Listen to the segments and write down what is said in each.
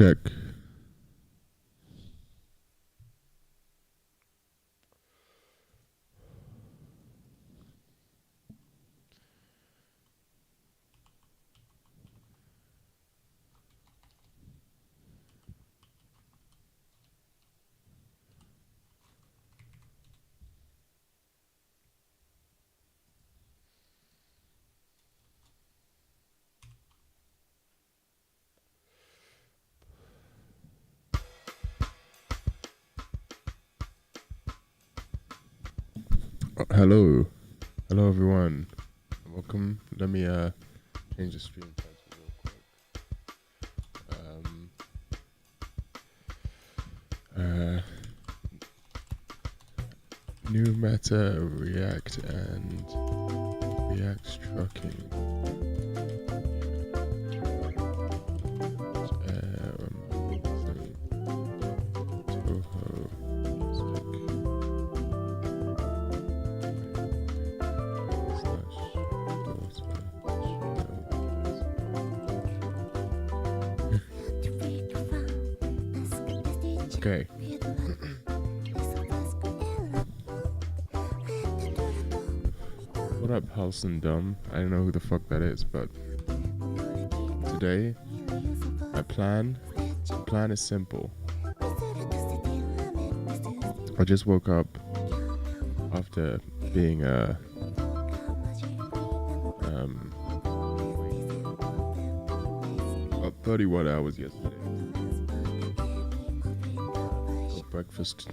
check. Hello everyone. Welcome. Let me change the stream title real quick. New meta React and React trucking. Tohou. Okay. What up, Halson Dumb? I don't know who the fuck that is, but today my plan is simple. I just woke up after being up 31 hours yesterday. Breakfast.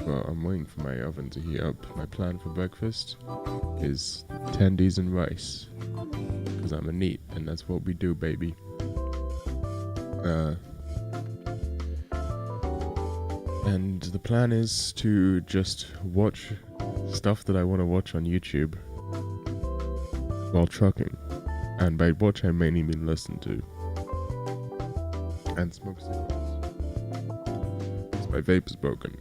Well, I'm waiting for my oven to heat up. My plan for breakfast is tendies and rice, because I'm a neat, and that's what we do, baby. And the plan is to just watch stuff that I want to watch on YouTube while trucking, and by watch I mainly mean listen to, and smoke cigarettes. My vape is broken.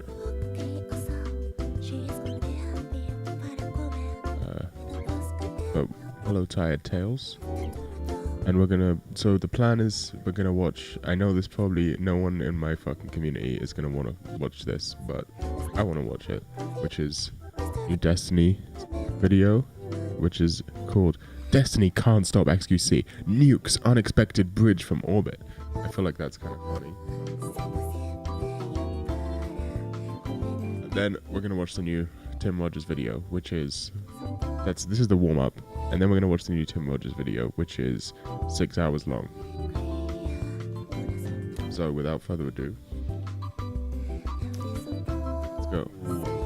Hello, Tired Tales. And so the plan is we're gonna watch, I know there's probably no one in my fucking community is gonna want to watch this, but I want to watch it, which is new Destiny video, which is called Destiny Can't Stop XQC, Nukes Unexpected Bridge from Orbit. I feel like that's kind of funny. Then we're gonna watch the new Tim Rogers video, which is this is the warm up, and then we're gonna watch the new Tim Rogers video, which is 6 hours long. So without further ado, let's go.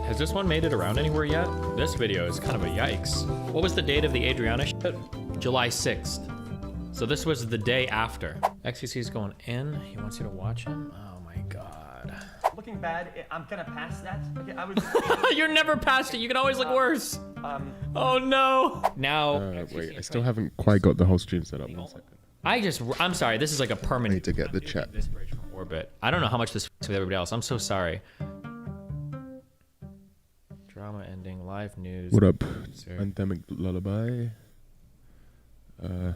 Has this one made it around anywhere yet? This video is kind of a yikes. What was the date of the Adriana shit? July 6th. So this was the day after. XCC is going in. He wants you to watch him. Oh my god. Looking bad. I'm gonna pass that. Okay, I was. You're never past it. You can always look worse. Oh no. Now. Wait, I still haven't quite got the whole stream set up. 1 second. I'm sorry. This is like a permanent. I need to get the chat. This bridge from orbit. I don't know how much this with everybody else. I'm so sorry. Drama ending. Live news. What up? Pandemic Lullaby. I'll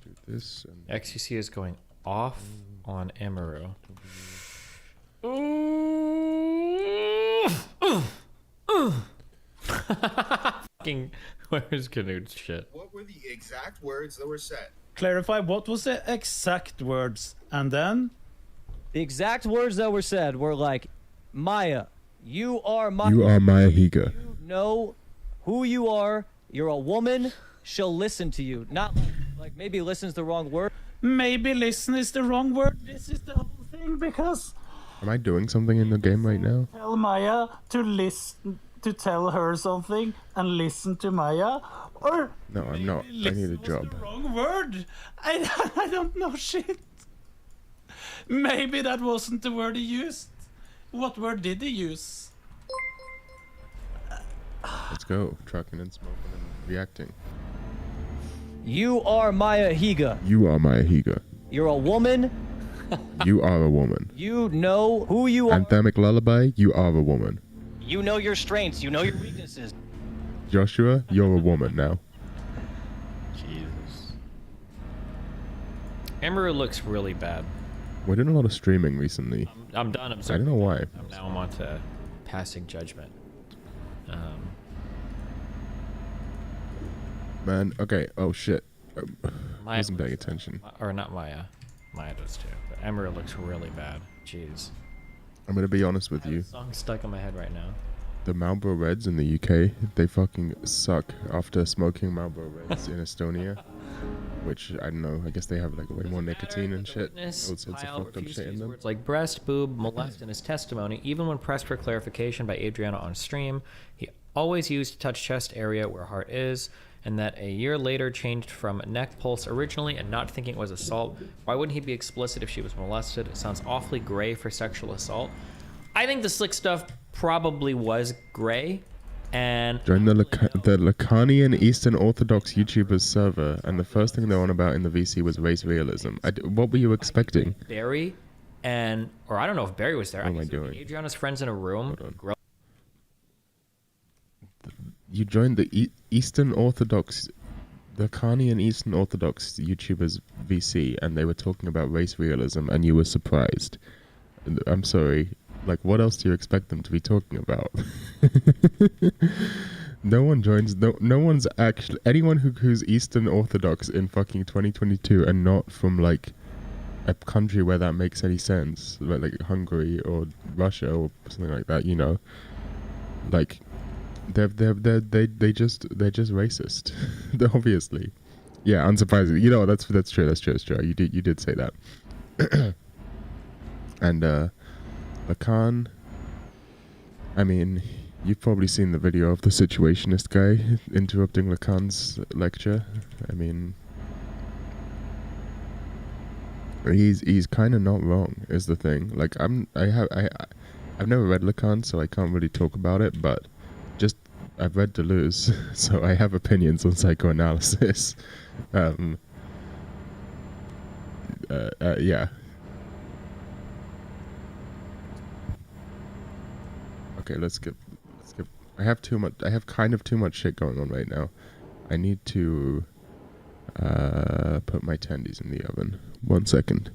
do this. And XCC is going off on Emiru. Fucking, where's Canute's shit? What were the exact words that were said? Clarify what was the exact words, and then? The exact words that were said were like, Maya, you are Maya. You are Maya Higa. You know who you are. You're a woman. She'll listen to you. Not like maybe listen's the wrong word. Maybe listen is the wrong word. This is the whole thing because. Am I doing something in the game right now? Tell Maya to listen, to tell her something and listen to Maya, or. No, I'm not. I need a job. The wrong word. I don't know shit. Maybe that wasn't the word he used. What word did he use? Let's go. Trucking and smoking and reacting. You are Maya Higa. You are Maya Higa. You're a woman. You are a woman. You know who you are. Anthemic Lullaby, you are a woman. You know your strengths. You know your weaknesses. Joshua, you're a woman now. Jesus. Emeru looks really bad. We're doing a lot of streaming recently. I'm done I observing. don't know why. Now I'm on to passing judgment. Man, okay. Oh shit. I Maya wasn't paying attention. Or not Maya. Maya does too. But Emeru looks really bad. Jeez. I'm gonna be honest with you. Song's stuck in my head right now. The Marlboro Reds in the UK, they fucking suck after smoking Marlboro Reds in Estonia. Which, I don't know, I guess they have like way more nicotine and shit. All sorts of fucked up shit in them. Words like breast, boob, molest in his testimony. Even when pressed for clarification by Adriana on stream, he always used touch chest area where heart is, and that a year later changed from neck pulse originally and not thinking it was assault. Why wouldn't he be explicit if she was molested? It sounds awfully gray for sexual assault. I think the slick stuff probably was gray, and Join the Lacanian Eastern Orthodox YouTubers server, and the first thing they're on about in the VC was race realism. What were you expecting? Barry, or I don't know if Barry was there. What am I doing? Adriana's friends in a room. You joined the Eastern Orthodox, the Lacanian Eastern Orthodox YouTubers VC, and they were talking about race realism, and you were surprised. I'm sorry. Like, what else do you expect them to be talking about? No one joins. No one's actually anyone who's Eastern Orthodox in fucking 2022 and not from like a country where that makes any sense, like Hungary or Russia or something like that. You know, like they're just racist. They're obviously, yeah, unsurprisingly. You know, that's true. That's true. You did say that. And Lacan, I mean, you've probably seen the video of the situationist guy interrupting Lacan's lecture. I mean, he's kind of not wrong, is the thing. Like, I've never read Lacan, so I can't really talk about it, but just I've read Deleuze, so I have opinions on psychoanalysis. Yeah. Okay, let's skip. I have kind of too much shit going on right now. I need to put my tendies in the oven. 1 second.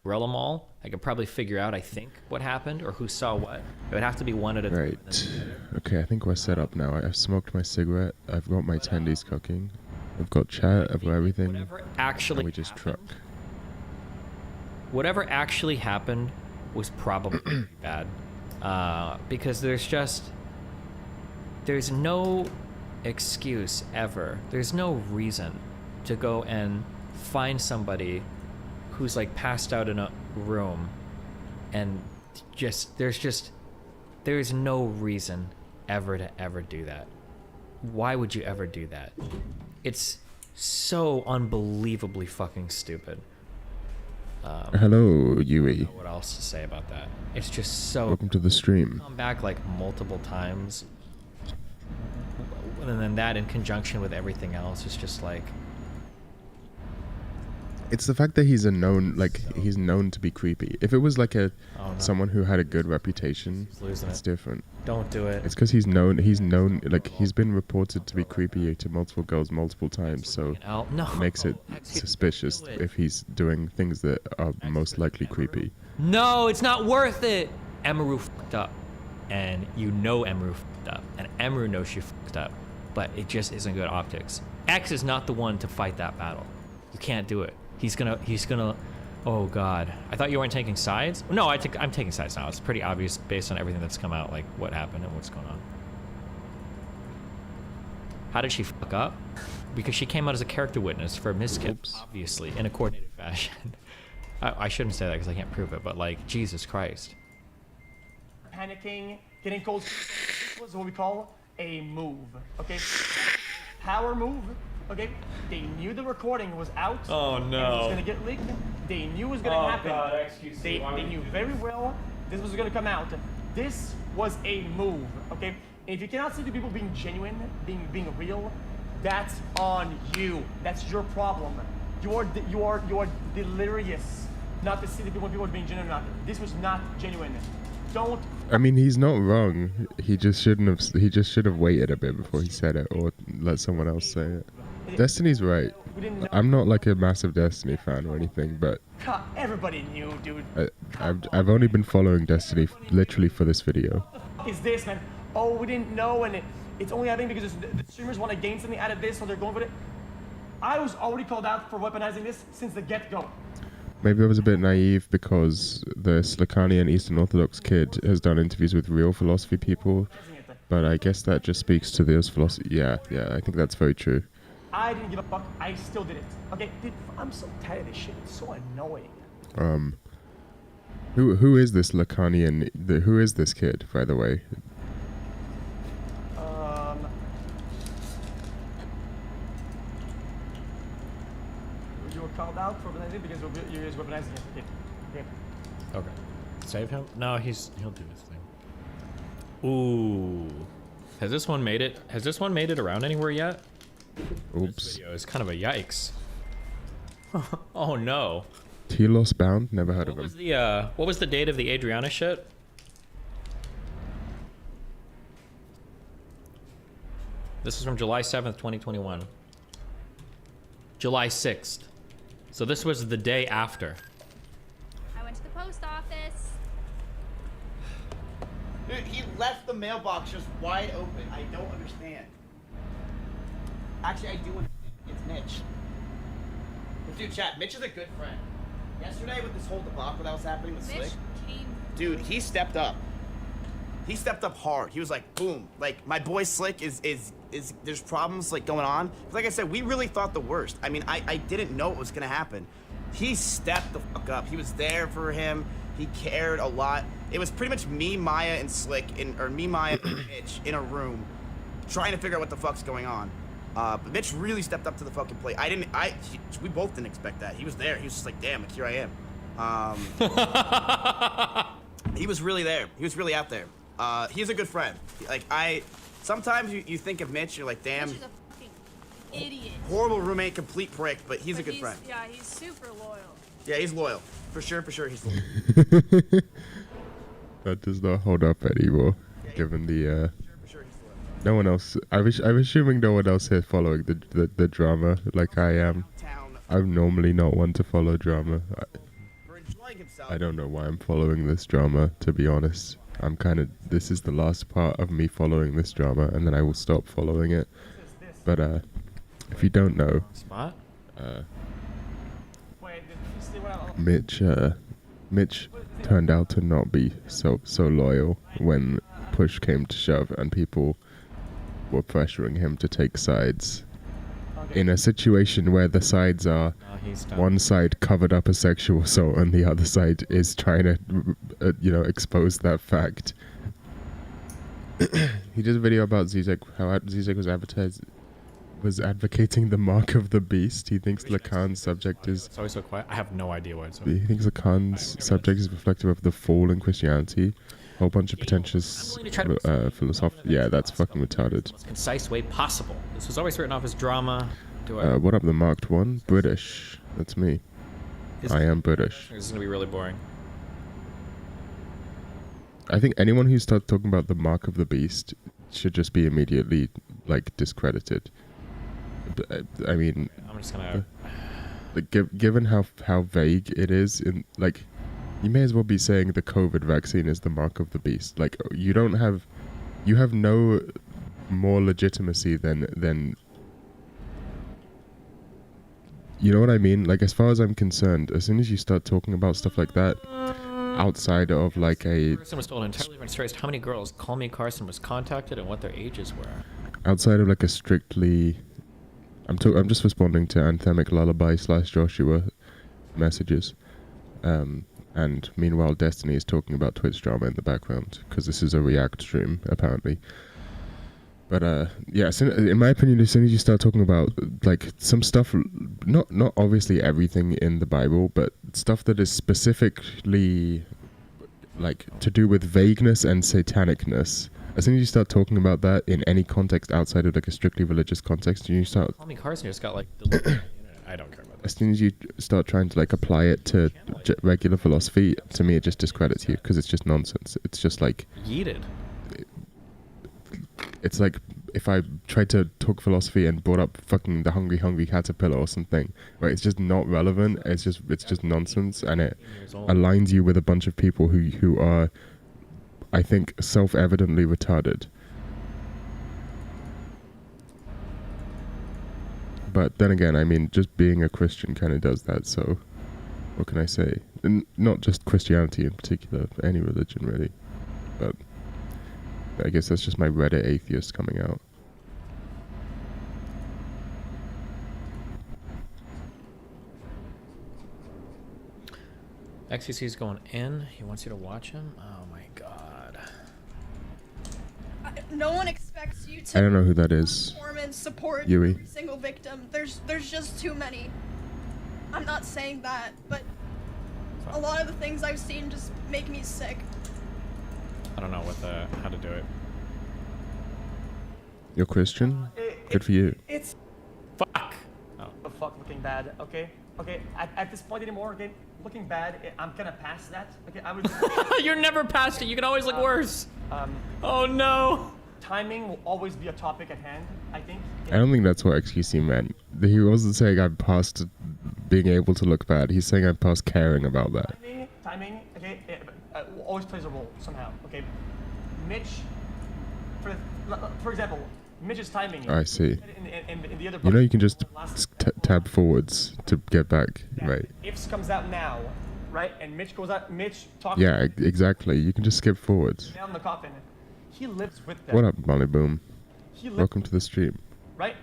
Mall, I could probably figure out, I think, what happened or who saw what. It would have to be one at a time. Right. Okay, I think we're set up now. I've smoked my cigarette. I've got my tendies cooking. I've got chat. I've got everything. Whatever actually and we just truck. Whatever actually happened was probably bad. Because there's no excuse ever. There's no reason to go and find somebody who's like passed out in a room and there's no reason ever to ever do that. Why would you ever do that? It's so unbelievably fucking stupid. Hello, Yui. I don't know what else to say about that. It's just so... Welcome to the stream. Come back like multiple times. And then that in conjunction with everything else is just like... It's the fact that he's he's known to be creepy. If it was like someone who had a good reputation, it's different. Don't do it. It's because he's known, like, he's been reported to be creepy to multiple girls multiple times, so it makes it suspicious if he's doing things that are most likely creepy. No, it's not worth it! Emeru fucked up. And you know Emeru fucked up. And Emeru knows she fucked up. But it just isn't good optics. X is not the one to fight that battle. You can't do it. He's gonna, oh God. I thought you weren't taking sides? No, I'm taking sides now. It's pretty obvious based on everything that's come out, like what happened and what's going on. How did she fuck up? because she came out as a character witness for Miskit, obviously, in a coordinated fashion. I shouldn't say that because I can't prove it, but like, Jesus Christ. Panicking, getting cold. This was what we call a move, okay? Power move, okay? They knew the recording was out. Oh, and no. it was gonna get leaked. They knew it was gonna happen. God, XQC, They knew very well this was gonna come out. This was a move, okay? And if you cannot see the people being genuine, being real, that's on you. That's your problem. You are delirious not to see the people being genuine or not. This was not genuine. Don't. I mean, he's not wrong. He just shouldn't have. He just should have waited a bit before he said it, or let someone else say it. Destiny's right. I'm not like a massive Destiny fan or anything, but Everybody knew, dude. I've only been following Destiny literally for this video. Is this, man? Oh, we didn't know, and it's only happening because the streamers want to gain something out of this, so they're going for it. I was already called out for weaponizing this since the get-go. Maybe I was a bit naive because the Slakanian Eastern Orthodox kid has done interviews with real philosophy people, but I guess that just speaks to those philosophy. Yeah, I think that's very true. I didn't give a fuck. I still did it. Okay, dude, I'm so tired of this shit. It's so annoying. Who is this Lacanian? Who is this kid, by the way? You were called out for weaponizing because you guys weaponizing it. Okay. Okay. Save him? No, he'll do his thing. Ooh. Has this one made it? Has this one made it around anywhere yet? Oops. This video is kind of a yikes. Oh no. Telos Bound? Never heard of him. What was the date of the Adriana shit? This is from July 7th, 2021. July 6th. So this was the day after. I went to the post office. Dude, he left the mailbox just wide open. I don't understand. Actually, I do. It's Mitch. But dude, chat, Mitch is a good friend. Yesterday with this whole debacle that was happening with Mitch Slick, came. dude, he stepped up. He stepped up hard. He was like, boom. Like, my boy Slick is there's problems like going on. Like I said, we really thought the worst. I mean, I didn't know what was gonna happen. He stepped the fuck up. He was there for him. He cared a lot. It was pretty much me, Maya, and Slick, me, Maya, and Mitch in a room trying to figure out what the fuck's going on. But Mitch really stepped up to the fucking plate. We both didn't expect that. He was there. He was just like, damn, like, here I am. He was really there. He was really out there. He's a good friend. Like, sometimes you think of Mitch, you're like, damn. Mitch is a fucking idiot. Horrible roommate, complete prick, but he's a good friend. Yeah, he's super loyal. Yeah, he's loyal. For sure, he's loyal. That does not hold up anymore, given the For sure, he's loyal. no one else. I'm assuming no one else here following the drama like I am. I'm normally not one to follow drama. For enjoying himself. I don't know why I'm following this drama, to be honest. This is the last part of me following this drama, and then I will stop following it. But if you don't know, Spot? Wait, did you see what I... Mitch turned out to not be so loyal when push came to shove and people were pressuring him to take sides. In a situation where the sides are one side covered up a sexual assault and the other side is trying to, expose that fact. He did a video about Zizek, how Zizek was advocating the mark of the beast. He thinks Lacan's subject is... It's always so quiet. I have no idea why it's so He thinks Lacan's subject is reflective of the fall in Christianity. A whole bunch of pretentious philosophy. Yeah, that's fucking retarded. most concise way possible. This was always written off as drama. What up, the marked one? British. That's me. I am British. This is gonna be really boring. I think anyone who starts talking about the mark of the beast should just be immediately, discredited. I mean, I'm just gonna... given how vague it is, you may as well be saying the COVID vaccine is the mark of the beast. You have no more legitimacy than you know what I mean? As far as I'm concerned, as soon as you start talking about stuff like that, outside of a... Person was told entirely different stories. How many girls Call Me Carson was contacted and what their ages were. Outside of a strictly... I'm just responding to Anthemic Lullaby / Joshua messages. And meanwhile, Destiny is talking about Twitch drama in the background because this is a React stream apparently. But yeah, in my opinion, as soon as you start talking about like some stuff, not obviously everything in the Bible, but stuff that is specifically like to do with vagueness and satanicness. As soon as you start talking about that in any context outside of like a strictly religious context, you start. Call me Carson just got like deleted on the internet. I don't care about that. As soon as you start trying to like apply it to regular philosophy, to me it just discredits you because it's just nonsense. It's just like Yeeted. It's like if I tried to talk philosophy and brought up fucking the hungry caterpillar or something, right? It's just not relevant. It's just nonsense, and it aligns you with a bunch of people who are, I think, self-evidently retarded. But then again, I mean, just being a Christian kind of does that. So, what can I say? And not just Christianity in particular, any religion really, but. I guess that's just my Reddit atheist coming out. XCC's going in. He wants you to watch him. Oh my god. No one expects you to. I don't know who that is. Perform and support Yui. every single victim. There's just too many. I'm not saying that, but a lot of the things I've seen just make me sick. I don't know how to do it. You're Christian? Good for you. It's Fuck. Oh. the fuck looking bad. Okay. At this point anymore. Okay. Looking bad. I'm gonna pass that. Okay. I would. You're never past it. You can always look worse. Oh no. Timing will always be a topic at hand. I think. I don't think that's what XQC meant. He wasn't saying I'm past being able to look bad. He's saying I'm past caring about that. Timing. Okay. Always plays a role somehow. Okay. Mitch. For example. Mitch's timing. I see. In the other You know you can just tab forwards to get back, right? Ifs comes out now, right? And Mitch goes out. Mitch talks. Yeah, exactly. You can just skip forwards. Down the coffin. He lives with them. What up, Molly Boom? He Welcome to the stream. Right?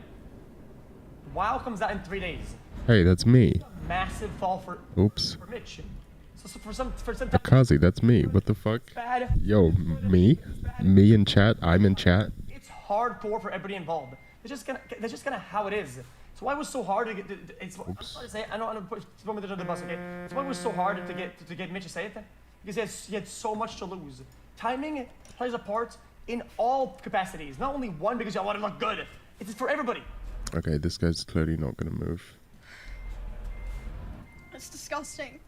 WoW comes out in 3 days. Hey, that's me. Massive fall for. Oops. For Mitch. So for some time. Akazi, that's me. What the fuck? Bad. Yo, me? Me in chat? I'm in chat? It's hardcore for everybody involved. That's just gonna how it is. So why was so hard to get? I'm sorry to say. I don't put me under the bus. Okay. So why was so hard to get Mitch to say it? Because he had so much to lose. Timing plays a part in all capacities. Not only one because I want to look good. It's for everybody. Okay, this guy's clearly not gonna move. It's disgusting.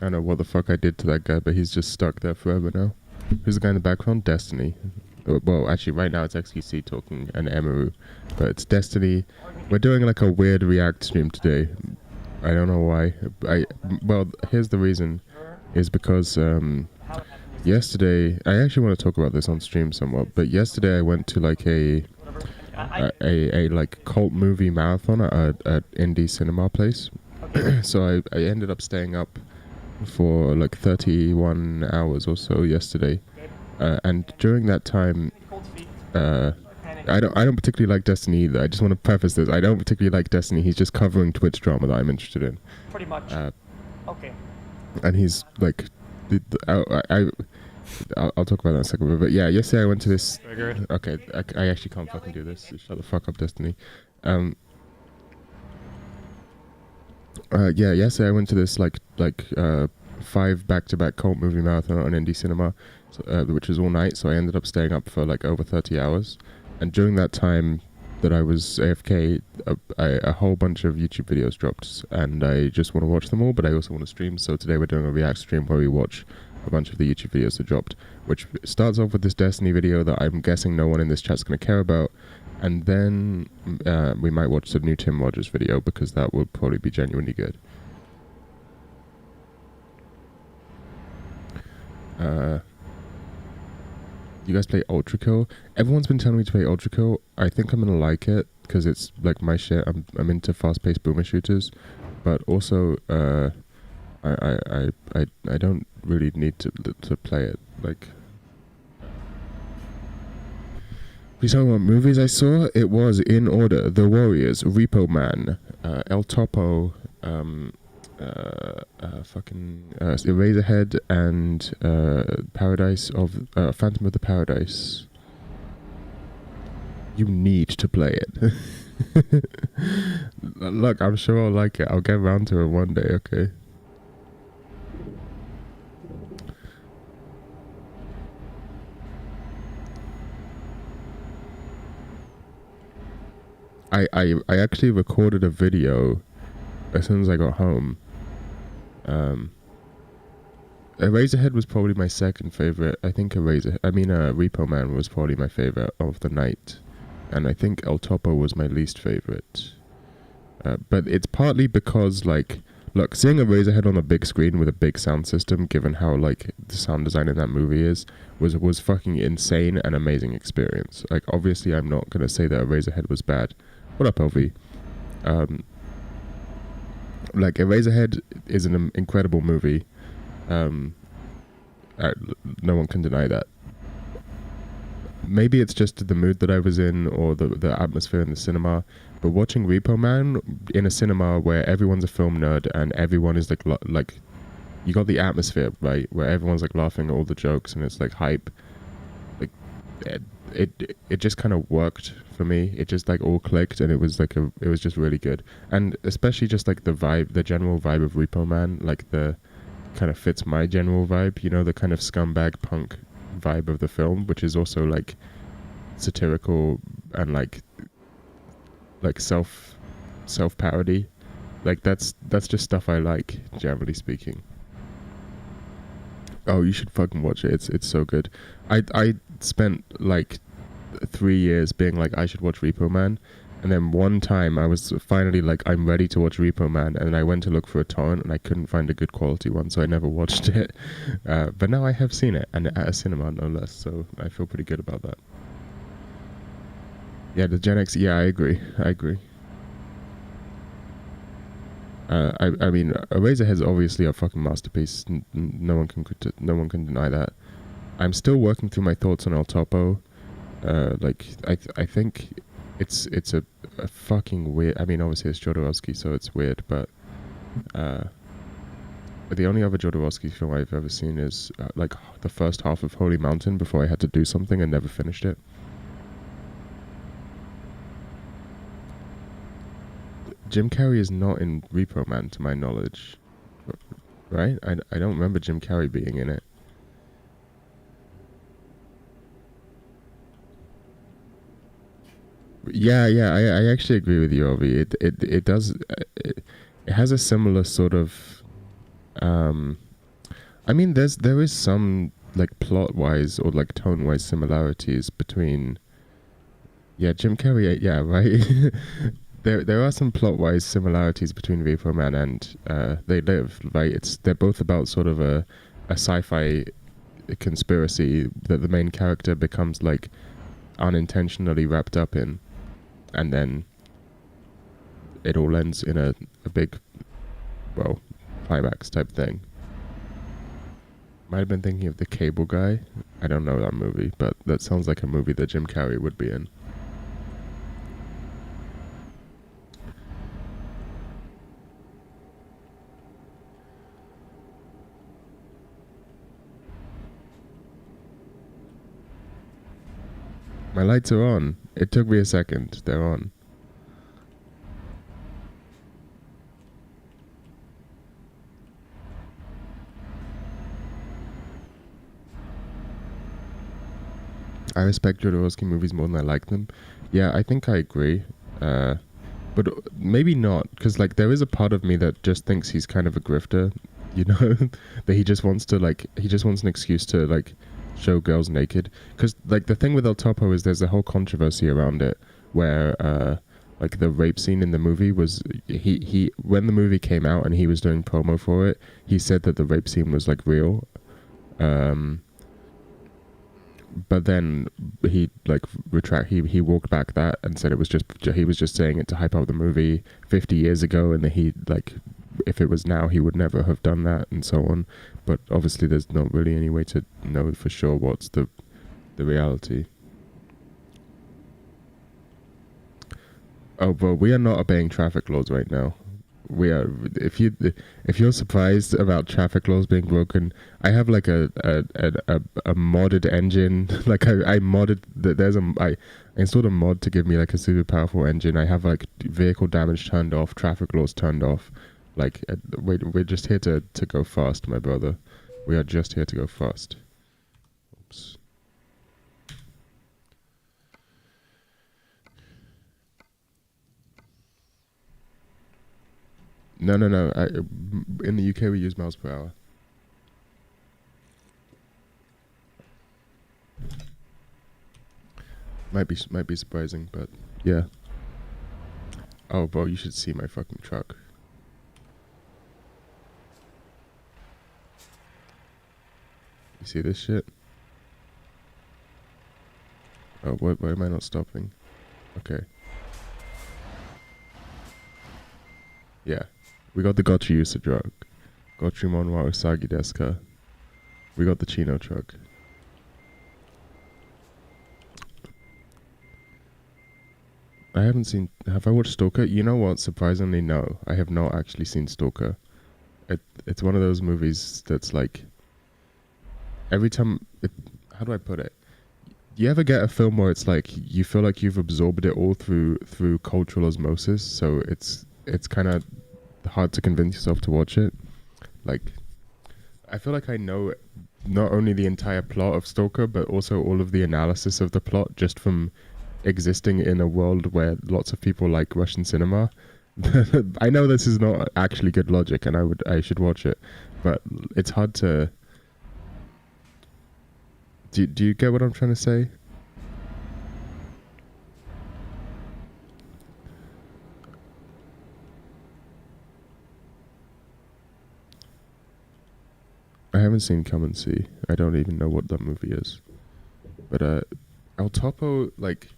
I don't know what the fuck I did to that guy, but he's just stuck there forever now. Who's the guy in the background? Destiny. Well, actually, right now it's XQC talking and Emaru, but it's Destiny. We're doing like a weird React stream today. I don't know why. Well, here's the reason. Is because yesterday, I actually want to talk about this on stream somewhat, but yesterday I went to like a like cult movie marathon at indie cinema place. So I ended up staying up for like 31 hours or so yesterday, and during that time, I don't particularly like Destiny either. I just want to preface this: I don't particularly like Destiny. He's just covering Twitch drama that I'm interested in. Pretty much. Okay. And he's like, I'll talk about that in a second. But yeah, yesterday I went to this. Okay, I actually can't fucking do this. Shut the fuck up, Destiny. Yeah, yesterday I went to this like 5 back-to-back cult movie marathon on indie cinema, which was all night. So I ended up staying up for like over 30 hours, and during that time that I was AFK, a whole bunch of YouTube videos dropped, and I just want to watch them all, but I also want to stream. So today we're doing a React stream where we watch a bunch of the YouTube videos that dropped, which starts off with this Destiny video that I'm guessing no one in this chat's going to care about. And then we might watch the new Tim Rogers video because that will probably be genuinely good. You guys play Ultra Kill? Everyone's been telling me to play Ultra Kill. I think I'm gonna like it because it's like my shit. I'm into fast-paced boomer shooters, but also I don't really need to play it. Like, if you're talking about movies I saw, it was in order: The Warriors, Repo Man, El Topo, Eraserhead, and Phantom of the Paradise. You need to play it. Look, I'm sure I'll like it. I'll get around to it one day, okay? I actually recorded a video as soon as I got home. Eraserhead was probably my second favorite. I think Repo Man was probably my favorite of the night. And I think El Topo was my least favorite. But it's partly because, like, look, seeing Eraserhead on a big screen with a big sound system, given how, like, the sound design in that movie was fucking insane and amazing experience. Like, obviously, I'm not going to say that Eraserhead was bad. What up, LV? Like, Eraserhead is an incredible movie. No one can deny that. Maybe it's just the mood that I was in, or the atmosphere in the cinema. But watching Repo Man in a cinema where everyone's a film nerd and everyone is like you got the atmosphere, right, where everyone's like laughing at all the jokes and it's like hype. Like it just kind of worked for me. It just like all clicked, and it was just really good. And especially just like the general vibe of Repo Man, like the kind of fits my general vibe. You know, the kind of scumbag punk vibe of the film, which is also like satirical and like self parody. Like that's just stuff I like, generally speaking. Oh, you should fucking watch it. It's so good. I spent like 3 years being like, I should watch Repo Man, and then one time I was finally like, I'm ready to watch Repo Man, and then I went to look for a torrent and I couldn't find a good quality one, so I never watched it. But now I have seen it, and at a cinema no less, so I feel pretty good about that. Yeah, the Gen X, yeah, I agree. I mean, Eraserhead's obviously a fucking masterpiece. No one can deny that. I'm still working through my thoughts on El Topo. I think it's a fucking weird. I mean, obviously it's Jodorowsky, so it's weird. But the only other Jodorowsky film I've ever seen is like the first half of Holy Mountain before I had to do something and never finished it. Jim Carrey is not in Repo Man, to my knowledge, right? I don't remember Jim Carrey being in it. Yeah, I actually agree with you, Ovi. It does. It has a similar sort of. I mean, there is some like plot wise or like tone wise similarities between. Yeah, Jim Carrey. Yeah, right. There are some plot-wise similarities between Repo Man and They Live, right? They're both about sort of a sci-fi conspiracy that the main character becomes like unintentionally wrapped up in, and then it all ends in a big, well, climax type thing. Might have been thinking of The Cable Guy. I don't know that movie, but that sounds like a movie that Jim Carrey would be in. My lights are on. It took me a second. They're on. I respect Jodorowsky movies more than I like them. Yeah, I think I agree. But maybe not, because like there is a part of me that just thinks he's kind of a grifter, you know? That he just wants an excuse to like show girls naked. Because like the thing with El Topo is there's a whole controversy around it where like the rape scene in the movie was he when the movie came out and he was doing promo for it, he said that the rape scene was like real. But then he like he walked back that and said it was he was just saying it to hype up the movie 50 years ago, and then he like if it was now, he would never have done that, and so on. But obviously, there's not really any way to know for sure what's the reality. Oh, but we are not obeying traffic laws right now. We are. If you're surprised about traffic laws being broken, I have like a modded engine. Like I modded I installed a mod to give me like a super powerful engine. I have like vehicle damage turned off, traffic laws turned off. Like we're just here to go fast, my brother. We are just here to go fast. Oops. No. In the UK, we use miles per hour. Might be surprising, but yeah. Oh, bro, you should see my fucking truck. You see this shit? Oh, why am I not stopping? Okay. Yeah. We got the Gotcha Yusa truck. Gotchumon wa Usagi desu ka? We got the Chino truck. I haven't seen... Have I watched Stalker? You know what? Surprisingly, no. I have not actually seen Stalker. It's one of those movies that's like... Every time... how do I put it? You ever get a film where it's like you feel like you've absorbed it all through cultural osmosis, so it's kind of hard to convince yourself to watch it? Like, I feel like I know not only the entire plot of Stalker, but also all of the analysis of the plot just from existing in a world where lots of people like Russian cinema. I know this is not actually good logic, and I should watch it, but it's hard to... Do you get what I'm trying to say? I haven't seen Come and See. I don't even know what that movie is. But El Topo, like,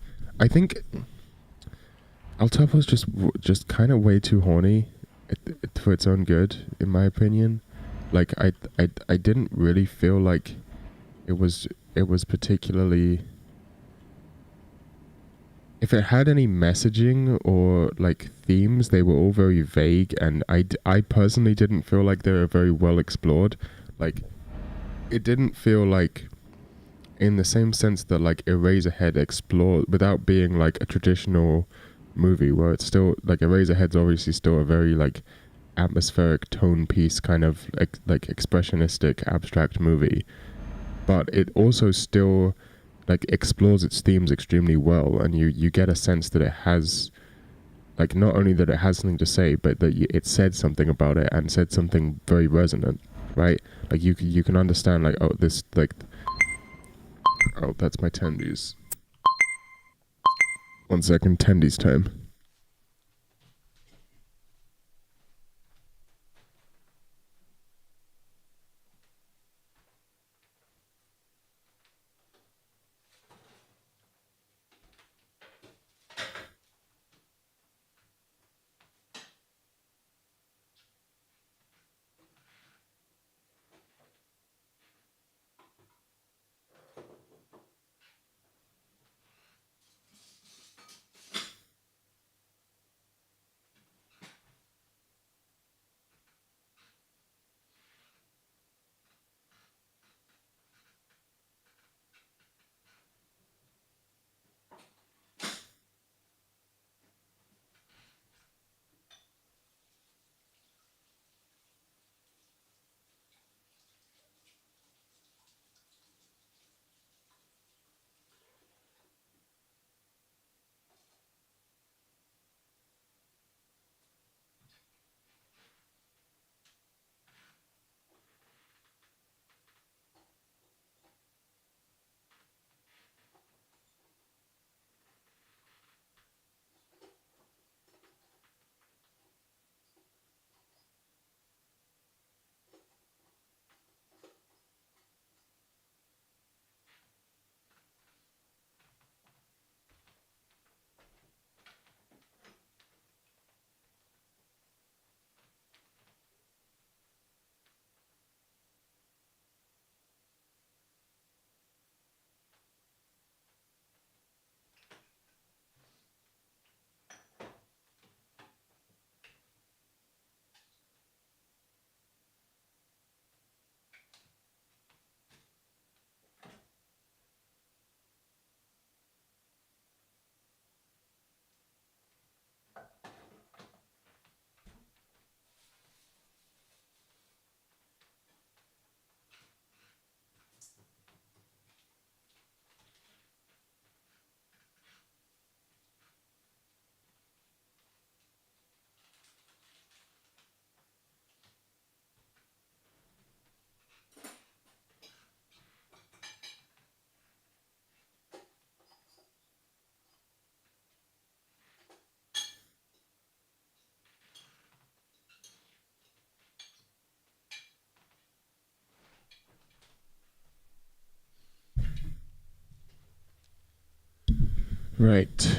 I think El Topo's just kind of way too horny for its own good, in my opinion. Like, I didn't really feel like it was particularly... If it had any messaging or like themes, they were all very vague, and I personally didn't feel like they were very well explored. Like, it didn't feel like, in the same sense that like Eraserhead explored, without being like a traditional movie, where it's still like Eraserhead's obviously still a very like atmospheric tone piece kind of like expressionistic abstract movie, but it also still like explores its themes extremely well, and you get a sense that it has, like, not only that it has something to say, but that it said something about it, and said something very resonant, right? Like you can understand, like, oh, this, like, oh, that's my tendies. 1 second, tendies time. Right.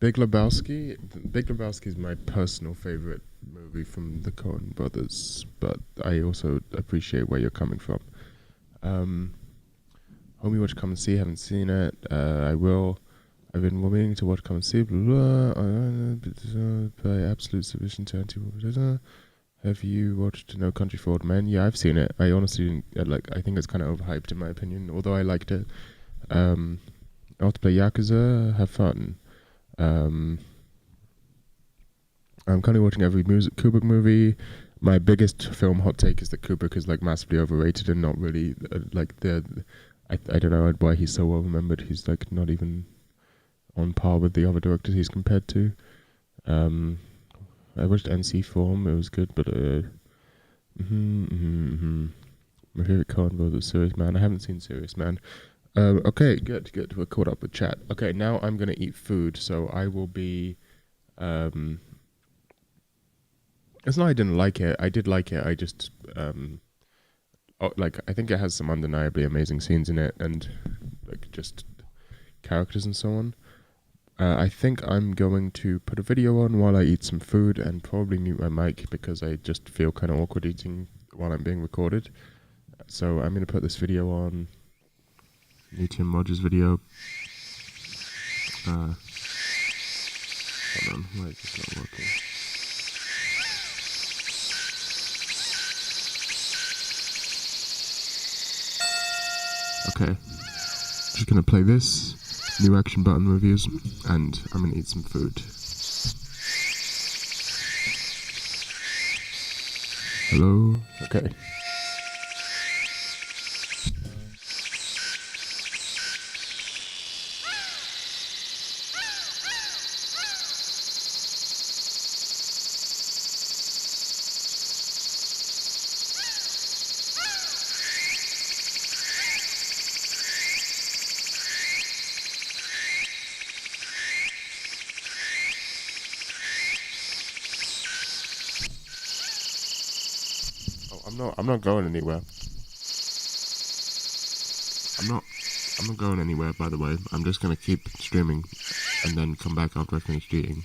Big Lebowski. Big Lebowski is my personal favorite movie from the Coen brothers, but I also appreciate where you're coming from. Homie, watch Come and See. Haven't seen it. I will. I've been meaning to watch Come and See. Blah, blah, by absolute submission to anti. Have you watched No Country for Old Men? Yeah, I've seen it. I honestly didn't, I think it's kind of overhyped in my opinion, although I liked it. I want to play Yakuza. Have fun. I'm currently watching every Kubrick movie. My biggest film hot take is that Kubrick is like massively overrated and not really I don't know why he's so well remembered. He's like not even on par with the other directors he's compared to. I watched NC Form. It was good, but my favorite Coen Brothers Serious Man. I haven't seen Serious Man. Okay, good. We're caught up with chat. Okay, now I'm gonna eat food, so I will be. It's not I didn't like it. I did like it. I just I think it has some undeniably amazing scenes in it, and like just characters and so on. I think I'm going to put a video on while I eat some food and probably mute my mic because I just feel kind of awkward eating while I'm being recorded. So I'm going to put this video on. New Tim Rogers video. Hold on, why is this not working? Okay, just gonna play this, new action button reviews, and I'm gonna eat some food. Hello? Okay. I'm not going anywhere. I'm not going anywhere, by the way. I'm just gonna keep streaming and then come back after I finish eating.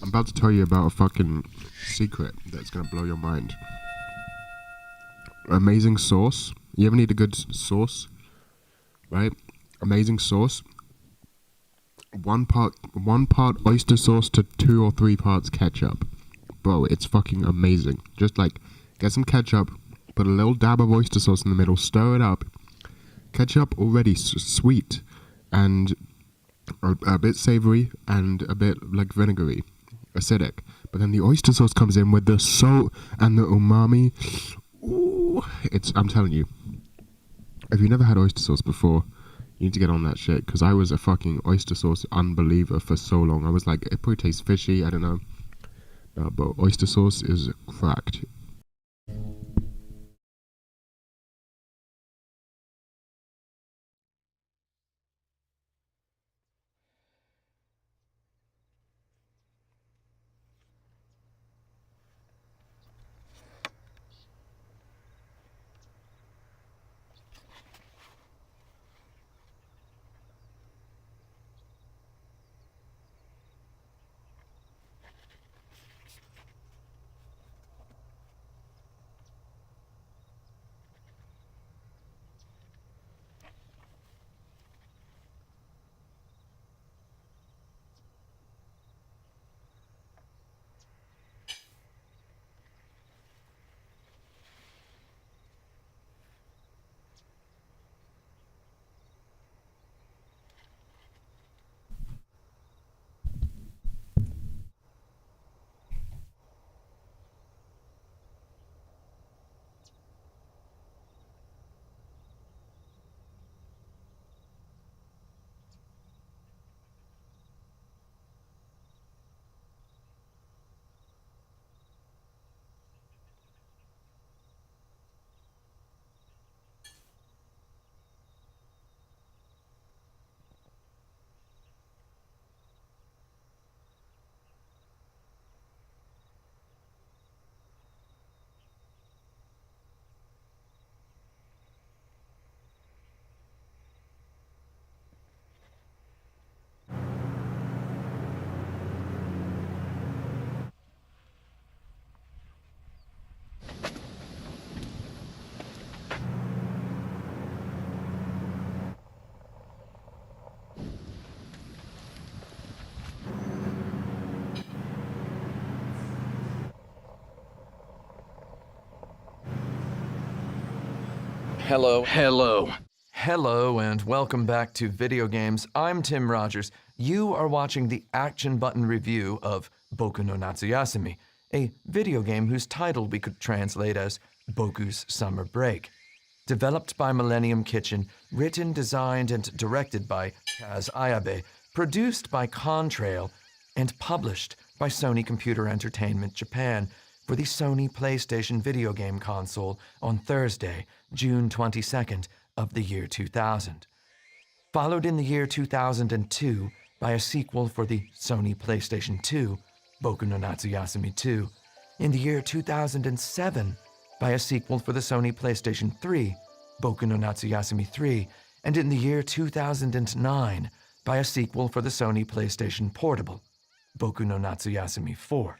I'm about to tell you about a fucking secret that's gonna blow your mind. Amazing sauce. You ever need a good sauce? Right? Amazing sauce. One part oyster sauce to 2 or 3 parts ketchup. Bro, it's fucking amazing. Just like, get some ketchup, put a little dab of oyster sauce in the middle, stir it up. Ketchup already sweet and a bit savory and a bit like vinegary, acidic. But then the oyster sauce comes in with the salt and the umami. Ooh, I'm telling you, if you've never had oyster sauce before, you need to get on that shit, because I was a fucking oyster sauce unbeliever for so long. I was like, it probably tastes fishy, I don't know. No, but oyster sauce is cracked. Hello, and welcome back to Video Games. I'm Tim Rogers. You are watching the action button review of Boku no Natsuyasumi, a video game whose title we could translate as Boku's Summer Break. Developed by Millennium Kitchen, written, designed, and directed by Kaz Ayabe, produced by Contrail, and published by Sony Computer Entertainment Japan for the Sony PlayStation video game console on Thursday, June 22nd of the year 2000. Followed in the year 2002 by a sequel for the Sony PlayStation 2, Boku no Natsuyasumi 2. In the year 2007 by a sequel for the Sony PlayStation 3, Boku no Natsuyasumi 3. And in the year 2009 by a sequel for the Sony PlayStation Portable, Boku no Natsuyasumi 4.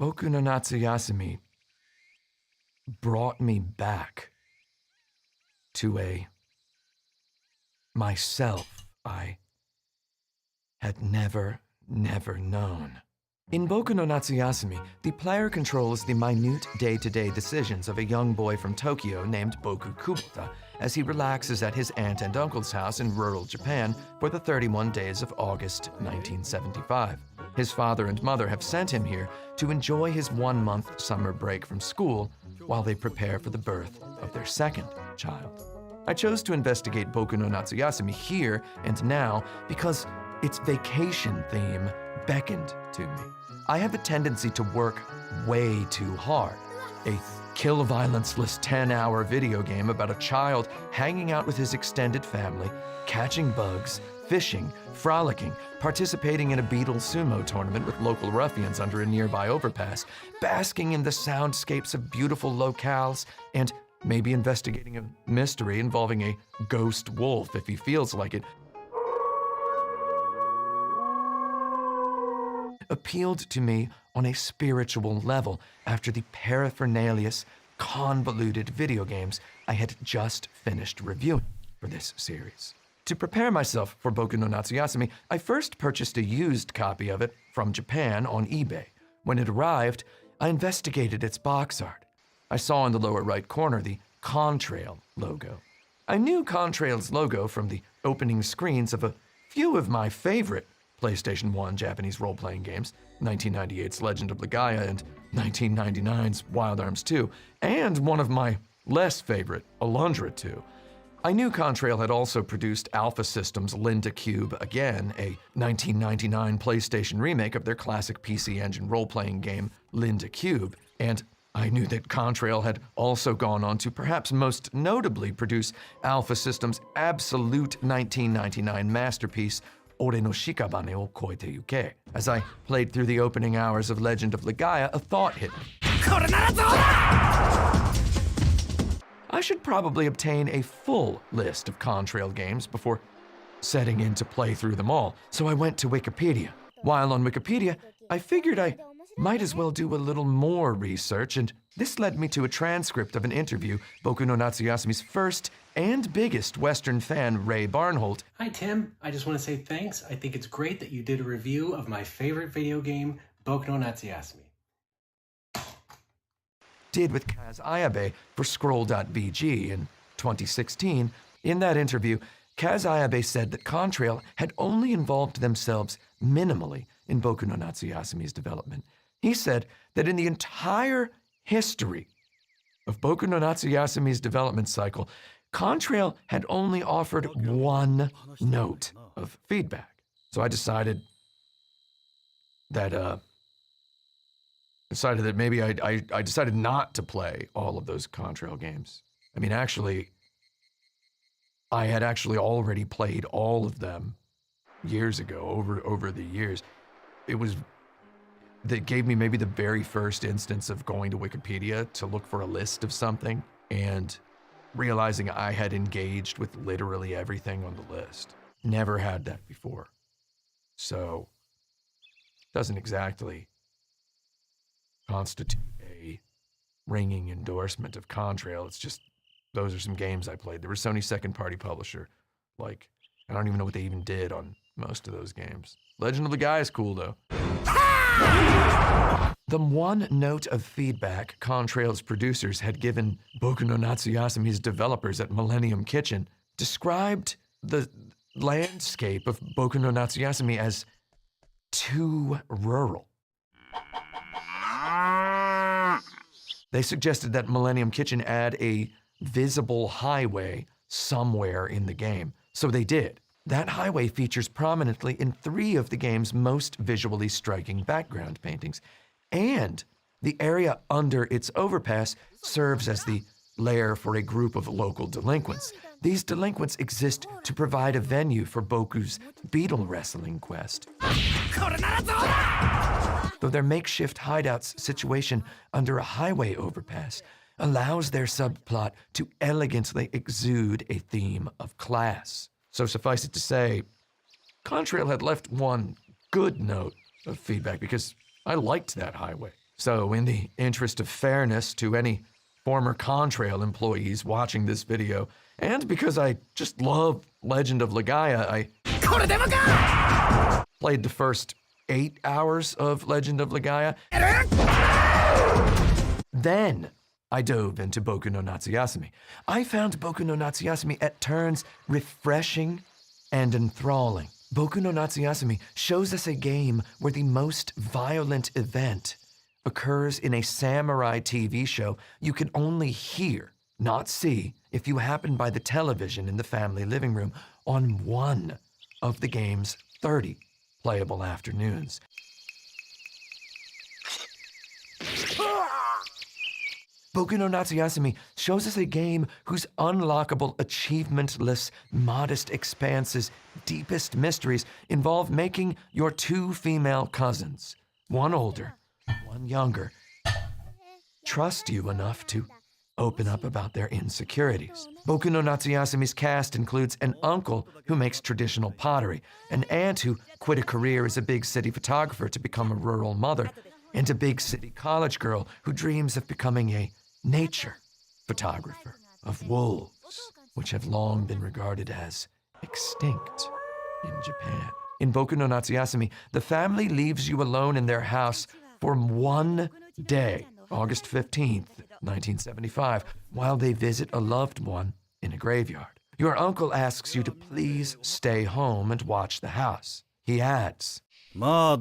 Boku no Natsuyasumi brought me back to a myself I had never known. In Boku no Natsuyasumi, the player controls the minute day-to-day decisions of a young boy from Tokyo named Boku Kubota as he relaxes at his aunt and uncle's house in rural Japan for the 31 days of August 1975. His father and mother have sent him here to enjoy his 1-month summer break from school while they prepare for the birth of their second child. I chose to investigate Boku no Natsuyasumi here and now because its vacation theme beckoned to me. I have a tendency to work way too hard. A kill violence-less 10-hour video game about a child hanging out with his extended family, catching bugs, fishing, frolicking, participating in a Beatles sumo tournament with local ruffians under a nearby overpass, basking in the soundscapes of beautiful locales, and maybe investigating a mystery involving a ghost wolf if he feels like it, appealed to me on a spiritual level after the paraphernalious, convoluted video games I had just finished reviewing for this series. To prepare myself for Boku no Natsuyasumi, I first purchased a used copy of it from Japan on eBay. When it arrived, I investigated its box art. I saw in the lower right corner the Contrail logo. I knew Contrail's logo from the opening screens of a few of my favorite PlayStation 1 Japanese role-playing games, 1998's Legend of Legaia and 1999's Wild Arms 2, and one of my less favorite, Alundra 2. I knew Contrail had also produced Alpha Systems' Linda Cube Again, a 1999 PlayStation remake of their classic PC Engine role-playing game Linda Cube, and I knew that Contrail had also gone on to perhaps most notably produce Alpha Systems' absolute 1999 masterpiece, Ore no Shikabane o Koete Yuke. As I played through the opening hours of Legend of Legaia, a thought hit me. I should probably obtain a full list of Contrail games before setting in to play through them all, so I went to Wikipedia. While on Wikipedia, I figured I might as well do a little more research, and this led me to a transcript of an interview Boku no Natsuyasumi's first and biggest Western fan, Ray Barnholt. Hi Tim, I just want to say thanks. I think it's great that you did a review of my favorite video game, Boku no Natsuyasumi. Did with Kaz Ayabe for Scroll.bg in 2016. In that interview, Kaz Ayabe said that Contrail had only involved themselves minimally in Boku no Natsuyasumi's development. He said that in the entire history of Boku no Natsuyasumi's development cycle, Contrail had only offered one note of feedback. So I decided that maybe I decided not to play all of those Contrail games. I mean, actually, I had actually already played all of them years ago, over the years. That gave me maybe the very first instance of going to Wikipedia to look for a list of something and realizing I had engaged with literally everything on the list. Never had that before. So, doesn't exactly constitute a ringing endorsement of Contrail. It's just, those are some games I played. They were Sony's second-party publisher. Like, I don't even know what they even did on most of those games. Legend of Legaia is cool, though. The one note of feedback Contrail's producers had given Boku no Natsuyasumi's developers at Millennium Kitchen described the landscape of Boku no Natsuyasumi as too rural. They suggested that Millennium Kitchen add a visible highway somewhere in the game, so they did. That highway features prominently in 3 of the game's most visually striking background paintings, and the area under its overpass serves as the lair for a group of local delinquents. These delinquents exist to provide a venue for Boku's beetle wrestling quest. Though their makeshift hideouts situation under a highway overpass allows their subplot to elegantly exude a theme of class. So suffice it to say, Contrail had left one good note of feedback because I liked that highway. So in the interest of fairness to any former Contrail employees watching this video, and because I just love Legend of Legaia, I played the first 8 hours of Legend of Legaia. Then I dove into Boku no Natsuyasumi. I found Boku no Natsuyasumi at turns refreshing and enthralling. Boku no Natsuyasumi shows us a game where the most violent event occurs in a samurai TV show you can only hear, not see, if you happen by the television in the family living room on one of the game's 30 playable afternoons. Boku no Natsuyasumi shows us a game whose unlockable, achievementless, modest expanses' deepest mysteries involve making your 2 female cousins, one older, one younger, trust you enough to open up about their insecurities. Boku no Natsuyasumi's cast includes an uncle who makes traditional pottery, an aunt who quit a career as a big city photographer to become a rural mother, and a big city college girl who dreams of becoming a nature photographer of wolves, which have long been regarded as extinct in Japan. In Boku no Natsuyasumi, the family leaves you alone in their house for one day, August 15th, 1975, while they visit a loved one in a graveyard. Your uncle asks you to please stay home and watch the house. He adds, Not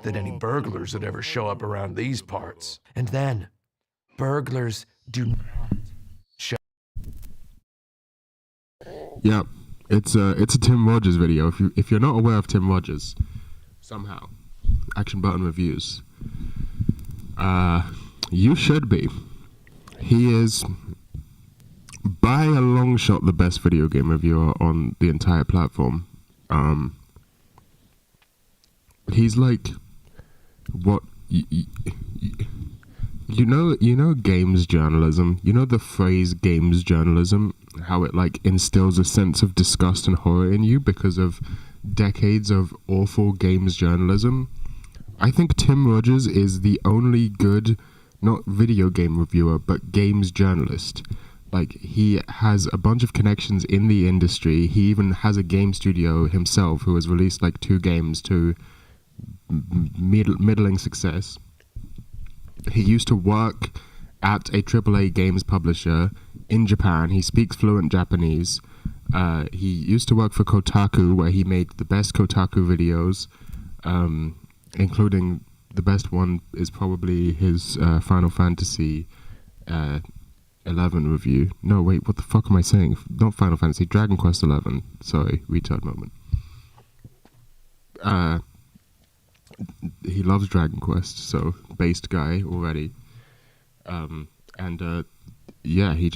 that any burglars would ever show up around these parts. And then, burglars do not show. Yeah, it's a Tim Rogers video. If you're not aware of Tim Rogers, somehow, Action Button Reviews, you should be. He is, by a long shot, the best video game reviewer on the entire platform. He's like, what, you know games journalism, you know the phrase games journalism, how it like instills a sense of disgust and horror in you because of decades of awful games journalism. I think Tim Rogers is the only good, not video game reviewer, but games journalist. Like, he has a bunch of connections in the industry. He even has a game studio himself who has released like 2 games to middling success. He used to work at a AAA games publisher in Japan. He speaks fluent Japanese. He used to work for Kotaku, where he made the best Kotaku videos, including the best one is probably his Final Fantasy 11 review. No, wait, what the fuck am I saying? Not Final Fantasy, Dragon Quest 11. Sorry, retard moment. He loves Dragon Quest, so based guy already. Yeah, he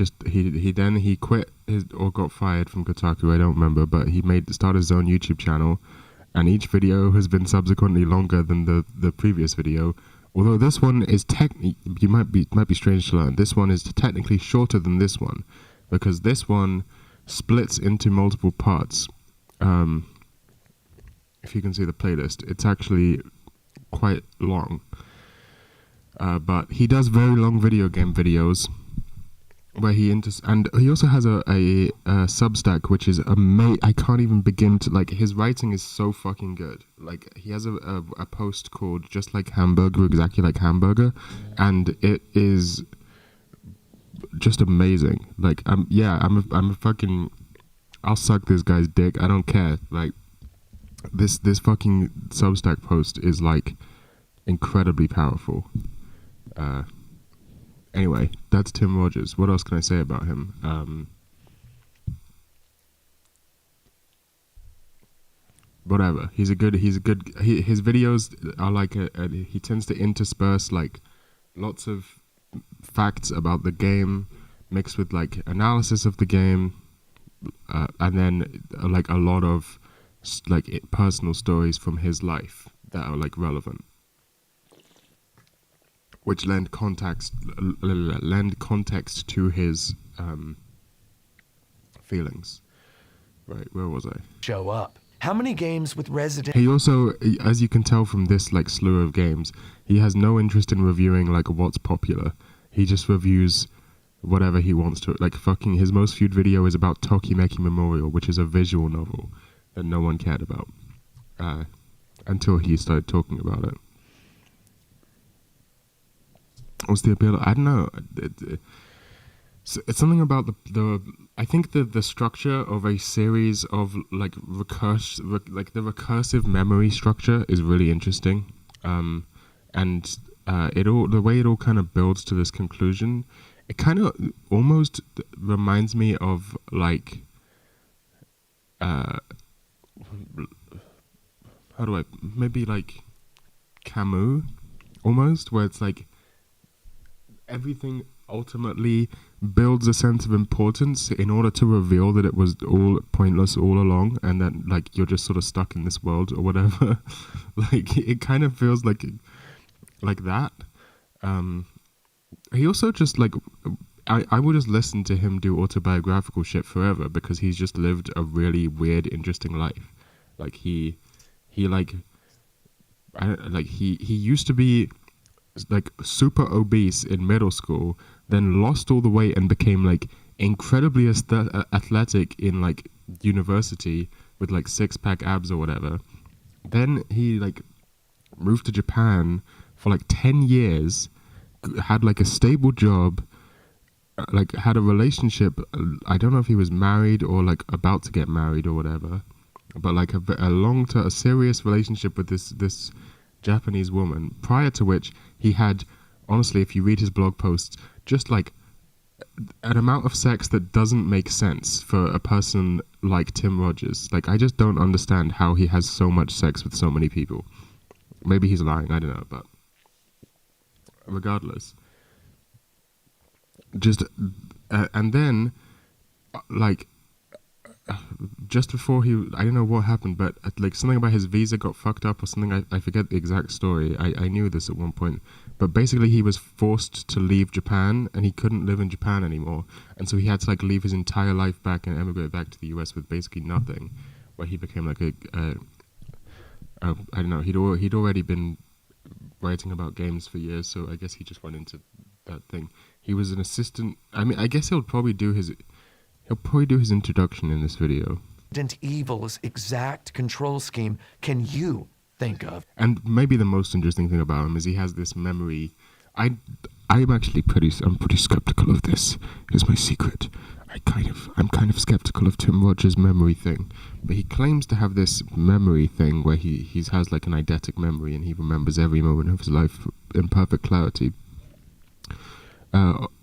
quit or got fired from Kotaku, I don't remember, but he started his own YouTube channel, and each video has been subsequently longer than the previous video. Although this one is you might be strange to learn, this one is technically shorter than this one, because this one splits into multiple parts. If you can see the playlist, it's actually quite long. But he does very long video game videos, where and he also has a Substack, which is I can't even begin to, like, his writing is so fucking good. Like, he has a post called Just Like Hamburger, Exactly Like Hamburger, and it is just amazing. Like, I'm a fucking, I'll suck this guy's dick, I don't care. Like, this fucking Substack post is, like, incredibly powerful. Anyway, that's Tim Rogers. What else can I say about him? Whatever. His videos are like he tends to intersperse like lots of facts about the game mixed with like analysis of the game, and then like a lot of like personal stories from his life that are like relevant, which lend context to his feelings. Right, where was I? Show up. How many games with Resident... He also, as you can tell from this like slew of games, he has no interest in reviewing like what's popular. He just reviews whatever he wants to. Like fucking his most viewed video is about Tokimeki Memorial, which is a visual novel that no one cared about until he started talking about it. What's the appeal? I don't know. It's something about the I think the structure of a series of like the recursive memory structure is really interesting, and the way it all kind of builds to this conclusion, it kind of almost reminds me of like how do I maybe like Camus almost, where it's like everything ultimately builds a sense of importance in order to reveal that it was all pointless all along, and that like you're just sort of stuck in this world or whatever. Like it kind of feels like that. He also just like I would just listen to him do autobiographical shit forever, because he's just lived a really weird, interesting life. Like he used to be like super obese in middle school, then lost all the weight and became like incredibly athletic in like university with like 6-pack abs or whatever. Then he like moved to Japan for like 10 years, had like a stable job, like had a relationship. I don't know if he was married or like about to get married or whatever, but like a serious relationship with this Japanese woman, prior to which he had, honestly, if you read his blog posts, just like an amount of sex that doesn't make sense for a person like Tim Rogers. Like, I just don't understand how he has so much sex with so many people. Maybe he's lying, I don't know, but regardless. Just, and then, like, just before I don't know what happened, but like something about his visa got fucked up or something. I forget the exact story. I knew this at one point, but basically he was forced to leave Japan, and he couldn't live in Japan anymore, and so he had to like leave his entire life back and emigrate back to the US with basically nothing, where he became like I don't know, he'd already been writing about games for years, so I guess he just went into that thing. He was an assistant. I mean, I guess he'll probably do his introduction in this video. Resident Evil's exact control scheme can you think of? And maybe the most interesting thing about him is he has this memory. I'm pretty skeptical of this. Here's my secret. I'm kind of skeptical of Tim Rogers' memory thing, but he claims to have this memory thing where he has like an eidetic memory, and he remembers every moment of his life in perfect clarity.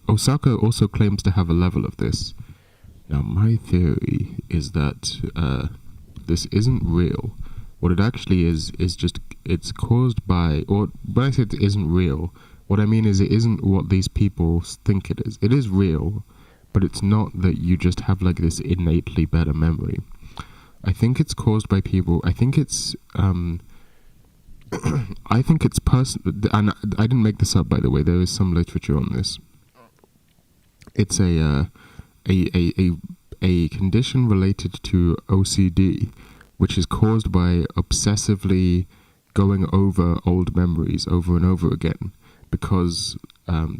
Osaka also claims to have a level of this. Now, my theory is that this isn't real. What it actually is just, it's caused by, or when I say it isn't real, what I mean is it isn't what these people think it is. It is real, but it's not that you just have like this innately better memory. I think it's caused by people, I think it's and I didn't make this up, by the way, there is some literature on this. It's a condition related to OCD, which is caused by obsessively going over old memories over and over again, because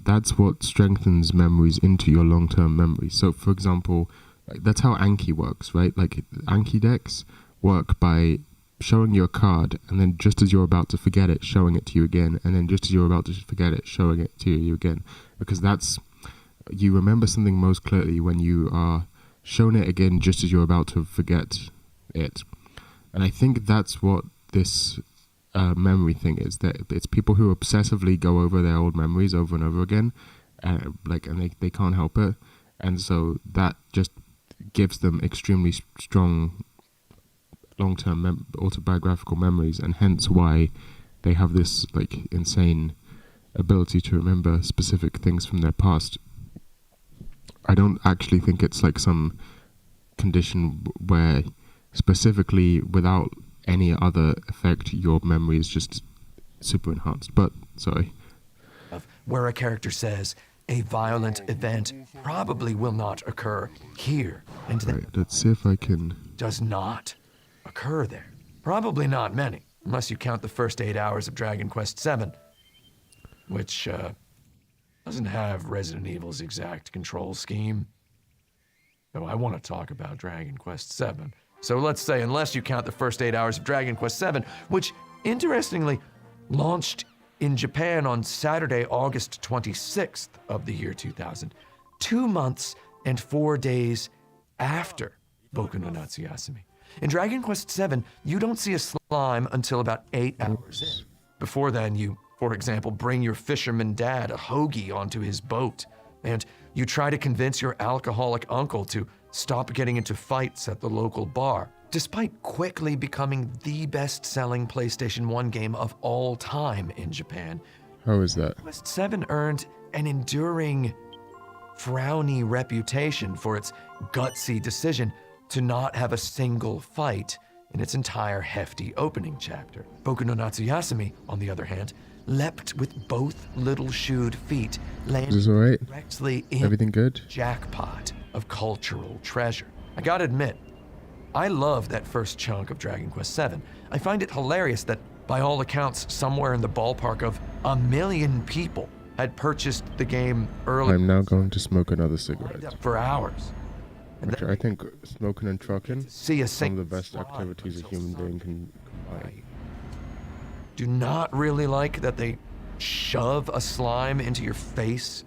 that's what strengthens memories into your long-term memory. So, for example, like, that's how Anki works, right? Like, Anki decks work by showing you a card, and then just as you're about to forget it, showing it to you again, and then just as you're about to forget it, showing it to you again. Because you remember something most clearly when you are shown it again just as you're about to forget it. And I think that's what this memory thing is, that it's people who obsessively go over their old memories over and over again, and they can't help it, and so that just gives them extremely strong long-term autobiographical memories, and hence why they have this like insane ability to remember specific things from their past. I don't actually think it's like some condition where specifically without any other effect your memory is just super enhanced, but sorry. Where a character says a violent event probably will not occur here, and right, let's see if I can. Does not occur there. Probably not many, unless you count the first 8 hours of Dragon Quest VII, which doesn't have Resident Evil's exact control scheme. Though I want to talk about Dragon Quest VII. So let's say, unless you count the first 8 hours of Dragon Quest VII, which, interestingly, launched in Japan on Saturday, August 26th of the year 2000, 2 months and 4 days after Boku no Natsuyasumi. In Dragon Quest VII, you don't see a slime until about 8 hours in. Before then, you, for example, bring your fisherman dad a hoagie onto his boat, and you try to convince your alcoholic uncle to stop getting into fights at the local bar, despite quickly becoming the best-selling PlayStation 1 game of all time in Japan. How is that? Quest 7 earned an enduring, frowny reputation for its gutsy decision to not have a single fight in its entire hefty opening chapter. Boku no Natsuyasumi, on the other hand, leapt with both little-shoed feet, landing directly in Everything good? the jackpot of cultural treasure. I gotta admit, I love that first chunk of Dragon Quest VII. I find it hilarious that, by all accounts, somewhere in the ballpark of 1 million people had purchased the game early. I'm now going to smoke another cigarette. For hours. Which I think smoking and trucking see a some of the best activities a human being can combine. Do not really like that they shove a slime into your face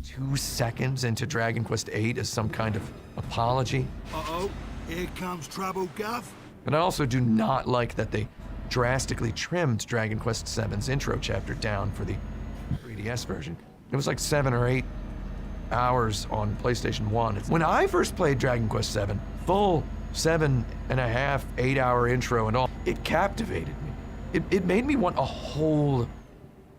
2 seconds into Dragon Quest VIII as some kind of apology. Uh-oh, here comes trouble, Gov. But I also do not like that they drastically trimmed Dragon Quest VII's intro chapter down for the 3DS version. It was like 7 or 8 hours on PlayStation 1. When I first played Dragon Quest VII, full 7.5, 8-hour intro and all, it captivated me. It made me want a whole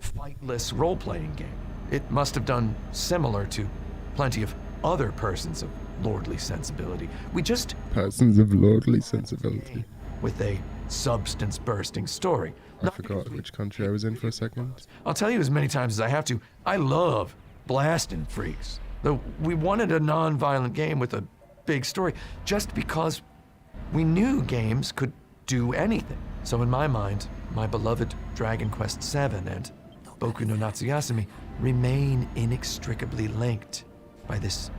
fightless role-playing game. It must have done similar to plenty of other persons of lordly sensibility. We just... Persons of lordly sensibility. With a substance-bursting story. I forgot which country I was in for a second. I'll tell you as many times as I have to, I love blasting freaks. Though we wanted a non-violent game with a big story, just because we knew games could do anything. So in my mind, my beloved Dragon Quest VII and Boku no Natsuyasumi remain inextricably linked by this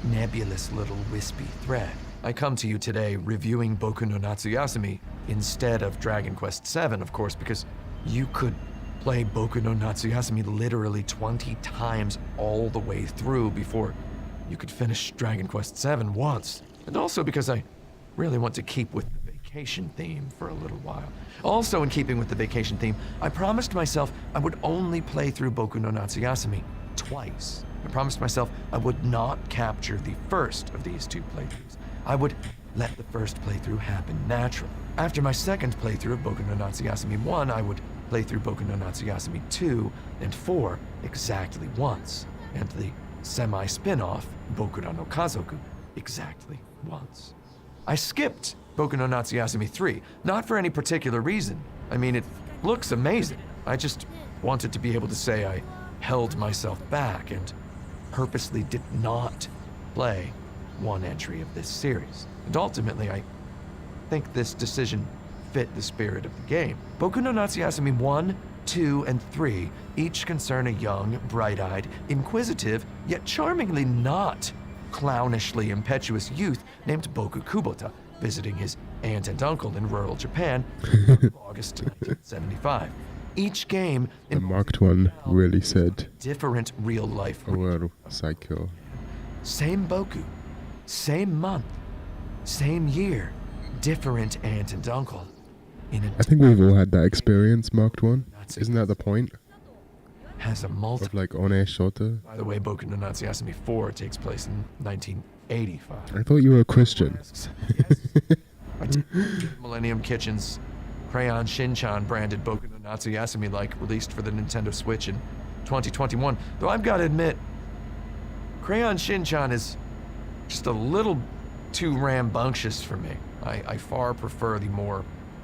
nebulous little wispy thread. I come to you today reviewing Boku no Natsuyasumi instead of Dragon Quest VII, of course, because you could play Boku no Natsuyasumi literally 20 times all the way through before you could finish Dragon Quest VII once. And also because I really want to keep with the vacation theme for a little while. Also in keeping with the vacation theme, I promised myself I would only play through Boku no Natsuyasumi twice. I promised myself I would not capture the first of these 2 playthroughs. I would let the first playthrough happen naturally. After my second playthrough of Boku no Natsuyasumi 1, I would play through Boku no Natsuyasumi 2 and 4 exactly once, and the semi-spin-off Bokura no Kazoku exactly once. I skipped Boku no Natsuyasumi 3, not for any particular reason. I mean, it looks amazing. I just wanted to be able to say I held myself back and purposely did not play one entry of this series. And ultimately, I think this decision fit the spirit of the game. Boku no Natsuyasumi 1, 2, and 3 each concern a young, bright-eyed, inquisitive, yet charmingly not clownishly impetuous youth named Boku Kubota, visiting his aunt and uncle in rural Japan in August 1975. Each game The marked one really said, different real-life. "Oh, psycho." Same Boku, same month, same year, different aunt and uncle. I think we've all had that experience, marked one. Isn't that the point? Has a multi. Of like One Shota? By the way, Boku no Natsuyasumi 4 takes place in 1985. I thought you were a Christian. Millennium Kitchen's Crayon Shin-chan branded Boku no Natsuyasumi like released for the Nintendo Switch in 2021. Though I've got to admit, Crayon Shin-chan is just a little too rambunctious for me. I far prefer the more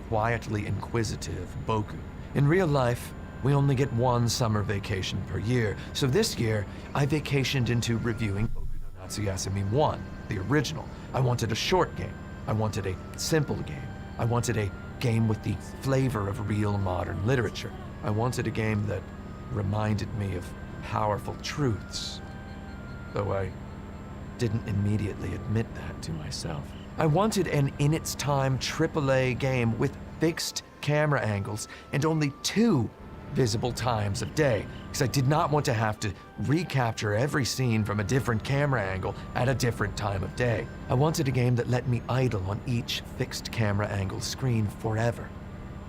quietly inquisitive Boku. In real life, we only get one summer vacation per year, so this year I vacationed into reviewing Boku no Natsuyasumi 1, the original. I wanted a short game. I wanted a simple game. I wanted a game with the flavor of real modern literature. I wanted a game that reminded me of powerful truths, though I didn't immediately admit that to myself. I wanted an in-its-time AAA game with fixed camera angles and only 2 visible times of day, because I did not want to have to recapture every scene from a different camera angle at a different time of day. I wanted a game that let me idle on each fixed camera angle screen forever,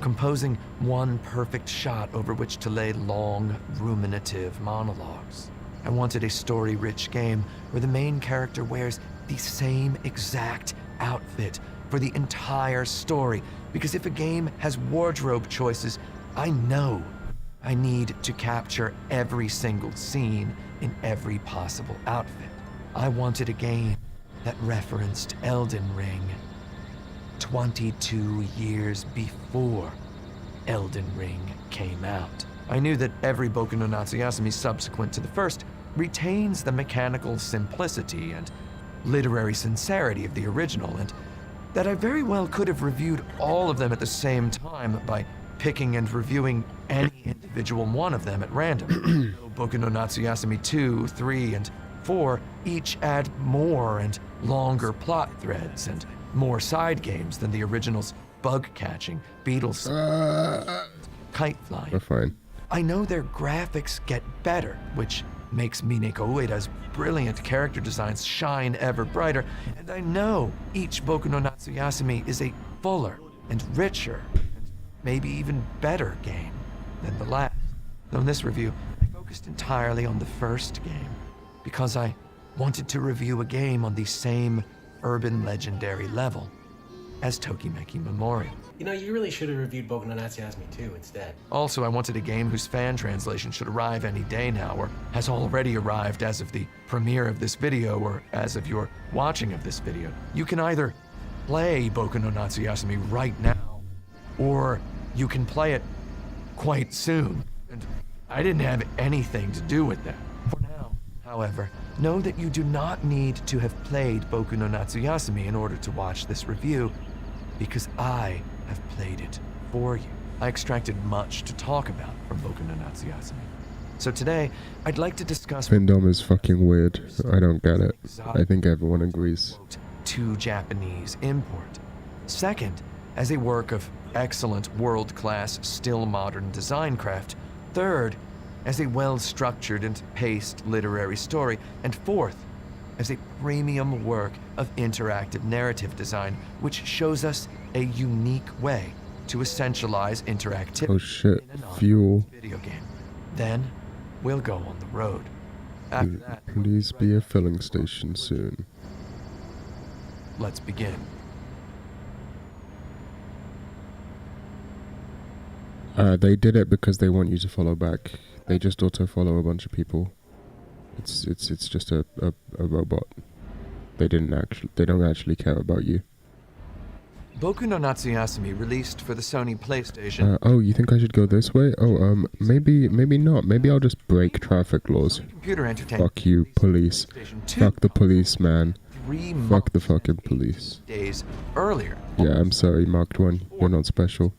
composing one perfect shot over which to lay long, ruminative monologues. I wanted a story-rich game where the main character wears the same exact outfit for the entire story, because if a game has wardrobe choices, I know I need to capture every single scene in every possible outfit. I wanted a game that referenced Elden Ring 22 years before Elden Ring came out. I knew that every Boku no Natsuyasumi subsequent to the first retains the mechanical simplicity and literary sincerity of the original, and that I very well could have reviewed all of them at the same time by picking and reviewing any individual one of them at random. Boku no Natsuyasumi 2, 3, and 4 each add more and longer plot threads and more side games than the original's bug catching, beetles, kite flying. We're fine. I know their graphics get better, which makes Mineko Ueda's brilliant character designs shine ever brighter, and I know each Boku no Natsuyasumi is a fuller and richer, and maybe even better game than the last. Though in this review, I focused entirely on the first game, because I wanted to review a game on the same urban legendary level as Tokimeki Memorial. You know, you really should have reviewed Boku no Natsuyasumi 2 instead. Also, I wanted a game whose fan translation should arrive any day now, or has already arrived as of the premiere of this video, or as of your watching of this video. You can either play Boku no Natsuyasumi right now, or you can play it quite soon. And I didn't have anything to do with that. For now, however, know that you do not need to have played Boku no Natsuyasumi in order to watch this review, because I have played it for you. I extracted much to talk about from Boku no Natsuyasumi. So today, I'd like to discuss... Findom is fucking weird. I don't get it. I think everyone agrees. ...to Japanese import. Second, as a work of excellent world-class, still modern design craft. Third, as a well-structured and paced literary story. And fourth, as a premium work of interactive narrative design, which shows us a unique way to essentialize interactivity. Oh shit, in a fuel. Video game. Then we'll go on the road. After that, Please be a filling station soon. let's begin. They did it because they want you to follow back. They just auto-follow a bunch of people. It's just a robot. They don't actually care about you. Boku no Natsuyasumi released for the Sony PlayStation. Oh, you think I should go this way? Oh, maybe not. Maybe I'll just break traffic laws. Computer entertainment. Fuck you, police. Fuck the police, man. Fuck the fucking police. days earlier. Yeah, I'm sorry, Marked One. You're not special.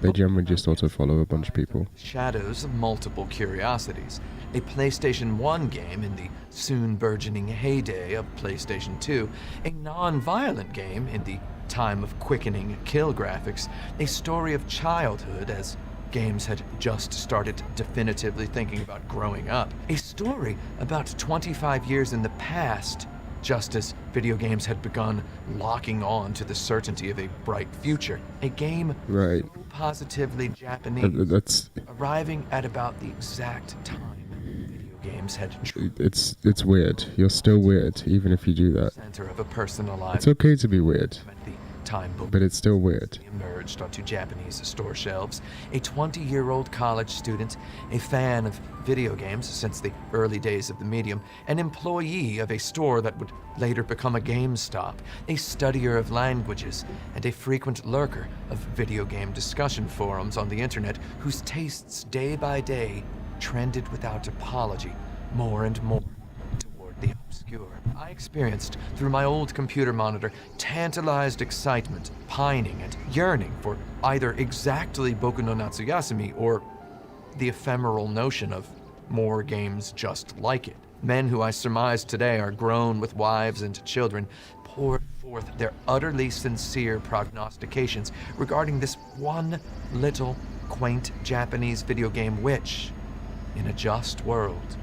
They generally just auto-follow a bunch of people. Shadows of Multiple Curiosities, a PlayStation 1 game in the soon burgeoning heyday of PlayStation 2, a non-violent game in the time of quickening kill graphics, a story of childhood as games had just started definitively thinking about growing up, a story about 25 years in the past, just as video games had begun locking on to the certainty of a bright future, a game Right. positively Japanese, That's arriving at about the exact time video games had it's weird. You're still weird, even if you do that. center of a personalized It's okay to be weird, at the time book but it's still weird. emerged onto Japanese store shelves. A 20-year-old college student, a fan of video games since the early days of the medium, an employee of a store that would later become a GameStop, a studier of languages, and a frequent lurker of video game discussion forums on the internet whose tastes day by day trended without apology more and more toward the obscure. I experienced, through my old computer monitor, tantalized excitement, pining, and yearning for either exactly Boku no Natsuyasumi or the ephemeral notion of more games just like it. Men who I surmise today are grown with wives and children poured forth their utterly sincere prognostications regarding this one little quaint Japanese video game which, in a just world,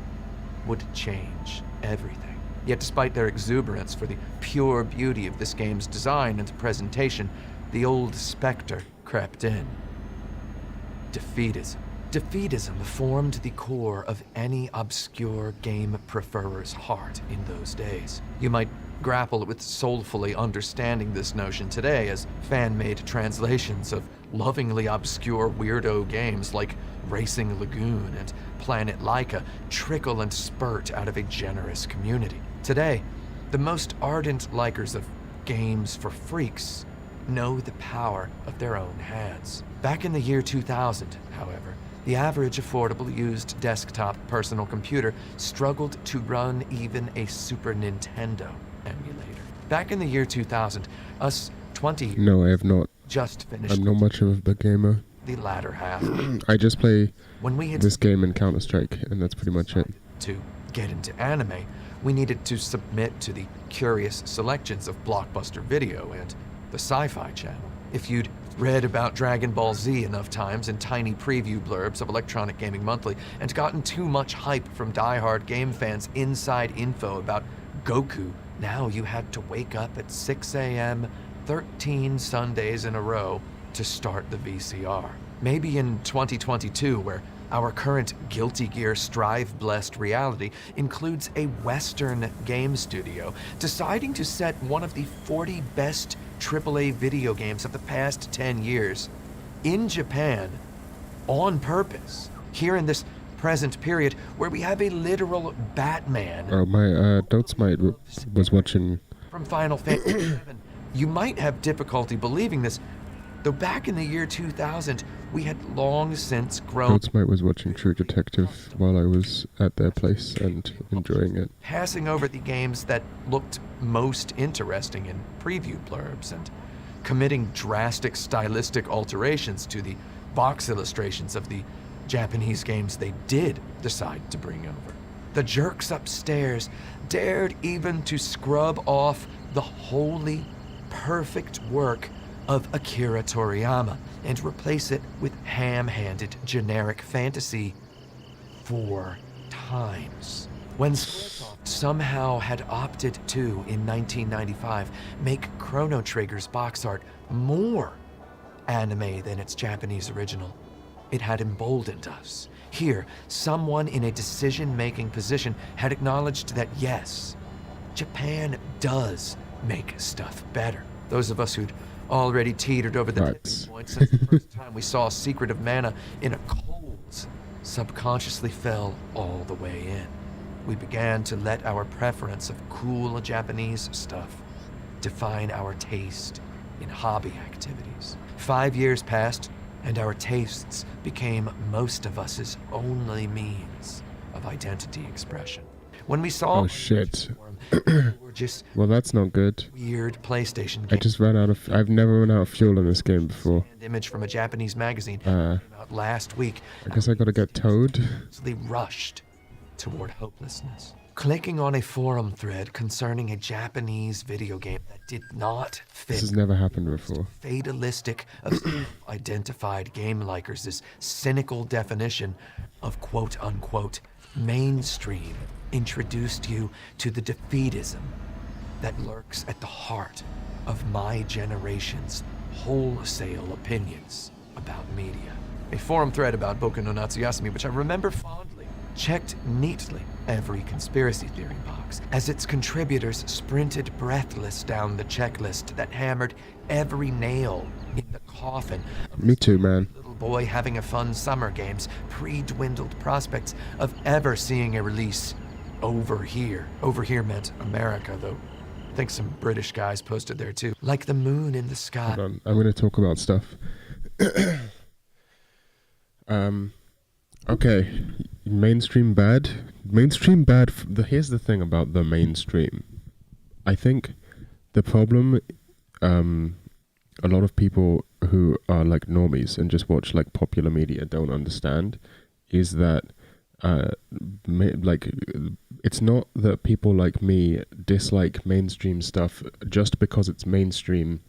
would change everything. Yet despite their exuberance for the pure beauty of this game's design and presentation, the old specter crept in. Defeatism. Defeatism formed the core of any obscure game preferer's heart in those days. You might grapple with soulfully understanding this notion today as fan-made translations of lovingly obscure weirdo games like Racing Lagoon and Planet Laika trickle and spurt out of a generous community. Today, the most ardent likers of games for freaks know the power of their own hands. Back in the year 2000, however, the average affordable used desktop personal computer struggled to run even a Super Nintendo emulator. Back in the year 2000, us 20 No, I have not. just finished I'm not much of a gamer. the latter half. I just play When we had this game and Counter-Strike, and that's pretty much it. to get into anime, we needed to submit to the curious selections of Blockbuster Video and the Sci-Fi Channel. If you'd read about Dragon Ball Z enough times in tiny preview blurbs of Electronic Gaming Monthly and gotten too much hype from die-hard game fans' inside info about Goku, now you had to wake up at 6 a.m. 13 Sundays in a row to start the VCR. Maybe in 2022, where our current Guilty Gear Strive-blessed reality includes a Western game studio deciding to set one of the 40 best AAA video games of the past 10 years in Japan on purpose, here in this present period where we have a literal Batman My Dotesmite was watching. from Final Fantasy VII. You might have difficulty believing this, though back in the year 2000, we had long since grown Dotesmite was watching True Detective while I was at their place and enjoying it. passing over the games that looked most interesting in preview blurbs and committing drastic stylistic alterations to the box illustrations of the Japanese games they did decide to bring over. The jerks upstairs dared even to scrub off the wholly perfect work of Akira Toriyama and replace it with ham-handed generic fantasy 4 times. When Squaresoft somehow had opted to, in 1995, make Chrono Trigger's box art more anime than its Japanese original, it had emboldened us. Here, someone in a decision-making position had acknowledged that yes, Japan does make stuff better. Those of us who'd already teetered over the tipping point since the first time we saw Secret of Mana in a cold subconsciously fell all the way in. We began to let our preference of cool Japanese stuff define our taste in hobby activities. 5 years passed, and our tastes became most of us's only means of identity expression. When we saw Oh shit. gorgeous, Well, that's not good. weird PlayStation I game just ran out of. I've never run out of fuel in this game before. image from a Japanese magazine Uh, came out last week, I guess I gotta get towed. so they rushed toward hopelessness. Clicking on a forum thread concerning a Japanese video game that did not fit This has never happened before. fatalistic of identified game likers, this cynical definition of quote-unquote mainstream introduced you to the defeatism that lurks at the heart of my generation's wholesale opinions about media. A forum thread about Boku no Natsuyasumi, which I remember fondly, checked neatly every conspiracy theory box as its contributors sprinted breathless down the checklist that hammered every nail in the coffin of Me too, man. little boy having a fun summer games, pre-dwindled prospects of ever seeing a release over here. Over here meant America, though. I think some British guys posted there too. Like the moon in the sky. Hold on. I'm gonna talk about stuff. Okay. Mainstream bad. Mainstream bad. Here's the thing about the mainstream. I think the problem, a lot of people who are like normies and just watch like popular media don't understand, is that it's not that people like me dislike mainstream stuff just because it's mainstream,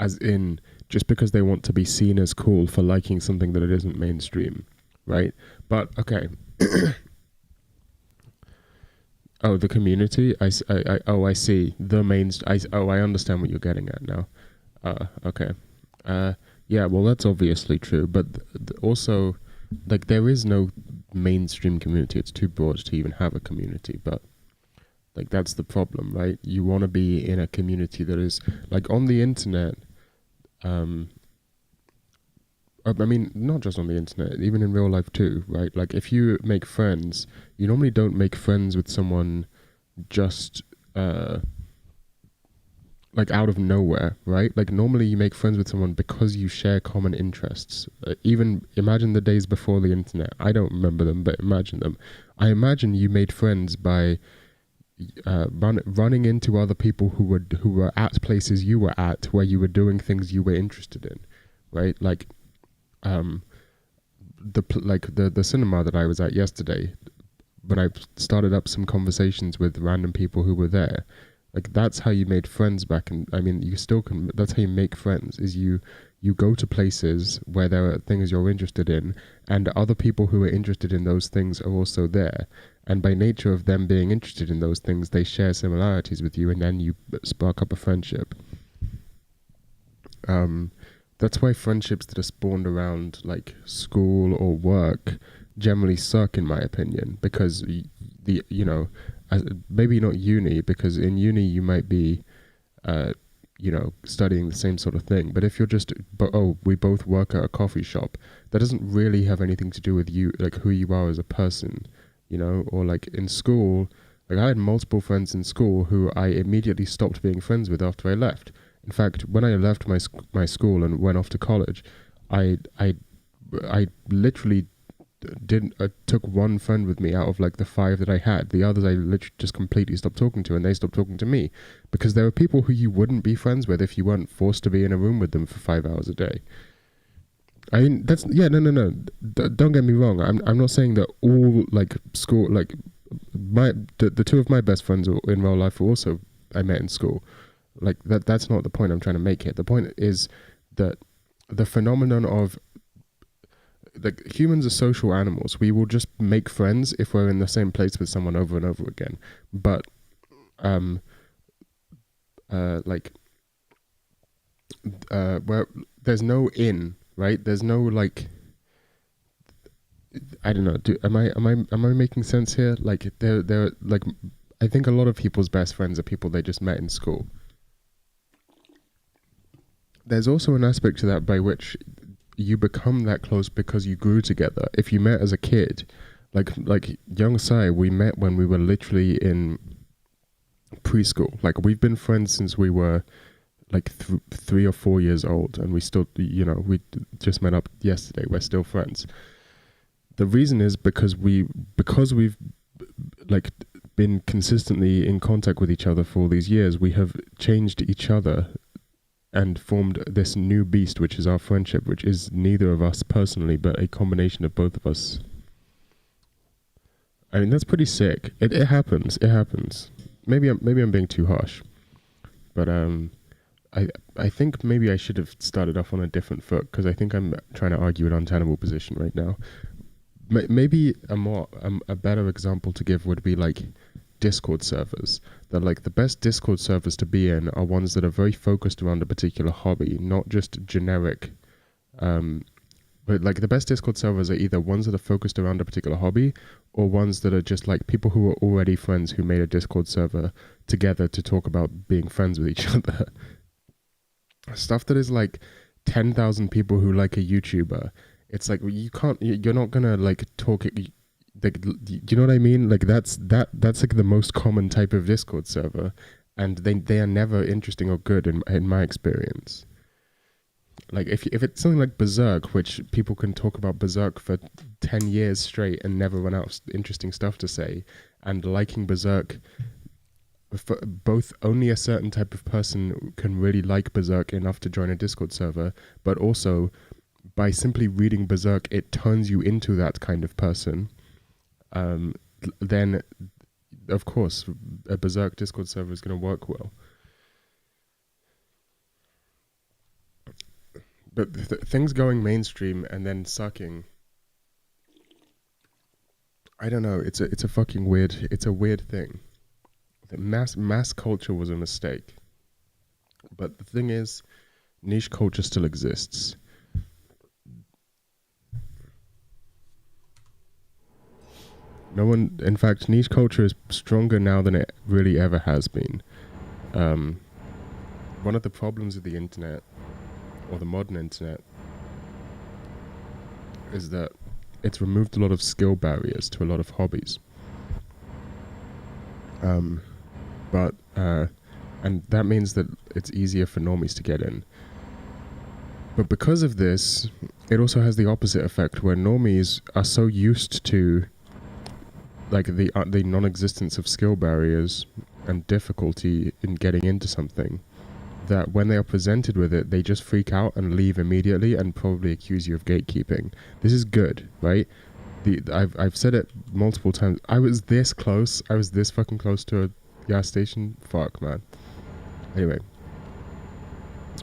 as in just because they want to be seen as cool for liking something that it isn't mainstream, right? But okay. Oh, the community. I see the I understand what you're getting at now. Okay. Yeah. Well, that's obviously true, but also, like, there is no mainstream community. It's too broad to even have a community. But like, that's the problem, right? You want to be in a community that is like on the internet. I mean, not just on the internet, even in real life too, right? Like, if you make friends, you normally don't make friends with someone just like out of nowhere, right? Like, normally you make friends with someone because you share common interests. Even imagine the days before the internet. I don't remember them, but imagine them. I imagine you made friends by running into other people who were at places you were at, where you were doing things you were interested in, right? Like, the cinema that I was at yesterday, when I started up some conversations with random people who were there, like, that's how you made friends back. And I mean, you still can. That's how you make friends. Is you go to places where there are things you're interested in, and other people who are interested in those things are also there. And by nature of them being interested in those things, they share similarities with you, and then you spark up a friendship. That's why friendships that are spawned around like school or work generally suck, in my opinion, because maybe not uni, because in uni you might be, studying the same sort of thing. But if you're just, we both work at a coffee shop, that doesn't really have anything to do with you, like who you are as a person, or like in school. Like, I had multiple friends in school who I immediately stopped being friends with after I left. In fact, when I left my school and went off to college, I literally took one friend with me out of like the 5 that I had. The others I literally just completely stopped talking to, and they stopped talking to me, because there are people who you wouldn't be friends with if you weren't forced to be in a room with them for 5 hours a day. I mean, no. Don't get me wrong. I'm not saying that all like school, like the 2 of my best friends in real life were also I met in school. Like, that's not the point I'm trying to make here. The point is that the phenomenon of, like, humans are social animals. We will just make friends if we're in the same place with someone over and over again. But where there's no right? There's no, like, I don't know. Am I making sense here? Like, they're like, I think a lot of people's best friends are people they just met in school. There's also an aspect to that by which you become that close because you grew together. If you met as a kid, like young Sai, we met when we were literally in preschool. Like, we've been friends since we were like 3 or 4 years old, and we still, we just met up yesterday. We're still friends. The reason is because we've like been consistently in contact with each other for all these years, we have changed each other and formed this new beast, which is our friendship, which is neither of us personally, but a combination of both of us. I mean, that's pretty sick. It happens. It happens. Maybe I'm being too harsh, but I think maybe I should have started off on a different foot, because I think I'm trying to argue an untenable position right now. Maybe a better example to give would be like Discord servers. That like the best Discord servers to be in are ones that are very focused around a particular hobby, not just generic. But like the best Discord servers are either ones that are focused around a particular hobby, or ones that are just like people who are already friends who made a Discord server together to talk about being friends with each other. Stuff that is like 10,000 people who like a YouTuber. It's like you're not gonna like talk it. Like, do you know what I mean? Like that's like the most common type of Discord server, and they are never interesting or good in my experience. Like if it's something like Berserk, which people can talk about Berserk for 10 years straight and never run out of interesting stuff to say, and liking Berserk, for both only a certain type of person can really like Berserk enough to join a Discord server, but also by simply reading Berserk, it turns you into that kind of person. Then, of course, a Berserk Discord server is going to work well. But things going mainstream and then sucking, I don't know. It's a fucking weird. It's a weird thing. The mass culture was a mistake. But the thing is, niche culture still exists. In fact, niche culture is stronger now than it really ever has been. One of the problems with the internet, or the modern internet, is that it's removed a lot of skill barriers to a lot of hobbies. And that means that it's easier for normies to get in. But because of this, it also has the opposite effect, where normies are so used to like the non-existence of skill barriers and difficulty in getting into something, that when they are presented with it, they just freak out and leave immediately and probably accuse you of gatekeeping. This is good, right? I've said it multiple times. I was this close. I was this fucking close to a gas station. Fuck, man. Anyway.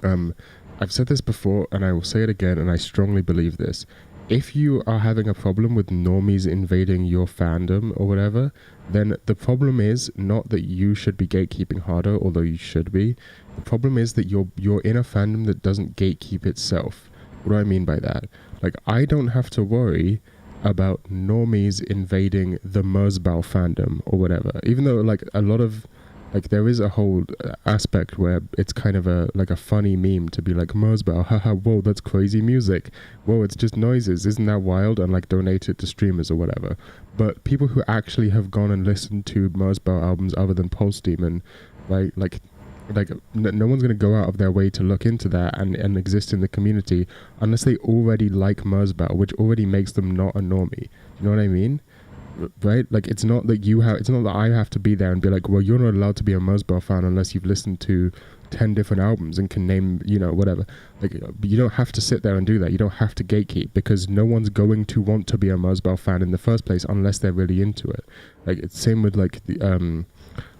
I've said this before, and I will say it again, and I strongly believe this. If you are having a problem with normies invading your fandom or whatever, then the problem is not that you should be gatekeeping harder, although you should be. The problem is that you're in a fandom that doesn't gatekeep itself. What do I mean by that? Like, I don't have to worry about normies invading the Merzbow fandom or whatever. Even though, like, a lot of... Like, there is a whole aspect where it's kind of a funny meme to be like, Merzbow, haha, whoa, that's crazy music. Whoa, it's just noises, isn't that wild? And like donate it to streamers or whatever. But people who actually have gone and listened to Merzbow albums other than Pulse Demon, right? Like no one's going to go out of their way to look into that and exist in the community unless they already like Merzbow, which already makes them not a normie. You know what I mean? Right? Like, it's not that I have to be there and be like, well, you're not allowed to be a Merzbow fan unless you've listened to 10 different albums and can name, whatever. Like, you don't have to sit there and do that. You don't have to gatekeep, because no one's going to want to be a Merzbow fan in the first place unless they're really into it. Like, it's same with like the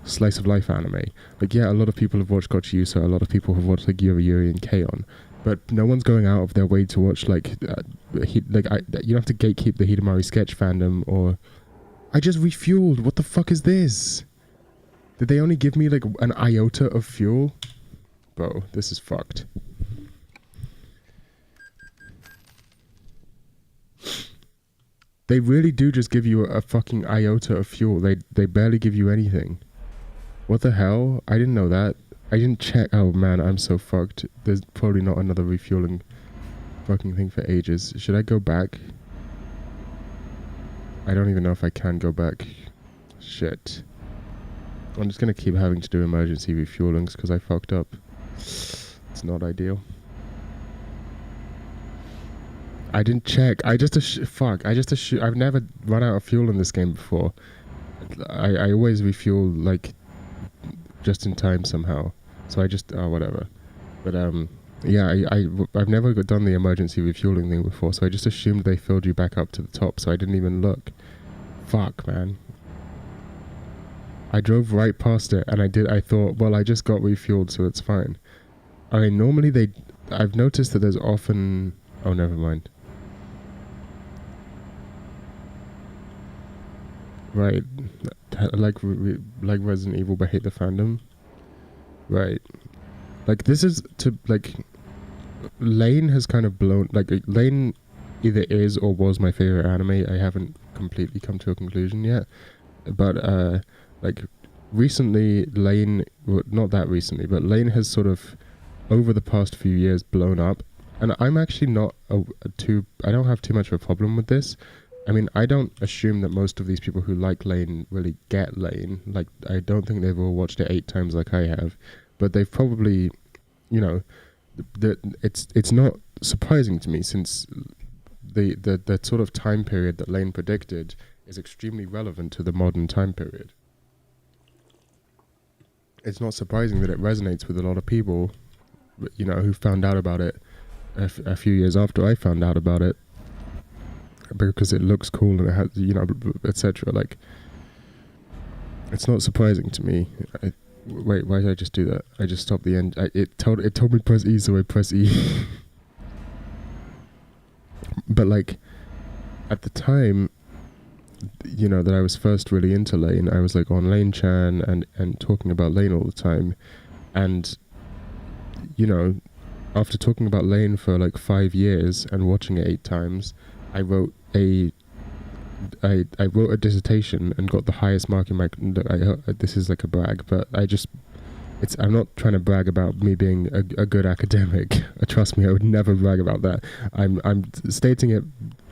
slice of life anime. Like, yeah, a lot of people have watched Gotcha Yusa, a lot of people have watched like Yuri and K-On! But no one's going out of their way to watch you don't have to gatekeep the Hidamari sketch fandom. Or I just refueled. What the fuck is this? Did they only give me like an iota of fuel? Bro, this is fucked. They really do just give you a fucking iota of fuel. They barely give you anything. What the hell? I didn't know that. I didn't check. Oh man, I'm so fucked. There's probably not another refueling fucking thing for ages. Should I go back? I don't even know if I can go back. Shit. I'm just gonna keep having to do emergency refuelings because I fucked up. It's not ideal. I didn't check. I've never run out of fuel in this game before. I always refuel like just in time somehow. So I just whatever. But yeah, I've never done the emergency refueling thing before, so I just assumed they filled you back up to the top, so I didn't even look. Fuck, man. I drove right past it, and I thought, well, I just got refueled, so it's fine. I mean, normally I've noticed that there's often... Oh, never mind. Right. Like Resident Evil, but hate the fandom. Right. Like, this is to, like... Lane has kind of blown... Like, Lane either is or was my favorite anime. I haven't completely come to a conclusion yet. But, like, recently, Lane... Well, not that recently, but Lane has sort of, over the past few years, blown up. And I'm actually not I don't have too much of a problem with this. I mean, I don't assume that most of these people who like Lane really get Lane. Like, I don't think they've all watched it 8 times like I have. But they've probably, you know... It's not surprising to me, since the sort of time period that Lane predicted is extremely relevant to the modern time period. It's not surprising that it resonates with a lot of people, you know, who found out about it a few years after I found out about it, because it looks cool and it has, you know, etc. Like, it's not surprising to me. Wait, why did I just do that? I just stopped the end. It told me press E, so I press E. But like, at the time, you know, that I was first really into Lane, I was like on Lane Chan and talking about Lane all the time. And, you know, after talking about Lane for like 5 years and watching it 8 times, I wrote a dissertation and got the highest mark in my... this is like a brag, but I'm not trying to brag about me being a good academic. Trust me, I would never brag about that. I'm stating it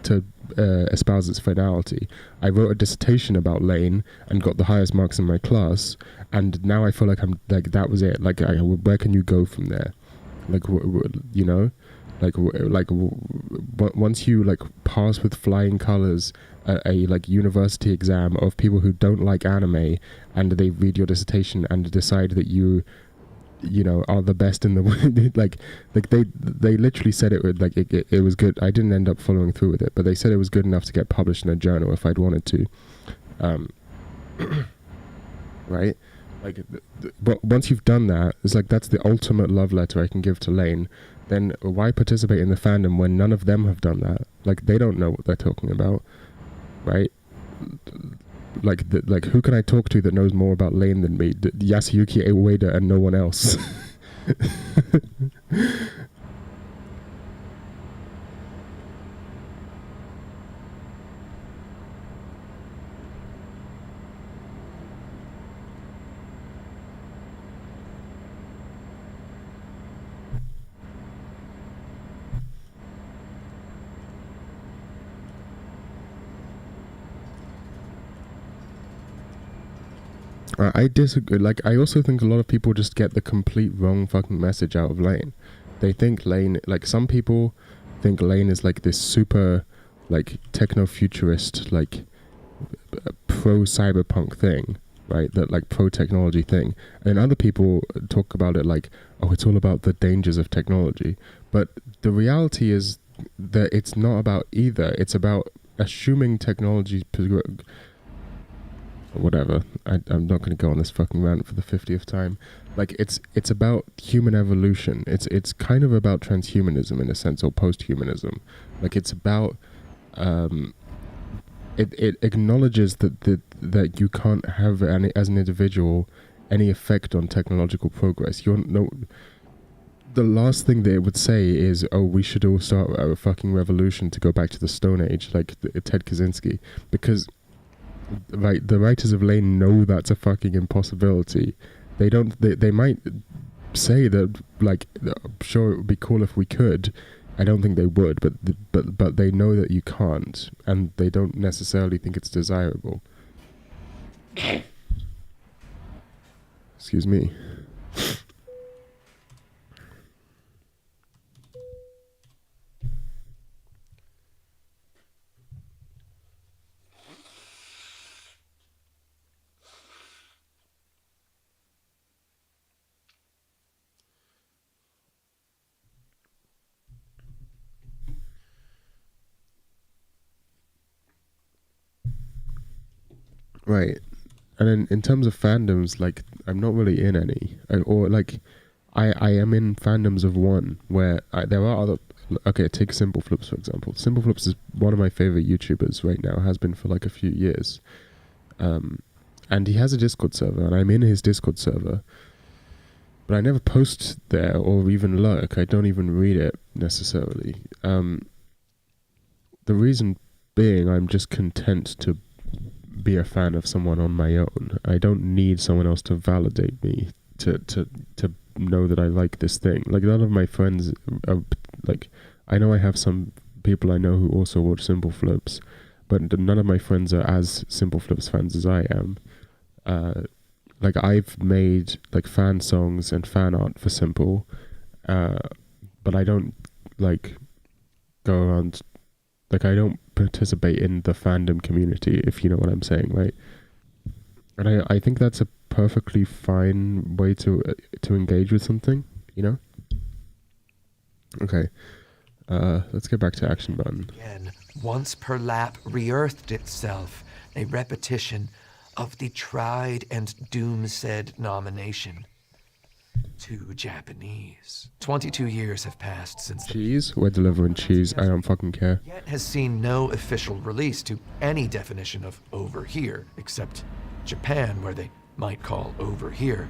to espouse its finality. I wrote a dissertation about Lane and got the highest marks in my class, and now I feel like I'm like, that was it. Like, where can you go from there? Like, you know, once you like pass with flying colors a like university exam of people who don't like anime, and they read your dissertation and decide that you know, are the best in the world. like they literally said it would, like, it was good. I didn't end up following through with it, but they said it was good enough to get published in a journal if I'd wanted to. Right, like, but once you've done that, it's like, that's the ultimate love letter I can give to Lane. Then why participate in the fandom when none of them have done that? Like, they don't know what they're talking about, right? Like, who can I talk to that knows more about Lane than me? Yasuyuki Ueda and no one else. I disagree. Like, I also think a lot of people just get the complete wrong fucking message out of Lane. They think Lane, like, some people think Lane is like this super, like, techno-futurist, like, pro-cyberpunk thing, right? That, like, pro-technology thing. And other people talk about it like, oh, it's all about the dangers of technology. But the reality is that it's not about either. It's about assuming technology... Whatever. I'm not going to go on this fucking rant for the 50th time. Like, it's about human evolution. It's kind of about transhumanism in a sense, or posthumanism. Like, it's about it acknowledges that you can't have any, as an individual, any effect on technological progress. The last thing they would say is, oh, we should all start a fucking revolution to go back to the Stone Age, like Ted Kaczynski, because right, the writers of Lane know that's a fucking impossibility. They might say that, like, sure, it would be cool if we could. I don't think they would, but they know that you can't, and they don't necessarily think it's desirable. Excuse me. Right. And then in terms of fandoms, like, I'm not really in any. I am in fandoms of one where there are other... Okay, take Simple Flips, for example. Simple Flips is one of my favorite YouTubers right now, has been for like a few years. And he has a Discord server, and I'm in his Discord server. But I never post there or even lurk. I don't even read it necessarily. The reason being, I'm just content to be a fan of someone on my own. I don't need someone else to validate me to know that I like this thing. Like, none of my friends are, like, I know I have some people I know who also watch Simple Flips, but none of my friends are as Simple Flips fans as I am. Like, I've made like fan songs and fan art for Simple, but I don't like go around, like, I don't participate in the fandom community, if you know what I'm saying, right? And I think that's a perfectly fine way to engage with something, you know? Okay. Let's get back to action button. Again, once per lap re-earthed itself, a repetition of the tried and doom-said nomination. Too Japanese. 22 years have passed since Cheese? We're delivering cheese. I don't fucking care. yet has seen no official release to any definition of over here, except Japan, where they might call over here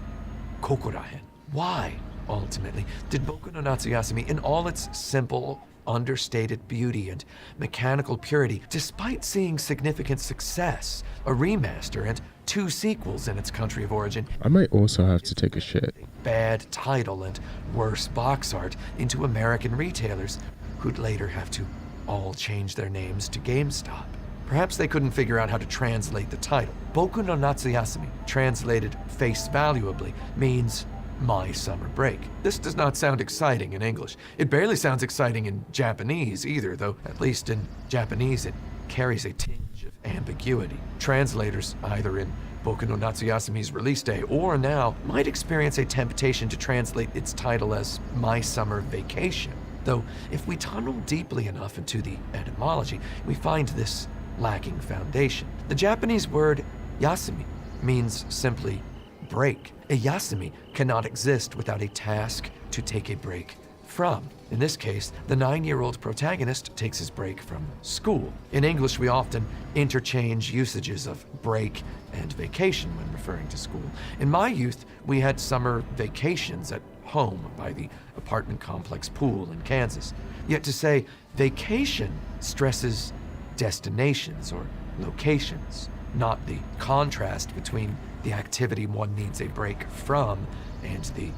Kokorahen. Why, ultimately, did Boku no Natsuyasumi, in all its simple, understated beauty and mechanical purity, despite seeing significant success, a remaster, and 2 sequels in its country of origin, I might also have to take a shit. bad title and worse box art into American retailers, who'd later have to all change their names to GameStop? Perhaps they couldn't figure out how to translate the title. Boku no Natsuyasumi, translated face valuably, means my summer break. This does not sound exciting in English. It barely sounds exciting in Japanese either, though at least in Japanese it carries a tinge of ambiguity. Translators, either in Boku no Natsuyasumi's release day or now, might experience a temptation to translate its title as My Summer Vacation. Though, if we tunnel deeply enough into the etymology, we find this lacking foundation. The Japanese word yasumi means simply break. A yasumi cannot exist without a task to take a break from. In this case, the 9-year-old protagonist takes his break from school. In English, we often interchange usages of break and vacation when referring to school. In my youth, we had summer vacations at home by the apartment complex pool in Kansas. Yet to say vacation stresses destinations or locations, not the contrast between the activity one needs a break from and the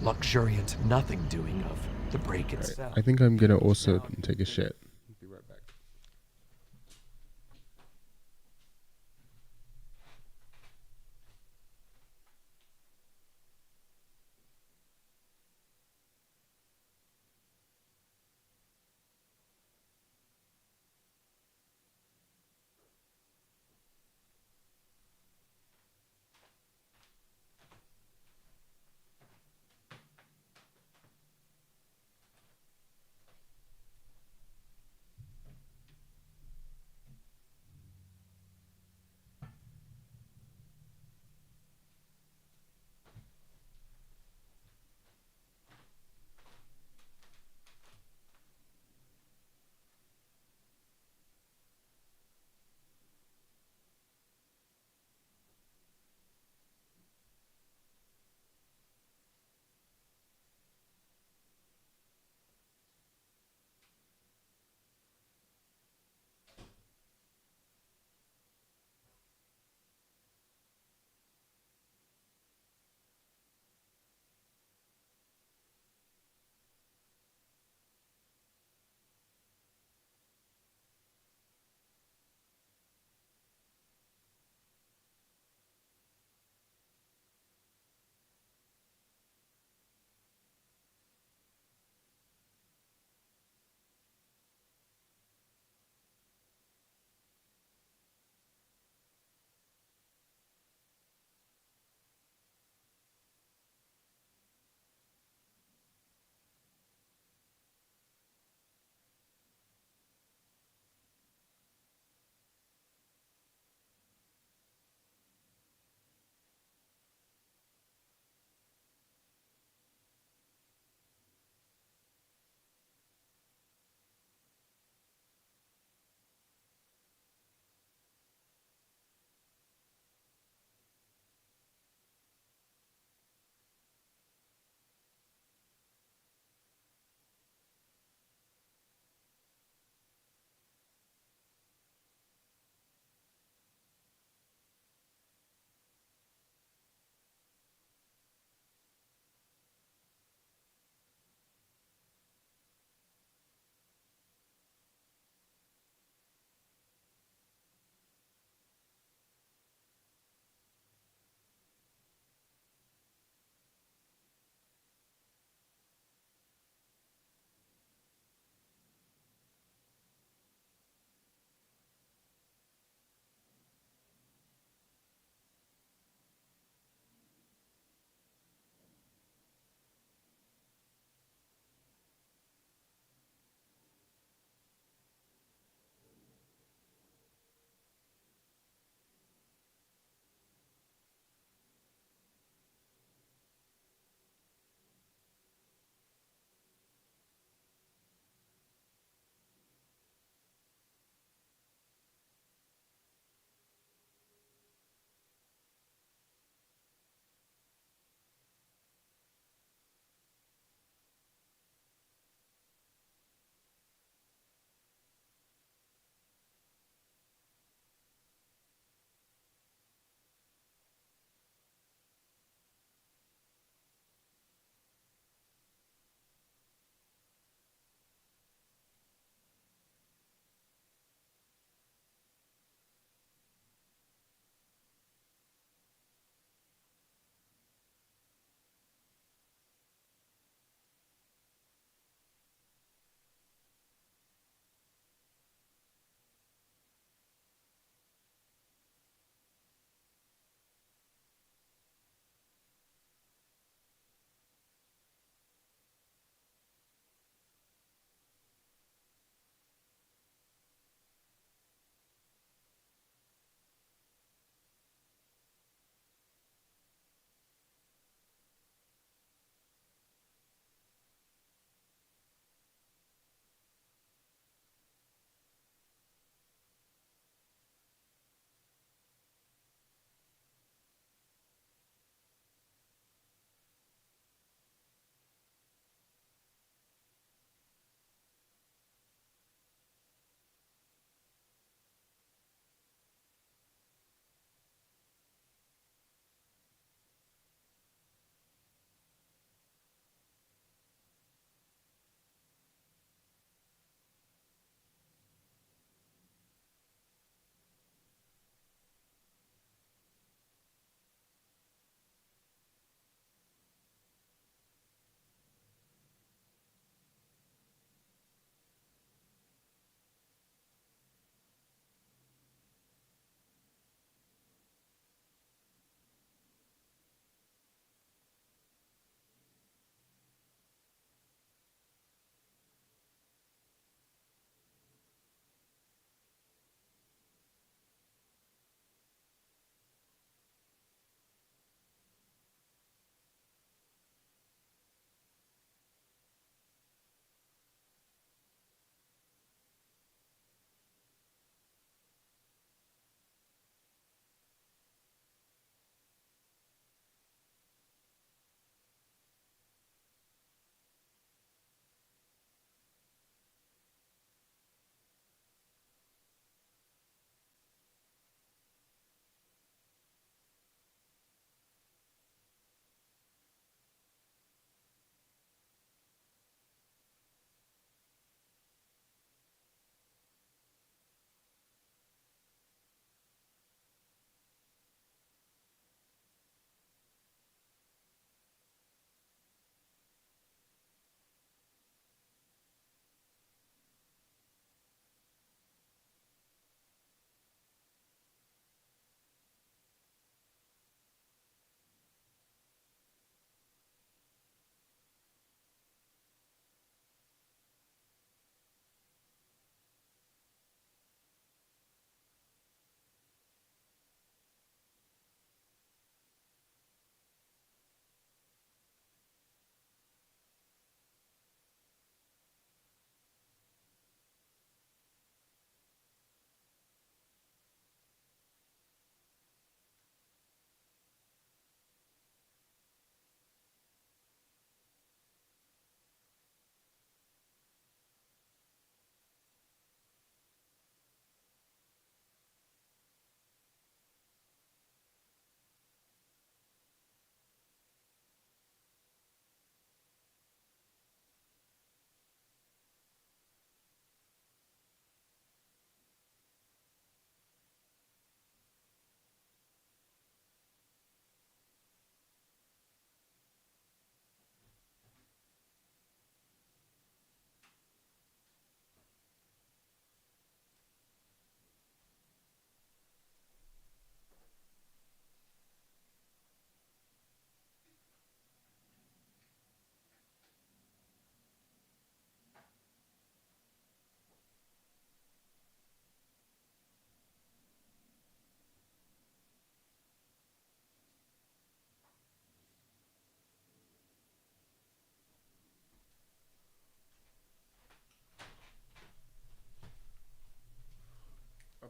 luxuriant nothing doing of the break itself. I think I'm gonna also take a shit. Be right back.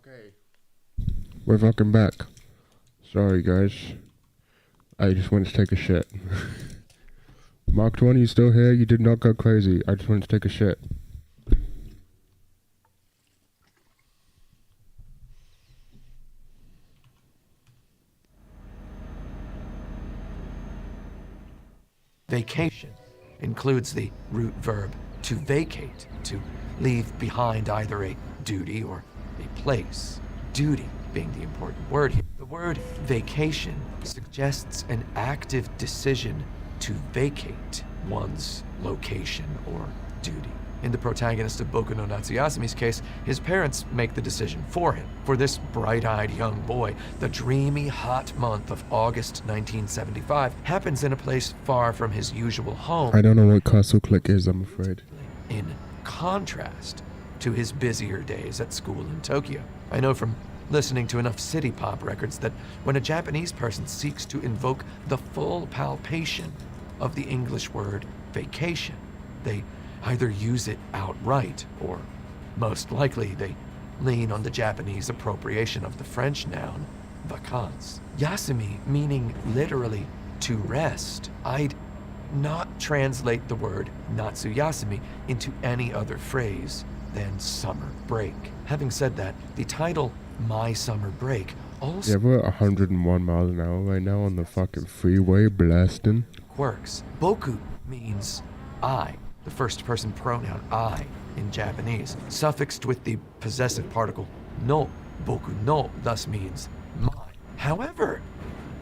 Okay. We're fucking back. Sorry, guys. I just went to take a shit. Mark 20, you still here? You did not go crazy. I just wanted to take a shit. Vacation includes the root verb to vacate, to leave behind either a duty or a place. Duty being the important word here. The word vacation suggests an active decision to vacate one's location or duty. In the protagonist of Boku no Natsuyasumi's case, his parents make the decision for him. For this bright-eyed young boy, the dreamy, hot month of August 1975 happens in a place far from his usual home. I don't know what Castle Click is, I'm afraid. In contrast to his busier days at school in Tokyo. I know from listening to enough city pop records that when a Japanese person seeks to invoke the full palpation of the English word vacation, they either use it outright, or most likely they lean on the Japanese appropriation of the French noun vacances. Yasumi meaning literally to rest. I'd not translate the word Natsuyasumi into any other phrase than summer break. Having said that, the title My Summer Break also... Yeah, we're at 101 miles an hour right now on the fucking freeway blasting. ...works. Boku means I. The first-person pronoun I in Japanese, suffixed with the possessive particle no. Boku no thus means mine. However,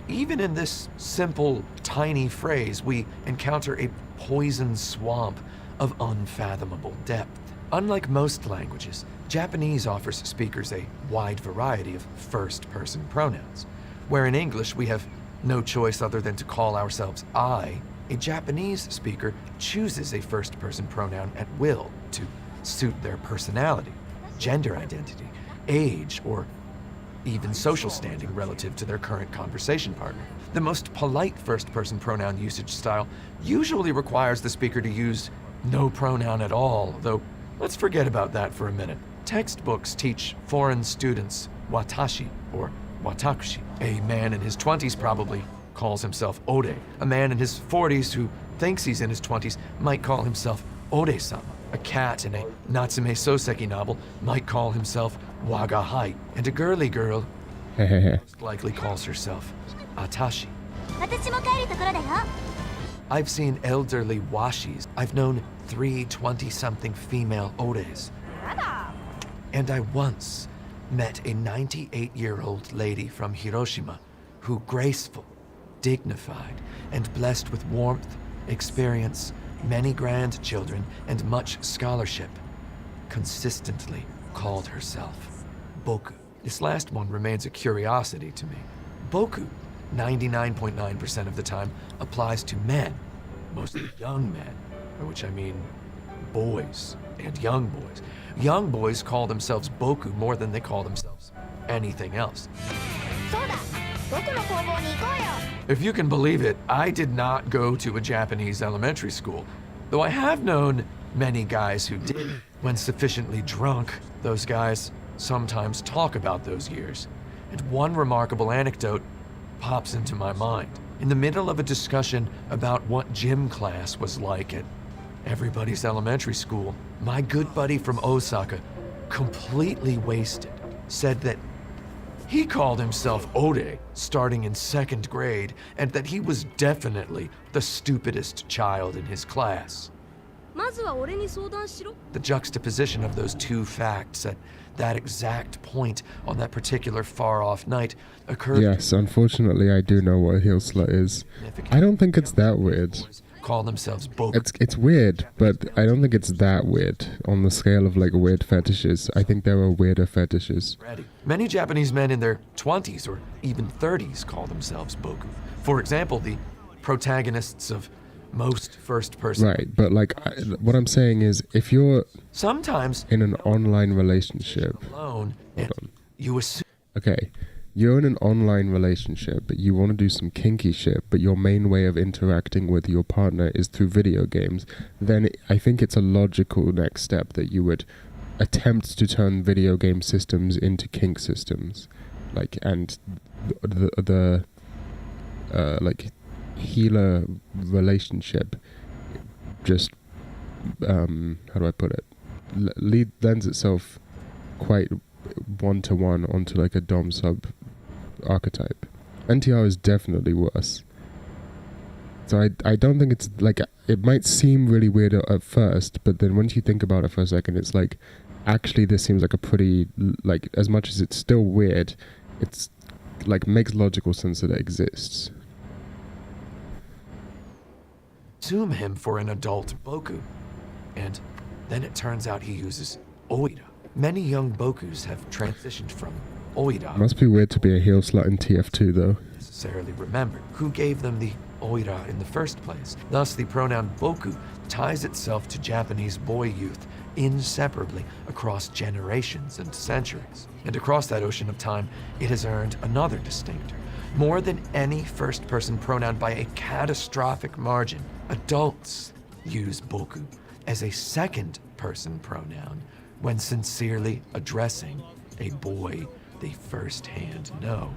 even in this simple, tiny phrase, we encounter a poison swamp of unfathomable depth. Unlike most languages, Japanese offers speakers a wide variety of first-person pronouns. Where in English we have no choice other than to call ourselves I, a Japanese speaker chooses a first-person pronoun at will to suit their personality, gender identity, age, or even social standing relative to their current conversation partner. The most polite first-person pronoun usage style usually requires the speaker to use no pronoun at all, though let's forget about that for a minute. Textbooks teach foreign students watashi or watakushi. A man in his 20s probably calls himself ore. A man in his 40s who thinks he's in his 20s might call himself ore-sama. A cat in a Natsume Soseki novel might call himself waga hai. And a girly girl most likely calls herself atashi. I've seen elderly washis. I've known 3 20-something female ores. And I once met a 98-year-old lady from Hiroshima who graceful, dignified, and blessed with warmth, experience, many grandchildren, and much scholarship, consistently called herself Boku. This last one remains a curiosity to me. Boku, 99.9% of the time, applies to men, mostly young men, by which I mean boys and young boys. Young boys call themselves Boku more than they call themselves anything else. If you can believe it, I did not go to a Japanese elementary school, though I have known many guys who did. When sufficiently drunk, those guys sometimes talk about those years. And one remarkable anecdote pops into my mind. In the middle of a discussion about what gym class was like at everybody's elementary school, my good buddy from Osaka, completely wasted, said that he called himself Ode starting in 2nd grade, and that he was definitely the stupidest child in his class. The juxtaposition of those two facts at that exact point on that particular far-off night occurred. Yes, unfortunately I do know what a heel slut is. I don't think it's that weird. Call themselves Boku. It's weird, but I don't think it's that weird on the scale of like weird fetishes. I think there are weirder fetishes. Many Japanese men in their 20s or even 30s call themselves Boku. For example, the protagonists of most first-person... Right, but like, what I'm saying is, if you're sometimes in an online relationship... Alone, hold on. You assume... Okay, you're in an online relationship, but you want to do some kinky shit, but your main way of interacting with your partner is through video games, then I think it's a logical next step that you would attempts to turn video game systems into kink systems, like, and the like healer relationship just how do I put it, lends itself quite one-to-one onto like a dom sub archetype. NTR is definitely worse. So I don't think it's like, it might seem really weird at first, but then once you think about it for a second, it's like, actually this seems like a pretty, like, as much as it's still weird, it's like makes logical sense that it exists. Assume him for an adult Boku, and then it turns out he uses Oida. Many young Bokus have transitioned from Oida. Must be weird to be a heel slut in TF2 though. Necessarily remember who gave them the Oida in the first place. Thus, the pronoun Boku ties itself to Japanese boy youth inseparably across generations and centuries. And across that ocean of time, it has earned another distinctor. More than any first-person pronoun by a catastrophic margin, adults use Boku as a second-person pronoun when sincerely addressing a boy they firsthand know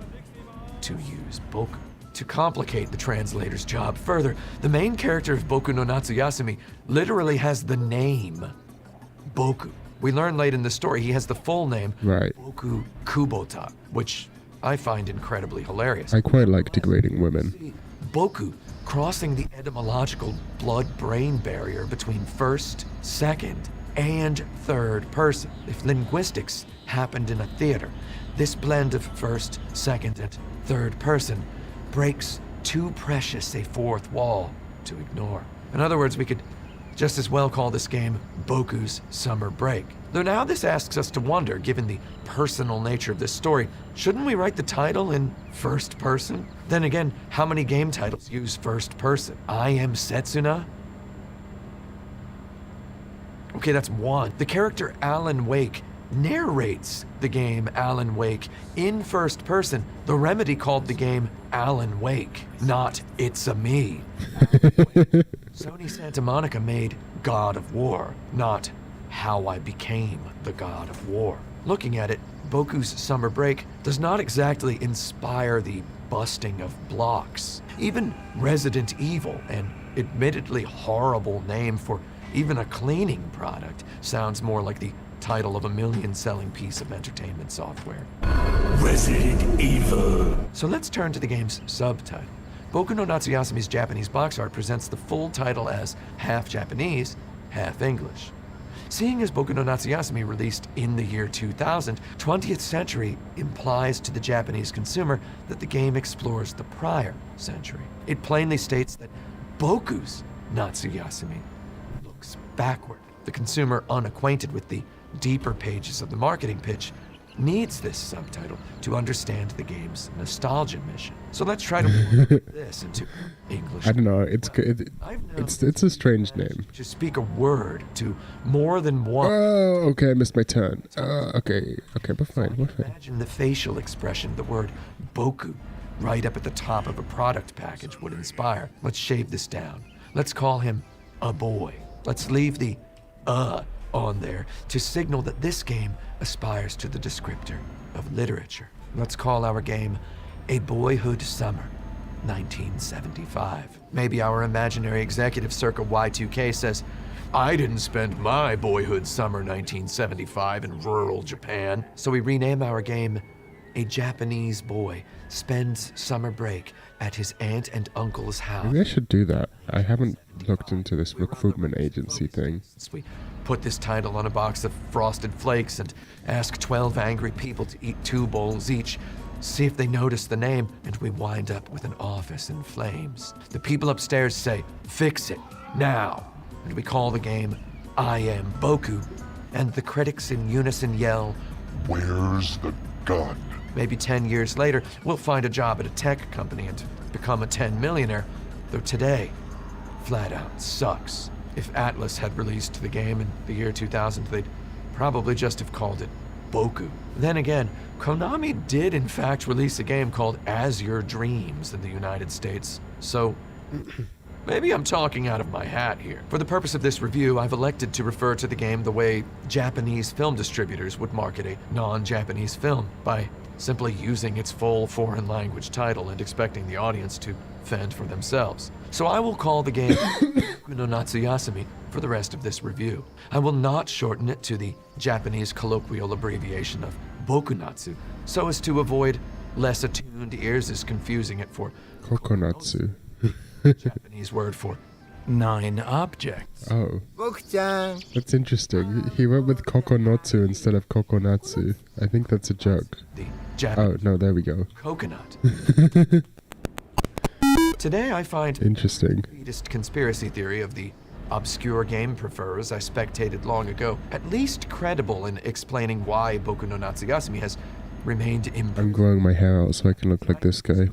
to use Boku. To complicate the translator's job further, the main character of Boku no Natsuyasumi literally has the name Boku. We learn late in the story he has the full name, right, Boku Kubota, which I find incredibly hilarious. I quite like degrading women. Boku crossing the etymological blood-brain barrier between first, second, and third person. If linguistics happened in a theater, this blend of first, second, and third person breaks too precious a fourth wall to ignore. In other words, we could just as well call this game Boku's Summer Break. Though now this asks us to wonder, given the personal nature of this story, shouldn't we write the title in first person? Then again, how many game titles use first person? I Am Setsuna? Okay, that's one. The character Alan Wake narrates the game Alan Wake in first person. The Remedy called the game Alan Wake, not It's a Me. Sony Santa Monica made God of War, not How I Became the God of War. Looking at it, Boku's Summer Break does not exactly inspire the busting of blocks. Even Resident Evil, an admittedly horrible name for even a cleaning product, sounds more like the title of a million-selling piece of entertainment software. Resident Evil. So let's turn to the game's subtitle. Boku no Natsuyasumi's Japanese box art presents the full title as half Japanese, half English. Seeing as Boku no Natsuyasumi released in the year 2000, 20th century implies to the Japanese consumer that the game explores the prior century. It plainly states that Boku's Natsuyasumi looks backward. The consumer unacquainted with the deeper pages of the marketing pitch needs this subtitle to understand the game's nostalgia mission. So let's try to work this into English. I don't know. It's a strange name. To speak a word to more than one. Oh, okay. I missed my turn. Okay, but fine. We're fine. Imagine the facial expression the word Boku right up at the top of a product package would inspire. Let's shave this down. Let's call him a boy. Let's leave the on there to signal that this game aspires to the descriptor of literature. Let's call our game A Boyhood Summer, 1975. Maybe our imaginary executive circa Y2K says, I didn't spend my boyhood summer 1975 in rural Japan. So we rename our game A Japanese Boy Spends Summer Break at his aunt and uncle's house. Maybe I should do that. I haven't looked into this recruitment agency thing. We put this title on a box of Frosted Flakes and ask 12 angry people to eat 2 bowls each, see if they notice the name, and we wind up with an office in flames. The people upstairs say, fix it, now. And we call the game I Am Boku, and the critics in unison yell, where's the gun? Maybe 10 years later, we'll find a job at a tech company and become a 10 millionaire, though today, flat out sucks. If Atlas had released the game in the year 2000, they'd probably just have called it Boku. Then again, Konami did in fact release a game called As Your Dreams in the United States, so Maybe I'm talking out of my hat here. For the purpose of this review, I've elected to refer to the game the way Japanese film distributors would market a non-Japanese film, by simply using its full foreign language title and expecting the audience to fend for themselves. So I will call the game Boku no Natsuyasumi for the rest of this review. I will not shorten it to the Japanese colloquial abbreviation of Bokunatsu, so as to avoid less attuned ears as confusing it for Kokonatsu. Japanese word for 9 objects. Oh. That's interesting. He went with Kokonotsu instead of Kokonatsu. I think that's a joke. Oh, no, there we go. Coconut. Today I find interesting. The latest conspiracy theory of the obscure game preferers I spectated long ago, at least credible in explaining why Boku no Natsuyasumi has remained improved. I'm growing my hair out so I can look like this guy.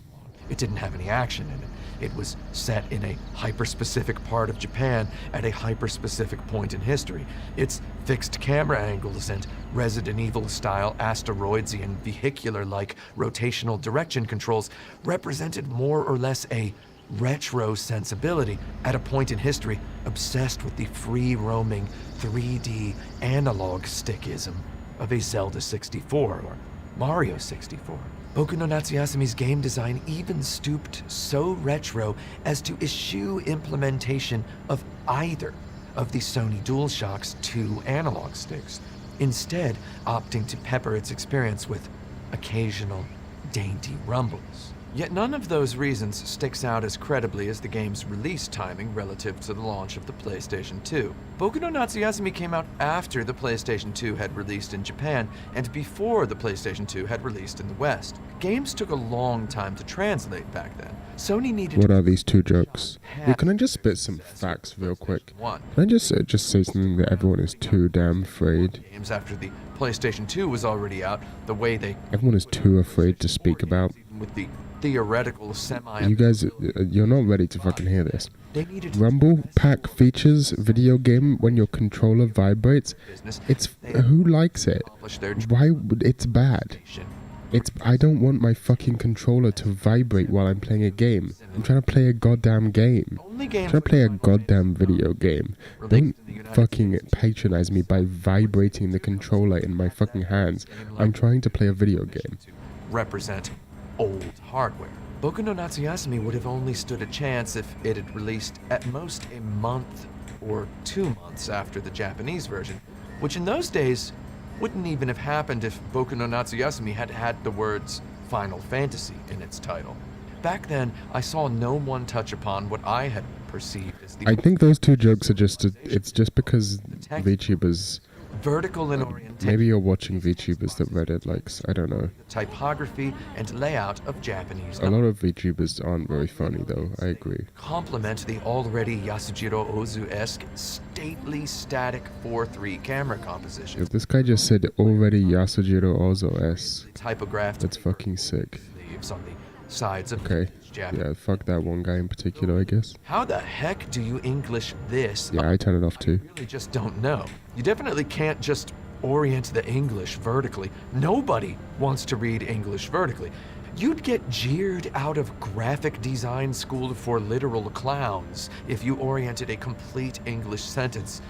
It didn't have any action in it. It was set in a hyper-specific part of Japan at a hyper-specific point in history. Its fixed camera angles and Resident Evil-style asteroidsian vehicular-like rotational direction controls represented more or less a retro sensibility at a point in history obsessed with the free-roaming 3D analog stickism of a Zelda 64 or Mario 64. Boku no Natsuyasumi's game design even stooped so retro as to eschew implementation of either of the Sony DualShock's 2 analog sticks, instead opting to pepper its experience with occasional dainty rumbles. Yet none of those reasons sticks out as credibly as the game's release timing relative to the launch of the PlayStation 2. Boku no Natsuyasumi came out after the PlayStation 2 had released in Japan and before the PlayStation 2 had released in the West. Games took a long time to translate back then. Sony needed... What are these two jokes? Well, can I just spit some facts real quick? Can I just say something that everyone is too damn afraid? Games after the PlayStation 2 was already out, the way they... Everyone is too afraid to speak about. With the theoretical You guys, you're not ready to fucking hear this. Rumble pack features video game when your controller vibrates. It's who likes it? Why? It's bad. I don't want my fucking controller to vibrate while I'm playing a game. I'm trying to play a goddamn game. I'm trying to play a goddamn video game. Don't fucking patronize me by vibrating the controller in my fucking hands. I'm trying to play a video game. Represent old hardware. Boku no Natsuyasumi would have only stood a chance if it had released at most a month or 2 months after the Japanese version, which in those days wouldn't even have happened if Boku no Natsuyasumi had had the words Final Fantasy in its title. Back then, I saw no one touch upon what I had perceived as the... I think those two jokes are just... it's just because VTubers... vertical in orientation. Maybe you're watching VTubers that Reddit likes. I don't know. Typography and layout of Japanese. A lot of VTubers aren't very funny, though. I agree. Complement the already Yasujiro Ozu-esque, stately, static 4:3 camera composition. If this guy just said already Yasujiro Ozu-esque, typographed. That's fucking sick. Leaves on the sides of okay. Yeah, fuck that one guy in particular, I guess. How the heck do you English this? Yeah, I turn it off too. I really just don't know. You definitely can't just orient the English vertically. Nobody wants to read English vertically. You'd get jeered out of graphic design school for literal clowns if you oriented a complete English sentence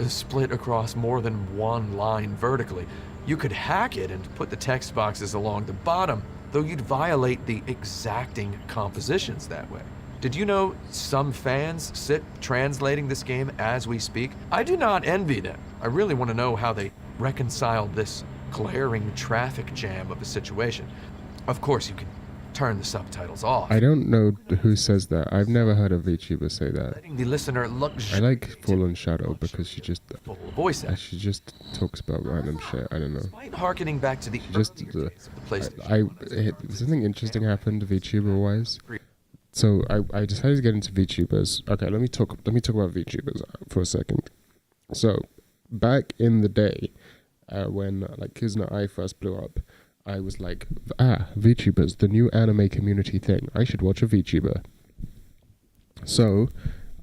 split across more than one line vertically. You could hack it and put the text boxes along the bottom, though you'd violate the exacting compositions that way. Did you know some fans sit translating this game as we speak? I do not envy them. I really want to know how they reconciled this glaring traffic jam of a situation. Of course, you can turn the subtitles off. I don't know who says that. I've never heard a VTuber say that. Letting the listener I like Fallen Shadow because she just she just talks about random shit. I don't know. Despite harkening back to the something interesting happened VTuber wise. So I decided to get into VTubers. Okay, let me talk about VTubers for a second. So back in the day, when like Kizuna Ai first blew up, I was like, VTubers, the new anime community thing. I should watch a VTuber. So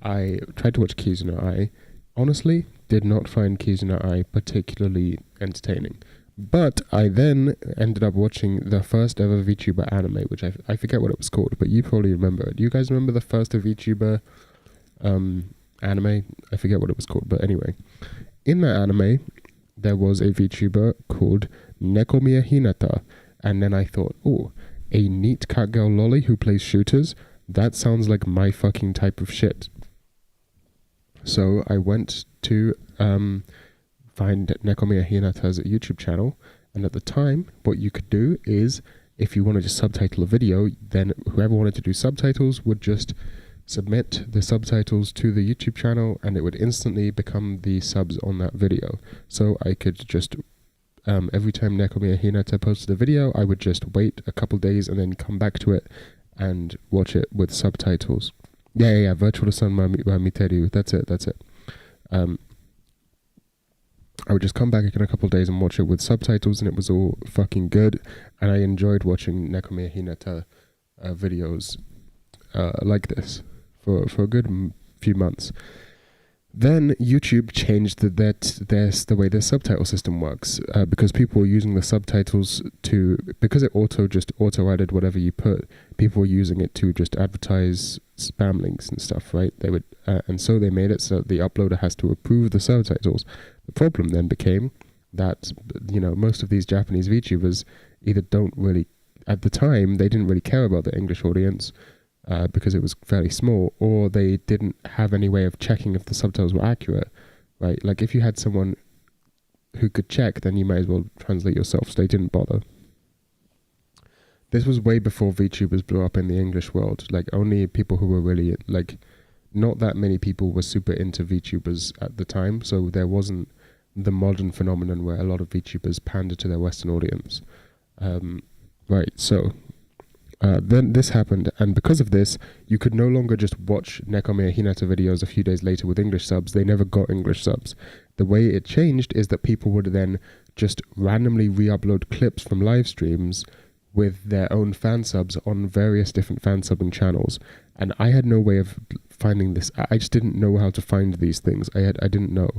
I tried to watch Kizuna Ai. Honestly, did not find Kizuna Ai particularly entertaining. But I then ended up watching the first ever VTuber anime, which I forget what it was called, but you probably remember it. Do you guys remember the first VTuber anime. I forget what it was called, but anyway, in that anime, there was a VTuber called Nekomiya Hinata, and then I thought, oh, a neat cat girl lolly who plays shooters. That sounds like my fucking type of shit. So I went to find Nekomiya Hinata's YouTube channel, and at the time, what you could do is, if you wanted to subtitle a video, then whoever wanted to do subtitles would just submit the subtitles to the YouTube channel, and it would instantly become the subs on that video. So I could just, every time Nekomiya Hinata posted a video, I would just wait a couple days and then come back to it and watch it with subtitles. Yeah, Virtual-san wa miteru. That's it. I would just come back in a couple of days and watch it with subtitles, and it was all fucking good. And I enjoyed watching Nekomiya Hinata videos like this for a good few months. Then YouTube changed the way their subtitle system works, because people were using the subtitles because it auto added whatever you put. People were using it to just advertise spam links and stuff, right? They would, and so they made it so the uploader has to approve the subtitles. The problem then became that, most of these Japanese VTubers either don't really, at the time, they didn't really care about the English audience, because it was fairly small, or they didn't have any way of checking if the subtitles were accurate, right? Like, if you had someone who could check, then you might as well translate yourself, so they didn't bother. This was way before VTubers blew up in the English world. Like, only people who were really, not that many people were super into VTubers at the time, so there wasn't the modern phenomenon where a lot of VTubers pander to their Western audience. Right, so then this happened, and because of this, you could no longer just watch Nekomiya Hinata videos a few days later with English subs. They never got English subs. The way it changed is that people would then just randomly re-upload clips from live streams with their own fan subs on various different fan subbing channels. And I had no way of finding this. I just didn't know how to find these things. I didn't know.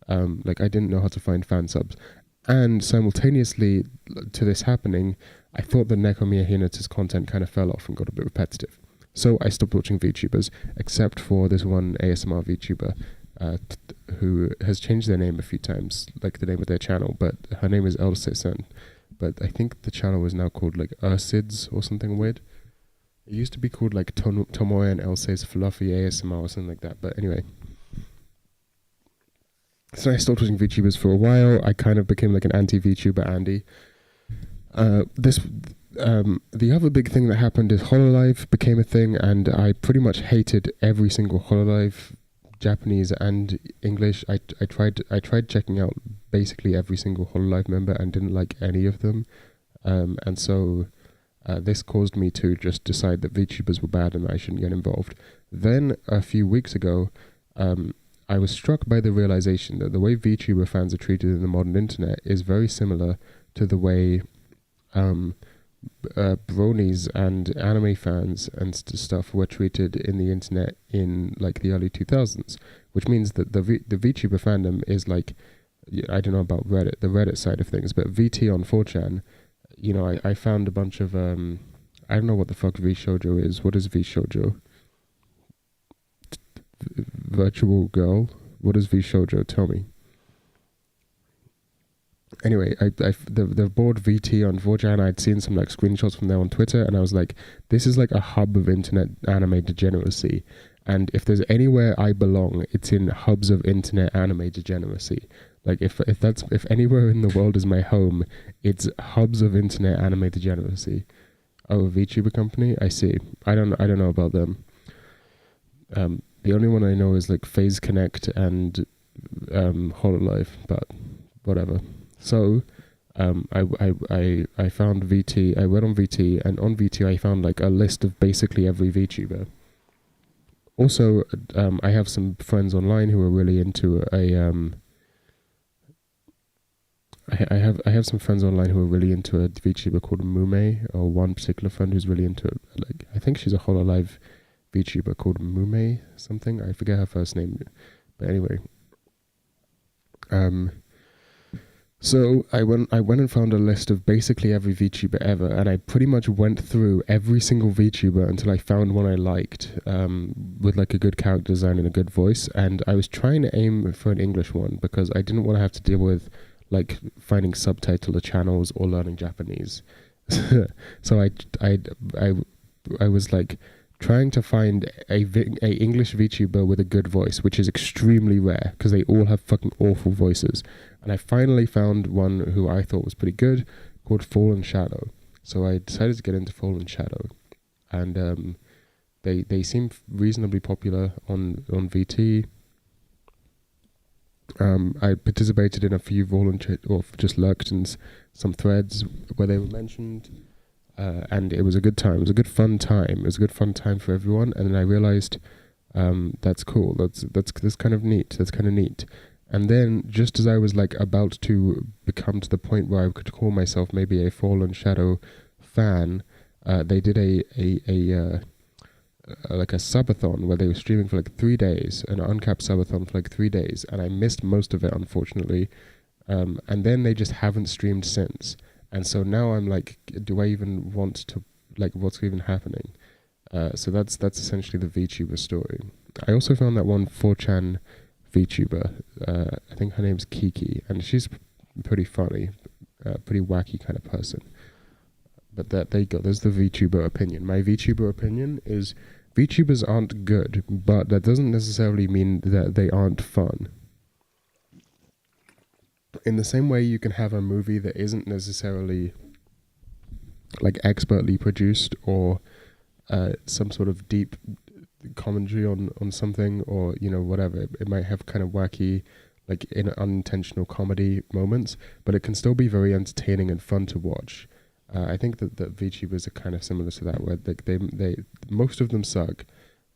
I didn't know how to find fan subs. And simultaneously to this happening, I thought that Nekomiya Hinata's content kind of fell off and got a bit repetitive. So I stopped watching VTubers, except for this one ASMR VTuber who has changed their name a few times, like the name of their channel, but her name is Else-san. But I think the channel is now called like Ursids or something weird. It used to be called like Tomoe and Else's Fluffy ASMR or something like that. But anyway. So I stopped watching VTubers for a while. I kind of became like an anti-VTuber Andy. The other big thing that happened is Hololive became a thing, and I pretty much hated every single Hololive, Japanese and English. I tried checking out basically every single Hololive member and didn't like any of them, and so this caused me to just decide that VTubers were bad and I shouldn't get involved. Then a few weeks ago, I was struck by the realization that the way VTuber fans are treated in the modern internet is very similar to the way bronies and anime fans and stuff were treated in the internet in like the early 2000s, which means that the VTuber fandom is like, I don't know about Reddit, the Reddit side of things, but VT on 4chan, I found a bunch of, I don't know what the fuck VShoujo is. What is VShoujo? Virtual girl? What is VShoujo? Tell me. Anyway, the board VT on 4chan, I'd seen some like screenshots from there on Twitter, and I was like, this is like a hub of internet anime degeneracy. And if there's anywhere I belong, it's in hubs of internet anime degeneracy. Like if anywhere in the world is my home, it's hubs of internet anime degeneracy. Oh, a VTuber company? I see. I don't know about them. The only one I know is like Phase Connect and Hololive, but whatever. So I found VT. I went on VT, and on VT I found like a list of basically every VTuber. Also, I have some friends online who are really into I have some friends online who are really into a VTuber called Mume, or one particular friend who's really into it. Like, I think she's a Hololive VTuber called Mume something. I forget her first name, but anyway. So I went and found a list of basically every VTuber ever, and I pretty much went through every single VTuber until I found one I liked, with like a good character design and a good voice. And I was trying to aim for an English one because I didn't want to have to deal with like finding subtitler channels or learning Japanese. So I was like trying to find a English VTuber with a good voice, which is extremely rare because they all have fucking awful voices. And I finally found one who I thought was pretty good, called Fallen Shadow. So I decided to get into Fallen Shadow, and they seem reasonably popular on VT. I participated in a few volunteer or just lurked in some threads where they were mentioned, and it was a good time. It was a good fun time. It was a good fun time for everyone. And then I realized that's cool. That's kind of neat. That's kind of neat. And then, just as I was like about to become to the point where I could call myself maybe a Fallen Shadow fan, they did like a subathon where they were streaming for like 3 days, an uncapped subathon for like 3 days, and I missed most of it, unfortunately. And then they just haven't streamed since. And so now I'm like, do I even want to, like, what's even happening? So that's essentially the VTuber story. I also found that one 4chan VTuber, I think her name's Kiki, and she's pretty funny, pretty wacky kind of person. But there you go, there's the VTuber opinion. My VTuber opinion is VTubers aren't good, but that doesn't necessarily mean that they aren't fun. In the same way you can have a movie that isn't necessarily like expertly produced or some sort of deep commentary on something, or you know, whatever, it might have kind of wacky, like unintentional comedy moments, but it can still be very entertaining and fun to watch. I think that VTubers are kind of similar to that, where they most of them suck,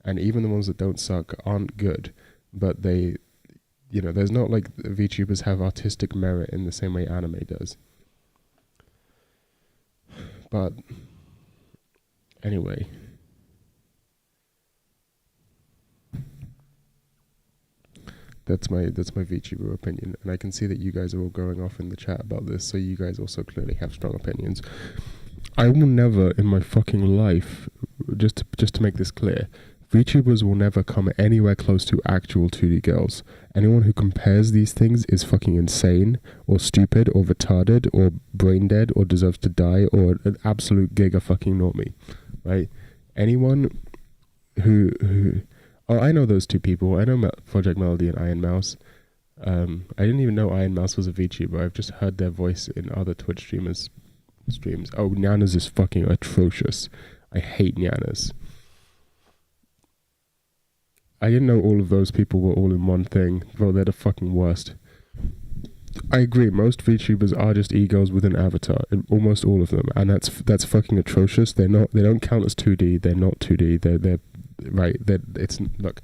and even the ones that don't suck aren't good, but they, you know, there's not like VTubers have artistic merit in the same way anime does. But anyway, that's my VTuber opinion, and I can see that you guys are all going off in the chat about this, so you guys also clearly have strong opinions. I will never in my fucking life, just to make this clear, VTubers will never come anywhere close to actual 2D girls. Anyone who compares these things is fucking insane, or stupid, or retarded, or brain dead, or deserves to die, or an absolute giga fucking normie, right? Anyone who oh, I know those two people. I know Project Melody and Iron Mouse. I didn't even know Iron Mouse was a VTuber. I've just heard their voice in other Twitch streamers' streams. Oh, Nyanas is fucking atrocious. I hate Nyanas. I didn't know all of those people were all in one thing. Bro, they're the fucking worst. I agree, most VTubers are just egos with an avatar, almost all of them, and that's fucking atrocious. They don't count as 2D. They're not 2D. They're right. It's look,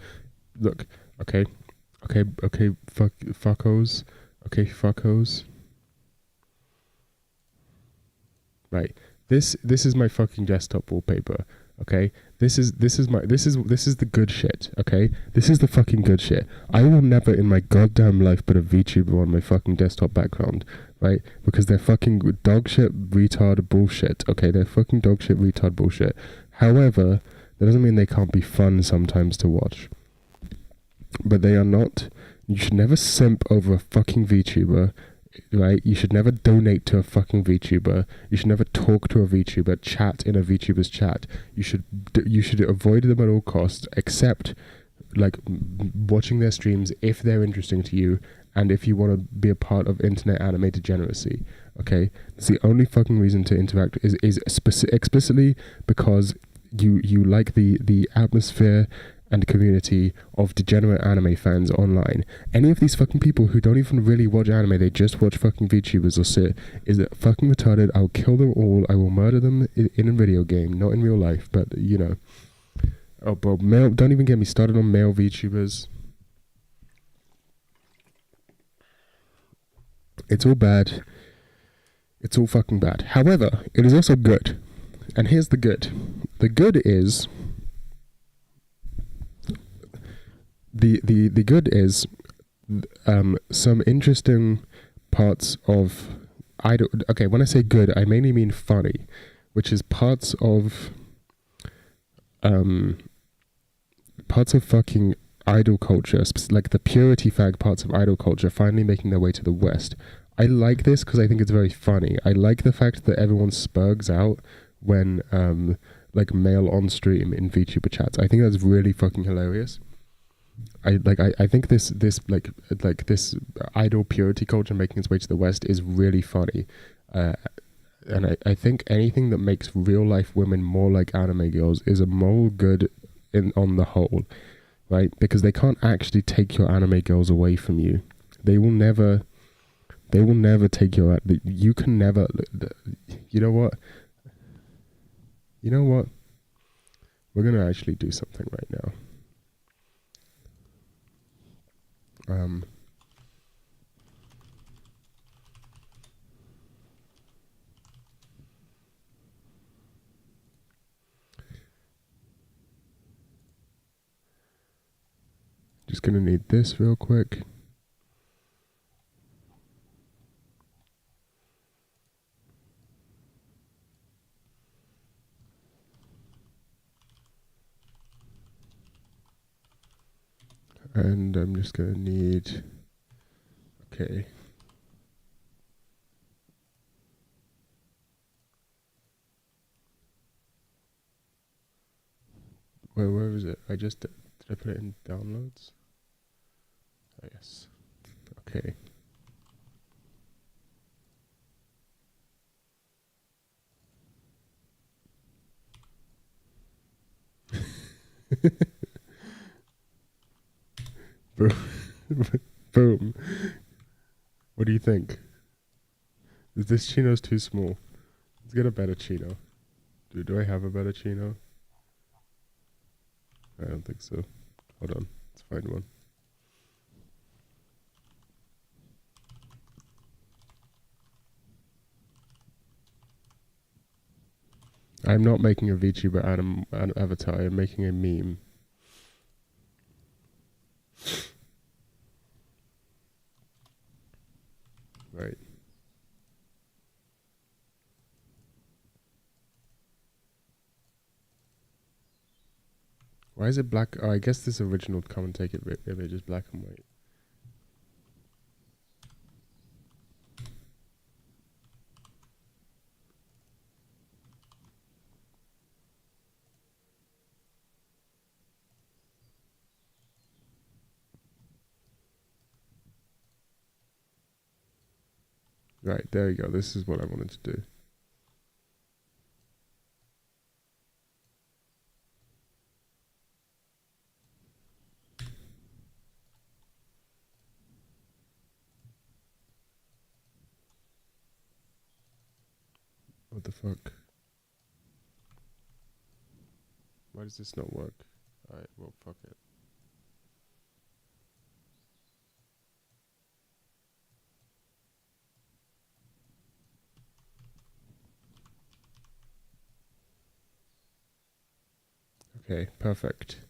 okay, fuckos. Right. This is my fucking desktop wallpaper. Okay, this is the good shit. Okay, this is the fucking good shit. I will never in my goddamn life put a VTuber on my fucking desktop background, right? Because they're fucking dog shit, retard bullshit. Okay, they're fucking dog shit, retard bullshit. However, that doesn't mean they can't be fun sometimes to watch. But they are not. You should never simp over a fucking VTuber. Right, you should never donate to a fucking VTuber. You should never talk to a VTuber, chat in a VTuber's chat. You should avoid them at all costs, except like watching their streams if they're interesting to you, and if you want to be a part of internet anime degeneracy. Okay, that's the only fucking reason to interact is explicitly because you like the atmosphere and community of degenerate anime fans online. Any of these fucking people who don't even really watch anime, they just watch fucking VTubers or shit, is it fucking retarded. I'll kill them all. I will murder them in a video game, not in real life, but you know. Oh, bro, don't even get me started on male VTubers. It's all bad. It's all fucking bad. However, it is also good. And here's the good. The good is... The good is some interesting parts of idol. Okay, when I say good, I mainly mean funny, which is parts of fucking idol culture, like the purity fag parts of idol culture, finally making their way to the West. I like this because I think it's very funny. I like the fact that everyone spurgs out when like male on stream in VTuber chats. I think that's really fucking hilarious. I think this like this idol purity culture making its way to the West is really funny. And I think anything that makes real life women more like anime girls is a moral good on the whole, right? Because they can't actually take your anime girls away from you. They will never take your. You can never. You know what? You know what? We're gonna actually do something right now. Just gonna need this real quick. And I'm just gonna need, okay. Where is it? Did I put it in downloads? Oh, yes. Okay. Boom. What do you think? Is this Chino's too small? Let's get a better Chino. Do I have a better Chino? I don't think so. Hold on. Let's find one. I'm not making a VTuber avatar. I'm making a meme. Right. Why is it black? Oh, I guess this original come and take it image is black and white. Right, there we go. This is what I wanted to do. What the fuck? Why does this not work? Alright, well, fuck it. Okay, perfect.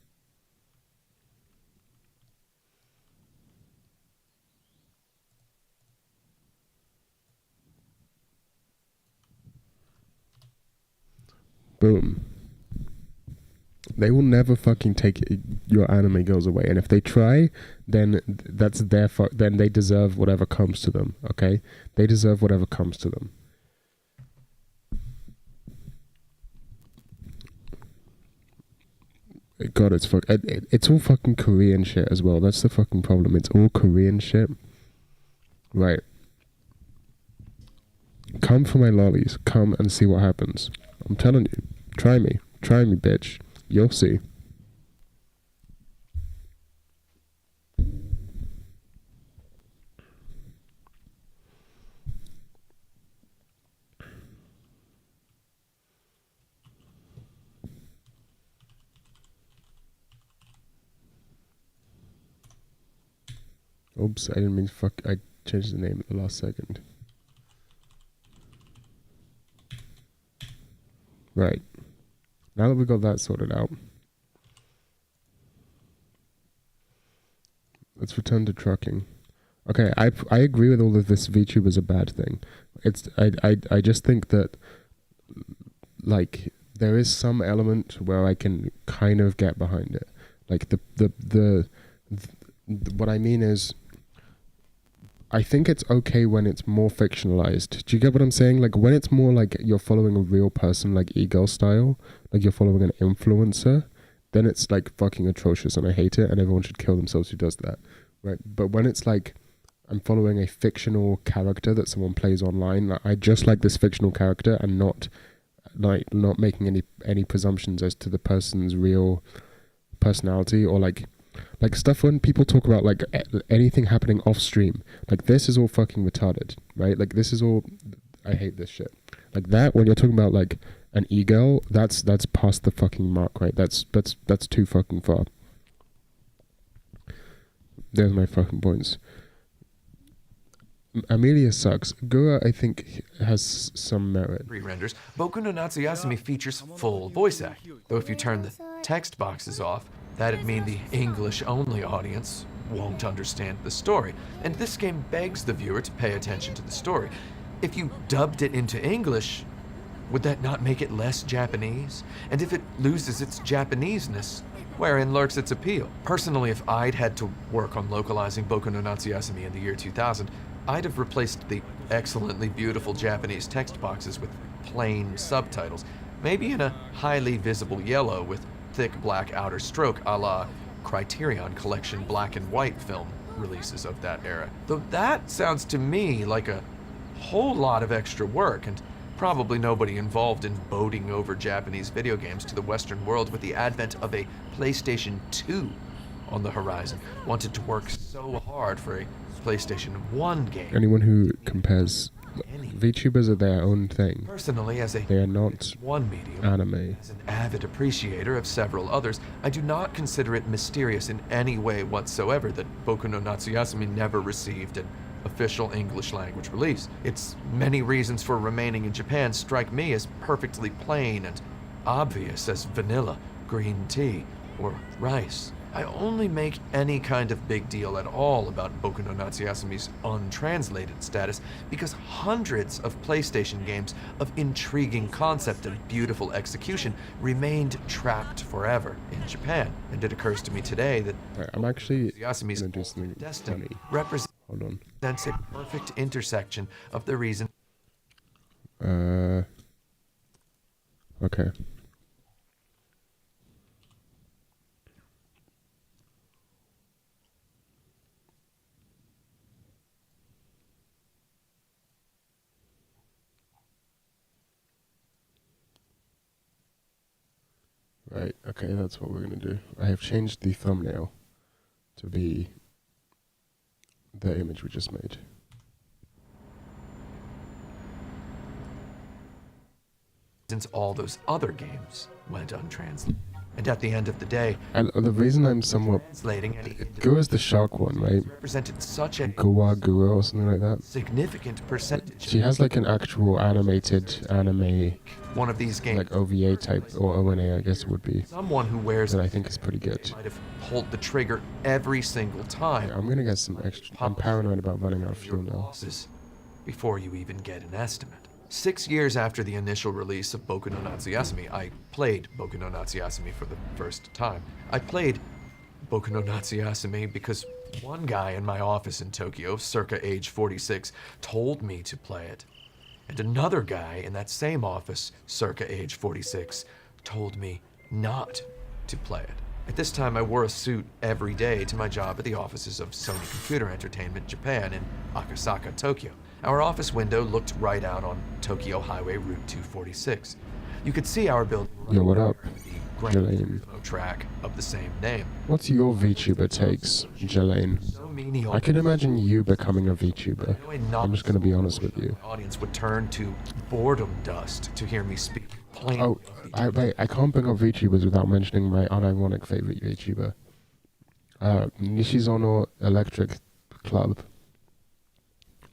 Boom. They will never fucking take your anime girls away, and if they try, then that's their then they deserve whatever comes to them. Okay, they deserve whatever comes to them. God, it's all fucking Korean shit as well. That's the fucking problem. It's all Korean shit. Right. Come for my lollies. Come and see what happens. I'm telling you. Try me. Try me, bitch. You'll see. Oops, I didn't mean to fuck. I changed the name at the last second. Right. Now that we got that sorted out, let's return to trucking. Okay, I agree with all of this. VTube is a bad thing. I just think that like there is some element where I can kind of get behind it. Like what I mean is, I think it's okay when it's more fictionalized. Do you get what I'm saying? Like when it's more like you're following a real person, like e-girl style, like you're following an influencer, then it's like fucking atrocious and I hate it and everyone should kill themselves who does that. Right? But when it's like I'm following a fictional character that someone plays online, like, I just like this fictional character and not making any presumptions as to the person's real personality, or like stuff when people talk about like anything happening off stream, like this is all fucking retarded, right? Like this is all, I hate this shit. Like that, when you're talking about like an e-girl, that's past the fucking mark, right? That's too fucking far. There's my fucking points. Amelia sucks. Gura, I think, has some merit. Re-renders, Boku no Natsuyasumi features full voice acting, though if you turn the text boxes off, that'd mean the English-only audience won't understand the story, and this game begs the viewer to pay attention to the story. If you dubbed it into English, would that not make it less Japanese? And if it loses its Japaneseness, wherein lurks its appeal? Personally, if I'd had to work on localizing Boku no Natsuyasumi in the year 2000, I'd have replaced the excellently beautiful Japanese text boxes with plain subtitles, maybe in a highly visible yellow with thick black outer stroke a la Criterion Collection black and white film releases of that era. Though that sounds to me like a whole lot of extra work, and probably nobody involved in boating over Japanese video games to the Western world with the advent of a PlayStation 2 on the horizon wanted to work so hard for a PlayStation 1 game. Anyone who compares VTubers are their own thing. Personally, as they are not one medium, anime. As an avid appreciator of several others, I do not consider it mysterious in any way whatsoever that Boku no Natsuyasumi never received an official English language release. Its many reasons for remaining in Japan strike me as perfectly plain and obvious as vanilla, green tea, or rice. I only make any kind of big deal at all about Boku no Natsuyasumi's untranslated status because hundreds of PlayStation games of intriguing concept and beautiful execution remained trapped forever in Japan. And it occurs to me today that I'm actually Natsuyasumi's gonna do something destiny funny. represents a perfect intersection of the reason. Okay. Right, okay, that's what we're gonna do. I have changed the thumbnail to be the image we just made. Since all those other games went untranslated. And at the end of the day, and the reason I'm somewhat Gura's the shark one, right? Represented such a Gura or something like that. Significant percentage. She has like an actual animated anime, one of these games, like OVA type or ONA, I guess it would be. Someone who wears that I think is pretty good. Might have pulled the trigger every single time. Yeah, I'm gonna get some extra. I'm paranoid about running out of fuel now. Before you even get an estimate. 6 years after the initial release of Boku no Natsuyasumi, I played Boku no Natsuyasumi for the first time. I played Boku no Natsuyasumi because one guy in my office in Tokyo, circa age 46, told me to play it. And another guy in that same office, circa age 46, told me not to play it. At this time, I wore a suit every day to my job at the offices of Sony Computer Entertainment Japan in Akasaka, Tokyo. Our office window looked right out on Tokyo Highway Route 246. You could see our building Yo, what up, the Jelaine? track of the same name. What's your VTuber takes, Jelaine? I can imagine you becoming a VTuber. I'm just gonna be honest with you. Audience would turn to boredom dust to hear me speak plain. Oh, I can't bring up VTubers without mentioning my unironic favorite VTuber. Nishizono Electric Club.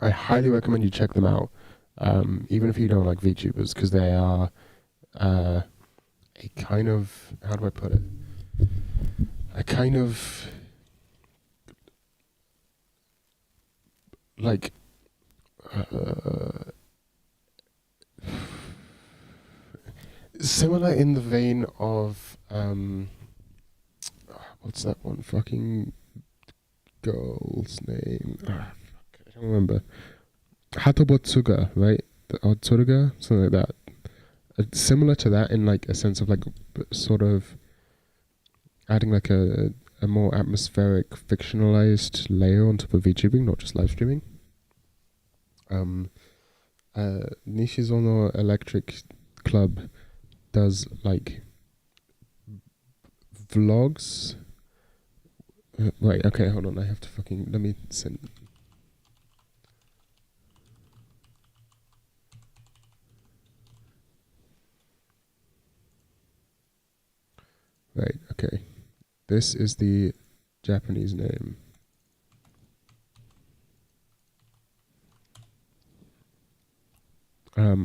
I highly recommend you check them out, even if you don't like VTubers, because they are a kind of, how do I put it? A kind of like similar in the vein of what's that one fucking girl's name? Fuck, I don't remember. Hatobotsuga, right? Or Tsuruga, something like that. Similar to that in like a sense of like sort of adding like a more atmospheric fictionalized layer on top of VTubing, not just live streaming. Nishizono Electric Club does like vlogs. Right, okay, hold on, I have to fucking, let me send. Right, okay. This is the Japanese name.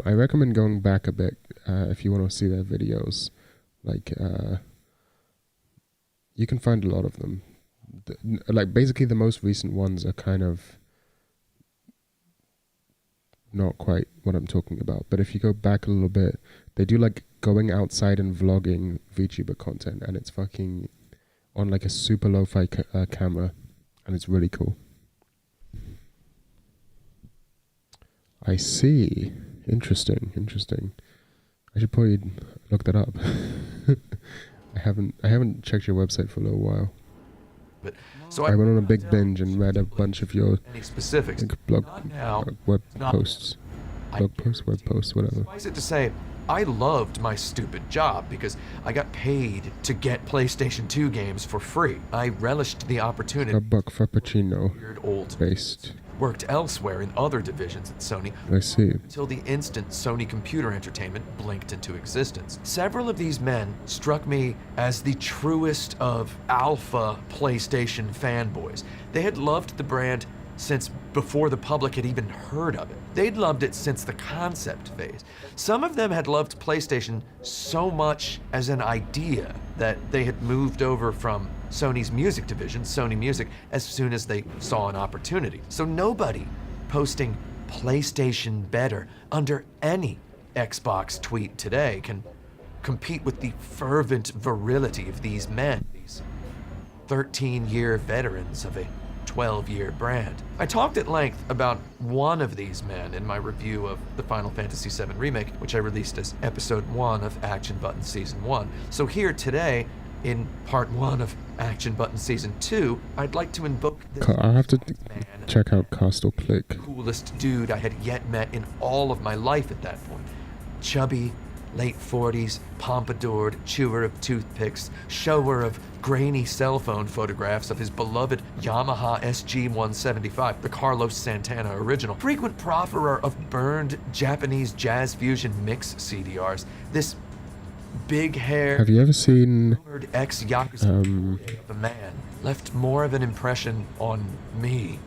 I recommend going back a bit if you want to see their videos. Like, you can find a lot of them. Like, basically the most recent ones are kind of not quite what I'm talking about. But if you go back a little bit, they do like going outside and vlogging VTuber content, and it's fucking on like a super lo-fi camera, and it's really cool. I see. Interesting. I should probably look that up. I haven't checked your website for a little while. But so I went on a big binge and read a bunch of your specifics. Blog web not posts, web posts, whatever. Suffice it to say, I loved my stupid job because I got paid to get PlayStation 2 games for free. I relished the opportunity. A buck frappuccino based. Worked elsewhere in other divisions at Sony. I see. Until the instant Sony Computer Entertainment blinked into existence. Several of these men struck me as the truest of alpha PlayStation fanboys. They had loved the brand since before the public had even heard of it. They'd loved it since the concept phase. Some of them had loved PlayStation so much as an idea that they had moved over from Sony's music division, Sony Music, as soon as they saw an opportunity. So nobody posting PlayStation better under any Xbox tweet today can compete with the fervent virility of these men, these 13-year veterans of a 12-year brand. I talked at length about one of these men in my review of the Final Fantasy VII Remake, which I released as Episode 1 of Action Button Season 1. So here today, in Part 1 of Action Button Season 2, I'd like to invoke this I'll have to check out Castle Click. Coolest dude I had yet met in all of my life at that point. Chubby, late 40s, pompadoured, chewer of toothpicks, shower of grainy cell phone photographs of his beloved Yamaha SG-175, the Carlos Santana original, frequent profferer of burned Japanese jazz fusion mix CDRs, this big hair, have you ever seen ex-Yakuza of a man left more of an impression on me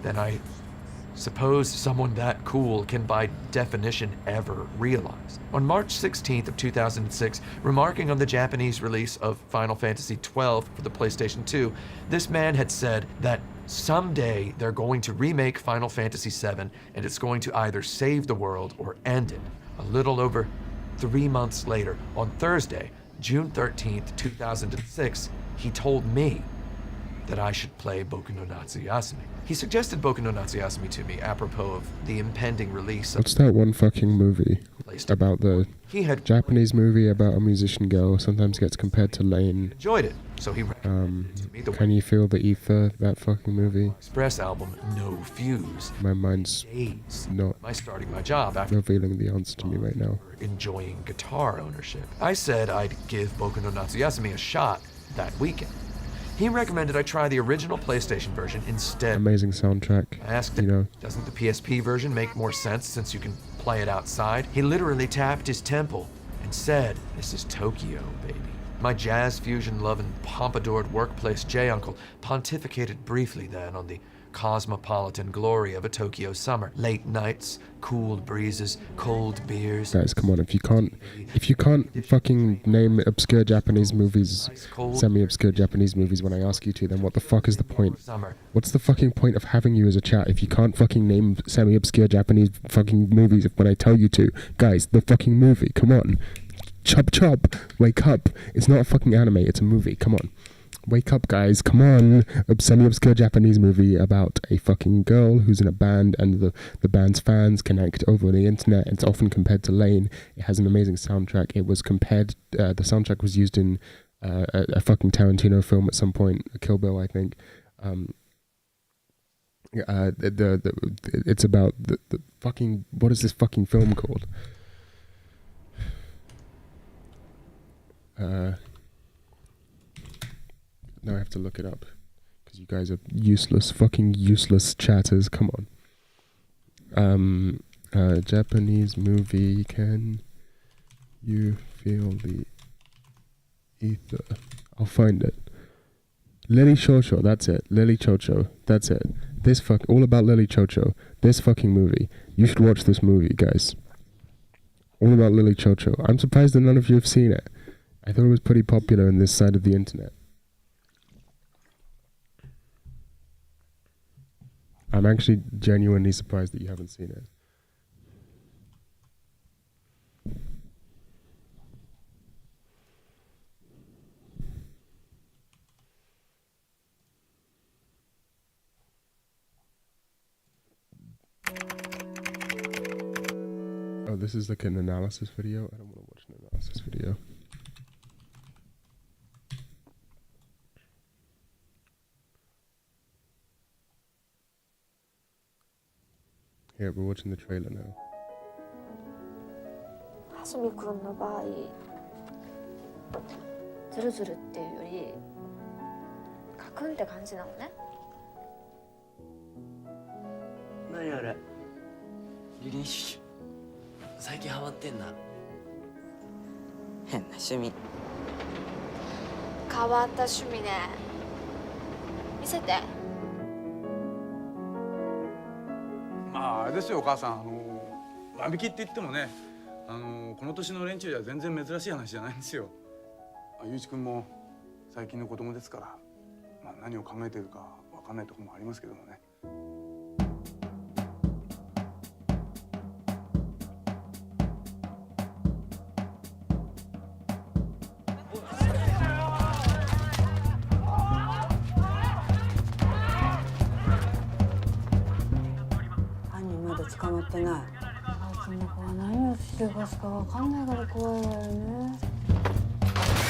than I suppose someone that cool can by definition ever realize. On March 16th of 2006, remarking on the Japanese release of Final Fantasy XII for the PlayStation 2, this man had said that someday they're going to remake Final Fantasy VII and it's going to either save the world or end it. A little over 3 months later, on Thursday, June 13th, 2006, he told me that I should play Boku no Natsuyasumi. He suggested Boku no Natsuyasumi to me apropos of the impending release of... What's that one fucking movie about the Japanese movie about a musician girl sometimes gets compared to Lane? Enjoyed it, so he recommended to me the Can You Feel the Ether, that fucking movie? Express album, No Fuse. My mind's not starting my job after revealing the answer to me right now. Enjoying guitar ownership. I said I'd give Boku no Natsuyasumi a shot that weekend. He recommended I try the original PlayStation version instead. Amazing soundtrack. I asked him, doesn't the PSP version make more sense since you can play it outside? He literally tapped his temple and said, "This is Tokyo, baby." My jazz fusion loving pompadoured workplace J-uncle pontificated briefly then on the cosmopolitan glory of a Tokyo summer. Late nights, cooled breezes, cold beers. Guys, come on, if you can't fucking name obscure Japanese movies, semi-obscure Japanese movies when I ask you to, then what the fuck is the point? What's the fucking point of having you as a chat if you can't fucking name semi-obscure Japanese fucking movies when I tell you to? Guys, the fucking movie, come on. Chop chop, wake up. It's not a fucking anime, it's a movie, come on. Wake up, guys, come on. A semi-obscure Japanese movie about a fucking girl who's in a band and the band's fans connect over the internet. It's often compared to Lane. It has an amazing soundtrack. It was compared, the soundtrack was used in a fucking Tarantino film at some point, a Kill Bill, I think. It's about the fucking, what is this fucking film called? Now I have to look it up because you guys are useless, fucking useless chatters. Come on. Japanese movie. Can you feel the ether? I'll find it. Lily Chocho. That's it. Lily Chocho. That's it. This all about Lily Chocho. This fucking movie. You should watch this movie, guys. All about Lily Chocho. I'm surprised that none of you have seen it. I thought it was pretty popular in this side of the internet. I'm actually genuinely surprised that you haven't seen it. Oh, this is like an analysis video? I don't want to watch an analysis video. Here, we're watching the trailer now. はすみくんの場合、ズルズルっていうより、カクンって感じなのね。何あれ？リリンシュ。最近ハマってんな。変な趣味。変わった趣味ね。見せて。まああれですよお母さん、間引きって言ってもね、この年の連中じゃ全然珍しい話じゃないんですよ。ゆういちくんも最近の子供ですから、まあ、何を考えてるかわかんないところもありますけどもね。捕まってない。最近の子は何をしてるかわかんないから怖いわよね。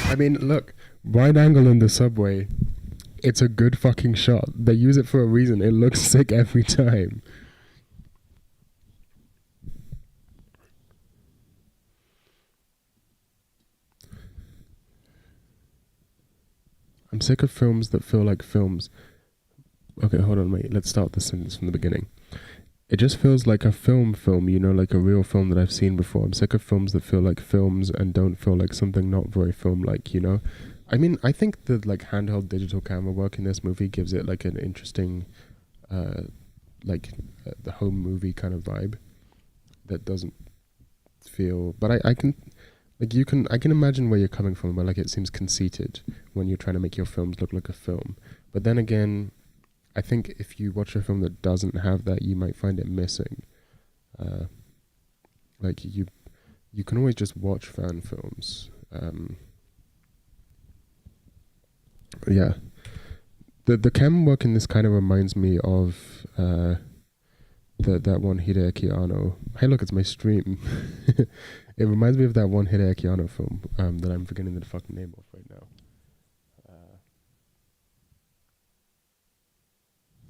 I mean, look, wide angle in the subway. It's a good fucking shot. They use it for a reason. It looks sick every time. I'm sick of films that feel like films. Okay, hold on, wait. Let's start this sentence from the beginning. It just feels like a film, you know, like a real film that I've seen before. I'm sick of films that feel like films and don't feel like something not very film-like, you know? I mean, I think the, like, handheld digital camera work in this movie gives it, like, an interesting, the home movie kind of vibe that doesn't feel... But I can imagine where you're coming from, where, like, it seems conceited when you're trying to make your films look like a film. But then again... I think if you watch a film that doesn't have that, you might find it missing. Like you can always just watch fan films. Yeah, the cam work in this kind of reminds me of that one Hideaki Anno. Hey, look, it's my stream. It reminds me of that one Hideaki Anno film that I'm forgetting the fucking name of right now.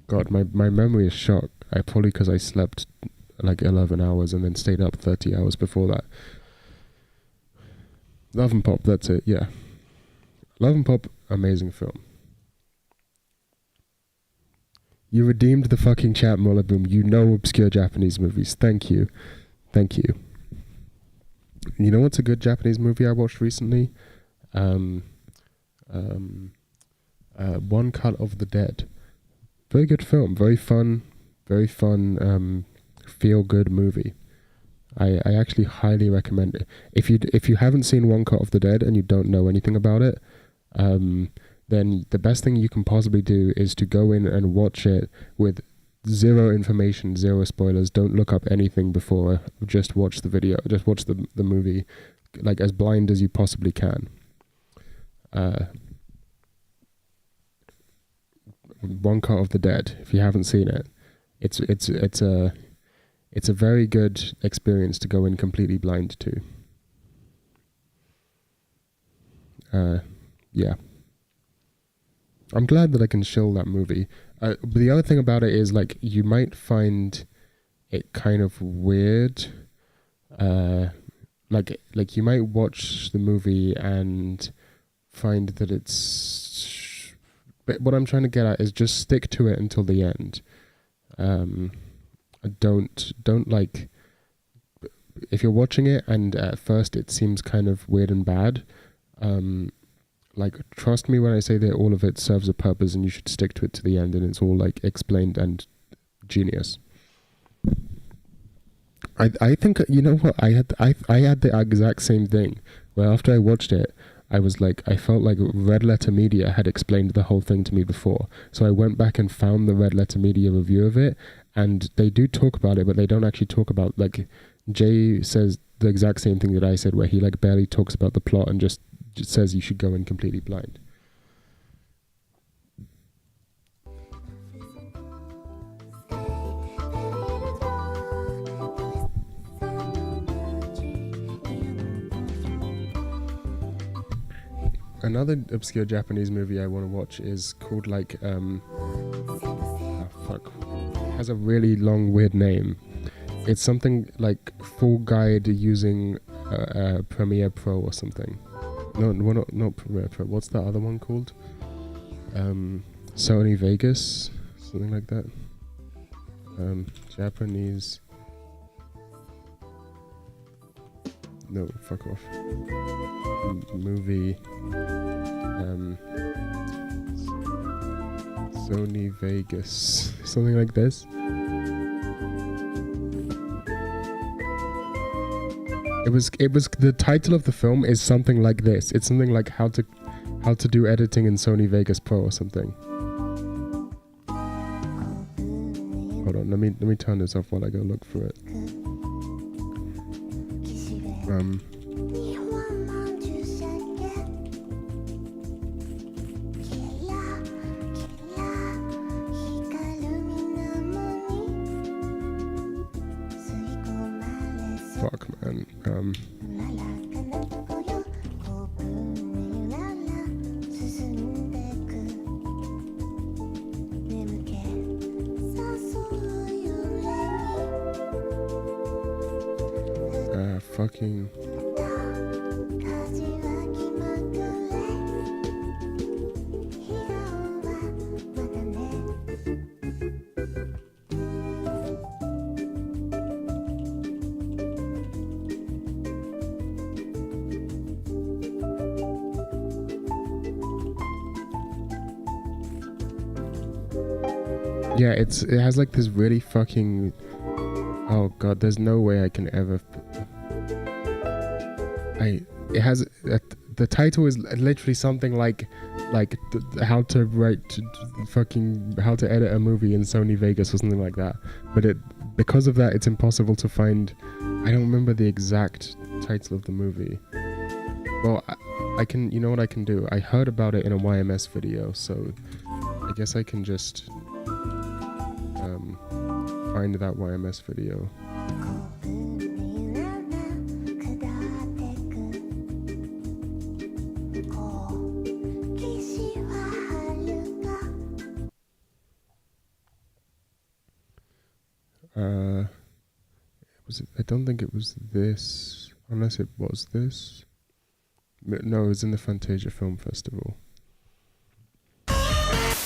God, my memory is shot. Probably because I slept like 11 hours and then stayed up 30 hours before that. Love and Pop, that's it, yeah. Love and Pop, amazing film. You redeemed the fucking chat, Mollaboom. You know obscure Japanese movies. Thank you. Thank you. You know what's a good Japanese movie I watched recently? One Cut of the Dead. very good film, very fun, feel good movie. I actually highly recommend it. If you haven't seen One Cut of the Dead and you don't know anything about it, then the best thing you can possibly do is to go in and watch it with zero information, zero spoilers. Don't look up anything before. Just watch the video. Just watch the movie, like as blind as you possibly can. One Cut of the Dead. If you haven't seen it, it's a very good experience to go in completely blind to. Yeah. I'm glad that I can shill that movie. But the other thing about it is, like, you might find it kind of weird. Like you might watch the movie and find that it's... But what I'm trying to get at is just stick to it until the end. Don't like... If you're watching it and at first it seems kind of weird and bad, like, trust me when I say that all of it serves a purpose and you should stick to it to the end, and it's all, like, explained and genius. I think, you know what, I had the exact same thing, where after I watched it, I was like, I felt like Red Letter Media had explained the whole thing to me before. So I went back and found the Red Letter Media review of it, and they do talk about it, but they don't actually talk about, like, Jay says the exact same thing that I said, where he, like, barely talks about the plot and just says you should go in completely blind. Another obscure Japanese movie I want to watch is called, like, has a really long weird name. It's something like Full Guide using Premiere Pro or something. No, not Premiere Pro. What's that other one called? Sony Vegas, something like that. Japanese. No, fuck off. Movie. Sony Vegas, something like this. It was the title of the film is something like this. It's something like how to do editing in Sony Vegas Pro or something. Hold on, let me turn this off while I go look for it. Fuck, man. Fucking... Yeah, it has like this really fucking... Oh god, there's no way I can ever... It has... the title is literally something like how to write fucking... How to edit a movie in Sony Vegas or something like that. But because of that, it's impossible to find... I don't remember the exact title of the movie. Well, I can... You know what I can do? I heard about it in a YMS video, so... I guess I can just... find that YMS video. I don't think it was this, unless it was this. No, it was in the Fantasia Film Festival.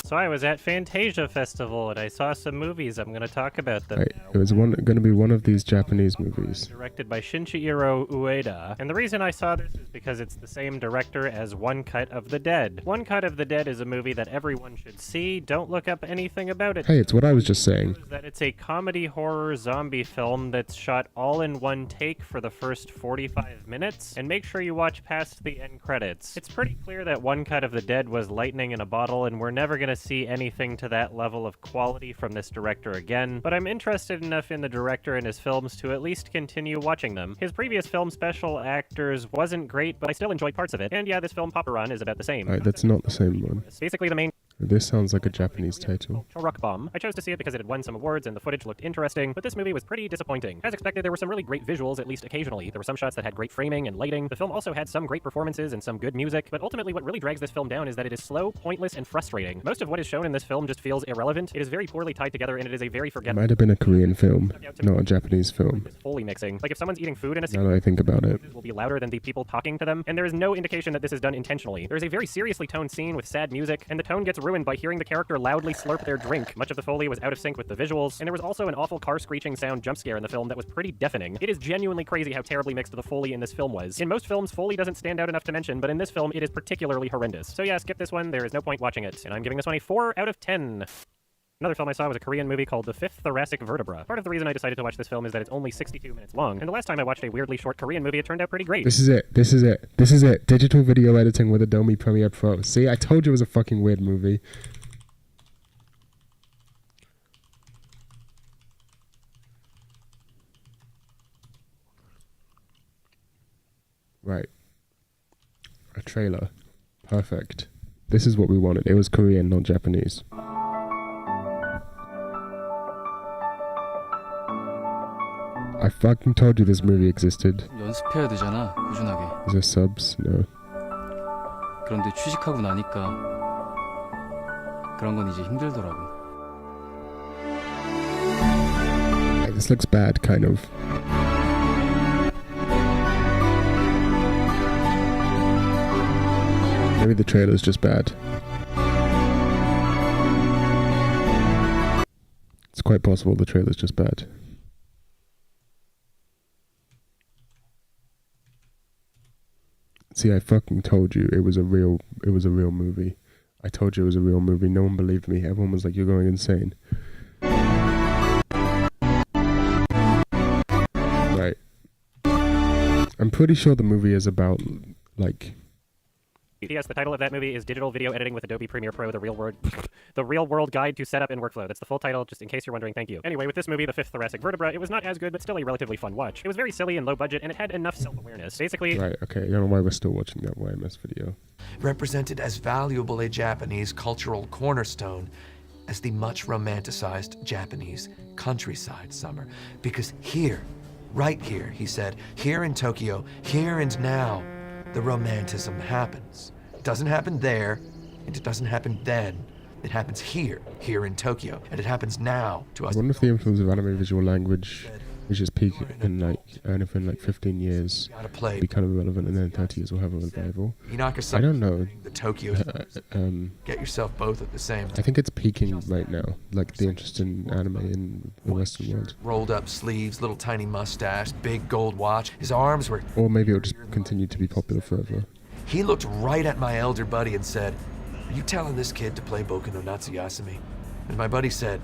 So I was at Fantasia Festival and I saw some movies. I'm going to talk about them. It was going to be one of these Japanese movies. Directed by Shinichiro Ueda. And the reason I saw this is because it's the same director as One Cut of the Dead. One Cut of the Dead is a movie that everyone should see. Don't look up anything about it. Hey, it's what I was just saying. That it's a comedy horror zombie film that's shot all in one take for the first 45 minutes, and make sure you watch past the end credits. It's pretty clear that One Cut of the Dead was lightning in a bottle, and we're never gonna see anything to that level of quality from this director again, but I'm interested enough in the director and his films to at least continue watching them. His previous film, Special Actors, wasn't great, but I still enjoyed parts of it, and yeah, this film, Papa Run, is about the same. Alright, that's not the same one. Basically the main This sounds like a Japanese title. Rock Bomb. I chose to see it because it had won some awards and the footage looked interesting, but this movie was pretty disappointing. As expected, there were some really great visuals, at least occasionally. There were some shots that had great framing and lighting. The film also had some great performances and some good music, but ultimately what really drags this film down is that it is slow, pointless, and frustrating. Most of what is shown in this film just feels irrelevant. It is very poorly tied together, and it is a very forgettable... Might have been a Korean film, not a Japanese film. Foley mixing. Like if someone's eating food in a Now that I think about it. will be louder than the people talking to them, and there is no indication that this is done intentionally. There is a very seriously toned scene with sad music, and the tone gets ruined by hearing the character loudly slurp their drink. Much of the Foley was out of sync with the visuals, and there was also an awful car screeching sound jump scare in the film that was pretty deafening. It is genuinely crazy how terribly mixed the Foley in this film was. In most films, Foley doesn't stand out enough to mention, but in this film, it is particularly horrendous. So yeah, skip this one, there is no point watching it, and I'm giving this one a 4 out of 10. Another film I saw was a Korean movie called The Fifth Thoracic Vertebra. Part of the reason I decided to watch this film is that it's only 62 minutes long, and the last time I watched a weirdly short Korean movie, it turned out pretty great. This is it. This is it. This is it. Digital video editing with Adobe Premiere Pro. See, I told you it was a fucking weird movie. Right. A trailer. Perfect. This is what we wanted. It was Korean, not Japanese. I fucking told you this movie existed. 연습해야 되잖아, 꾸준하게. Is there subs? No. 그런데 취직하고 나니까 그런 건 이제 힘들더라고. Hey, this looks bad, kind of. Maybe the trailer's just bad. It's quite possible the trailer's just bad. See, I fucking told you it was a real movie. I told you it was a real movie. No one believed me. Everyone was like, you're going insane. Right. I'm pretty sure the movie is about, like... Yes, the title of that movie is Digital Video Editing with Adobe Premiere Pro, the Real World Guide to Setup and Workflow. That's the full title, just in case you're wondering, thank you. Anyway, with this movie, The Fifth Thoracic Vertebra, it was not as good, but still a relatively fun watch. It was very silly and low budget, and it had enough self-awareness. Basically... Right, okay, I don't know why we're still watching that YMS video. Represented as valuable a Japanese cultural cornerstone as the much romanticized Japanese countryside summer. Because here, right here, he said, here in Tokyo, here and now, the romanticism happens. It doesn't happen there, and it doesn't happen then. It happens here in Tokyo, and it happens now to us. I wonder if the influence of anime visual language, which is peaking in like 15 years, will be kind of irrelevant, and then in 30 years we'll have a revival. I don't know. The Tokyo. Get yourself both at the same time. I think it's peaking right now, like the interest in anime in the Western world. Rolled up sleeves, little tiny mustache, big gold watch. His arms were... Or maybe it'll just continue to be popular forever. He looked right at my elder buddy and said, "Are you telling this kid to play Boku no Natsuyasumi?" And my buddy said,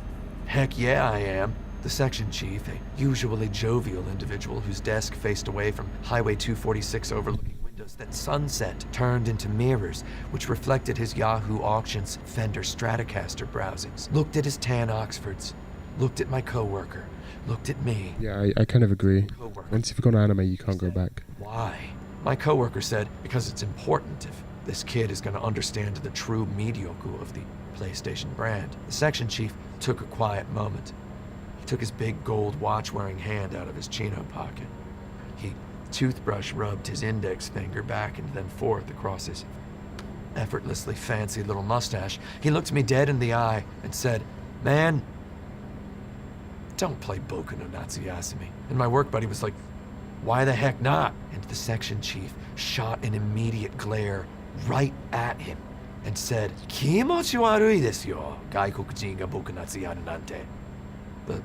"Heck yeah, I am." The section chief, a usually jovial individual whose desk faced away from Highway 246 overlooking windows that sunset turned into mirrors which reflected his Yahoo Auctions Fender Stratocaster browsings, looked at his tan Oxfords, looked at my coworker, looked at me. Yeah, I kind of agree. Once you've gone anime, you can't go back. Why? My coworker said, because it's important if this kid is going to understand the true medioku of the PlayStation brand. The section chief took a quiet moment. He took his big gold watch-wearing hand out of his chino pocket. He toothbrush rubbed his index finger back and then forth across his effortlessly fancy little mustache. He looked me dead in the eye and said, "Man, don't play Boku no Natsuyasumi." And my work buddy was like, "Why the heck not?" And the section chief shot an immediate glare right at him and said, "Kimochi warui desu yo, gaikokujin ga boku natsuyaru nante." The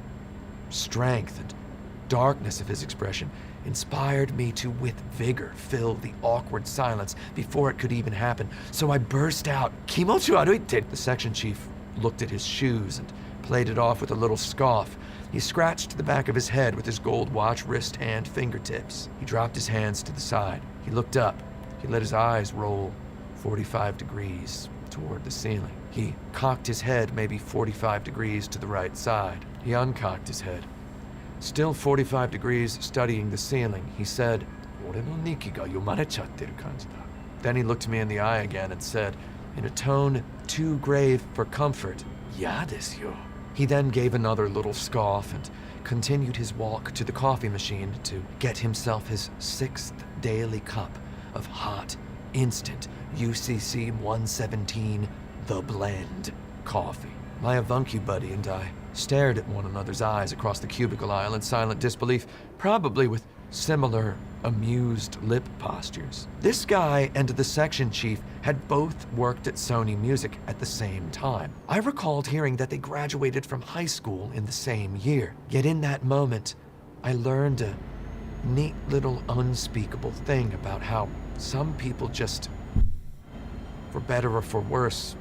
strength and darkness of his expression inspired me to with vigor fill the awkward silence before it could even happen. So I burst out, "Kimochi aruite!" The section chief looked at his shoes and played it off with a little scoff. He scratched the back of his head with his gold watch, wrist, hand, fingertips. He dropped his hands to the side. He looked up. He let his eyes roll 45 degrees toward the ceiling. He cocked his head maybe 45 degrees to the right side. He uncocked his head. Still 45 degrees studying the ceiling, he said, "Ore no nikki ga yomarechatte-ru kanji da." Then he looked me in the eye again and said, in a tone too grave for comfort, "Ya desu yo." He then gave another little scoff and continued his walk to the coffee machine to get himself his 6th daily cup of hot, instant UCC 117 The Blend coffee. My avuncu buddy and I stared at one another's eyes across the cubicle aisle in silent disbelief, probably with similar amused lip postures. This guy and the section chief had both worked at Sony Music at the same time. I recalled hearing that they graduated from high school in the same year. Yet in that moment, I learned a neat little unspeakable thing about how some people just, for better or for worse,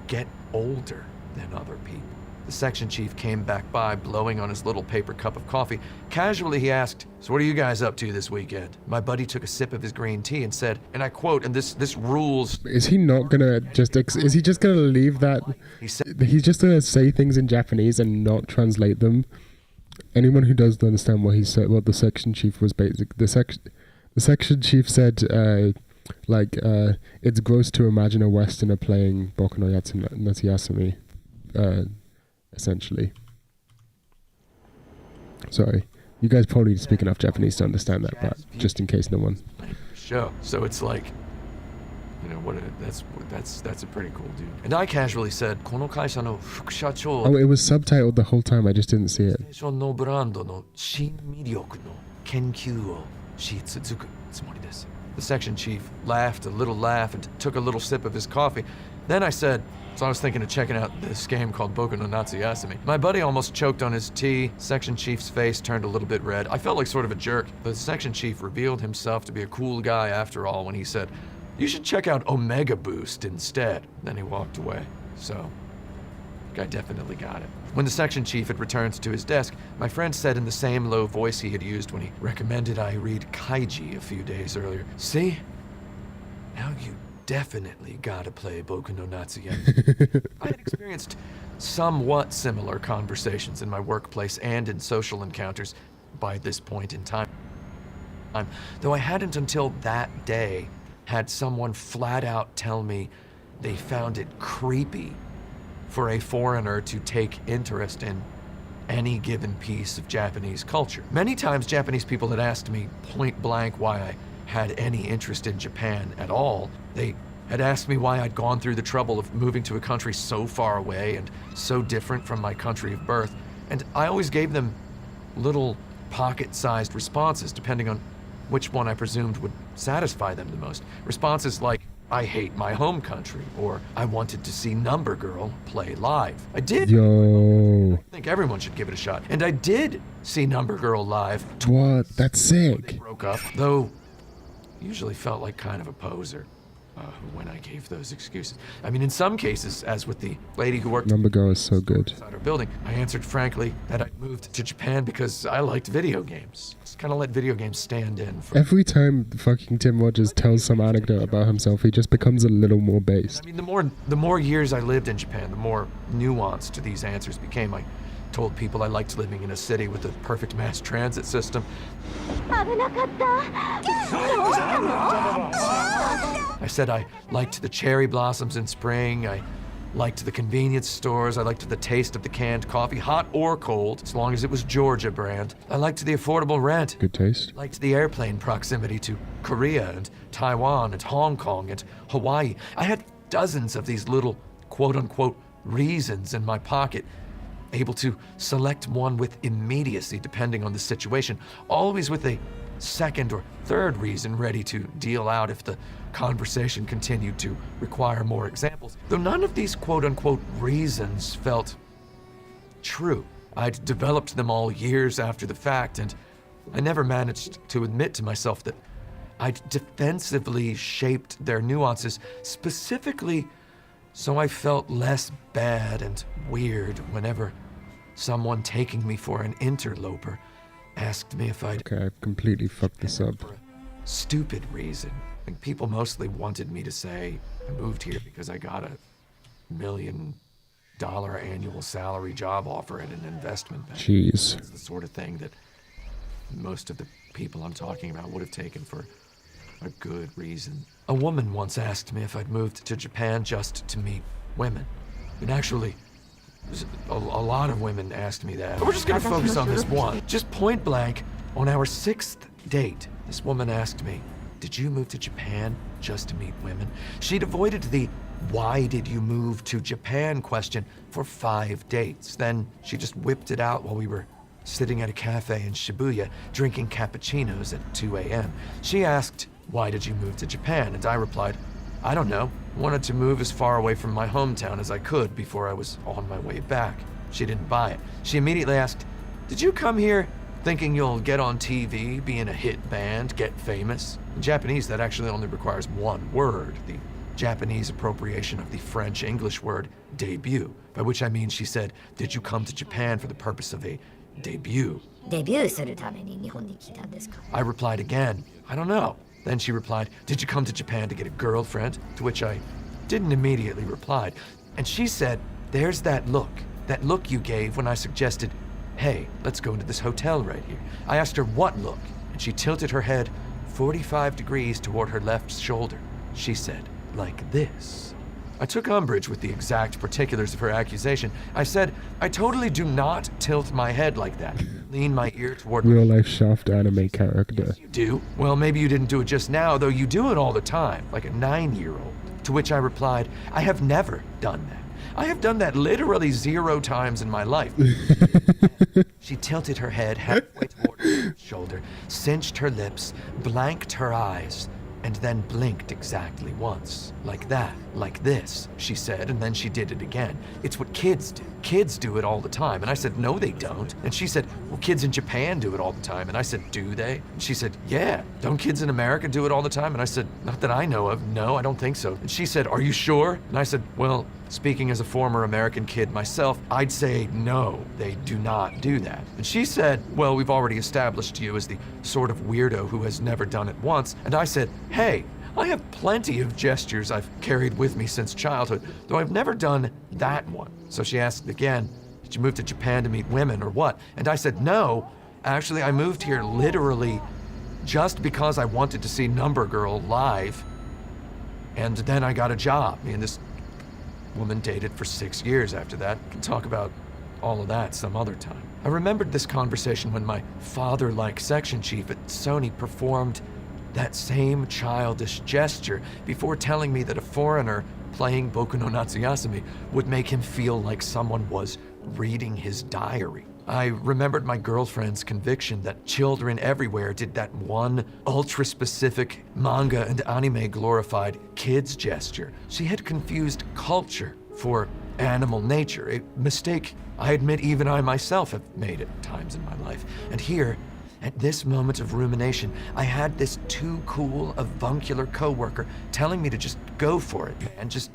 get older than other people. The section chief came back by, blowing on his little paper cup of coffee. Casually, he asked, "So what are you guys up to this weekend?" My buddy took a sip of his green tea and said, and I quote, and this rules... Is he not gonna just... is he just gonna leave that... He's just gonna say things in Japanese and not translate them? Anyone who doesn't understand what he said, what the section chief was basic... The section chief said, it's gross to imagine a Westerner playing Boku no Natsuyasumi, essentially. Sorry, you guys probably speak enough Japanese to understand that, but just in case no one. Show. So it's like, you know, that's a pretty cool dude. And I casually said, "Kono kaisha no fukushacho." Oh, it was subtitled the whole time. I just didn't see it. No brando no shin miryoku no kenkyū o shitsuzuku tsumori desu. The section chief laughed a little laugh and took a little sip of his coffee. Then I said, "So I was thinking of checking out this game called Boku no Natsuyasumi." My buddy almost choked on his tea. Section chief's face turned a little bit red. I felt like sort of a jerk. The section chief revealed himself to be a cool guy after all when he said, "You should check out Omega Boost instead." Then he walked away. So, I definitely got it. When the section chief had returned to his desk, my friend said in the same low voice he had used when he recommended I read Kaiji a few days earlier, "See? Now you definitely gotta play Boku no Natsuyasumi." I had experienced somewhat similar conversations in my workplace and in social encounters by this point in time, though I hadn't until that day had someone flat out tell me they found it creepy for a foreigner to take interest in any given piece of Japanese culture. Many times Japanese people had asked me point blank why I had any interest in Japan at all. They had asked me why I'd gone through the trouble of moving to a country so far away and so different from my country of birth, and I always gave them little pocket-sized responses depending on which one I presumed would satisfy them the most. Responses like, "I hate my home country," or "I wanted to see Number Girl play live." I did. Yo. I think everyone should give it a shot. And I did see Number Girl live. What? That's sick. They broke up, though usually felt like kind of a poser when I gave those excuses. I mean, in some cases, as with the lady who worked Number Girl is so good. Inside our building, I answered frankly that I moved to Japan because I liked video games. Just kind of let video games stand in for... Every time fucking Tim Rogers tells some anecdote about himself, he just becomes a little more based. I mean, the more years I lived in Japan, the more nuanced these answers became. I told people I liked living in a city with a perfect mass transit system. I said I liked the cherry blossoms in spring. I liked the convenience stores. I liked the taste of the canned coffee, hot or cold, as long as it was Georgia brand. I liked the affordable rent. Good taste. Liked the airplane proximity to Korea and Taiwan and Hong Kong and Hawaii. I had dozens of these little quote-unquote reasons in my pocket, able to select one with immediacy depending on the situation, always with a second or third reason ready to deal out if the conversation continued to require more examples. Though none of these quote-unquote reasons felt true. I'd developed them all years after the fact, and I never managed to admit to myself that I'd defensively shaped their nuances specifically so I felt less bad and weird whenever someone taking me for an interloper asked me if I'd... Okay, I've completely fucked this up. Stupid reason. Like, people mostly wanted me to say I moved here because I got $1 million annual salary job offer at an investment bank. Jeez. That's the sort of thing that most of the people I'm talking about would have taken for a good reason. A woman once asked me if I'd moved to Japan just to meet women. And actually, a lot of women asked me that. But we're just gonna focus on this one. Just point blank, on our 6th date, this woman asked me, did you move to Japan just to meet women? She'd avoided the why did you move to Japan question for 5 dates. Then she just whipped it out while we were sitting at a cafe in Shibuya drinking cappuccinos at 2 a.m. She asked, why did you move to Japan? And I replied, I don't know. Wanted to move as far away from my hometown as I could before I was on my way back. She didn't buy it. She immediately asked, did you come here thinking you'll get on TV, be in a hit band, get famous? In Japanese, that actually only requires one word, the Japanese appropriation of the French-English word debut, by which I mean she said, did you come to Japan for the purpose of a debut? I replied again, I don't know. Then she replied, did you come to Japan to get a girlfriend? To which I didn't immediately reply. And she said, there's that look you gave when I suggested, hey, let's go into this hotel right here. I asked her what look, and she tilted her head 45 degrees toward her left shoulder. She said, like this. I took umbrage with the exact particulars of her accusation. I said, I totally do not tilt my head like that. Lean my ear toward Real life Shaft anime character. You do? Well, maybe you didn't do it just now, though you do it all the time, like a 9-year-old. To which I replied, I have never done that. I have done that literally 0 times in my life. She tilted her head halfway toward her shoulder, cinched her lips, blanked her eyes, and then blinked exactly once. Like that, like this, she said, and then she did it again. It's what kids do. Kids do it all the time. And I said, no, they don't. And she said, well, kids in Japan do it all the time. And I said, do they? And she said, yeah. Don't kids in America do it all the time? And I said, not that I know of. No, I don't think so. And she said, are you sure? And I said, well, speaking as a former American kid myself, I'd say no, they do not do that. And she said, well, we've already established you as the sort of weirdo who has never done it once. And I said, hey, I have plenty of gestures I've carried with me since childhood, though I've never done that one. So she asked again, did you move to Japan to meet women or what? And I said, no, actually I moved here literally just because I wanted to see Number Girl live. And then I got a job. Me and this woman dated for 6 years after that. Can talk about all of that some other time. I remembered this conversation when my father-like section chief at Sony performed that same childish gesture before telling me that a foreigner playing Boku no Natsuyasumi would make him feel like someone was reading his diary. I remembered my girlfriend's conviction that children everywhere did that one ultra-specific manga and anime glorified kids gesture. She had confused culture for animal nature, a mistake I admit even I myself have made at times in my life. And here, at this moment of rumination, I had this too cool avuncular coworker telling me to just go for it, man. Just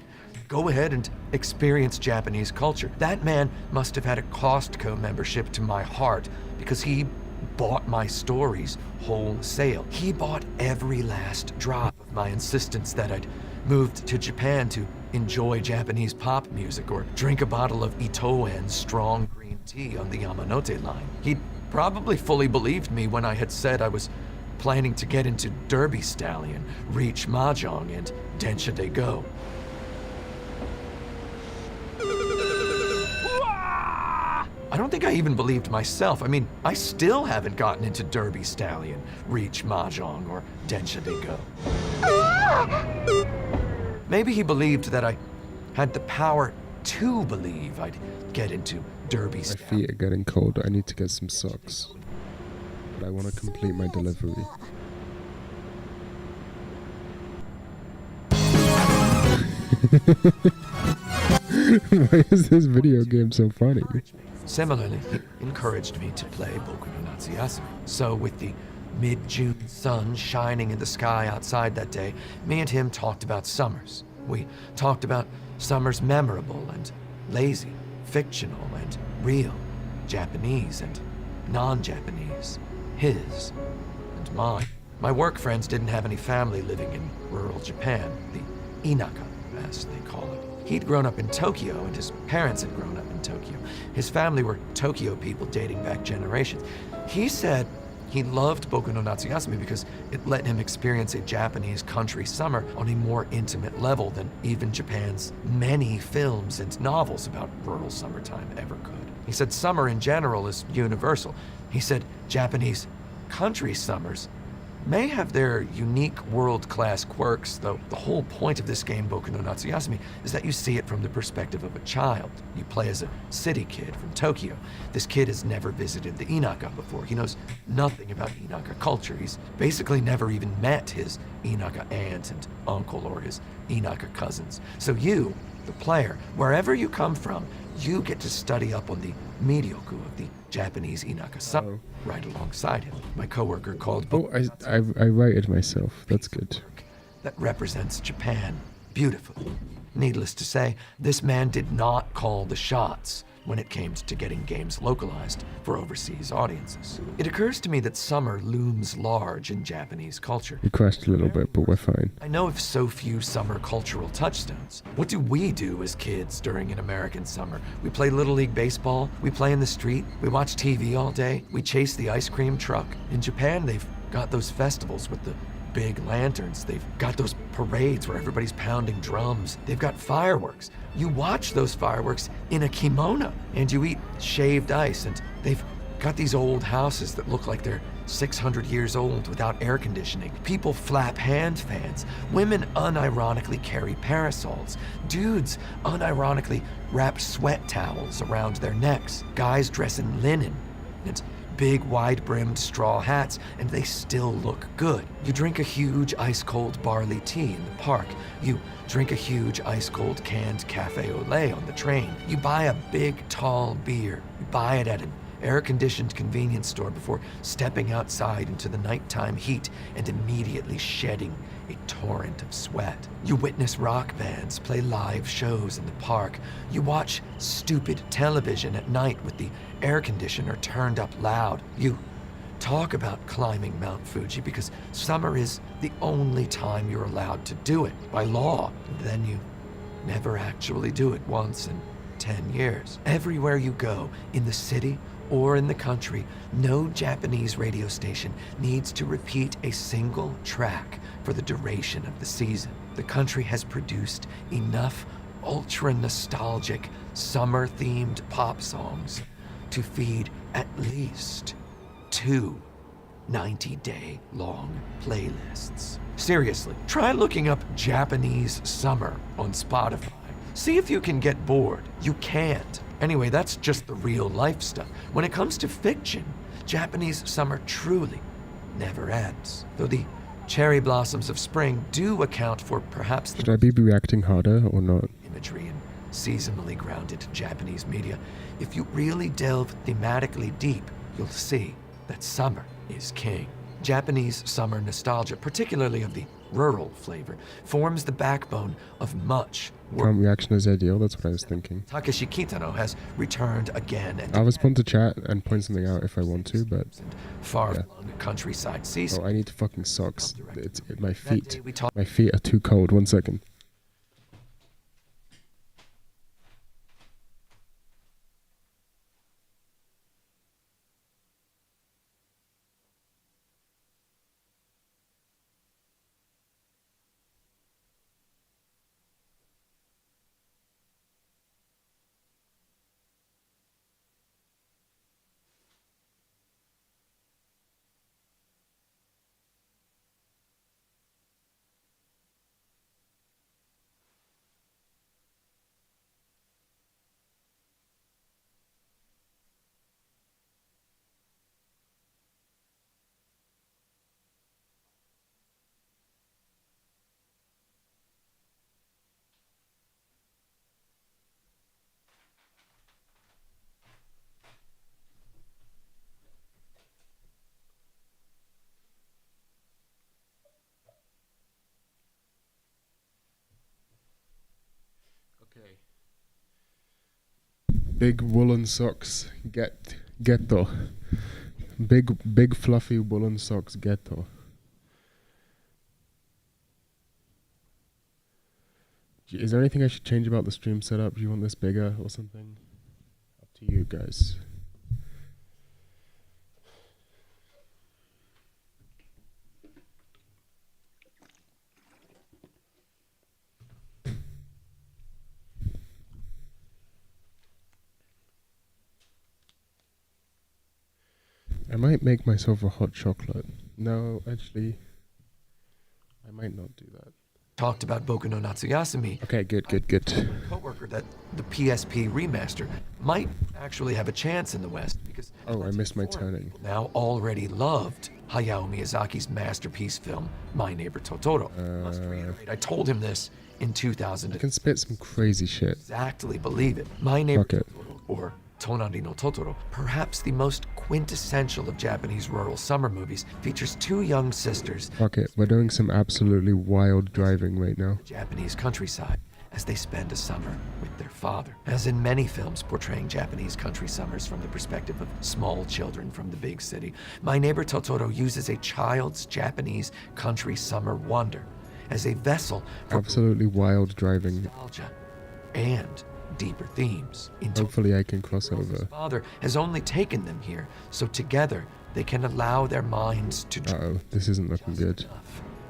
go ahead and experience Japanese culture. That man must have had a Costco membership to my heart because he bought my stories wholesale. He bought every last drop of my insistence that I'd moved to Japan to enjoy Japanese pop music or drink a bottle of Itoen's strong green tea on the Yamanote line. He'd probably fully believed me when I had said I was planning to get into Derby Stallion, reach Mahjong, and Densha de Go. I don't think I even believed myself. I mean, I still haven't gotten into Derby Stallion, Reach Mahjong, or Densha de Go. Maybe he believed that I had the power to believe I'd get into Derby Stallion. My feet are getting cold. I need to get some socks. But I want to complete my delivery. Why is this video game so funny? Similarly, he encouraged me to play Boku no Natsuyasumi. So with the mid-June sun shining in the sky outside that day, me and him talked about summers. We talked about summers memorable and lazy, fictional and real, Japanese and non-Japanese, his and mine. My work friends didn't have any family living in rural Japan, the inaka, as they call it. He'd grown up in Tokyo, and his parents had grown up in Tokyo. His family were Tokyo people dating back generations. He said he loved Boku no Natsuyasumi because it let him experience a Japanese country summer on a more intimate level than even Japan's many films and novels about rural summertime ever could. He said summer in general is universal. He said Japanese country summers may have their unique world-class quirks, though the whole point of this game, Boku no Natsuyasumi, is that you see it from the perspective of a child. You play as a city kid from Tokyo. This kid has never visited the inaka before. He knows nothing about inaka culture. He's basically never even met his inaka aunt and uncle or his inaka cousins. So you, the player, wherever you come from, you get to study up on the Miryoku of the Japanese inaka summer right alongside him. My coworker called I rated myself. That's good. that represents Japan beautifully. Needless to say, this man did not call the shots when it came to getting games localized for overseas audiences. It occurs to me that summer looms large in Japanese culture. We crashed a little bit, but we're fine. I know of so few summer cultural touchstones. What do we do as kids during an American summer? We play Little League Baseball, we play in the street, we watch TV all day, we chase the ice cream truck. In Japan, they've got those festivals with the big lanterns. They've got those parades where everybody's pounding drums. They've got fireworks. You watch those fireworks in a kimono, and you eat shaved ice, and they've got these old houses that look like they're 600 years old without air conditioning. People flap hand fans. Women unironically carry parasols. Dudes unironically wrap sweat towels around their necks. Guys dress in linen and big wide-brimmed straw hats, and they still look good. You drink a huge ice-cold barley tea in the park. You drink a huge ice-cold canned cafe au lait on the train. You buy a big, tall beer. You buy it at an air-conditioned convenience store before stepping outside into the nighttime heat and immediately shedding a torrent of sweat. You witness rock bands play live shows in the park. You watch stupid television at night with the air conditioner turned up loud. You talk about climbing Mount Fuji because summer is the only time you're allowed to do it by law. And then you never actually do it once in 10 years. Everywhere you go, in the city or in the country, no Japanese radio station needs to repeat a single track for the duration of the season. The country has produced enough ultra-nostalgic, summer-themed pop songs to feed at least 2 90-day-long playlists. Seriously, try looking up Japanese summer on Spotify. See if you can get bored. You can't. Anyway, that's just the real life stuff. When it comes to fiction, Japanese summer truly never ends. Though the cherry blossoms of spring do account for perhaps the Should I be reacting harder or not? imagery in seasonally grounded Japanese media. If you really delve thematically deep, you'll see that summer is king. Japanese summer nostalgia, particularly of the rural flavor, forms the backbone of much work. Calm reaction is ideal, that's what I was thinking. Takeshi Kitano has returned again and I'll respond to chat and point something out if I want to, but far-flung countryside seaside. Oh, I need fucking socks. My feet are too cold. 1 second. Big woolen socks. Ghetto. Big fluffy woolen socks. Ghetto. Is there anything I should change about the stream setup? Do you want this bigger or something? Up to you guys. I might make myself a hot chocolate. No, actually, I might not do that. Talked about Boku no Natsuyasumi. Okay, good. My coworker that the PSP remaster might actually have a chance in the West because I missed my turning. now already loved Hayao Miyazaki's masterpiece film, My Neighbor Totoro. Must reiterate, I told him this in 2000. I can spit some crazy shit. Exactly believe it. My Neighbor Totoro, or Tonari no Totoro, perhaps the most quintessential of Japanese rural summer movies, features two young sisters. Fuck it, we're doing some absolutely wild driving right now. Japanese countryside as they spend a summer with their father. As in many films portraying Japanese country summers from the perspective of small children from the big city, My Neighbor Totoro uses a child's Japanese country summer wonder as a vessel for Absolutely wild driving. nostalgia and deeper themes. Hopefully I can cross over. Father has only taken them here, so together they can allow their minds to Uh-oh, this isn't looking good.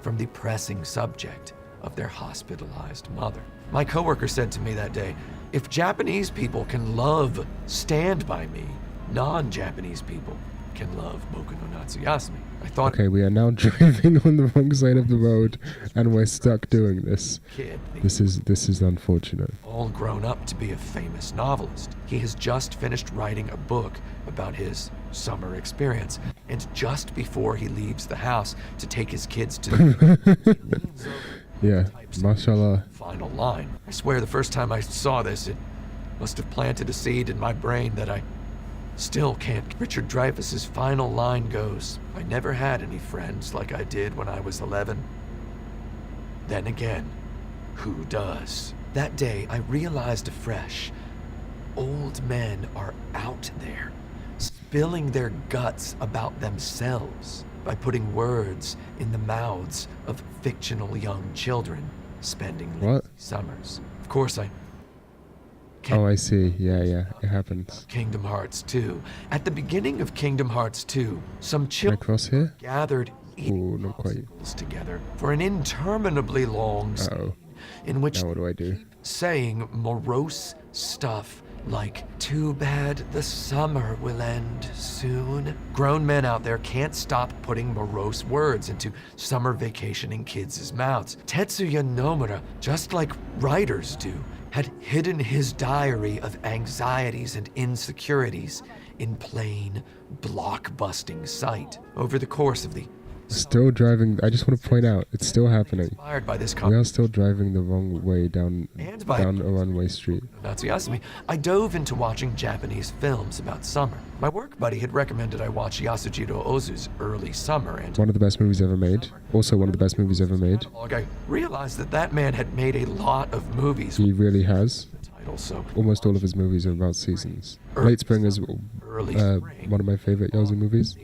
from the pressing subject of their hospitalized mother. My coworker said to me that day, if Japanese people can love Stand By Me, non-Japanese people can love Boku no Natsuyasumi. I thought, Okay, we are now driving on the wrong side of the road, and we're stuck doing this. This is unfortunate. all grown up to be a famous novelist. He has just finished writing a book about his summer experience, and just before he leaves the house to take his kids to Yeah, mashallah. final line. I swear the first time I saw this, it must have planted a seed in my brain that I still can't. Richard Dreyfuss's final line goes, I never had any friends like I did when I was 11. Then again, who does? That day, I realized afresh, old men are out there, spilling their guts about themselves by putting words in the mouths of fictional young children spending What? lazy summers. Of course, Oh, I see. Yeah, it happens. Kingdom Hearts 2. At the beginning of Kingdom Hearts 2, some Can I children cross here? gathered Ooh, not quite. together for an interminably long Uh-oh. in which Now what do I do? saying morose stuff like, too bad the summer will end soon. Grown men out there can't stop putting morose words into summer vacationing kids' mouths. Tetsuya Nomura, just like writers do, had hidden his diary of anxieties and insecurities in plain, block-busting sight. Over the course of the Still driving. I just want to point out, it's still happening. inspired by this We are still driving the wrong way down a one-way street. Natsuyasumi, I dove into watching Japanese films about summer. My work buddy had recommended I watch Yasujiro Ozu's Early Summer, and One of the best movies ever made. Also one of the best movies ever made. I realized that that man had made a lot of movies. He really has. So Almost all of his movies are about seasons. Late Spring is one of my favorite Yozu movies.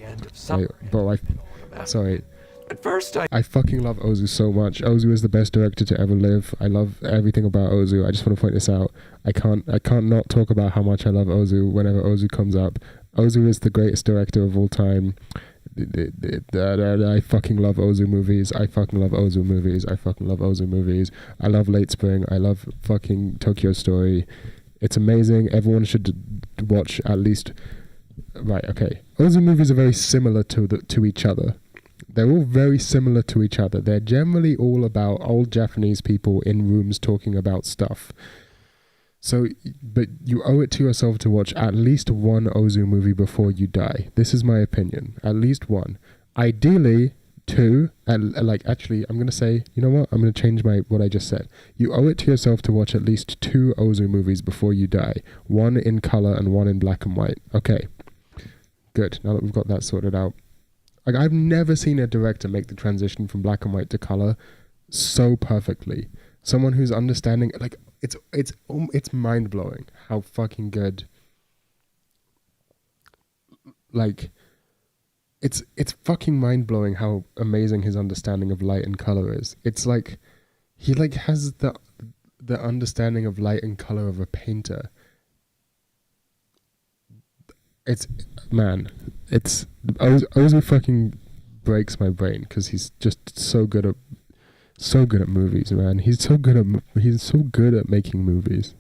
Sorry. At first, I fucking love Ozu so much. Ozu is the best director to ever live. I love everything about Ozu. I just want to point this out. I can't not talk about how much I love Ozu whenever Ozu comes up. Ozu is the greatest director of all time. I fucking love Ozu movies. I fucking love Ozu movies. I fucking love Ozu movies. I love Late Spring. I love fucking Tokyo Story. It's amazing. Everyone should watch at least. Right, okay. Ozu movies are very similar to each other. They're all very similar to each other. They're generally all about old Japanese people in rooms talking about stuff. So, but you owe it to yourself to watch at least one Ozu movie before you die. This is my opinion. At least one. Ideally, two. Actually, I'm going to say, you know what? I'm going to change what I just said. You owe it to yourself to watch at least two Ozu movies before you die. One in color and one in black and white. Okay. Good. Now that we've got that sorted out. Like, I've never seen a director make the transition from black and white to color so perfectly. Someone who's understanding, like, it's mind-blowing how fucking good like, it's fucking mind-blowing how amazing his understanding of light and color is. It's like he like has the understanding of light and color of a painter. It's, man, it's Ozzy fucking breaks my brain because he's just so good at movies, man. He's so good at making movies.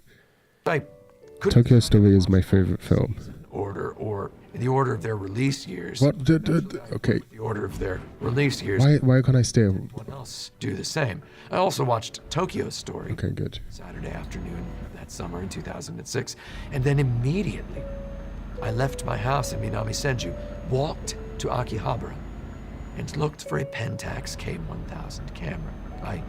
Tokyo Story is my favorite film. Order or in the order of their release years. What? Okay. The order of their release years. Why can't I stay? Everyone else do the same. I also watched Tokyo Story. Okay, good. Saturday afternoon that summer in 2006, and then immediately I left my house in Minami Senju, walked to Akihabara, and looked for a Pentax K1000 camera. I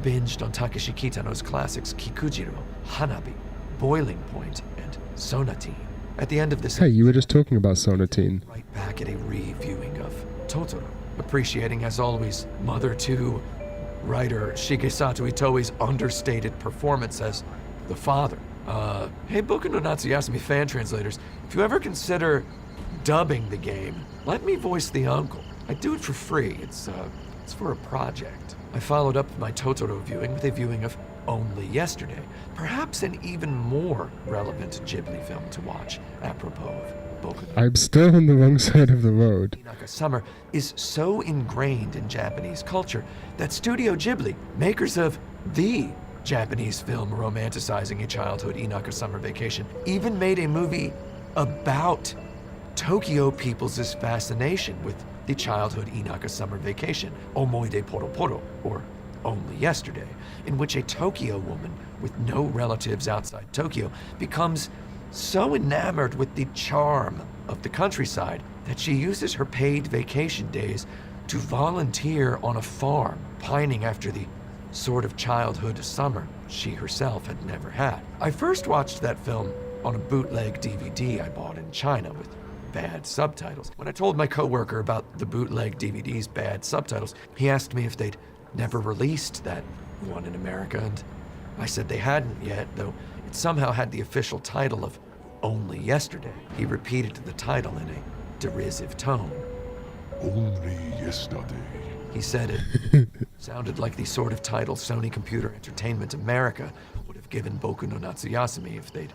binged on Takeshi Kitano's classics Kikujiro, Hanabi, Boiling Point, and Sonatine. At the end of this, hey, you were just talking about Sonatine. Right back at a reviewing of Totoro, appreciating as always Mother 2 writer Shigesato Itoi's understated performance as the father. Hey, Boku no Natsuyasumi fan translators, if you ever consider dubbing the game, let me voice the uncle. I do it for free. It's for a project. I followed up my Totoro viewing with a viewing of Only Yesterday, perhaps an even more relevant Ghibli film to watch, apropos of Boku no. I'm still on the wrong side of the road. Inaka Summer is so ingrained in Japanese culture that Studio Ghibli, makers of the Japanese film romanticizing a childhood Inaka summer vacation, even made a movie about Tokyo people's fascination with the childhood Inaka summer vacation, Omoide Poro Poro, or Only Yesterday, in which a Tokyo woman with no relatives outside Tokyo becomes so enamored with the charm of the countryside that she uses her paid vacation days to volunteer on a farm, pining after the sort of childhood summer she herself had never had. I first watched that film on a bootleg DVD I bought in China with bad subtitles. When I told my coworker about the bootleg DVD's bad subtitles, he asked me if they'd never released that one in America, and I said they hadn't yet, though it somehow had the official title of Only Yesterday. He repeated the title in a derisive tone. Only yesterday. He said it sounded like the sort of title Sony Computer Entertainment America would have given Boku no Natsuyasumi if they'd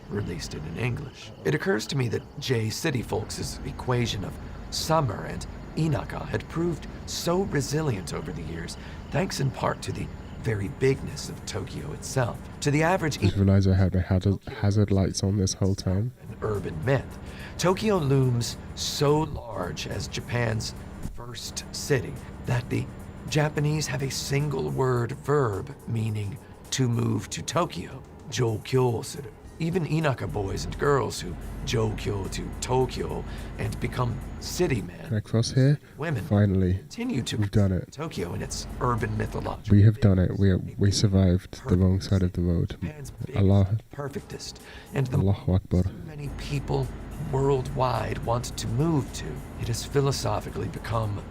released it in English. It occurs to me that J City Folks' equation of summer and Inaka had proved so resilient over the years, thanks in part to the very bigness of Tokyo itself. To the average, I just realized I had my hazard lights on this whole time. An urban myth. Tokyo looms so large as Japan's first city that the Japanese have a single word verb meaning to move to Tokyo, joukyo suru. Even Inaka boys and girls who joukyo to Tokyo and become city men. Can I cross here? Women Finally, continue to we've done it. Tokyo in its urban mythology. We have done it. We survived the wrong side of the road. Allah. Perfectest, and the Allahu Akbar. many people worldwide want to move to. It has philosophically become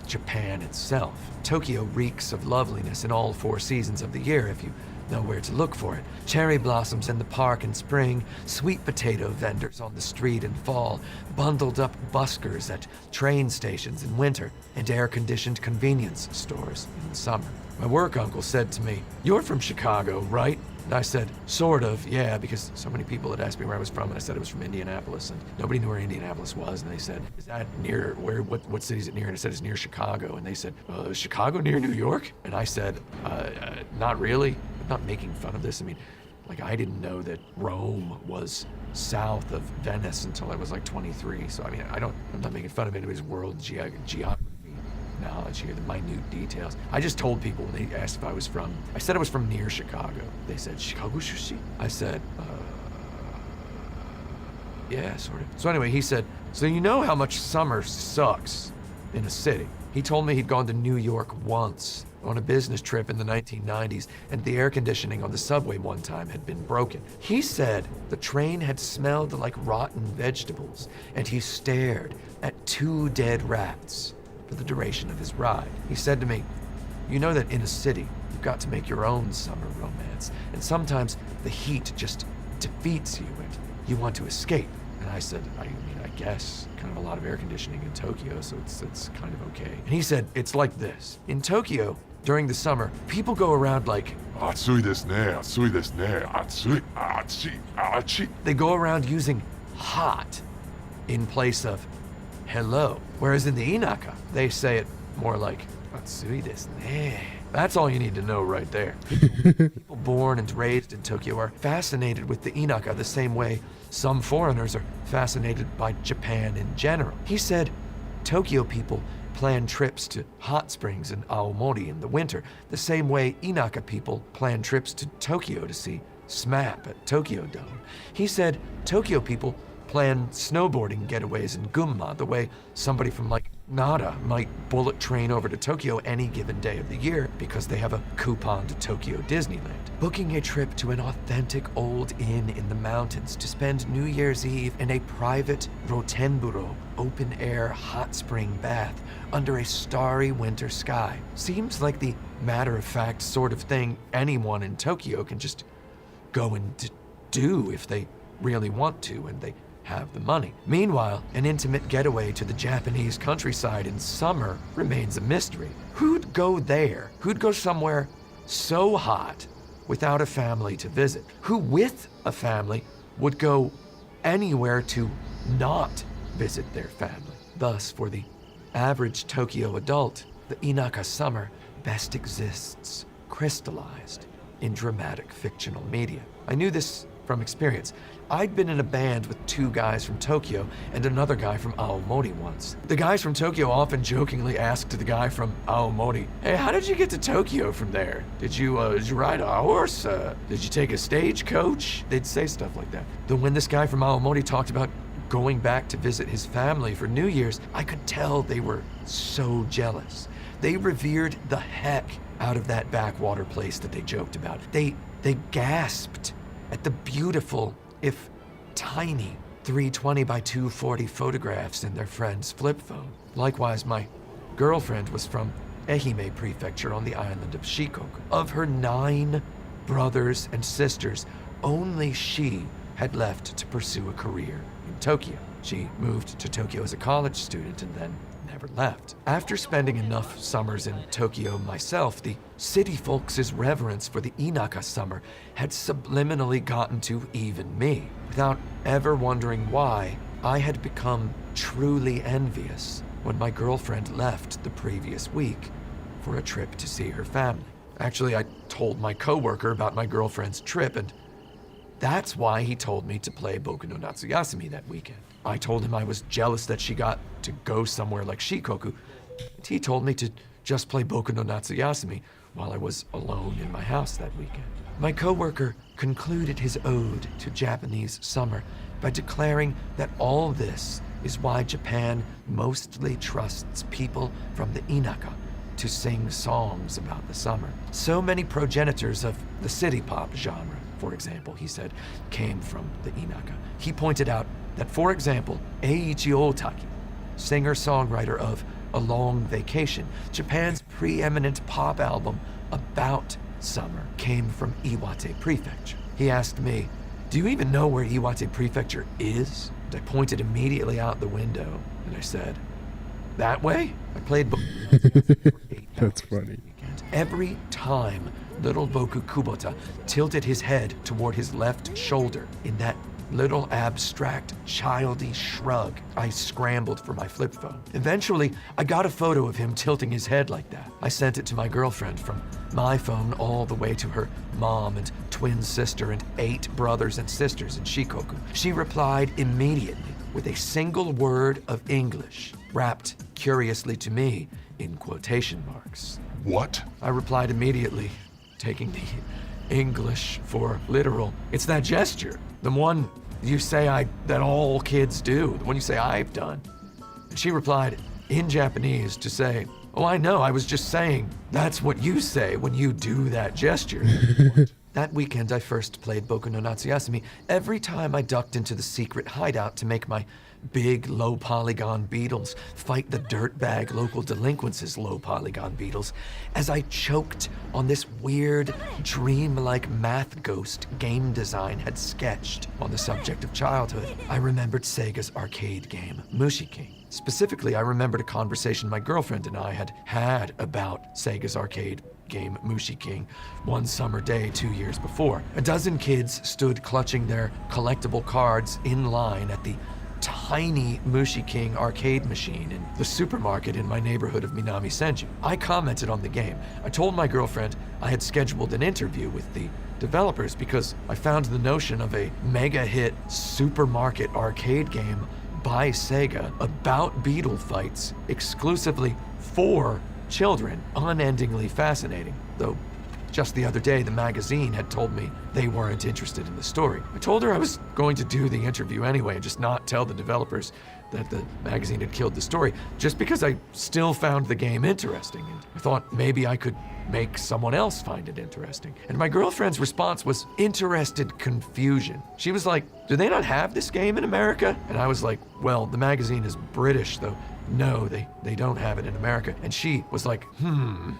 Japan itself. Tokyo reeks of loveliness in all 4 seasons of the year if you know where to look for it. Cherry blossoms in the park in spring, sweet potato vendors on the street in fall, bundled up buskers at train stations in winter, and air-conditioned convenience stores in summer. My work uncle said to me, "You're from Chicago, right?" And I said, "Sort of, yeah," because so many people had asked me where I was from, and I said I was from Indianapolis, and nobody knew where Indianapolis was, and they said, "Is that near, what city is it near?" And I said, "It's near Chicago," and they said, "Is Chicago near New York?" And I said, "Not really." I'm not making fun of this. I mean, like, I didn't know that Rome was south of Venice until I was like 23, so I mean, I'm not making fun of anybody's world geography knowledge here, the minute details. I just told people when they asked if I was from, I said I was from near Chicago. They said, "Chicago Shushi?" I said, yeah, sort of. So anyway, he said, "So you know how much summer sucks in a city?" He told me he'd gone to New York once on a business trip in the 1990s, and the air conditioning on the subway one time had been broken. He said the train had smelled like rotten vegetables, and he stared at 2 dead rats for the duration of his ride. He said to me, "You know that in a city, you've got to make your own summer romance, and sometimes the heat just defeats you and you want to escape." And I said, I guess, kind of a lot of air conditioning in Tokyo, so it's kind of okay. And he said, it's like this. In Tokyo, during the summer, people go around like, Atsui desu ne, atsui desu ne, atsui, achi, achi. They go around using hot in place of hello. Whereas in the Inaka, they say it more like, atsui desu ne. That's all you need to know right there. People born and raised in Tokyo are fascinated with the Inaka the same way some foreigners are fascinated by Japan in general. He said Tokyo people plan trips to hot springs in Aomori in the winter, the same way Inaka people plan trips to Tokyo to see SMAP at Tokyo Dome. He said Tokyo people plan snowboarding getaways in Gunma the way somebody from like Nara might bullet train over to Tokyo any given day of the year because they have a coupon to Tokyo Disneyland. Booking a trip to an authentic old inn in the mountains to spend New Year's Eve in a private rotenburo, open-air hot spring bath under a starry winter sky seems like the matter-of-fact sort of thing anyone in Tokyo can just go and do if they really want to and they have the money. Meanwhile, an intimate getaway to the Japanese countryside in summer remains a mystery. Who'd go there? Who'd go somewhere so hot without a family to visit? Who with a family would go anywhere to not visit their family? Thus, for the average Tokyo adult, the Inaka summer best exists crystallized in dramatic fictional media. I knew this from experience. I'd been in a band with two guys from Tokyo and another guy from Aomori once. The guys from Tokyo often jokingly asked the guy from Aomori, "Hey, how did you get to Tokyo from there? Did you ride a horse? Did you take a stagecoach?" They'd say stuff like that. Then when this guy from Aomori talked about going back to visit his family for New Year's, I could tell they were so jealous. They revered the heck out of that backwater place that they joked about. They gasped at the beautiful, if tiny, 320 by 240 photographs in their friend's flip phone. Likewise, my girlfriend was from Ehime Prefecture on the island of Shikoku. Of her 9 brothers and sisters, only she had left to pursue a career in Tokyo. She moved to Tokyo as a college student and then never left. After spending enough summers in Tokyo myself, the city folks' reverence for the Inaka summer had subliminally gotten to even me. Without ever wondering why, I had become truly envious when my girlfriend left the previous week for a trip to see her family. Actually, I told my coworker about my girlfriend's trip, and that's why he told me to play Boku no Natsuyasumi that weekend. I told him I was jealous that she got to go somewhere like Shikoku, and he told me to just play Boku no Natsuyasumi while I was alone in my house that weekend. My coworker concluded his ode to Japanese summer by declaring that all this is why Japan mostly trusts people from the Inaka to sing songs about the summer. So many progenitors of the city pop genre, for example, he said, came from the Inaka. He pointed out that, for example, Eiichi Otaki, singer-songwriter of A Long Vacation, Japan's preeminent pop album about summer, came from Iwate Prefecture. He asked me, "Do you even know where Iwate Prefecture is?" And I pointed immediately out the window, and I said, "That way?" I played Boku for 8 That's funny. Every time little Boku Kubota tilted his head toward his left shoulder in that little abstract, childish shrug, I scrambled for my flip phone. Eventually, I got a photo of him tilting his head like that. I sent it to my girlfriend from my phone all the way to her mom and twin sister and 8 brothers and sisters in Shikoku. She replied immediately with a single word of English, wrapped curiously to me in quotation marks. What? I replied immediately, taking the English for literal. "It's that gesture. The one you say that all kids do. The one you say I've done." And she replied in Japanese to say, "Oh, I know, I was just saying, that's what you say when you do that gesture." That weekend, I first played Boku no Natsuyasumi. Every time I ducked into the secret hideout to make my big low-polygon beetles fight the dirtbag local delinquents' low-polygon beetles as I choked on this weird, dream-like math ghost game design had sketched on the subject of childhood. I remembered Sega's arcade game, Mushi King. Specifically, I remembered a conversation my girlfriend and I had had about Sega's arcade game Mushi King one summer day 2 years before. A dozen kids stood clutching their collectible cards in line at the tiny Mushi King arcade machine in the supermarket in my neighborhood of Minami Senju. I commented on the game. I told my girlfriend I had scheduled an interview with the developers because I found the notion of a mega hit supermarket arcade game by Sega about beetle fights exclusively for children unendingly fascinating, though just the other day the magazine had told me they weren't interested in the story. I told her I was going to do the interview anyway and just not tell the developers that the magazine had killed the story, just because I still found the game interesting, and I thought maybe I could make someone else find it interesting. And my girlfriend's response was interested confusion. She was like, "Do they not have this game in America?" And I was like, "Well, the magazine is British, though. No, they don't have it in America." And she was like,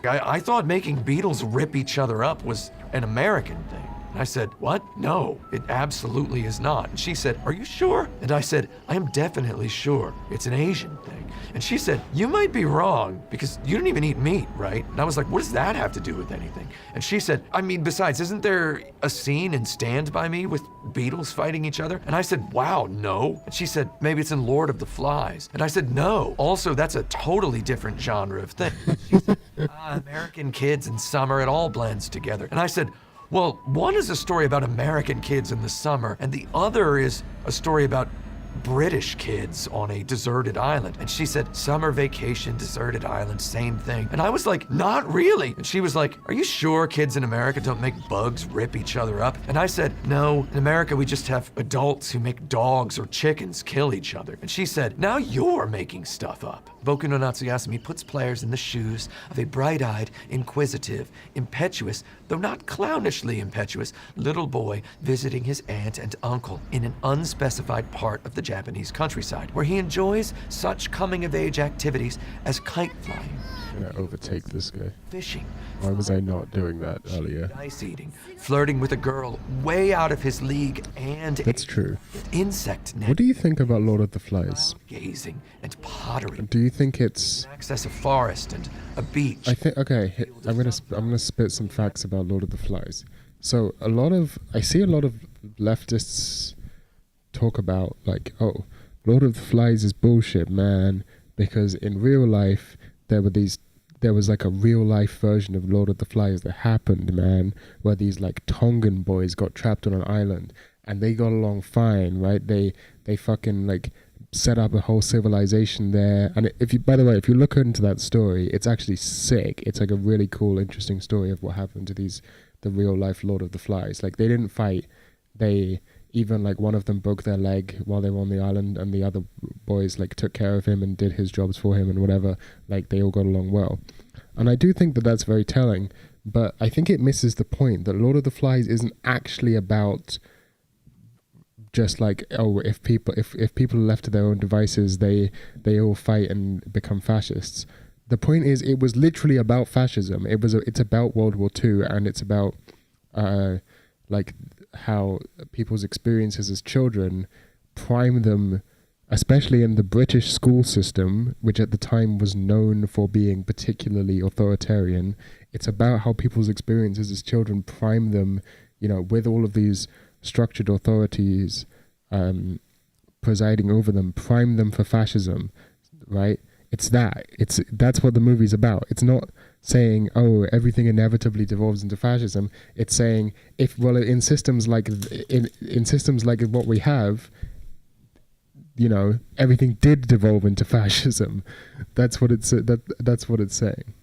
I thought making beetles rip each other up was an American thing. And I said, "What? No, it absolutely is not." And she said, "Are you sure?" And I said, "I am definitely sure. It's an Asian thing." And she said, "You might be wrong, because you don't even eat meat, right?" And I was like, "What does that have to do with anything?" And she said, "I mean, besides, isn't there a scene in Stand By Me with beetles fighting each other?" And I said, "Wow, no." And she said, "Maybe it's in Lord of the Flies." And I said, "No. Also, that's a totally different genre of thing." She said, "American kids in summer, it all blends together." And I said, "Well, one is a story about American kids in the summer, and the other is a story about British kids on a deserted island." And she said, "Summer vacation, deserted island, same thing." And I was like, "Not really." And she was like, "Are you sure kids in America don't make bugs rip each other up?" And I said, "No, in America we just have adults who make dogs or chickens kill each other." And she said, "Now you're making stuff up." Boku no Natsuyasumi puts players in the shoes of a bright-eyed, inquisitive, impetuous, though not clownishly impetuous, little boy visiting his aunt and uncle in an unspecified part of the Japanese countryside, where he enjoys such coming-of-age activities as kite flying. I'm gonna overtake this guy. Fishing. Why was I not doing that earlier? Ice eating, flirting with a girl way out of his league, and That's true. insect net. What do you think about Lord of the Flies? Gazing and pottery. Do you think it's Access a forest and a beach. I think I'm gonna spit some facts about Lord of the Flies. So I see a lot of leftists talk about like, oh, Lord of the Flies is bullshit, man, because in real life there was like a real life version of Lord of the Flies that happened, man, where these like Tongan boys got trapped on an island and they got along fine, right? They fucking like set up a whole civilization there. And by the way, if you look into that story, it's actually sick. It's like a really cool, interesting story of what happened to the real life Lord of the Flies. Like they didn't fight. They even like one of them broke their leg while they were on the island, and the other boys like took care of him and did his jobs for him and whatever. Like they all got along well. And I do think that that's very telling, but I think it misses the point that Lord of the Flies isn't actually about just like, oh, if people are left to their own devices, they all fight and become fascists. The point is, it was literally about fascism. It's about World War II, and it's about like how people's experiences as children prime them, especially in the British school system, which at the time was known for being particularly authoritarian. It's about how people's experiences as children prime them, with all of these structured authorities presiding over them, prime them for fascism, right? That's what the movie's about. It's not saying, oh, everything inevitably devolves into fascism. It's saying, in systems like what we have, everything did devolve into fascism. That's what it's saying.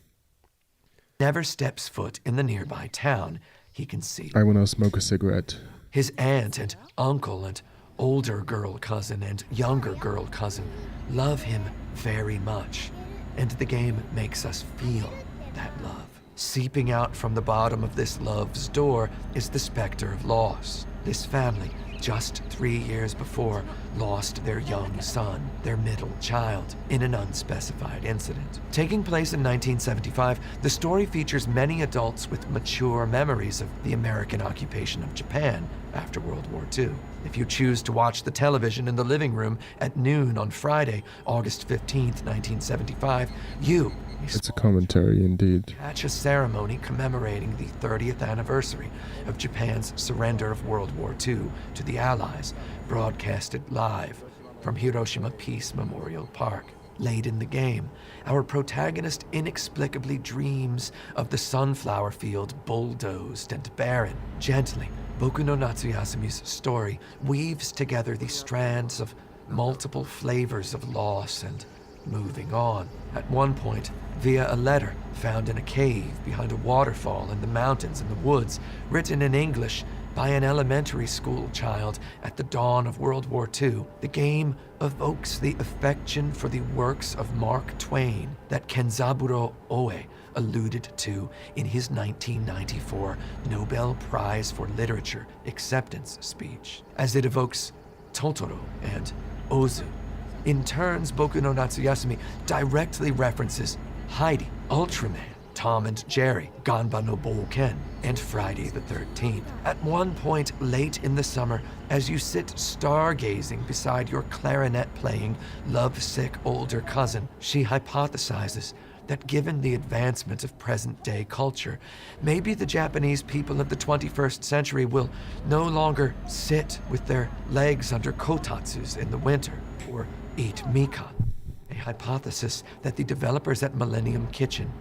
Never steps foot in the nearby town, he can see. I want to smoke a cigarette. His aunt and uncle and older girl cousin and younger girl cousin love him very much, and the game makes us feel that love. Seeping out from the bottom of this love's door is the specter of loss. This family, just 3 years before, lost their young son, their middle child, in an unspecified incident. Taking place in 1975, the story features many adults with mature memories of the American occupation of Japan after World War II. If you choose to watch the television in the living room at noon on Friday, August 15th, 1975, It's a commentary indeed. catch a ceremony commemorating the 30th anniversary of Japan's surrender of World War II to the Allies, broadcasted live from Hiroshima Peace Memorial Park. Late in the game, our protagonist inexplicably dreams of the sunflower field bulldozed and barren. Gently, Boku no Natsuyasumi's story weaves together the strands of multiple flavors of loss and moving on. At one point, via a letter found in a cave behind a waterfall in the mountains in the woods, written in English by an elementary school child at the dawn of World War II, the game evokes the affection for the works of Mark Twain that Kenzaburo Oe alluded to in his 1994 Nobel Prize for Literature acceptance speech, as it evokes Totoro and Ozu. In turns, Boku no Natsuyasumi directly references Heidi, Ultraman, Tom and Jerry, Ganba no Bouken, and Friday the 13th. At one point late in the summer, as you sit stargazing beside your clarinet-playing, lovesick older cousin, she hypothesizes that given the advancement of present-day culture, maybe the Japanese people of the 21st century will no longer sit with their legs under kotatsus in the winter, or eat mikan, a hypothesis that the developers at Millennium Kitchen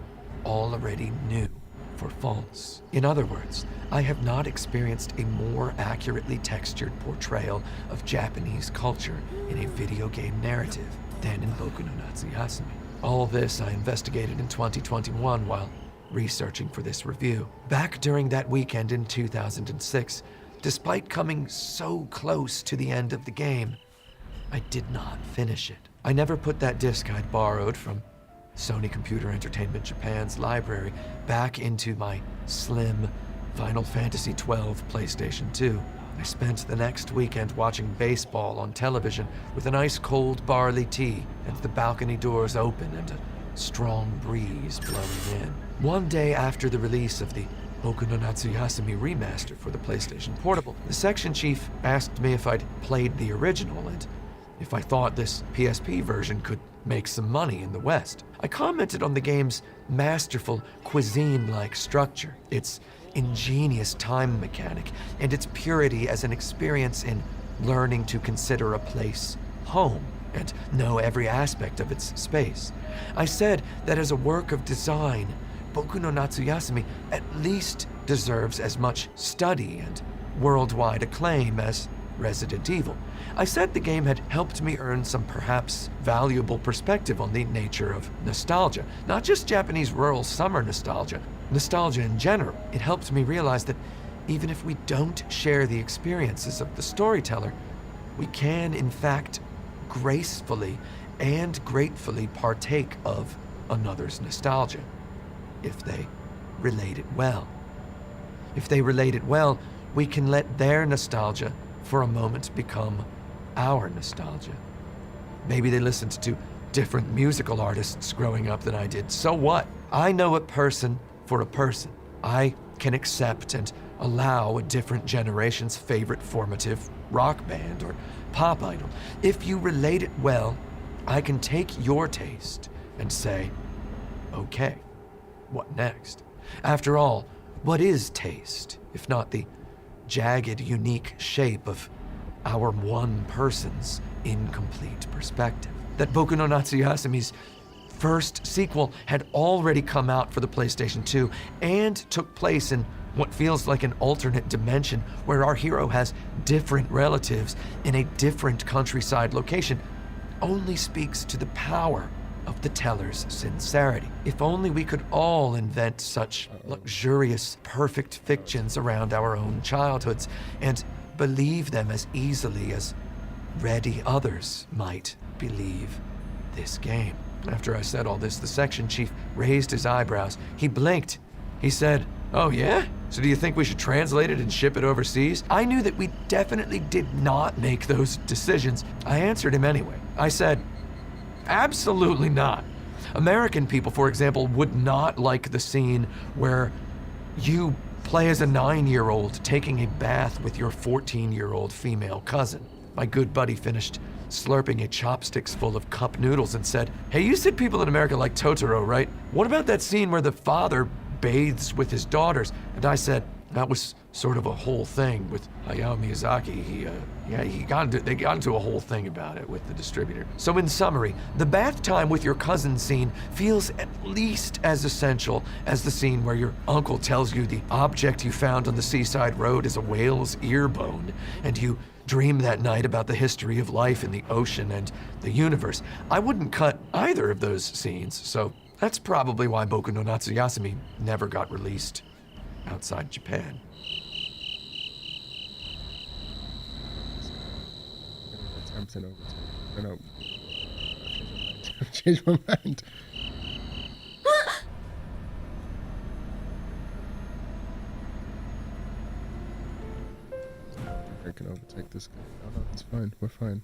already knew for false. In other words, I have not experienced a more accurately textured portrayal of Japanese culture in a video game narrative than in Boku no Natsuyasumi. All this I investigated in 2021 while researching for this review. Back during that weekend in 2006, despite coming so close to the end of the game, I did not finish it. I never put that disc I'd borrowed from Sony Computer Entertainment Japan's library back into my slim Final Fantasy XII PlayStation 2. I spent the next weekend watching baseball on television with an ice-cold barley tea and the balcony doors open and a strong breeze blowing in. One day after the release of the Boku no Natsuyasumi remaster for the PlayStation Portable, the section chief asked me if I'd played the original and if I thought this PSP version could make some money in the West. I commented on the game's masterful cuisine-like structure, its ingenious time mechanic, and its purity as an experience in learning to consider a place home and know every aspect of its space. I said that as a work of design, Boku no Natsuyasumi at least deserves as much study and worldwide acclaim as Resident Evil. I said the game had helped me earn some perhaps valuable perspective on the nature of nostalgia, not just Japanese rural summer nostalgia in general. It helped me realize that even if we don't share the experiences of the storyteller, we can, in fact, gracefully and gratefully partake of another's nostalgia, if they relate it well. If they relate it well, we can let their nostalgia for a moment become our nostalgia. Maybe they listened to different musical artists growing up than I did. So what? I know a person for a person. I can accept and allow a different generation's favorite formative rock band or pop idol. If you relate it well, I can take your taste and say, okay, what next? After all, what is taste, if not the jagged, unique shape of our one person's incomplete perspective? That Boku no Natsuyasumi's first sequel had already come out for the PlayStation 2 and took place in what feels like an alternate dimension where our hero has different relatives in a different countryside location only speaks to the power of the teller's sincerity. If only we could all invent such luxurious, perfect fictions around our own childhoods and believe them as easily as ready others might believe this game. After I said all this, the section chief raised his eyebrows. He blinked. He said, "Oh yeah? So do you think we should translate it and ship it overseas? I knew that we definitely did not make those decisions. I answered him anyway. I said, absolutely not. American people, for example, would not like the scene where you play as a 9-year-old taking a bath with your 14-year-old female cousin. My good buddy finished slurping a chopsticks full of cup noodles and said, hey, you said people in America like Totoro, right? What about that scene where the father bathes with his daughters? And I said, that was sort of a whole thing with Hayao Miyazaki. They got into a whole thing about it with the distributor. So in summary, the bath time with your cousin scene feels at least as essential as the scene where your uncle tells you the object you found on the seaside road is a whale's ear bone, and you dream that night about the history of life in the ocean and the universe. I wouldn't cut either of those scenes, so that's probably why Boku no Natsuyasumi never got released outside Japan. Attempting overtake. No. I've changed my mind. I can overtake this guy. No, it's fine. We're fine.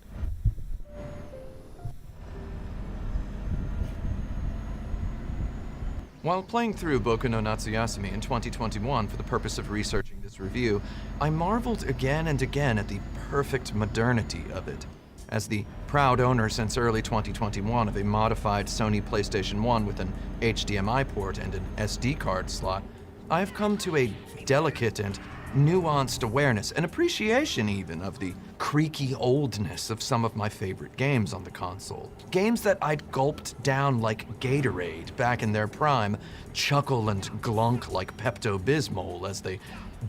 While playing through Boku no Natsuyasumi in 2021 for the purpose of researching this review, I marveled again and again at the perfect modernity of it. As the proud owner since early 2021 of a modified Sony PlayStation 1 with an HDMI port and an SD card slot, I have come to a delicate and nuanced awareness, an appreciation even, of the creaky oldness of some of my favorite games on the console. Games that I'd gulped down like Gatorade back in their prime, chuckle and glunk like Pepto-Bismol as they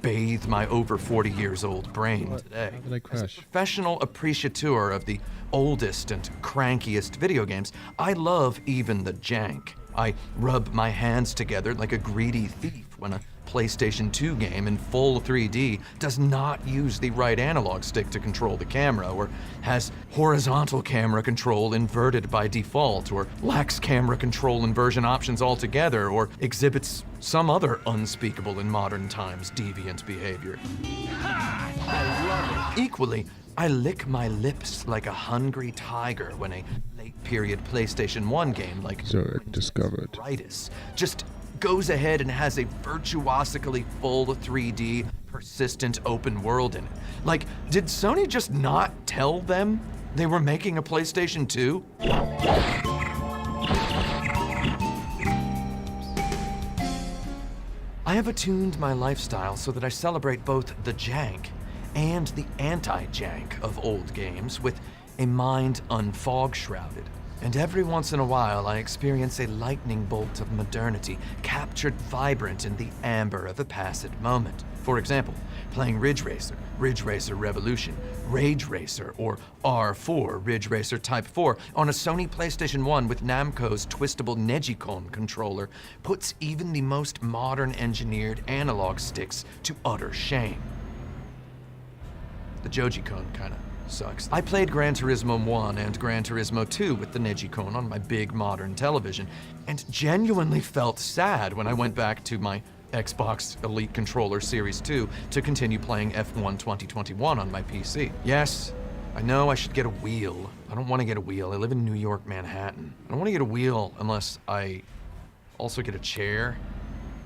bathe my over 40 years old brain today. How did I crash? As a professional appreciateur of the oldest and crankiest video games, I love even the jank. I rub my hands together like a greedy thief when a PlayStation 2 game in full 3D does not use the right analog stick to control the camera, or has horizontal camera control inverted by default, or lacks camera control inversion options altogether, or exhibits some other unspeakable in modern times deviant behavior. Equally, I lick my lips like a hungry tiger when a late-period PlayStation 1 game like Zurich discovered just goes ahead and has a virtuosically full 3D, persistent open world in it. Like, did Sony just not tell them they were making a PlayStation 2? I have attuned my lifestyle so that I celebrate both the jank and the anti-jank of old games with a mind unfog-shrouded. And every once in a while, I experience a lightning bolt of modernity, captured vibrant in the amber of a passed moment. For example, playing Ridge Racer Revolution, Rage Racer, or R4, Ridge Racer Type 4, on a Sony PlayStation 1 with Namco's twistable Negicon controller puts even the most modern engineered analog sticks to utter shame. The Joy-Con kinda sucks. I played Gran Turismo 1 and Gran Turismo 2 with the Negicon on my big modern television, and genuinely felt sad when I went back to my Xbox Elite Controller Series 2 to continue playing F1 2021 on my PC. Yes, I know I should get a wheel. I don't want to get a wheel. I live in New York, Manhattan. I don't want to get a wheel unless I also get a chair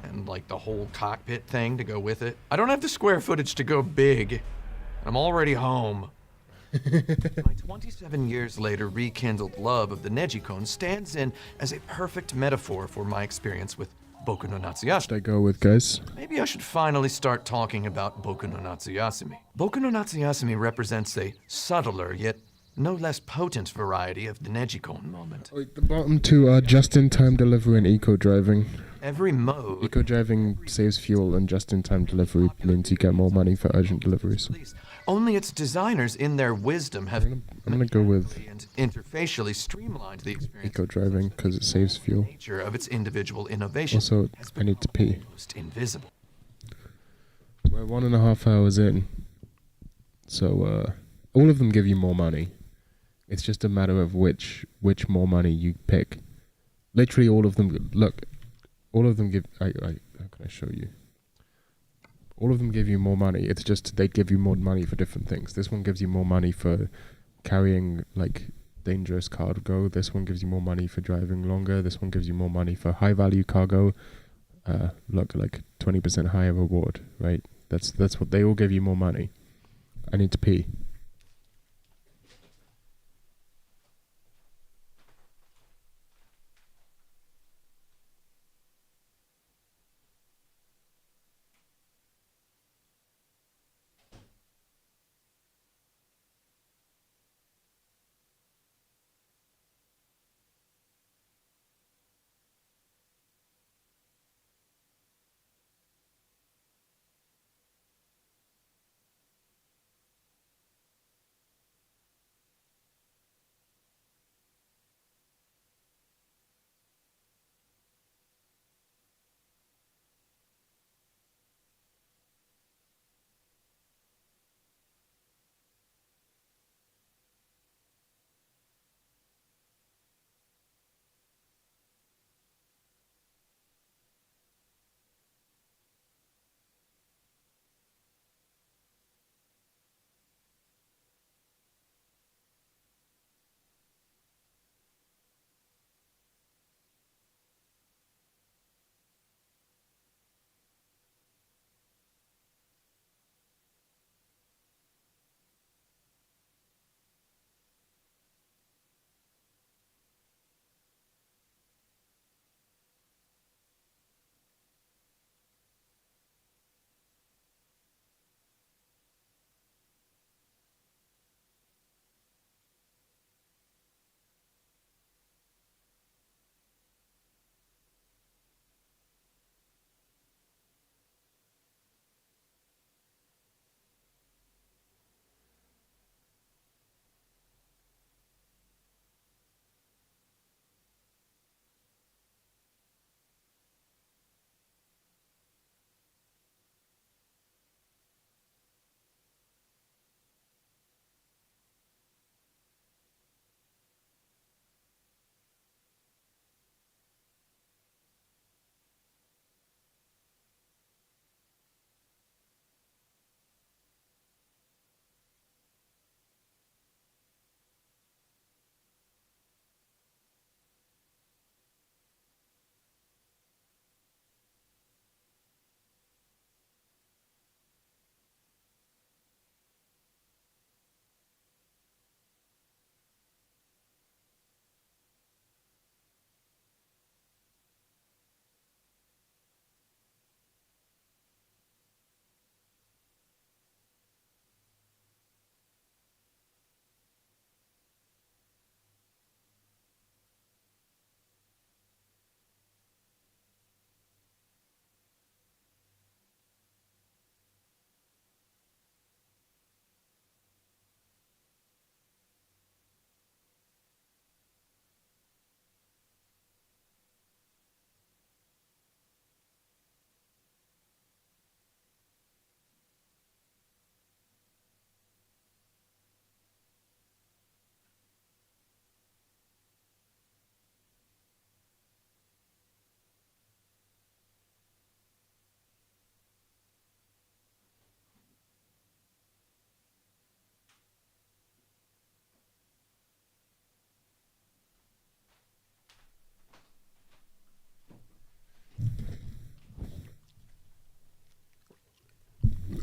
and like the whole cockpit thing to go with it. I don't have the square footage to go big. I'm already home. My 27 years later rekindled love of the Negicon stands in as a perfect metaphor for my experience with Boku no Natsuyasumi. Should I go with, guys? Maybe I should finally start talking about Boku no Natsuyasumi. Boku no Natsuyasumi represents a subtler yet no less potent variety of the Negicon moment. The bottom two are just-in-time delivery and eco-driving. Every mode... Eco-driving saves fuel, and just-in-time delivery means you get more money for urgent deliveries. Only its designers, in their wisdom, have I'm gonna go with and interfacially streamlined the experience. Eco-driving because it saves fuel. Nature of its individual innovation. Also, I need to pee. Almost invisible. We're 1.5 hours in, so all of them give you more money. It's just a matter of which more money you pick. Literally all of them. Look, all of them give. How can I show you? All of them give you more money. It's just they give you more money for different things. This one gives you more money for carrying like dangerous cargo. This one gives you more money for driving longer. This one gives you more money for high value cargo. Look, like 20% higher reward, right? That's what they all give you more money. I need to pee.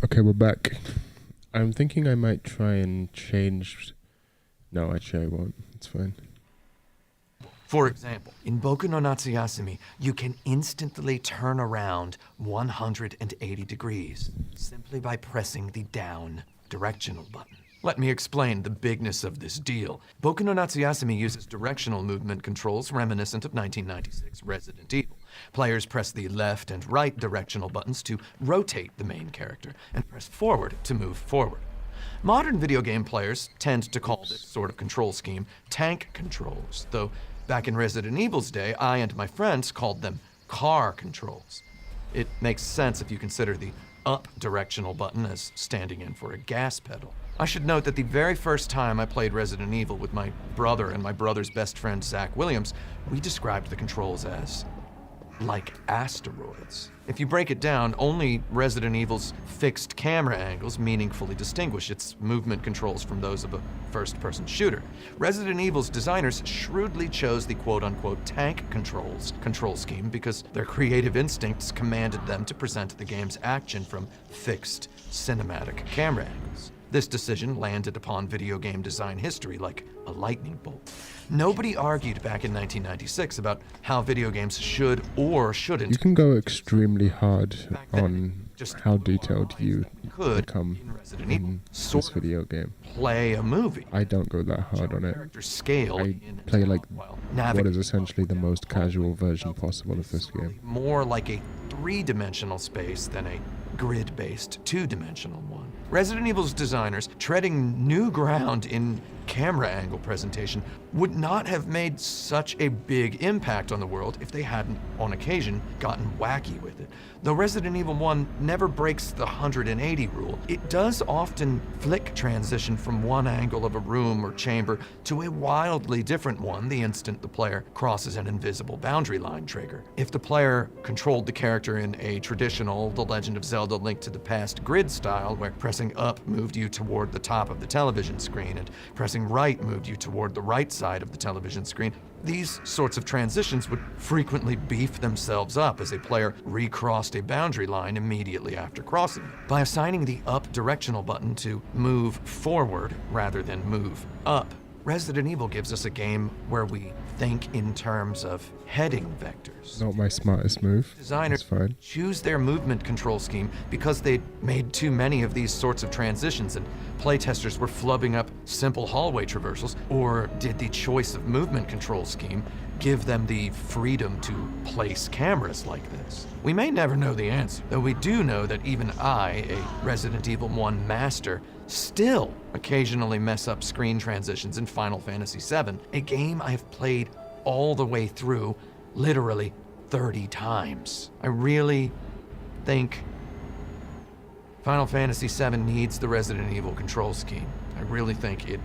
Okay, we're back. I'm thinking I might try and change... No, actually I won't. It's fine. For example, in Boku no Natsuyasumi, you can instantly turn around 180 degrees simply by pressing the down directional button. Let me explain the bigness of this deal. Boku no Natsuyasumi uses directional movement controls reminiscent of 1996 Resident Evil. Players press the left and right directional buttons to rotate the main character, and press forward to move forward. Modern video game players tend to call this sort of control scheme tank controls, though back in Resident Evil's day, I and my friends called them car controls. It makes sense if you consider the up directional button as standing in for a gas pedal. I should note that the very first time I played Resident Evil with my brother and my brother's best friend, Zach Williams, we described the controls as like asteroids. If you break it down, only Resident Evil's fixed camera angles meaningfully distinguish its movement controls from those of a first-person shooter. Resident Evil's designers shrewdly chose the quote-unquote tank control scheme because their creative instincts commanded them to present the game's action from fixed cinematic camera angles. This decision landed upon video game design history like a lightning bolt. Nobody argued back in 1996 about how video games should or shouldn't. You can go extremely hard on how detailed you become in this video game. Play a movie. I don't go that hard on it. Scale. I play like what is essentially the most casual version possible of this game. More like a three-dimensional space than a grid-based two-dimensional one. Resident Evil's designers, treading new ground in camera angle presentation, would not have made such a big impact on the world if they hadn't, on occasion, gotten wacky with it. Though Resident Evil 1 never breaks the 180 rule, it does often flick transition from one angle of a room or chamber to a wildly different one the instant the player crosses an invisible boundary line trigger. If the player controlled the character in a traditional The Legend of Zelda: Link to the Past grid style, where pressing up moved you toward the top of the television screen and pressing right moved you toward the right side of the television screen, these sorts of transitions would frequently beef themselves up as a player recrossed a boundary line immediately after crossing it. By assigning the up directional button to move forward rather than move up, Resident Evil gives us a game where we think in terms of heading vectors. Not my smartest move. Designers choose their movement control scheme because they'd made too many of these sorts of transitions and playtesters were flubbing up simple hallway traversals, or did the choice of movement control scheme give them the freedom to place cameras like this? We may never know the answer, though we do know that even I, a Resident Evil 1 master, still occasionally mess up screen transitions in Final Fantasy VII, a game I have played all the way through literally 30 times. I really think Final Fantasy VII needs the Resident Evil control scheme. I really think it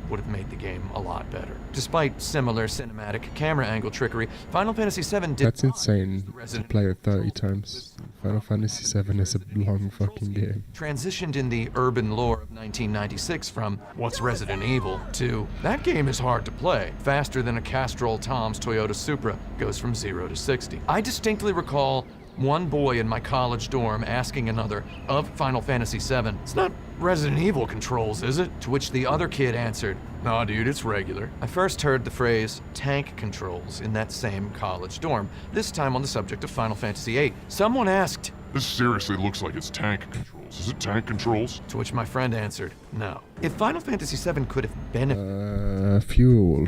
would have made the game a lot better. Despite similar cinematic camera angle trickery, Final Fantasy VII did That's insane to play it 30 times. Final Fantasy VII is a long fucking game. transitioned in the urban lore of 1996 from what's Resident Evil to that game is hard to play, faster than a Castrol Tom's Toyota Supra goes from 0 to 60. I distinctly recall one boy in my college dorm asking another of Final Fantasy VII, "It's not Resident Evil controls, is it?" To which the other kid answered, "Nah, dude, it's regular." I first heard the phrase tank controls in that same college dorm, this time on the subject of Final Fantasy VIII. Someone asked, "This seriously looks like it's tank controls. Is it tank controls?" To which my friend answered, "No." If Final Fantasy VII could have benefited, fuel.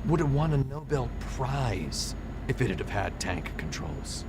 would have won a Nobel Prize if it had had tank controls.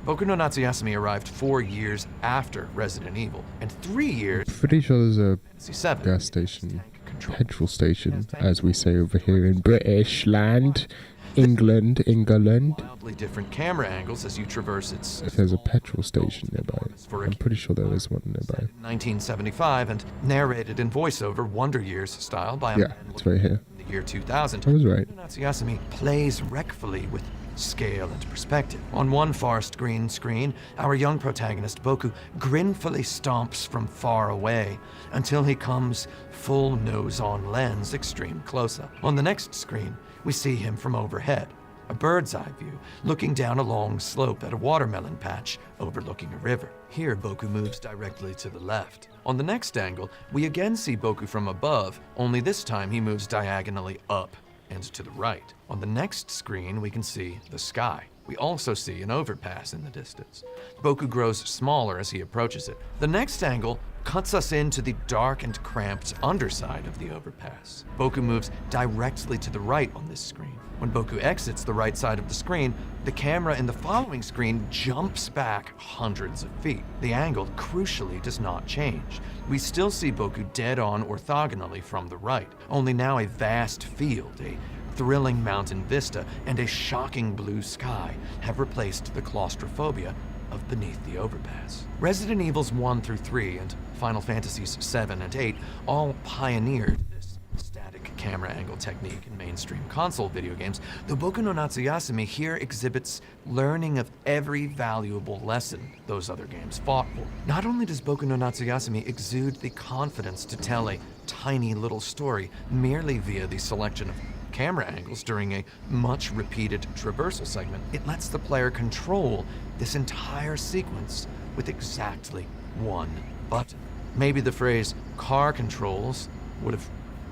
Boku no Natsuyasumi arrived 4 years after Resident Evil, and 3 years. Pretty sure there's a VII. gas station, petrol station, as we say over here in British land, England. Wildly different camera angles as you traverse its. If there's a petrol station nearby, I'm pretty sure there is one nearby. 1975 and narrated in voiceover Wonder Years style by a Yeah, man it's right here. in the year 2000. I was right. Natsuyasumi plays wreckfully with scale and perspective. On one forest green screen, our young protagonist Boku grinfully stomps from far away until he comes full nose-on lens extreme close-up. On the next screen, we see him from overhead, a bird's eye view, looking down a long slope at a watermelon patch overlooking a river. Here, Boku moves directly to the left. On the next angle, we again see Boku from above, only this time he moves diagonally up and to the right. On the next screen, we can see the sky. We also see an overpass in the distance. Boku grows smaller as he approaches it. The next angle cuts us into the dark and cramped underside of the overpass. Boku moves directly to the right on this screen. When Boku exits the right side of the screen, the camera in the following screen jumps back hundreds of feet. The angle, crucially, does not change. We still see Boku dead on orthogonally from the right, only now a vast field, a thrilling mountain vista, and a shocking blue sky have replaced the claustrophobia of beneath the overpass. Resident Evils 1 through 3 and Final Fantasies 7 and 8 all pioneered this static camera angle technique in mainstream console video games, though Boku no Natsuyasumi here exhibits learning of every valuable lesson those other games fought for. Not only does Boku no Natsuyasumi exude the confidence to tell a tiny little story merely via the selection of camera angles during a much repeated traversal segment, it lets the player control this entire sequence with exactly one button. Maybe the phrase car controls would have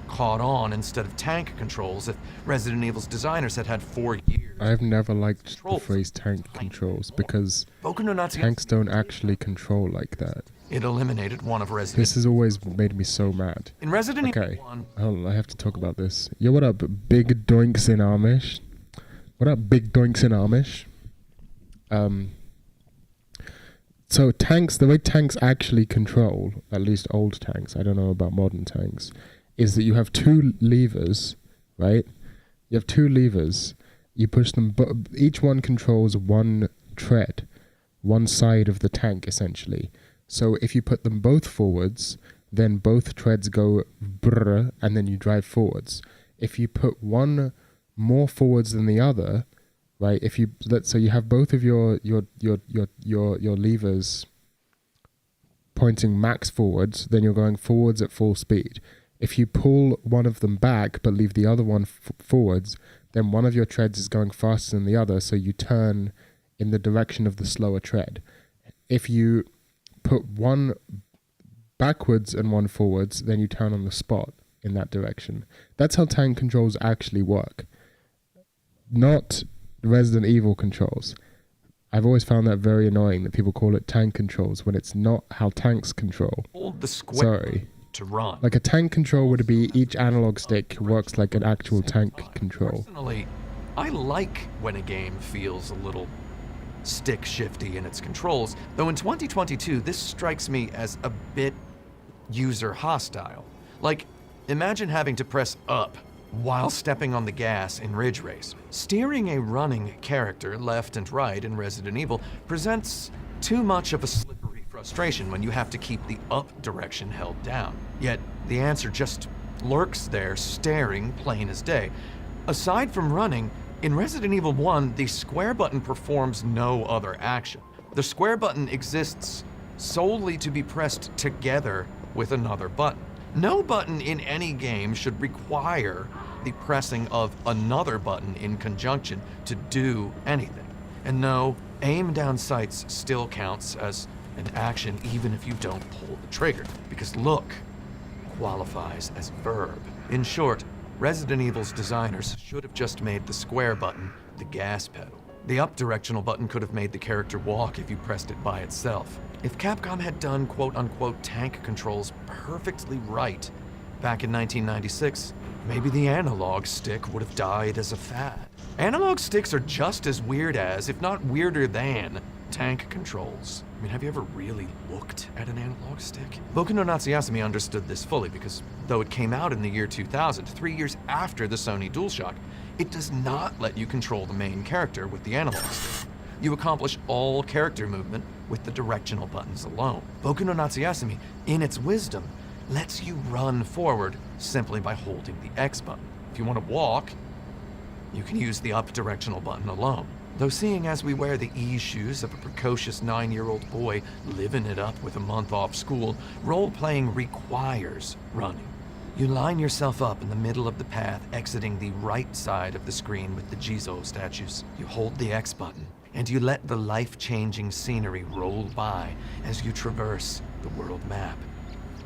caught on instead of tank controls if Resident Evil's designers had had 4 years. I've never liked the phrase tank controls because tanks don't actually control like that. It eliminated one of Resident This has always made me so mad. In Resident Evil Okay, 1, hold on, I have to talk about this. Yo, what up, big doinks in Amish? What up, big doinks in Amish? So tanks, the way tanks actually control, at least old tanks, I don't know about modern tanks, is that you have two levers, right? You have two levers, you push them, each one controls one tread, one side of the tank essentially. So if you put them both forwards, then both treads go brrr, and then you drive forwards. If you put one more forwards than the other, right? If you so you have both of your levers pointing max forwards, then you're going forwards at full speed. If you pull one of them back but leave the other one forwards, then one of your treads is going faster than the other, so you turn in the direction of the slower tread. If you put one backwards and one forwards, then you turn on the spot in that direction. That's how tank controls actually work. Not Resident Evil controls. I've always found that very annoying that people call it tank controls when it's not how tanks control. hold the square to run. Like a tank control would be each analog stick works like an actual tank control. Personally, I like when a game feels a little stick shifty in its controls, though in 2022 this strikes me as a bit user hostile. Like, imagine having to press up while stepping on the gas in Ridge Race. Steering a running character left and right in Resident Evil presents too much of a slippery frustration when you have to keep the up direction held down. Yet the answer just lurks there, staring plain as day. Aside from running, in Resident Evil 1, the square button performs no other action. The square button exists solely to be pressed together with another button. No button in any game should require the pressing of another button in conjunction to do anything. And no, aim down sights still counts as an action even if you don't pull the trigger, because look qualifies as verb. In short, Resident Evil's designers should have just made the square button the gas pedal. The up directional button could have made the character walk if you pressed it by itself. If Capcom had done quote-unquote tank controls perfectly right back in 1996, maybe the analog stick would have died as a fad. Analog sticks are just as weird as, if not weirder than, tank controls. I mean, have you ever really looked at an analog stick? Boku no Natsuyasumi understood this fully because, though it came out in the year 2000, 3 years after the Sony DualShock, it does not let you control the main character with the analog stick. You accomplish all character movement with the directional buttons alone. Boku no Natsuyasumi, in its wisdom, lets you run forward simply by holding the X button. If you want to walk, you can use the up directional button alone. Though seeing as we wear the ease shoes of a precocious 9-year-old boy living it up with a month off school, role-playing requires running. You line yourself up in the middle of the path, exiting the right side of the screen with the Jizo statues. You hold the X button, and you let the life-changing scenery roll by as you traverse the world map,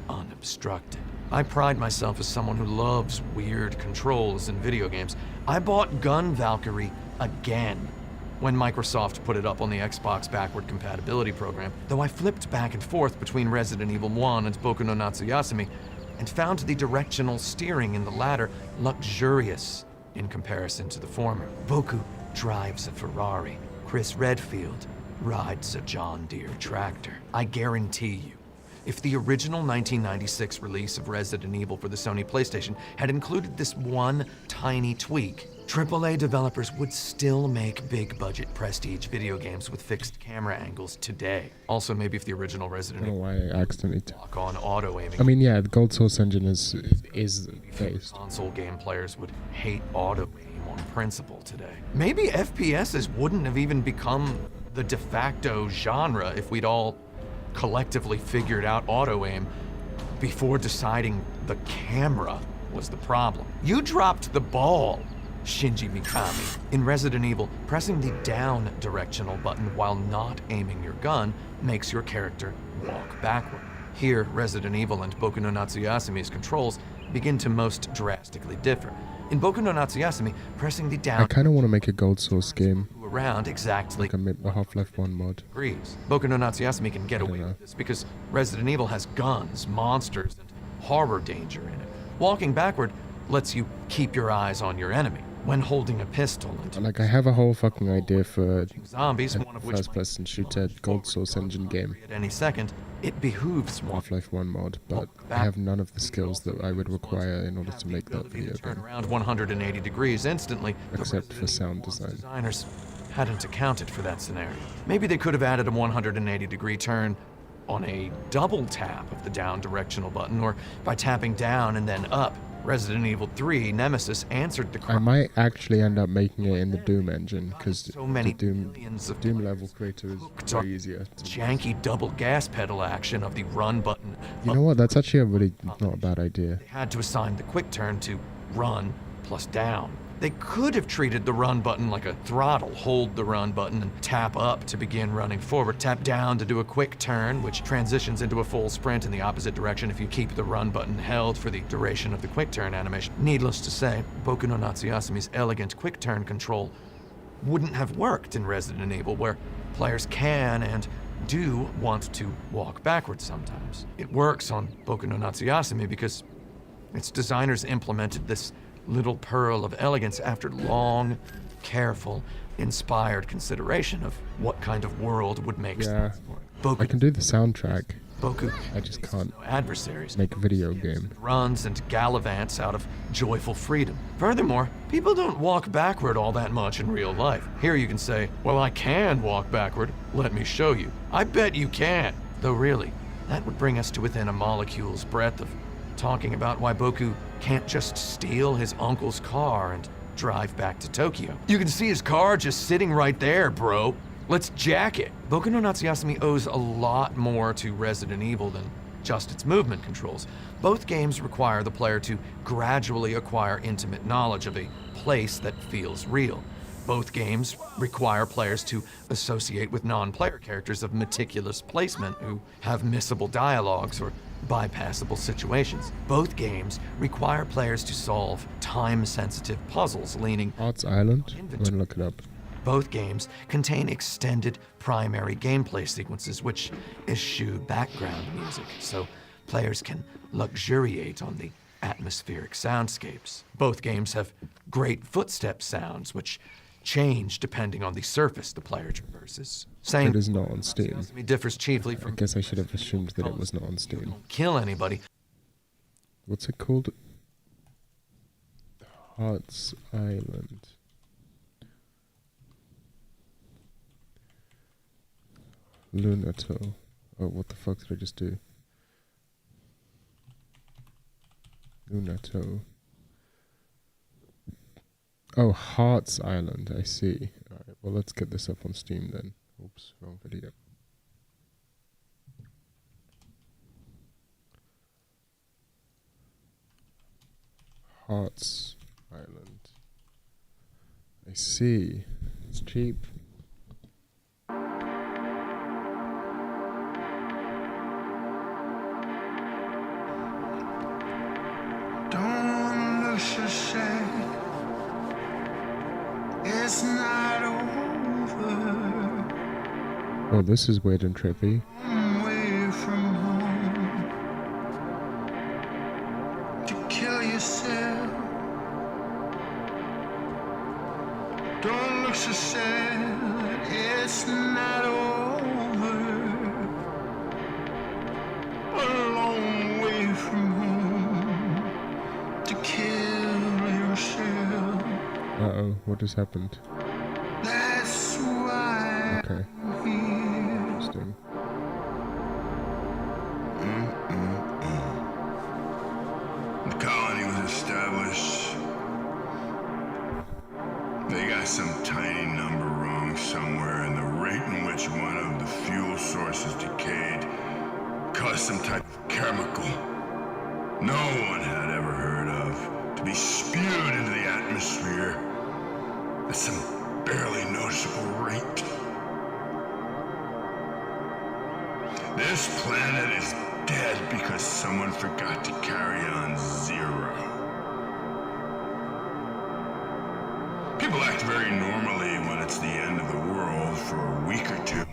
unobstructed. I pride myself as someone who loves weird controls in video games. I bought Gun Valkyrie again when Microsoft put it up on the Xbox backward compatibility program, though I flipped back and forth between Resident Evil 1 and Boku no Natsuyasumi, and found the directional steering in the latter luxurious in comparison to the former. Boku drives a Ferrari. Chris Redfield rides a John Deere tractor. I guarantee you, if the original 1996 release of Resident Evil for the Sony PlayStation had included this one tiny tweak, AAA developers would still make big-budget prestige video games with fixed camera angles today. Also, maybe if the original Resident I don't know Evil why I accidentally. lock on auto-aiming. I mean, yeah, the Gold Source engine is based. Console game players would hate auto-aim on principle today. Maybe FPSs wouldn't have even become the de facto genre if we'd all collectively figured out auto-aim before deciding the camera was the problem. You dropped the ball, Shinji Mikami. In Resident Evil, pressing the down directional button while not aiming your gun makes your character walk backward. Here, Resident Evil and Boku no Natsuyasumi's controls begin to most drastically differ. In Boku no Natsuyasumi, pressing the down I kind of want to make a Gold Source game. Around exactly like a Half-Life 1 mod. Degrees. Boku no Natsuyasumi can get away with this because Resident Evil has guns, monsters, and horror danger in it. Walking backward lets you keep your eyes on your enemy when holding a pistol. And like, I have a whole fucking idea for zombies, a one of which first-person shooter Gold Source engine game. At any second, it behooves one. Half-Life 1 mod, but I have none of the skills that I would require in order to make that video turn game. around 180 degrees instantly. Except for sound design. Designers hadn't accounted for that scenario. Maybe they could have added a 180-degree turn on a double tap of the down directional button, or by tapping down and then up. Resident Evil 3 Nemesis answered the cry. I might actually end up making it in the Doom engine, because So many the millions of Doom level creator is way easier. Janky double gas pedal action of the run button. You know what? That's actually a really not a bad idea. They had to assign the quick turn to run plus down. They could have treated the run button like a throttle. Hold the run button and tap up to begin running forward. Tap down to do a quick turn, which transitions into a full sprint in the opposite direction if you keep the run button held for the duration of the quick turn animation. Needless to say, Boku no Natsuyasumi's elegant quick turn control wouldn't have worked in Resident Evil, where players can and do want to walk backwards sometimes. It works on Boku no Natsuyasumi because its designers implemented this little pearl of elegance after long, careful, inspired consideration of what kind of world would make sense. I can do the soundtrack. Boku. I just can't adversaries. Make a video game. Runs and gallivants out of joyful freedom. Furthermore, people don't walk backward all that much in real life. Here you can say, well, I can walk backward. Let me show you. I bet you can. Though really, that would bring us to within a molecule's breadth of talking about why Boku can't just steal his uncle's car and drive back to Tokyo. You can see his car just sitting right there, bro. Let's jack it. Boku no Natsuyasumi owes a lot more to Resident Evil than just its movement controls. Both games require the player to gradually acquire intimate knowledge of a place that feels real. Both games require players to associate with non-player characters of meticulous placement who have missable dialogues or bypassable situations. Both games require players to solve time-sensitive puzzles leaning Arts Island? I'm gonna look it up. Both games contain extended primary gameplay sequences which eschew background music, so players can luxuriate on the atmospheric soundscapes. Both games have great footstep sounds which change depending on the surface the player traverses. Saying it is not on Steam. It differs chiefly from I guess I should have assumed that it was not on Steam. Kill anybody. What's it called? Hearts Island. Lunato. Oh, what the fuck did I just do? Lunato. Oh, Hearts Island, I see. Alright, well, let's get this up on Steam then. Oops, wrong video. Hearts Island. I see. It's cheap. Don't look so sad. It's not over. Oh, this is weird and trippy. Away from home to kill yourself. Don't look so sad. It's not over. A long way from home to kill yourself. Uh-oh. What has happened? That's why. Okay. Interesting. The colony was established. They got some tiny number wrong somewhere, and the rate in which one of the fuel sources decayed caused some type of chemical no one had ever heard of to be spewed into the atmosphere at some barely noticeable rate. This planet is dead because someone forgot to carry on zero. People act very normally when it's the end of the world for a week or two.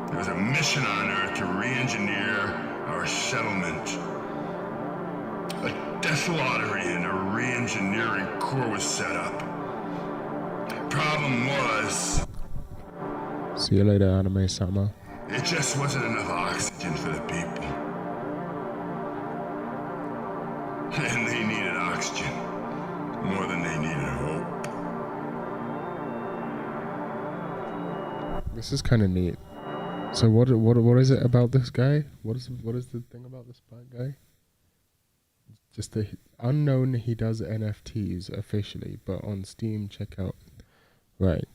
There was a mission on Earth to re-engineer our settlement. A death lottery and a re-engineering corps was set up. Problem was, See you later, anime sama. it just wasn't enough oxygen for the people. And they needed oxygen more than they needed hope. This is kind of neat. So what is it about this guy? What is the thing about this black guy? Just the unknown. He does NFTs officially, but on Steam, check out. Right.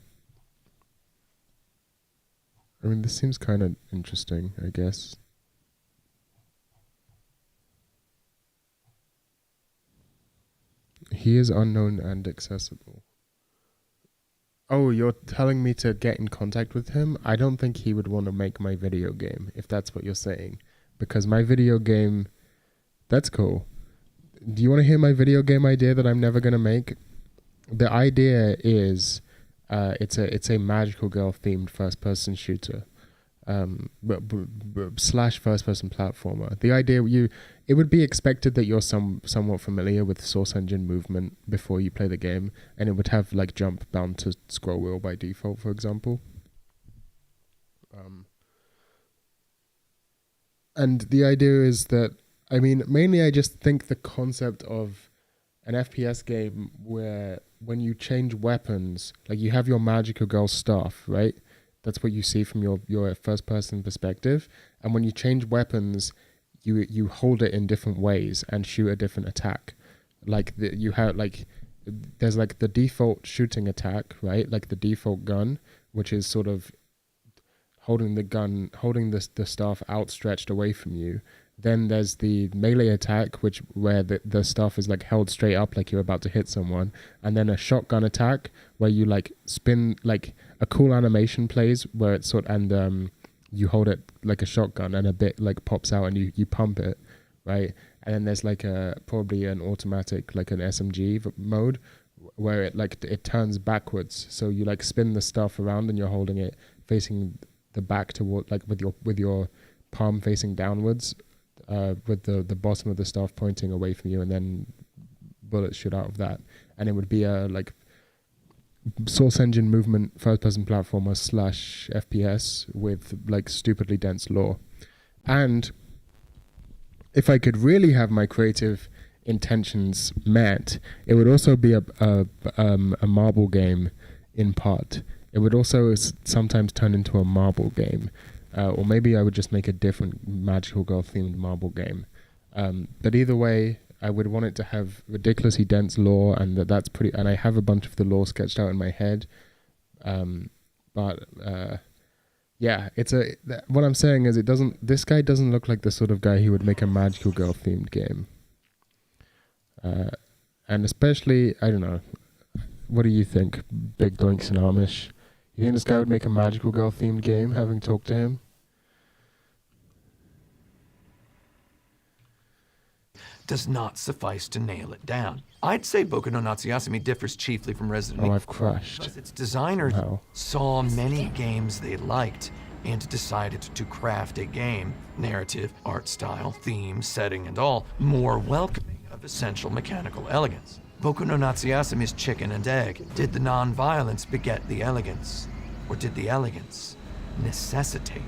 I mean, this seems kind of interesting, I guess. He is unknown and accessible. Oh, you're telling me to get in contact with him? I don't think he would want to make my video game, if that's what you're saying. Because my video game... That's cool. Do you want to hear my video game idea that I'm never going to make? The idea is... it's a magical girl themed first person shooter, slash first person platformer. The idea it would be expected that you're somewhat familiar with source engine movement before you play the game, and it would have like jump, bound to scroll wheel by default, for example. And the idea is that, I mean, mainly I just think the concept of an FPS game where when you change weapons, like you have your magical girl staff, right? That's what you see from your first person perspective. And when you change weapons, you hold it in different ways and shoot a different attack. Like there's like the default shooting attack, right? Like the default gun, which is sort of holding the staff outstretched away from you. Then there's the melee attack, where the stuff is like held straight up like you're about to hit someone. And then a shotgun attack where you like spin, like a cool animation plays where it's and you hold it like a shotgun and a bit like pops out and you pump it, right? And then there's like probably an automatic, like an SMG mode where it turns backwards. So you like spin the stuff around and you're holding it facing the back toward, like with your palm facing downwards. With the bottom of the staff pointing away from you, and then bullets shoot out of that, and it would be a like source engine movement first person platformer / FPS with like stupidly dense lore. And if I could really have my creative intentions met, it would also be a marble game in part. It would also sometimes turn into a marble game. Or maybe I would just make a different magical girl themed marble game. But either way, I would want it to have ridiculously dense lore, and that's pretty. And I have a bunch of the lore sketched out in my head. Yeah, what I'm saying is this guy doesn't look like the sort of guy who would make a magical girl themed game. And especially, I don't know, what do you think, Big Doinks and Amish? You think this guy would make a magical girl themed game, having talked to him? Does not suffice to nail it down. I'd say Boku no Natsuyasumi differs chiefly from Resident Evil. Oh, I've crashed. Because its designers saw many games they liked and decided to craft a game, narrative, art style, theme, setting, and all, more welcoming of essential mechanical elegance. Boku no Natsuyasumi's chicken and egg. Did the non-violence beget the elegance? Or did the elegance necessitate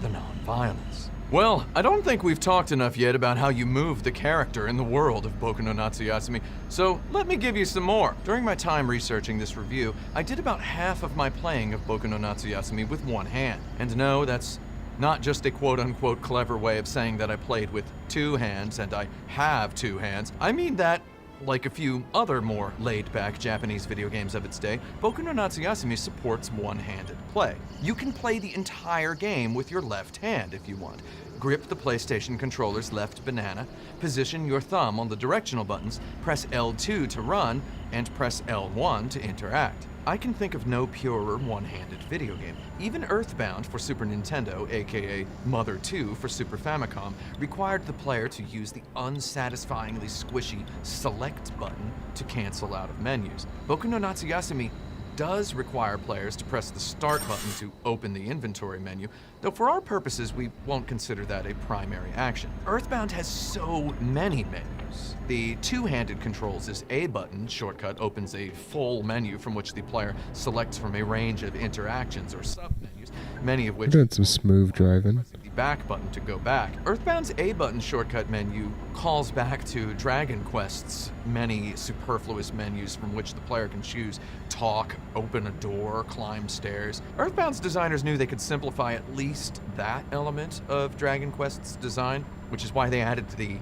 the non-violence? Well, I don't think we've talked enough yet about how you move the character in the world of Boku no Natsuyasumi, so let me give you some more. During my time researching this review, I did about half of my playing of Boku no Natsuyasumi with one hand. And no, that's not just a quote-unquote clever way of saying that I played with two hands and I have two hands. I mean that, like a few other more laid-back Japanese video games of its day, Boku no Natsuyasumi supports one-handed play. You can play the entire game with your left hand if you want. Grip the PlayStation controller's left banana, position your thumb on the directional buttons, press L2 to run, and press L1 to interact. I can think of no purer one-handed video game. Even Earthbound for Super Nintendo, aka Mother 2 for Super Famicom, required the player to use the unsatisfyingly squishy select button to cancel out of menus. Boku no Natsuyasumi does require players to press the start button to open the inventory menu, though for our purposes we won't consider that a primary action. Earthbound has so many menus. The two-handed controls' A button shortcut opens a full menu from which the player selects from a range of interactions or sub-menus, many of which Doing some smooth driving. the back button to go back. Earthbound's A button shortcut menu calls back to Dragon Quest's many superfluous menus from which the player can choose talk, open a door, climb stairs. Earthbound's designers knew they could simplify at least that element of Dragon Quest's design, which is why they added the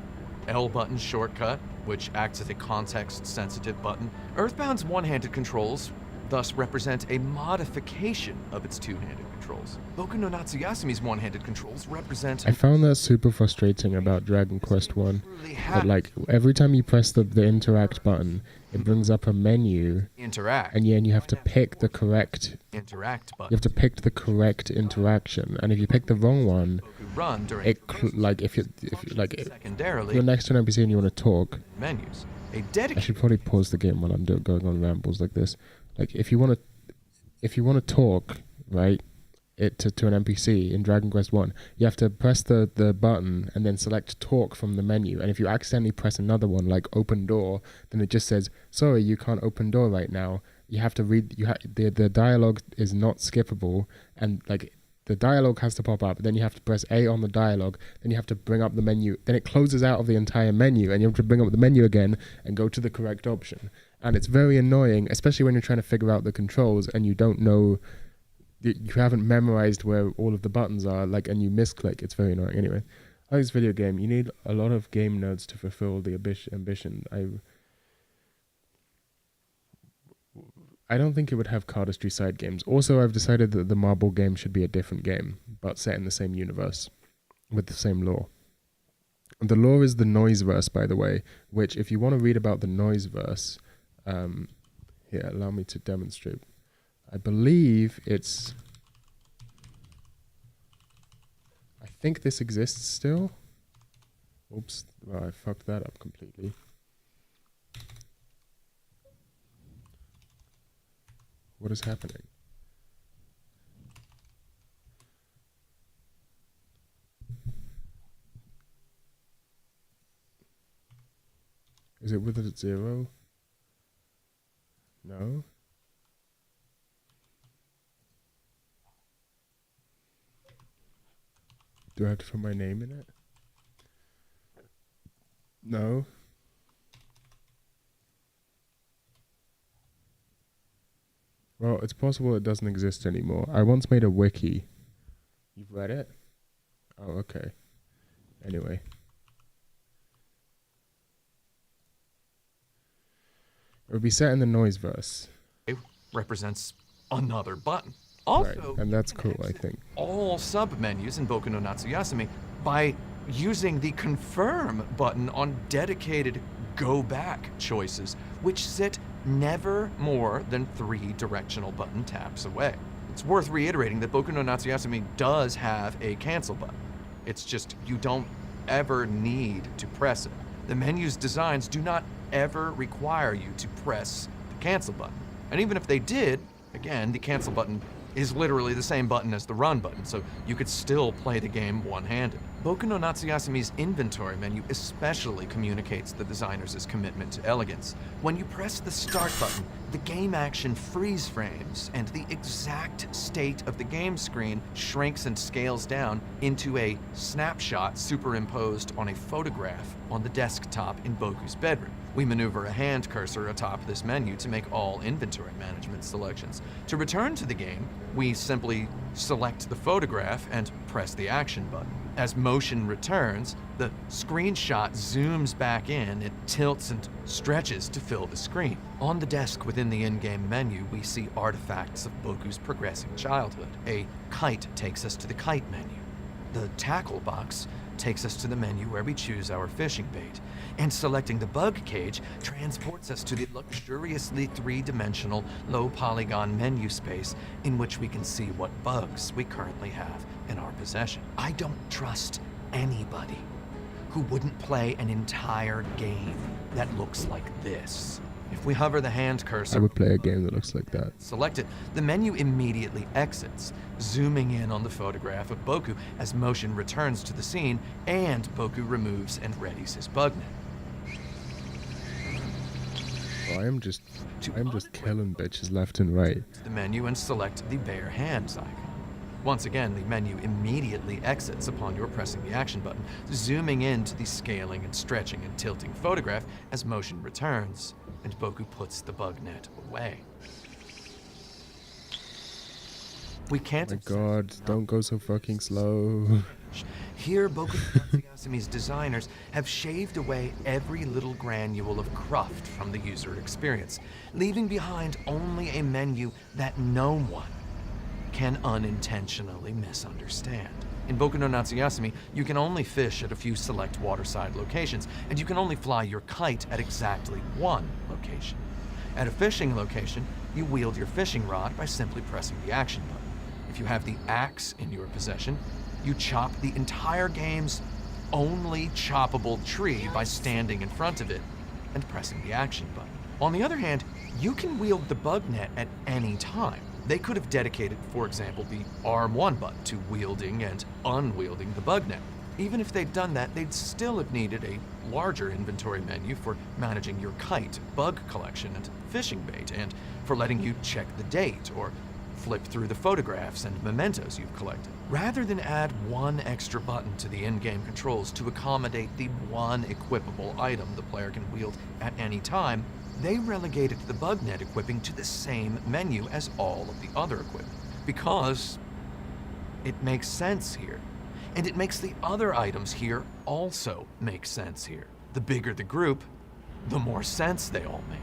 L button shortcut, which acts as a context-sensitive button. Earthbound's one-handed controls thus represent a modification of its two-handed controls. Boku no Natsuyasumi's one-handed controls represent... I found that super frustrating about Dragon Quest 1. That, like, every time you press the interact button, it brings up a menu. Interact. And you have to pick the correct... Interact button. You have to pick the correct interaction. And if you pick the wrong one, Run during it if you're next to an NPC and you want to talk... Menus. I should probably pause the game while I'm going on rambles like this. Like, if you want to talk, right, to an NPC in Dragon Quest 1, you have to press the button and then select talk from the menu. And if you accidentally press another one, like open door, then it just says, sorry, you can't open door right now. You have to read, the dialogue is not skippable, and like the dialogue has to pop up, then you have to press A on the dialogue, then you have to bring up the menu, then it closes out of the entire menu, and you have to bring up the menu again and go to the correct option. And it's very annoying, especially when you're trying to figure out the controls and you don't know, you haven't memorized where all of the buttons are, like, and you misclick. It's very annoying. Anyway, I like this video game. You need a lot of game nerds to fulfill the ambition. I don't think it would have cardistry side games. Also, I've decided that the marble game should be a different game, but set in the same universe, with the same lore. The lore is the Noiseverse, by the way, which, if you want to read about the Noiseverse, here, allow me to demonstrate. I believe it's... I think this exists still. Oops, well, I fucked that up completely. What is happening? Is it with a 0? No? Do I have to put my name in it? No? Well, it's possible it doesn't exist anymore. I once made a wiki. You've read it? Oh, okay. Anyway. It would be set in the Noiseverse. It represents another button. Also, right, and that's cool, I think. All sub-menus in Boku no Natsuyasumi by using the confirm button on dedicated go back choices, which sit never more than 3 directional button taps away. It's worth reiterating that Boku no Natsuyasumi does have a cancel button. It's just you don't ever need to press it. The menu's designs do not ever require you to press the cancel button. And even if they did, again, the cancel button is literally the same button as the run button, so you could still play the game one-handed. Boku no Natsuyasumi's inventory menu especially communicates the designer's commitment to elegance. When you press the start button, the game action freeze frames, and the exact state of the game screen shrinks and scales down into a snapshot superimposed on a photograph on the desktop in Boku's bedroom. We maneuver a hand cursor atop this menu to make all inventory management selections. To return to the game, we simply select the photograph and press the action button. As motion returns, the screenshot zooms back in, it tilts and stretches to fill the screen. On the desk within the in-game menu, we see artifacts of Boku's progressing childhood. A kite takes us to the kite menu. The tackle box takes us to the menu where we choose our fishing bait, and selecting the bug cage transports us to the luxuriously three-dimensional, low-polygon menu space in which we can see what bugs we currently have in our possession. I don't trust anybody who wouldn't play an entire game that looks like this. If we hover the hand cursor, I would play a game that looks like that. select it, the menu immediately exits, zooming in on the photograph of Boku as motion returns to the scene, and Boku removes and readies his bug net. Oh, I'm just killing bitches left and right. The menu and select the bare hands icon. Once again, the menu immediately exits upon your pressing the action button, zooming into the scaling and stretching and tilting photograph as motion returns, and Boku puts the bug net away. We can't. Oh my god, don't go so fucking slow. Here, Boku no Natsuyasumi's designers have shaved away every little granule of cruft from the user experience, leaving behind only a menu that no one can unintentionally misunderstand. In Boku no Natsuyasumi, you can only fish at a few select waterside locations, and you can only fly your kite at exactly one location. At a fishing location, you wield your fishing rod by simply pressing the action button. If you have the axe in your possession, you chop the entire game's only choppable tree by standing in front of it and pressing the action button. On the other hand, you can wield the bug net at any time. They could have dedicated, for example, the arm 1 button to wielding and unwielding the bug net. Even if they'd done that, they'd still have needed a larger inventory menu for managing your kite, bug collection, and fishing bait, and for letting you check the date or flip through the photographs and mementos you've collected. Rather than add one extra button to the in-game controls to accommodate the one equipable item the player can wield at any time, they relegated the bug net equipping to the same menu as all of the other equipment, because it makes sense here. And it makes the other items here also make sense here. The bigger the group, the more sense they all make.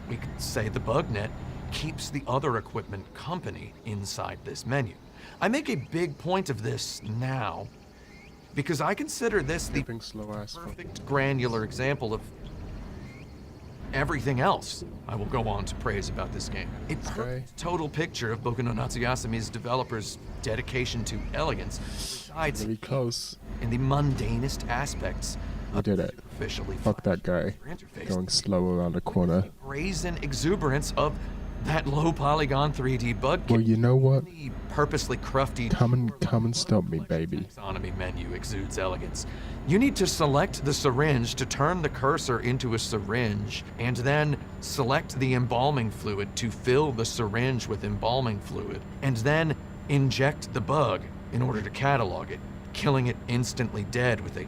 We could say the bug net keeps the other equipment company inside this menu. I make a big point of this now because I consider this the perfect granular example of everything else I will go on to praise about this game. A perfect total picture of Boku no Natsuyasumi's developers' dedication to elegance resides really close in the mundanest aspects I did it. Officially Fuck that guy. Going slow around a corner. brazen exuberance of that low polygon 3D bug. Well, you know what? The purposely crufty Come and stop me, baby. taxonomy menu exudes elegance. You need to select the syringe to turn the cursor into a syringe, and then select the embalming fluid to fill the syringe with embalming fluid, and then inject the bug in order to catalog it, killing it instantly dead with a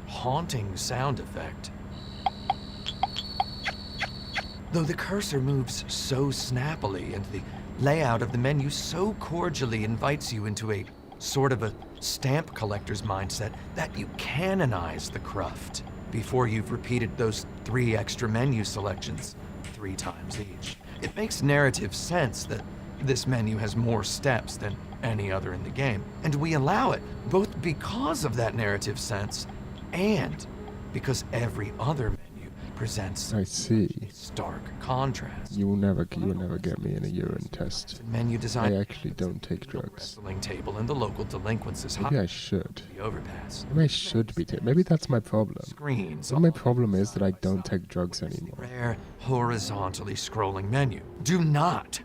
haunting sound effect. Though the cursor moves so snappily and the layout of the menu so cordially invites you into a sort of a stamp collector's mindset that you canonize the cruft before you've repeated those 3 extra menu selections 3 times each. It makes narrative sense that this menu has more steps than any other in the game, and we allow it both because of that narrative sense and because every other menu presents I see. stark contrast. You will never get me in a urine test. Menu design. I actually don't take drugs. Wrestling table and the local delinquents Maybe I should. The overpass. Maybe I should be. Maybe that's my problem. Screens. Maybe my problem is that I don't take drugs anymore. Rare, horizontally scrolling menu. Do not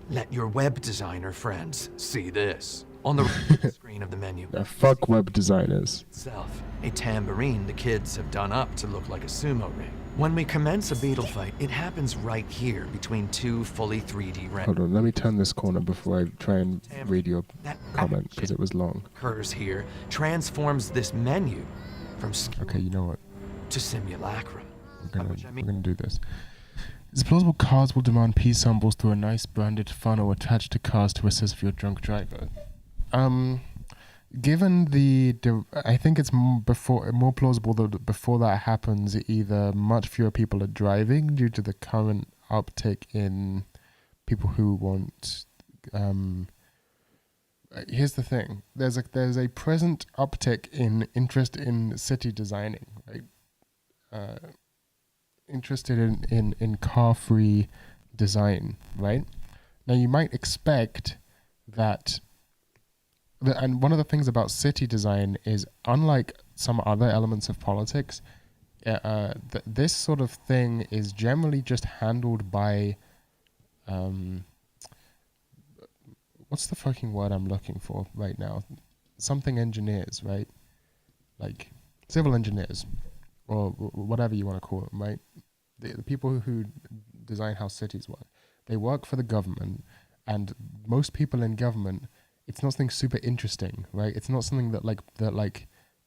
Let your web designer friends see this. On the right screen of the menu. Fuck web designers. Itself, a tambourine the kids have done up to look like a sumo ring. When we commence a beetle fight, it happens right here between two fully 3D renders. Hold on, let me turn this corner before I try and read your comment, because it was long. Occurs here, transforms this menu from okay, you know what? to simulacrum. We're gonna do this. It's plausible cars will demand P samples through a nice branded funnel attached to cars to assist your drunk driver. Given I think it's more plausible that before that happens, either much fewer people are driving due to the current uptick in people who want. Here's the thing: there's a present uptick in interest in city designing, right? Interested in car-free design, right? Now you might expect that. And one of the things about city design is, unlike some other elements of politics, this sort of thing is generally just handled by, what's the fucking word I'm looking for right now? Something engineers, right? Like civil engineers, or whatever you want to call them, right? The people who design how cities work. They work for the government, and most people in government, it's not something super interesting, right? It's not something that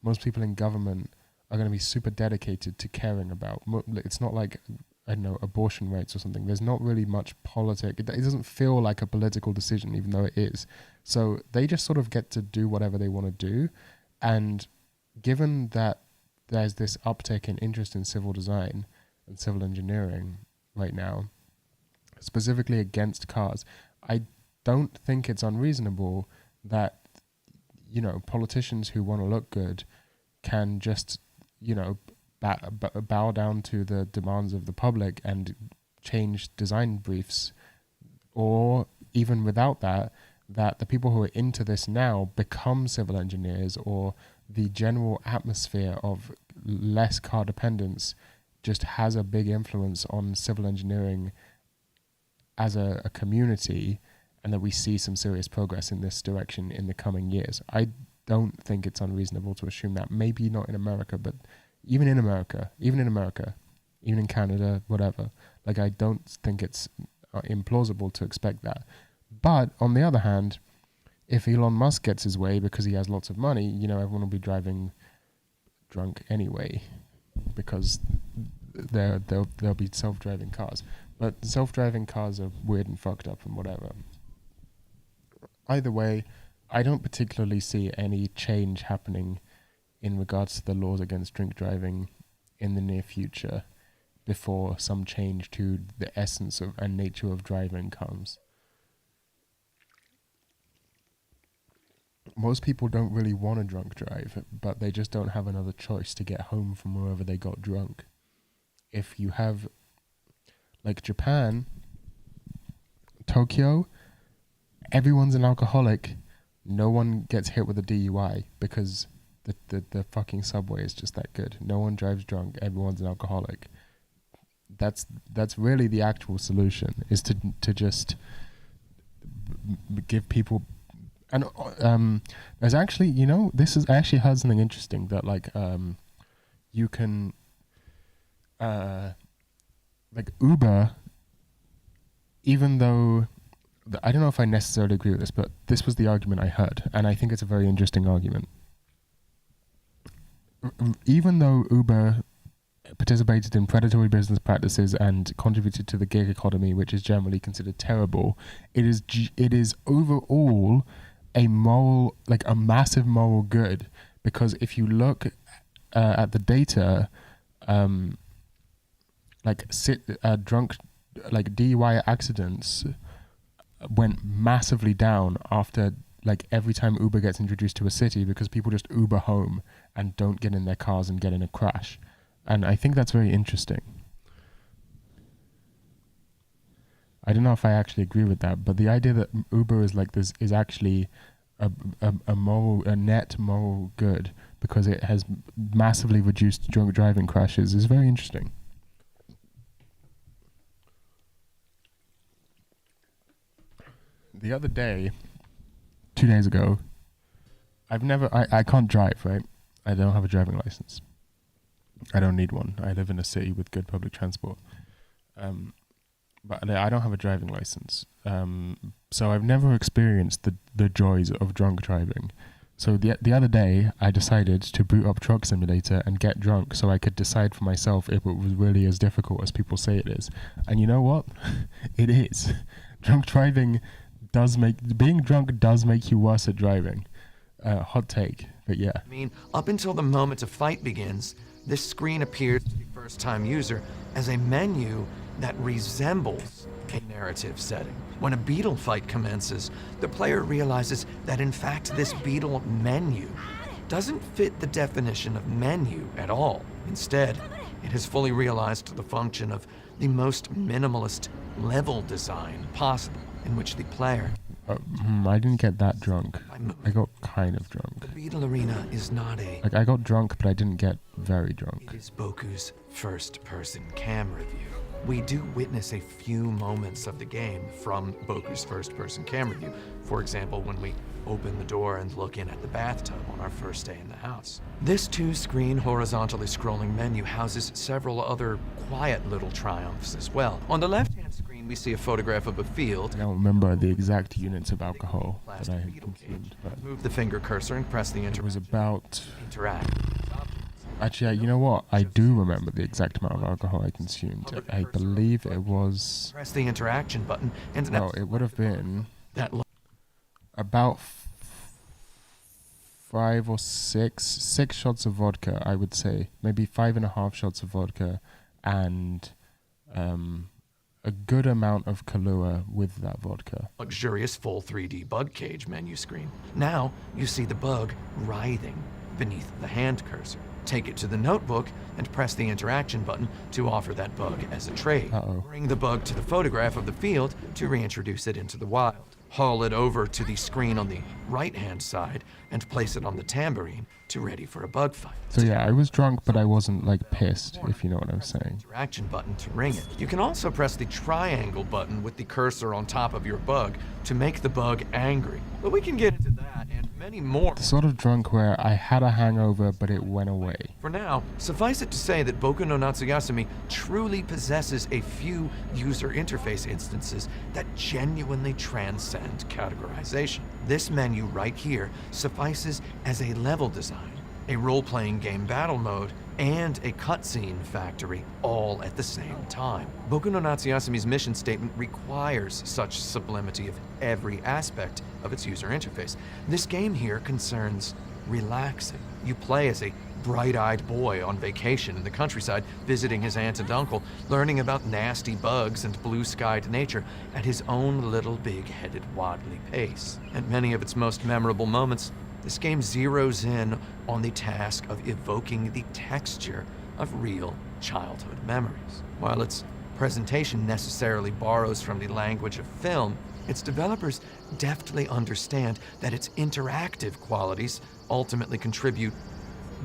most people in government are going to be super dedicated to caring about. It's not like, I don't know, abortion rights or something. There's not really much politics. It doesn't feel like a political decision, even though it is. So they just sort of get to do whatever they want to do. And given that there's this uptick in interest in civil design and civil engineering right now, specifically against cars, I don't think it's unreasonable that, you know, politicians who want to look good can just, you know, bow down to the demands of the public and change design briefs, or even without that the people who are into this now become civil engineers, or the general atmosphere of less car dependence just has a big influence on civil engineering as a community, and that we see some serious progress in this direction in the coming years. I don't think it's unreasonable to assume that. Maybe not in America, but even in America, even in Canada, whatever. Like, I don't think it's implausible to expect that. But on the other hand, if Elon Musk gets his way because he has lots of money, you know, everyone will be driving drunk anyway, because there'll be self-driving cars. But self-driving cars are weird and fucked up and whatever. Either way, I don't particularly see any change happening in regards to the laws against drink driving in the near future before some change to the essence of and nature of driving comes. Most people don't really want to drunk drive, but they just don't have another choice to get home from wherever they got drunk. If you have, like Japan, Tokyo, everyone's an alcoholic. No one gets hit with a DUI because the fucking subway is just that good. No one drives drunk. Everyone's an alcoholic. That's really the actual solution, is to just give people. And there's actually, you know, I actually heard something interesting that you can like Uber, even though I don't know if I necessarily agree with this, but this was the argument I heard, and I think it's a very interesting argument. Even though Uber participated in predatory business practices and contributed to the gig economy, which is generally considered terrible, it is overall a massive moral good, because if you look at the data, drunk, DUI accidents went massively down after every time Uber gets introduced to a city, because people just Uber home and don't get in their cars and get in a crash. And I think that's very interesting. I don't know if I actually agree with that, but the idea that Uber is like this is actually a net moral good, because it has massively reduced drunk driving crashes, is very interesting. the other day, 2 days ago, I can't drive, right? I don't have a driving license. I don't need one. I live in a city with good public transport. But I don't have a driving license. So I've never experienced the joys of drunk driving. So the other day, I decided to boot up Truck Simulator and get drunk so I could decide for myself if it was really as difficult as people say it is. And you know what? It is. Drunk driving being drunk does make you worse at driving. Hot take, but yeah. I mean, up until the moment a fight begins, this screen appears to the first-time user as a menu that resembles a narrative setting. When a beetle fight commences, the player realizes that in fact this beetle menu doesn't fit the definition of menu at all. Instead, it has fully realized the function of the most minimalist level design possible, in which the player... I didn't get that drunk. I got kind of drunk. The Beetle Arena is not a... Like, I got drunk, but I didn't get very drunk. It is Boku's first-person cam review. We do witness a few moments of the game from Boku's first-person cam review. For example, when we open the door and look in at the bathtub on our first day in the house. This two-screen horizontally scrolling menu houses several other quiet little triumphs as well. On the left-hand screen, we see a photograph of a field. I don't remember the exact units of alcohol that I had consumed. But move the finger cursor and press the it was about... interact. Actually, you know what? I do remember the exact amount of alcohol I consumed. I believe it was... Press the interaction button and... No, it would have been... about 5 or 6 shots of vodka, I would say. Maybe 5.5 shots of vodka and a good amount of Kahlua with that vodka. Luxurious full 3D bug cage menu screen. Now you see the bug writhing beneath the hand cursor. Take it to the notebook and press the interaction button to offer that bug as a trade. Bring the bug to the photograph of the field to reintroduce it into the wild. Haul it over to the screen on the right-hand side and place it on the tambourine to ready for a bug fight. So yeah, I was drunk, but I wasn't like pissed, if you know what I'm saying. Interaction button to ring it. You can also press the triangle button with the cursor on top of your bug to make the bug angry. But we can get into that and many more. The sort of drunk where I had a hangover, but it went away. For now, suffice it to say that Boku no Natsuyasumi truly possesses a few user interface instances that genuinely transcend categorization. This menu right here suffices as a level design, a role-playing game battle mode, and a cutscene factory all at the same time. Boku no Natsuyasumi's mission statement requires such sublimity of every aspect of its user interface. This game here concerns relaxing. You play as a bright-eyed boy on vacation in the countryside, visiting his aunt and uncle, learning about nasty bugs and blue-skied nature at his own little big-headed waddly pace. At many of its most memorable moments, this game zeroes in on the task of evoking the texture of real childhood memories. While its presentation necessarily borrows from the language of film, its developers deftly understand that its interactive qualities ultimately contribute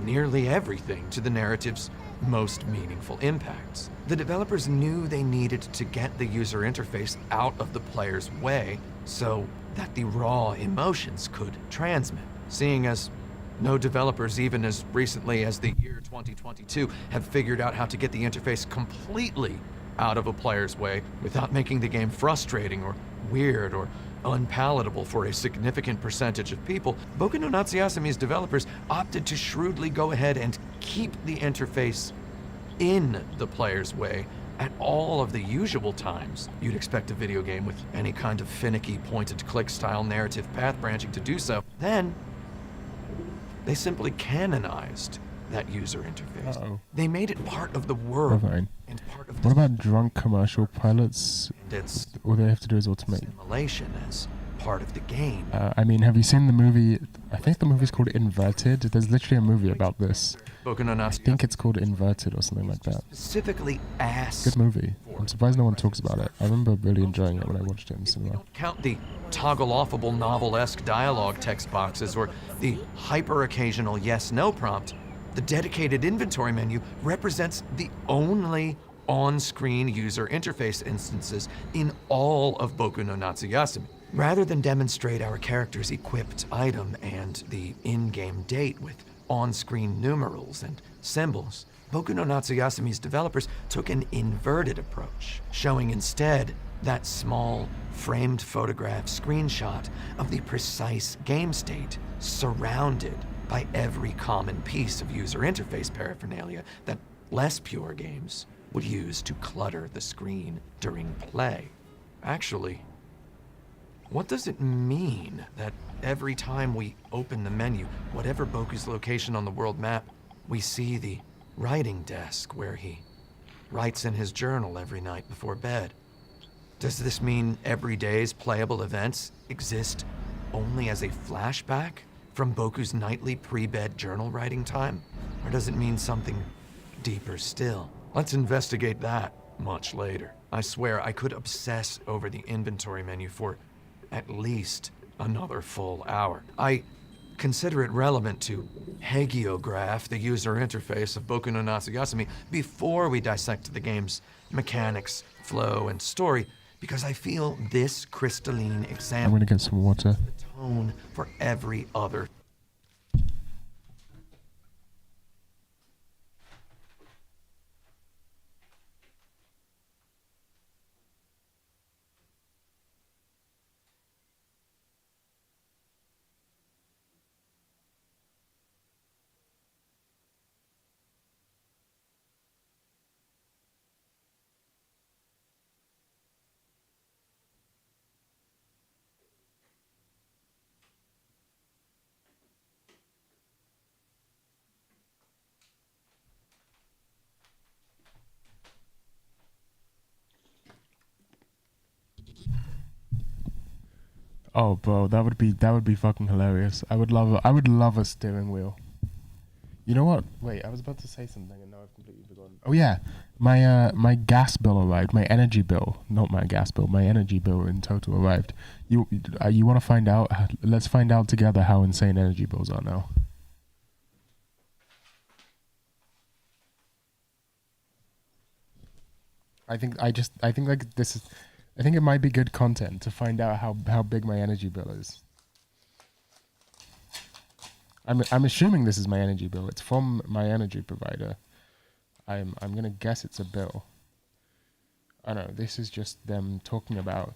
nearly everything to the narrative's most meaningful impacts. The developers knew they needed to get the user interface out of the player's way so that the raw emotions could transmit. Seeing as no developers, even as recently as the year 2022, have figured out how to get the interface completely out of a player's way without making the game frustrating or weird or unpalatable for a significant percentage of people, Boku no Natsuyasumi's developers opted to shrewdly go ahead and keep the interface in the player's way at all of the usual times you'd expect a video game with any kind of finicky point-and-click style narrative path branching to do so. Then, they simply canonized that user interface. They made it part of the world. And part of what about drunk commercial pilots? All they have to do is automate. Simulation as part of the game. I mean, have you seen the movie? I think the movie's called Inverted. There's literally a movie about this. I think it's called Inverted or something like that. Specifically asked. Good movie. I'm surprised no one talks about it. I remember really enjoying it when I watched it in cinema. Count the toggle-offable novel-esque dialogue text boxes or the hyper-occasional yes-no prompt. The dedicated inventory menu represents the only on-screen user interface instances in all of Boku no Natsuyasumi. Rather than demonstrate our character's equipped item and the in-game date with on-screen numerals and symbols, Boku no Natsuyasumi's developers took an inverted approach, showing instead that small, framed photograph screenshot of the precise game state surrounded by every common piece of user interface paraphernalia that less pure games would use to clutter the screen during play. Actually, what does it mean that every time we open the menu, whatever Boku's location on the world map, we see the writing desk where he writes in his journal every night before bed? Does this mean every day's playable events exist only as a flashback from Boku's nightly pre-bed journal writing time? Or does it mean something deeper still? Let's investigate that much later. I swear I could obsess over the inventory menu for at least another full hour. I consider it relevant to hagiograph the user interface of Boku no Natsuyasumi before we dissect the game's mechanics, flow, and story, because I feel this crystalline example I'm gonna get some water. the tone for every other. Oh, bro, that would be fucking hilarious. I would love a steering wheel. You know what? Wait, I was about to say something and now I've completely forgotten. Oh yeah, my gas bill arrived. My energy bill, not my gas bill. My energy bill in total arrived. You want to find out? Let's find out together how insane energy bills are now. I think like this is. I think it might be good content to find out how big my energy bill is. I'm assuming this is my energy bill. It's from my energy provider. I'm gonna guess it's a bill. I don't know. This is just them talking about.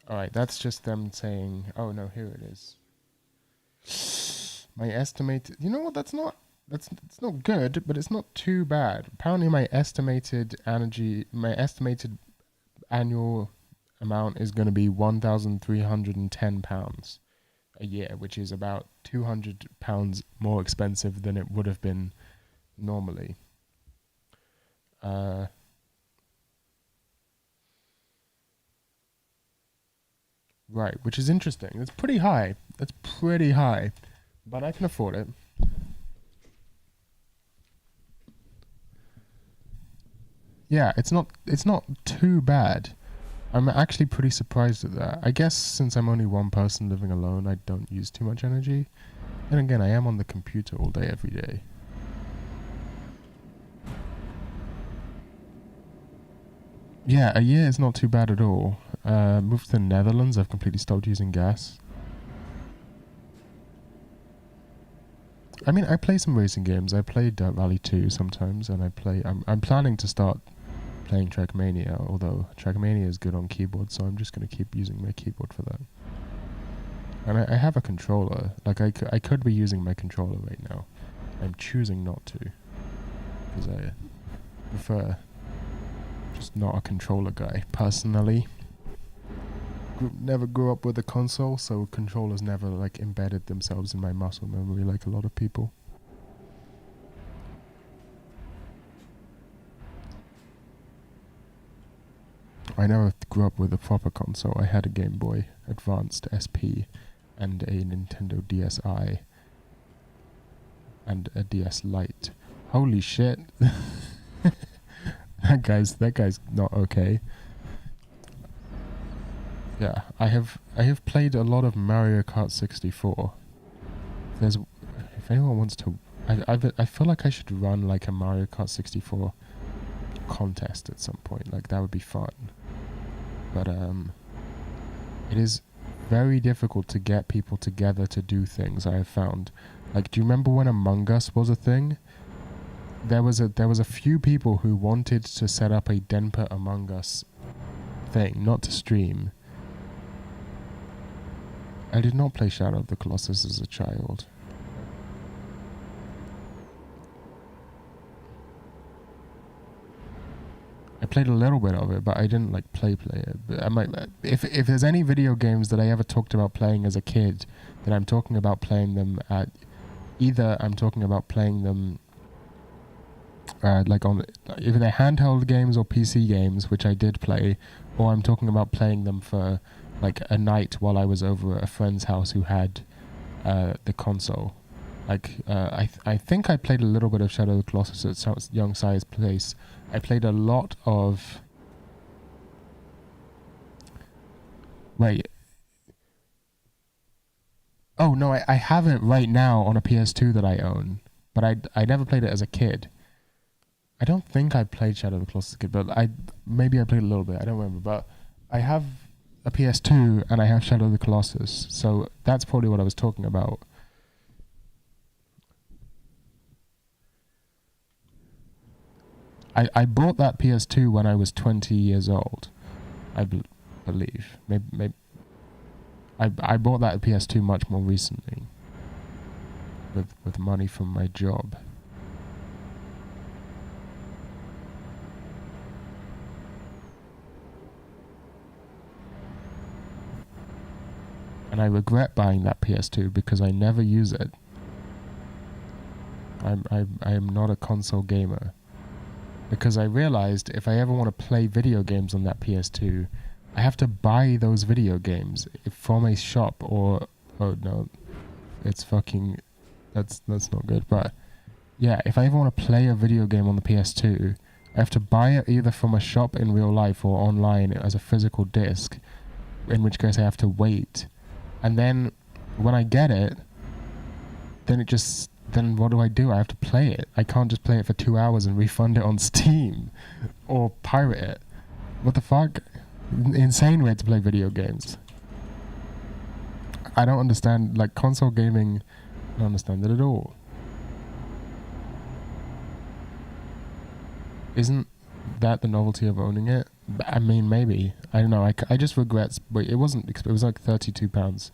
All right, that's just them saying. Oh no, here it is. My estimated. You know what? That's not good, but it's not too bad. Apparently, my estimated annual amount is going to be £1,310 a year, which is about £200 more expensive than it would have been normally. Right, which is interesting. It's pretty high. That's pretty high, but I can afford it. Yeah, it's not too bad. I'm actually pretty surprised at that. I guess since I'm only one person living alone, I don't use too much energy. And again, I am on the computer all day, every day. Yeah, a year is not too bad at all. Moved to the Netherlands, I've completely stopped using gas. I mean, I play some racing games. I play Dirt Rally 2 sometimes, and I'm planning to start playing Trackmania, although Trackmania is good on keyboard, so I'm just going to keep using my keyboard for that. And I have a controller. Like, I could be using my controller right now. I'm choosing not to, because I prefer just not a controller guy, personally. Never grew up with a console, so controllers never like embedded themselves in my muscle memory like a lot of people. I never grew up with a proper console. I had a Game Boy Advanced SP and a Nintendo DSi and a DS Lite. Holy shit. That guy's not okay. Yeah, I have played a lot of Mario Kart 64. If anyone wants to I feel like I should run like a Mario Kart 64 contest at some point. Like that would be fun. But it is very difficult to get people together to do things. I have found. Like, do you remember when Among Us was a thing? There was a few people who wanted to set up a Denpa Among Us thing, not to stream. I did not play Shadow of the Colossus as a child. I played a little bit of it, but I didn't like play it. But I might, if there's any video games that I ever talked about playing as a kid, then I'm talking about playing them at either I'm talking about playing them like on either they're handheld games or PC games, which I did play, or I'm talking about playing them for like a night while I was over at a friend's house who had the console. Like I think I played a little bit of Shadow of the Colossus at Young Sai's place. I played a lot of... Wait. Oh no, I have it right now on a PS2 that I own, but I never played it as a kid. I don't think I played Shadow of the Colossus as a kid, but maybe I played a little bit. I don't remember, but I have a PS2 and I have Shadow of the Colossus, so that's probably what I was talking about. I bought that PS2 when I was 20 years old, I believe. Maybe I bought that PS2 much more recently, with money from my job. And I regret buying that PS2 because I never use it. I am not a console gamer. Because I realized if I ever want to play video games on that PS2, I have to buy those video games from a shop or... Oh no, it's fucking... That's not good, but... Yeah, if I ever want to play a video game on the PS2, I have to buy it either from a shop in real life or online as a physical disc, in which case I have to wait. And then, when I get it, then it just... Then what do? I have to play it. I can't just play it for 2 hours and refund it on Steam or pirate it. What the fuck? Insane way to play video games. I don't understand, like, console gaming. I don't understand it at all. Isn't that the novelty of owning it? I mean, maybe. I don't know. I just regret. But it wasn't. It was like £32.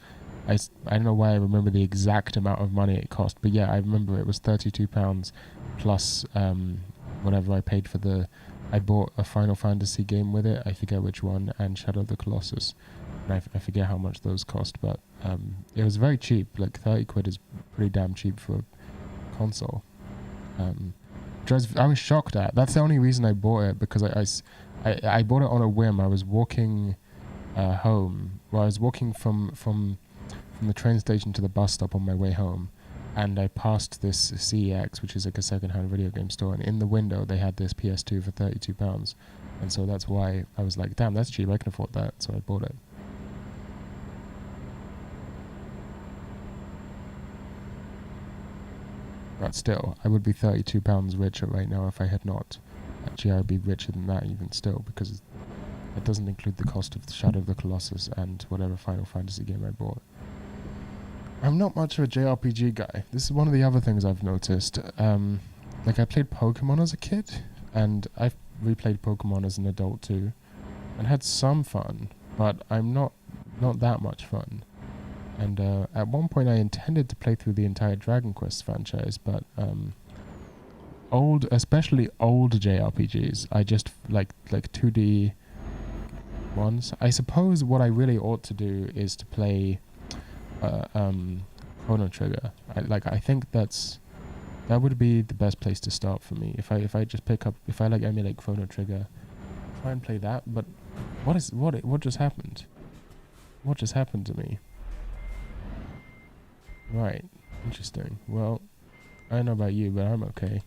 I don't know why I remember the exact amount of money it cost, but yeah, I remember it was £32 plus whatever I paid for the... I bought a Final Fantasy game with it, I forget which one, and Shadow of the Colossus. And I forget how much those cost, but it was very cheap. Like 30 quid is pretty damn cheap for a console. Which I was shocked at. That's the only reason I bought it, because I bought it on a whim. I was walking home. Well, I was walking from the train station to the bus stop on my way home, and I passed this CEX, which is like a second-hand video game store, and in the window they had this PS2 for £32, and so that's why I was like, damn, that's cheap, I can afford that, so I bought it. But still, I would be £32 richer right now if I had not. Actually, I would be richer than that even still, because it doesn't include the cost of the Shadow of the Colossus and whatever Final Fantasy game I bought. I'm not much of a JRPG guy. This is one of the other things I've noticed. Like, I played Pokemon as a kid, and I've replayed Pokemon as an adult too, and had some fun, but I'm not that much fun. And at one point I intended to play through the entire Dragon Quest franchise, but especially old JRPGs, I just like 2D ones. I suppose what I really ought to do is to play Chrono Trigger. I think that would be the best place to start for me. If I just emulate Chrono Trigger, try and play that. But what just happened? What just happened to me? Right, interesting. Well, I don't know about you, but I'm okay.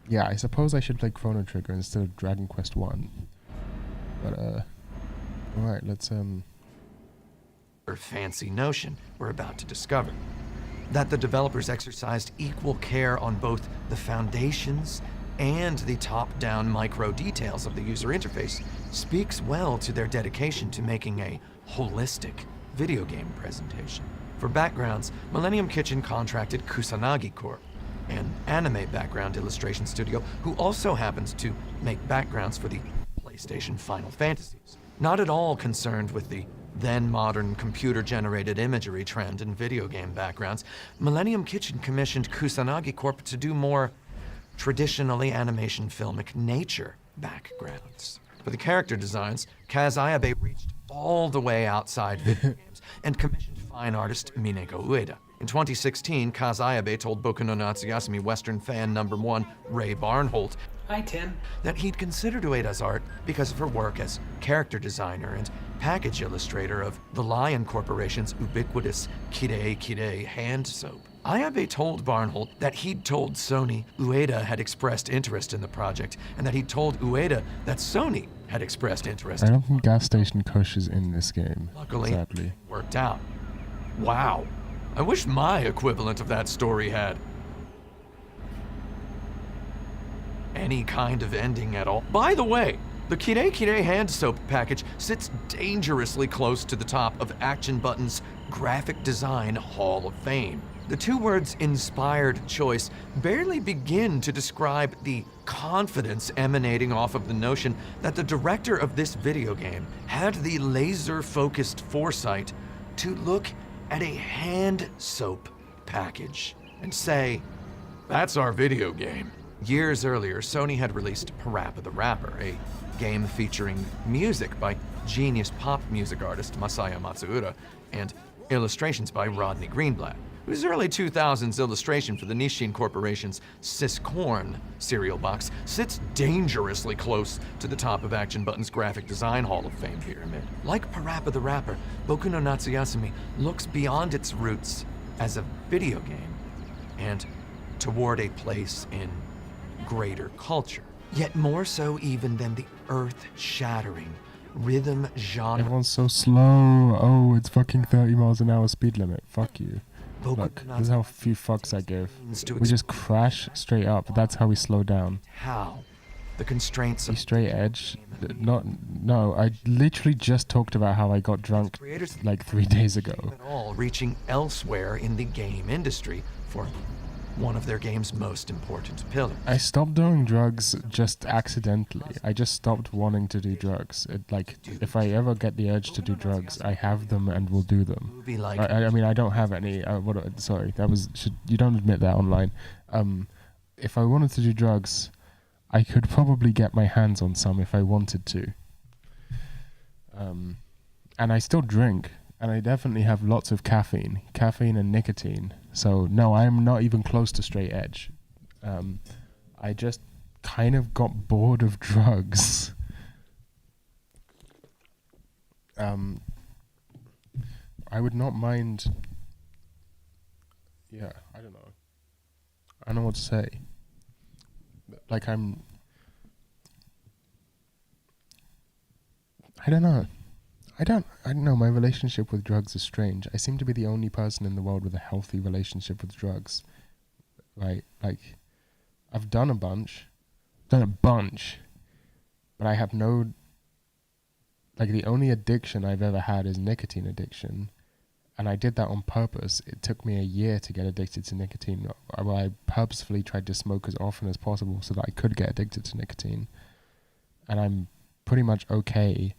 Yeah, I suppose I should play Chrono Trigger instead of Dragon Quest 1. But alright, let's fancy notion we're about to discover. That the developers exercised equal care on both the foundations and the top-down micro details of the user interface speaks well to their dedication to making a holistic video game presentation. For backgrounds, Millennium Kitchen contracted Kusanagi Corp, an anime background illustration studio who also happens to make backgrounds for the PlayStation Final Fantasies. Not at all concerned with the then-modern computer-generated imagery trend in video game backgrounds, Millennium Kitchen commissioned Kusanagi Corp to do more traditionally animation filmic nature backgrounds. For the character designs, Kaz Ayabe reached all the way outside video games and commissioned fine artist Mineko Ueda. In 2016, Kaz Ayabe told Boku no Natsuyasumi Western fan #1 Ray Barnholt Hi, Tim. that he'd considered Ueda's art because of her work as character designer and package illustrator of the Lion Corporation's ubiquitous Kirei Kirei hand soap. Ayabe told Barnholt that he'd told Sony Ueda had expressed interest in the project, and that he'd told Ueda that Sony had expressed interest. I don't think Gas Station Kush is in this game, Luckily, sadly. it worked out. Wow. I wish my equivalent of that story had any kind of ending at all. By the way, the Kirei Kirei hand soap package sits dangerously close to the top of Action Button's Graphic Design Hall of Fame. The two words inspired choice barely begin to describe the confidence emanating off of the notion that the director of this video game had the laser-focused foresight to look at a hand soap package and say, "That's our video game." Years earlier, Sony had released Parappa the Rapper, a game featuring music by genius pop music artist Masaya Matsuura and illustrations by Rodney Greenblatt, whose early 2000s illustration for the Nissin Corporation's Siscorn cereal box sits dangerously close to the top of Action Button's Graphic Design Hall of Fame pyramid. Like Parappa the Rapper, Boku no Natsuyasumi looks beyond its roots as a video game and toward a place in greater culture, yet more so even than the earth-shattering rhythm genre. Everyone's so slow. Oh, it's fucking 30 miles an hour speed limit. Fuck you. Look, this is how few fucks I give. We just crash straight up. That's how we slow down. How? The constraints of straight edge. No, I literally just talked about how I got drunk like 3 days ago. all reaching elsewhere in the game industry for one of their game's most important pillars. I stopped doing drugs just accidentally. I just stopped wanting to do drugs. If I ever get the urge to do drugs, I have them and will do them. I mean, I don't have any. Sorry, you don't admit that online. If I wanted to do drugs, I could probably get my hands on some if I wanted to. And I still drink, and I definitely have lots of caffeine and nicotine. So no, I'm not even close to straight edge. I just kind of got bored of drugs. I would not mind. Yeah, I don't know. I don't know what to say. Like I don't know. I don't know. My relationship with drugs is strange. I seem to be the only person in the world with a healthy relationship with drugs. Right? Like, I've done a bunch, but I have no. Like, the only addiction I've ever had is nicotine addiction, and I did that on purpose. It took me a year to get addicted to nicotine. I purposefully tried to smoke as often as possible so that I could get addicted to nicotine, and I'm pretty much okay.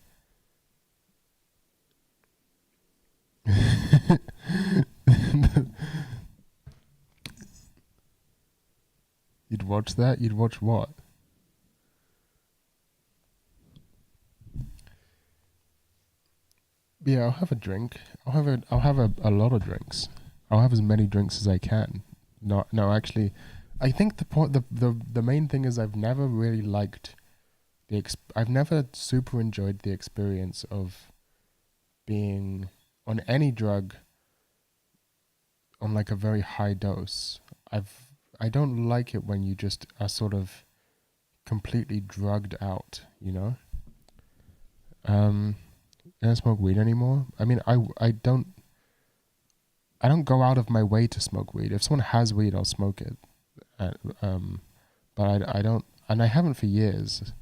You'd watch that? You'd watch what? Yeah, I'll have a drink. I'll have a lot of drinks. I'll have as many drinks as I can. No, actually, I think the main thing is I've never really liked I've never super enjoyed the experience of being on any drug on like a very high dose. I don't like it when you just are sort of completely drugged out, you know? I don't smoke weed anymore. I mean, I don't go out of my way to smoke weed. If someone has weed, I'll smoke it. But I don't, and I haven't for years.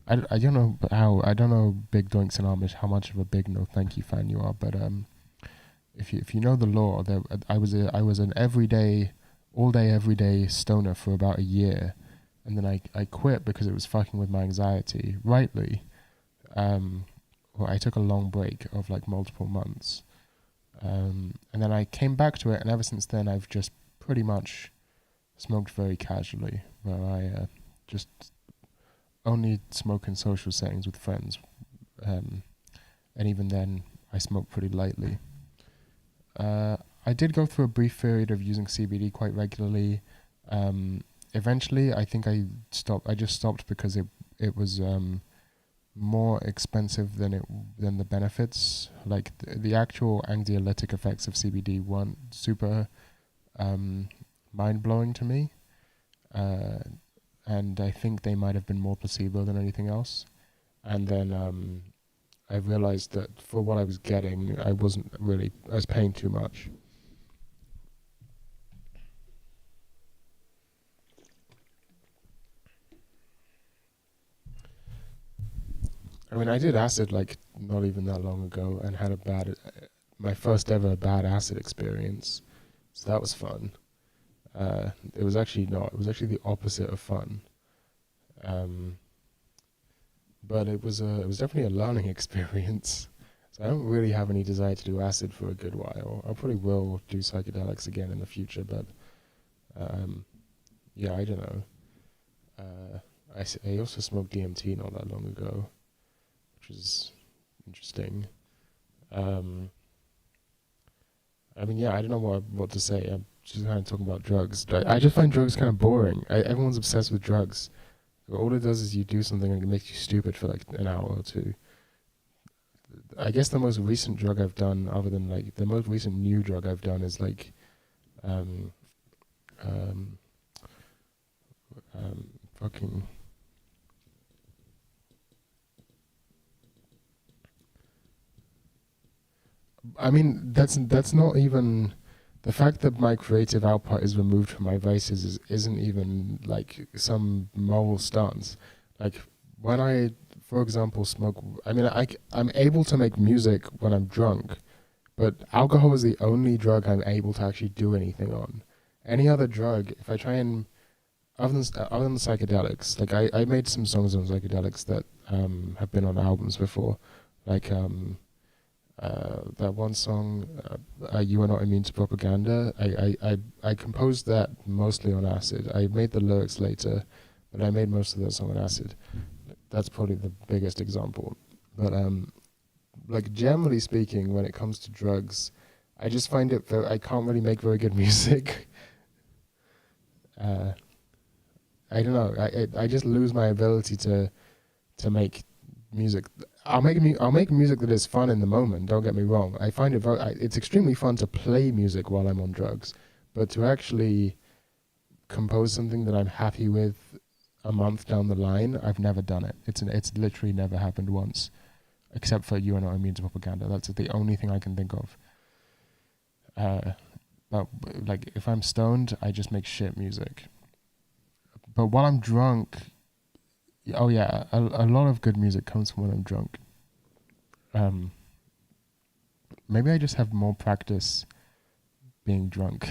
I don't know I don't know Big Doinks and Amish, how much of a big no thank you fan you are, but if you know the law, I was an all day everyday stoner for about a year, and then I quit because it was fucking with my anxiety, rightly. Well, I took a long break of like multiple months, and then I came back to it, and ever since then I've just pretty much smoked very casually, where I just only smoke in social settings with friends, and even then I smoke pretty lightly. I did go through a brief period of using CBD quite regularly. Eventually, I think I just stopped because it was more expensive than the benefits. Like the actual anxiolytic effects of CBD weren't super mind blowing to me, and I think they might have been more placebo than anything else. And then I realized that for what I was getting, I was paying too much. I mean, I did acid like not even that long ago and had my first ever bad acid experience. So that was fun. It was actually the opposite of fun. But it was definitely a learning experience. So I don't really have any desire to do acid for a good while. I probably will do psychedelics again in the future, but yeah, I don't know. I also smoked DMT not that long ago, which is interesting. I mean, yeah, I don't know what to say. I'm just kind of talking about drugs. I just find drugs kind of boring. Everyone's obsessed with drugs. All it does is you do something and it makes you stupid for like an hour or two. I guess the most recent drug I've done, other than like the most recent new drug I've done, is like fucking. I mean, that's not even the fact that my creative output is removed from my vices isn't even like some moral stance. Like when I, for example, smoke. I mean, I'm able to make music when I'm drunk, but alcohol is the only drug I'm able to actually do anything on. Any other drug, if I try and other than psychedelics, like I made some songs on psychedelics that have been on albums before, like that one song, "You Are Not Immune to Propaganda." I composed that mostly on acid. I made the lyrics later, but I made most of that song on acid. That's probably the biggest example. But like generally speaking, when it comes to drugs, I just find I can't really make very good music. I don't know. I just lose my ability to make music. I'll make music that is fun in the moment. Don't get me wrong. I find it's extremely fun to play music while I'm on drugs, but to actually compose something that I'm happy with a month down the line, I've never done it. It's literally never happened once, except for "You Are Not Immune to Propaganda." That's the only thing I can think of. But like if I'm stoned, I just make shit music. But while I'm drunk, oh yeah, a lot of good music comes from when I'm drunk. Maybe I just have more practice being drunk.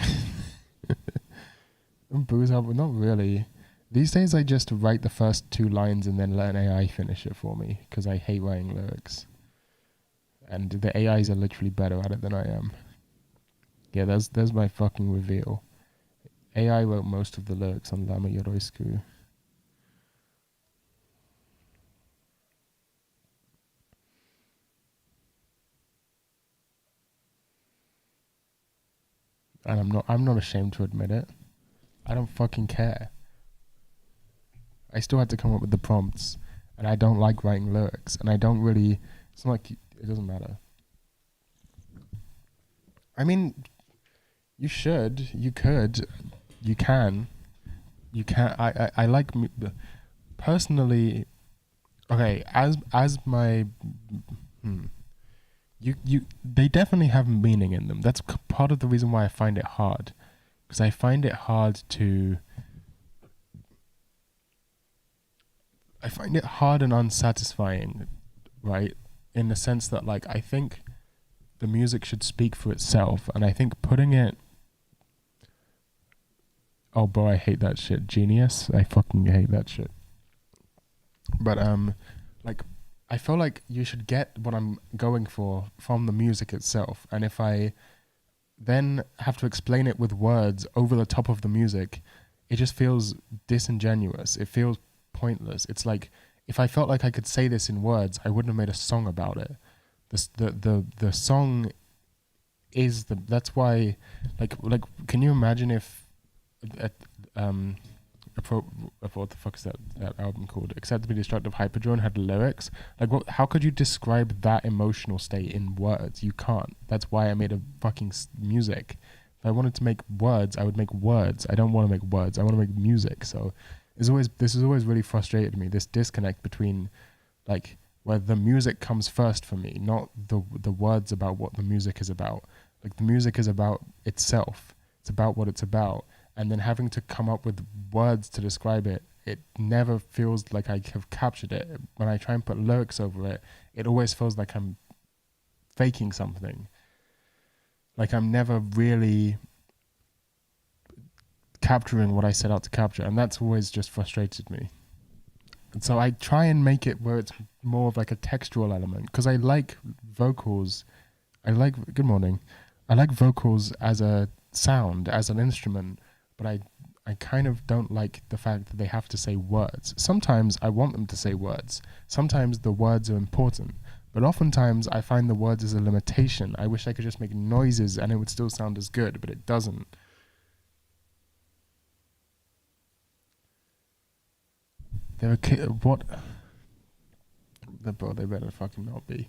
Booze help, not really. These days I just write the first 2 lines and then let an AI finish it for me, because I hate writing lyrics. And the AIs are literally better at it than I am. Yeah, there's my fucking reveal. AI wrote most of the lyrics on Lama Yoroisku. And I'm not ashamed to admit it. I don't fucking care. I still had to come up with the prompts, and I don't like writing lyrics, and I don't really. It's not like it doesn't matter. I mean, you should, you could, you can. I like personally. Okay, as my they definitely have meaning in them. That's part of the reason why I find it hard, because I find it hard and unsatisfying, right? In the sense that, like, I think the music should speak for itself, and I think putting it... Oh boy, I hate that shit. Genius. I fucking hate that shit. But, like, I feel like you should get what I'm going for from the music itself, and if I then have to explain it with words over the top of the music, it just feels disingenuous. It feels pointless. It's like, if I felt like I could say this in words, I wouldn't have made a song about it. The song is the... That's why, like, can you imagine if what the fuck is that album called? Acceptably Destructive Hyperdrone had lyrics. Like, how could you describe that emotional state in words? You can't. That's why I made a fucking music. If I wanted to make words, I would make words. I don't want to make words. I want to make music. So this has always really frustrated me, this disconnect between, like, where the music comes first for me, not the words about what the music is about. Like, the music is about itself. It's about what it's about. And then having to come up with words to describe it, it never feels like I have captured it. When I try and put lyrics over it, it always feels like I'm faking something. Like I'm never really capturing what I set out to capture. And that's always just frustrated me. And so I try and make it where it's more of like a textual element. Because I like vocals. Good morning. I like vocals as a sound, as an instrument. But I kind of don't like the fact that they have to say words. Sometimes I want them to say words. Sometimes the words are important. But oftentimes I find the words as a limitation. I wish I could just make noises and it would still sound as good, but it doesn't. What? Bro, they better fucking not be.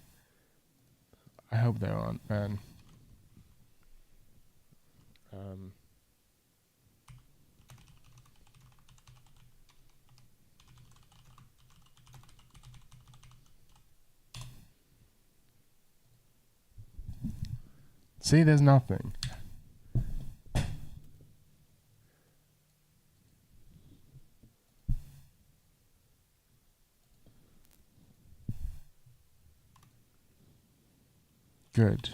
I hope they aren't, man. See, there's nothing. Good.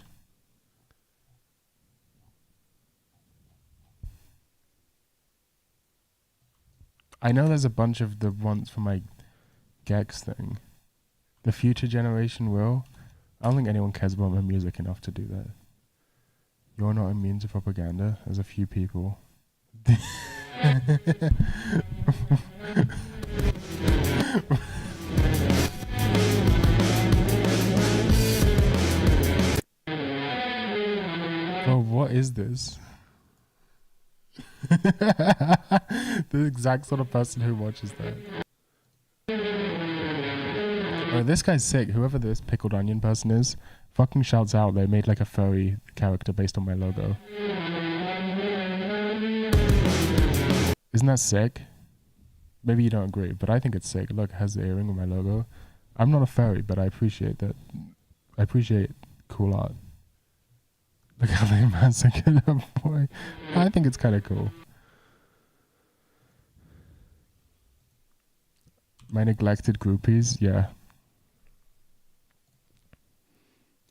I know there's a bunch of the ones for my Gex thing. The future generation will. I don't think anyone cares about my music enough to do that. You're not immune to propaganda. There's a few people. Oh, what is this? The exact sort of person who watches that. Oh, this guy's sick. Whoever this pickled onion person is, fucking shouts out they made like a furry character based on my logo. Isn't that sick? Maybe you don't agree, but I think it's sick. Look, it has the earring with my logo. I'm not a furry, but I appreciate that. I appreciate cool art. Look how they massacred a boy. I think it's kind of cool. My neglected groupies, yeah.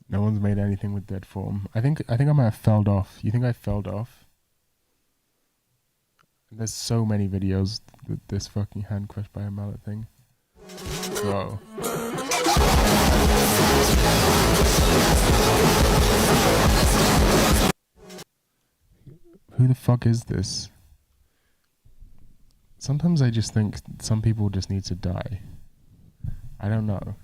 No one's made anything with dead form. I think I might have felled off. You think I felled off? There's so many videos with this fucking hand crushed by a mallet thing. Bro. Who the fuck is this? Sometimes I just think some people just need to die. I don't know.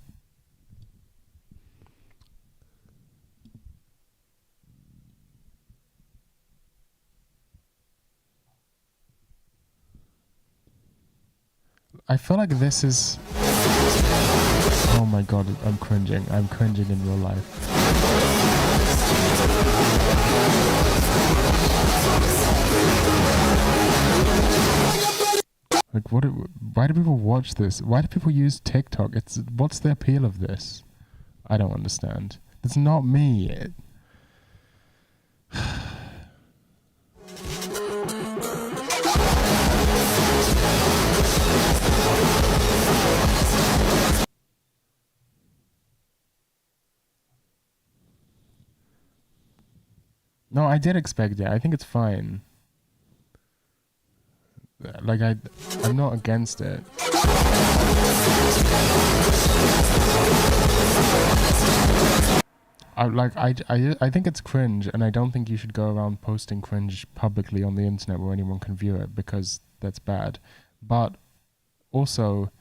I feel like this is... Oh my god, I'm cringing. I'm cringing in real life. Like, why do people watch this? Why do people use TikTok? What's the appeal of this? I don't understand. That's not me. No, I did expect it. I think it's fine. Like I'm not against it. I think it's cringe, and I don't think you should go around posting cringe publicly on the internet where anyone can view it, because that's bad. But also,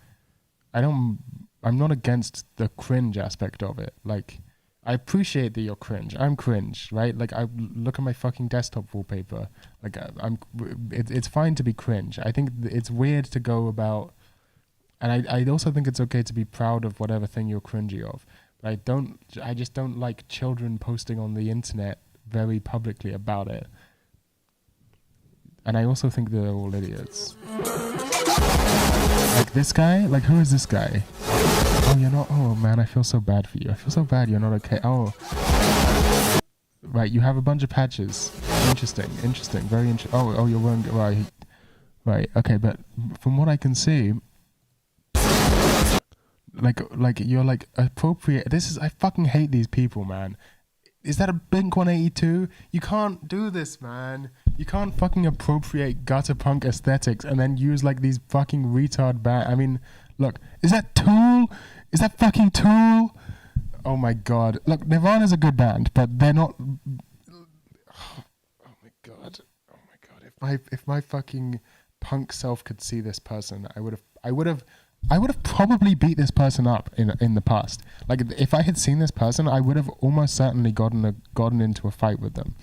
I'm not against the cringe aspect of it. Like, I appreciate that you're cringe. I'm cringe, right? Like, I look at my fucking desktop wallpaper. Like, it's fine to be cringe. I think it's weird to go about, and I also think it's okay to be proud of whatever thing you're cringy of. But I just don't like children posting on the internet very publicly about it. And I also think they're all idiots. Like this guy? Like, who is this guy? Oh, you're not... Oh, man, I feel so bad for you. I feel so bad you're not okay. Oh. Right, you have a bunch of patches. Interesting. Very interesting. Oh, you're wearing... Right, okay, but from what I can see... Like you're like appropriate... I fucking hate these people, man. Is that a Blink 182? You can't do this, man. You can't fucking appropriate gutter punk aesthetics and then use like these fucking retard I mean, look, is that Tool? Is that fucking Tool? Oh my god. Look, Nirvana's a good band, but they're not... Oh my god. If my fucking punk self could see this person, I would have probably beat this person up in the past. Like, if I had seen this person, I would have almost certainly gotten into a fight with them.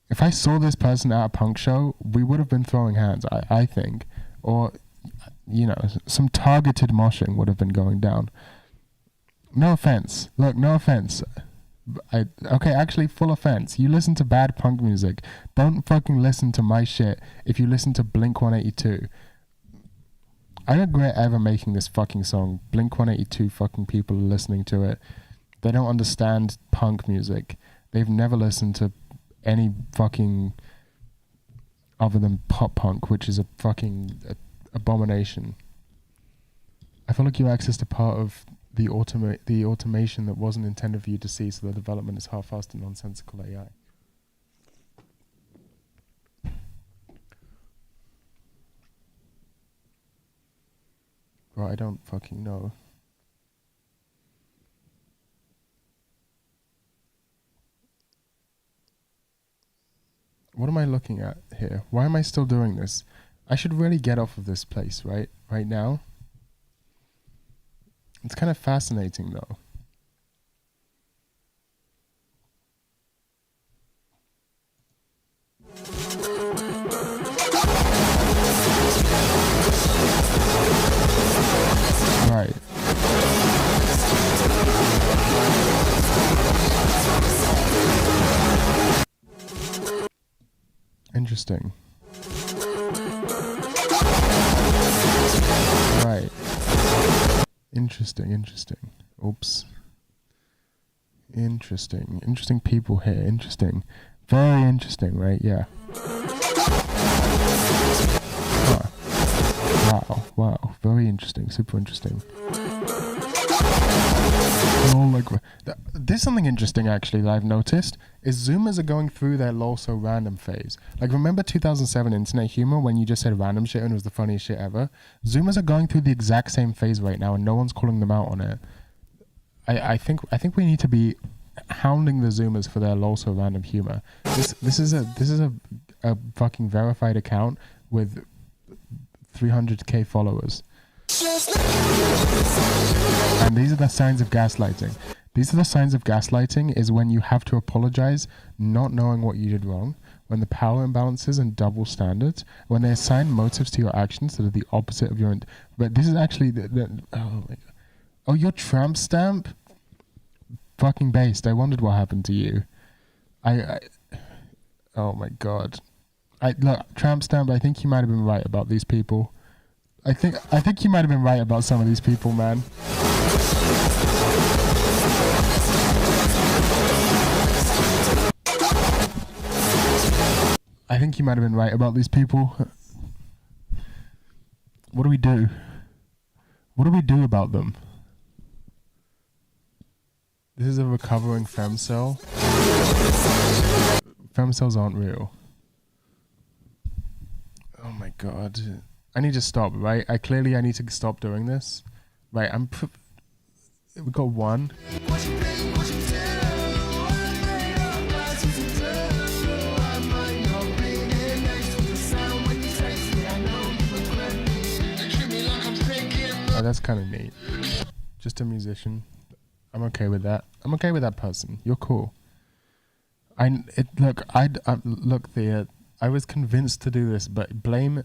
If I saw this person at a punk show, we would have been throwing hands, I think. Or, you know, some targeted moshing would have been going down. No offense. Look, no offense. Okay, actually, full offense. You listen to bad punk music. Don't fucking listen to my shit if you listen to Blink 182. I regret ever making this fucking song. Blink 182 fucking people are listening to it. They don't understand punk music. They've never listened to any fucking other than pop punk, which is a fucking abomination. I feel like you accessed a part of the automation that wasn't intended for you to see, so the development is half-assed and nonsensical AI. Bro, I don't fucking know. What am I looking at here? Why am I still doing this? I should really get off of this place, right? Right now. It's kind of fascinating, though. Right. Interesting. Right. Interesting. Oops. Interesting people here. Interesting. Very interesting, right? Yeah. Huh. Wow. Very interesting. Super interesting. There's something interesting actually that I've noticed is Zoomers are going through their lol so random phase. Like, remember 2007 internet humor when you just said random shit and it was the funniest shit ever? Zoomers are going through the exact same phase right now and no one's calling them out on it. I think we need to be hounding the Zoomers for their lol so random humor. This is a fucking verified account with 300k followers. And these are the signs of gaslighting. These are the signs of gaslighting is when you have to apologize not knowing what you did wrong, when the power imbalances and double standards, when they assign motives to your actions that are the opposite of your... But this is actually oh my god. Oh, your tramp stamp? Fucking based. I wondered what happened to you. Oh my god. Look, tramp stamp, I think you might have been right about these people. I think you might have been right about some of these people, man. I think you might have been right about these people. What do we do? What do we do about them? This is a recovering femcell. Femcells aren't real. Oh my god. I need to stop, right? I need to stop doing this. Right, we got one. Oh, that's kind of neat. Just a musician. I'm okay with that. I'm okay with that person. You're cool. Look, Thea. I was convinced to do this, but blame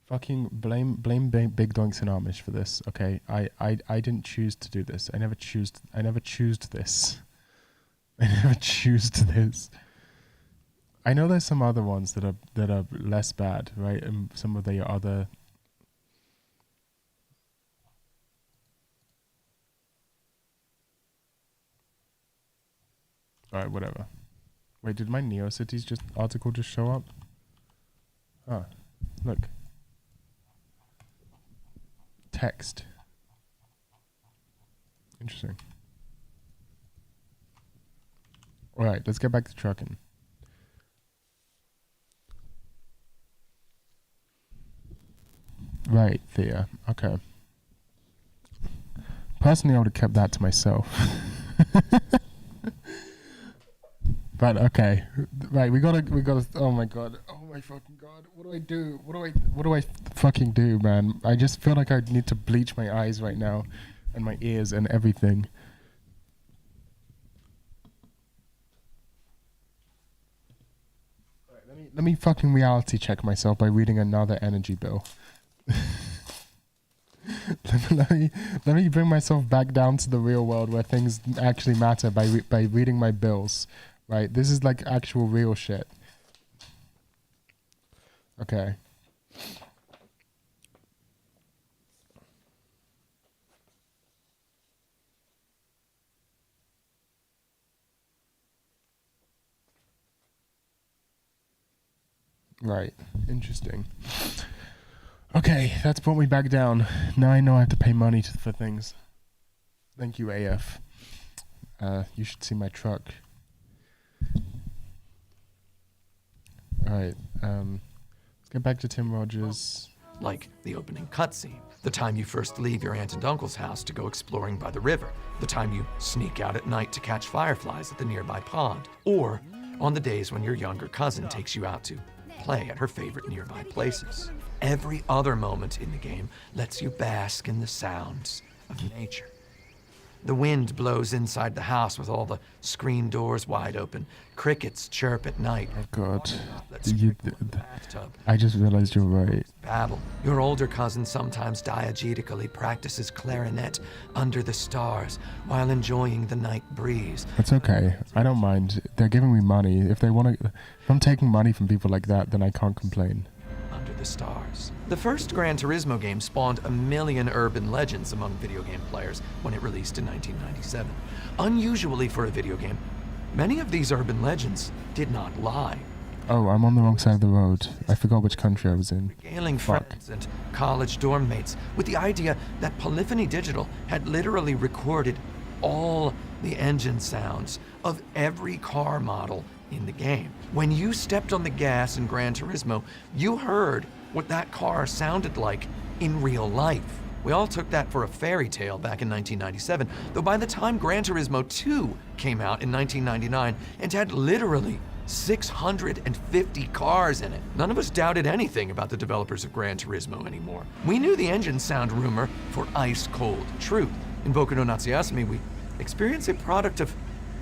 Big Doinks and Amish for this. Okay, I didn't choose to do this. I never choose this. I never choose this. I know there's some other ones that are less bad, right? And some of the other. Alright, whatever. Wait, did my NeoCities article just show up? Ah, look. Text. Interesting. Alright, let's get back to trucking. Right, Thea. Okay. Personally, I would have kept that to myself. But okay, right? We gotta. Oh my god! Oh my fucking god! What do I do? What do I fucking do, man? I just feel like I need to bleach my eyes right now, and my ears and everything. All right, let me fucking reality check myself by reading another energy bill. let me bring myself back down to the real world where things actually matter by reading my bills. Right, this is like actual real shit. Okay. Right, interesting. Okay, that's brought me back down. Now I know I have to pay money for things. Thank you, AF. You should see my truck. Alright, let's get back to Tim Rogers. Like the opening cutscene, the time you first leave your aunt and uncle's house to go exploring by the river, the time you sneak out at night to catch fireflies at the nearby pond, or on the days when your younger cousin takes you out to play at her favorite nearby places. Every other moment in the game lets you bask in the sounds of nature. The wind blows inside the house with all the screen doors wide open. Crickets chirp at night. Oh god. I just realized you're right. Babble. Your older cousin sometimes diegetically practices clarinet under the stars while enjoying the night breeze. That's okay. I don't mind. They're giving me money. If I'm taking money from people like that, then I can't complain. Under the stars. The first Gran Turismo game spawned a million urban legends among video game players when it released in 1997. Unusually for a video game, many of these urban legends did not lie. Oh, I'm on the wrong side of the road. I forgot which country I was in. Regaling friends and college dorm mates with the idea that Polyphony Digital had literally recorded all the engine sounds of every car model in the game. When you stepped on the gas in Gran Turismo, you heard what that car sounded like in real life. We all took that for a fairy tale back in 1997, though by the time Gran Turismo 2 came out in 1999 and had literally 650 cars in it, none of us doubted anything about the developers of Gran Turismo anymore. We knew the engine sound rumor for ice-cold truth. In Boku no Natsu-Yasumi, we experienced a product of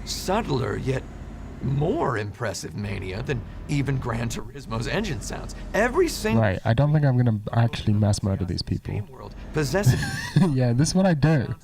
subtler yet more impressive mania than even Gran Turismo's engine sounds. Every single... Right, I don't think I'm gonna actually mass murder these people. Possessive... Yeah, this is what I do.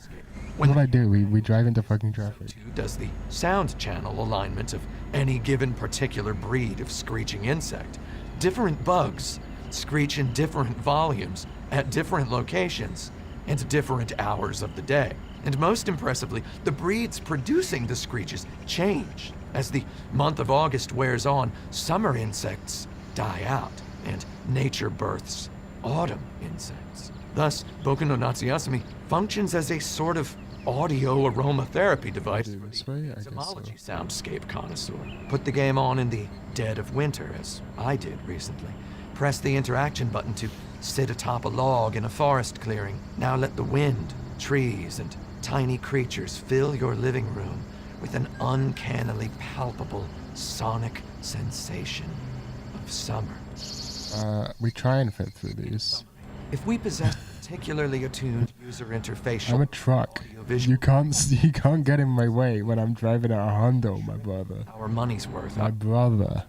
What I do, we drive into fucking traffic. Does the sound channel alignment of any given particular breed of screeching insect. Different bugs screech in different volumes at different locations and different hours of the day. And most impressively, the breeds producing the screeches change. As the month of August wears on, summer insects die out, and nature births autumn insects. Thus, Boku no Natsuyasumi functions as a sort of audio aromatherapy device for the etymology soundscape connoisseur. Put the game on in the dead of winter, as I did recently. Press the interaction button to sit atop a log in a forest clearing. Now let the wind, trees, and tiny creatures fill your living room with an uncannily palpable sonic sensation of summer. We try and fit through these. If we possess particularly attuned user interface, I'm a truck. You can't get in my way when I'm driving a Hondo, my brother. Our money's worth. My brother.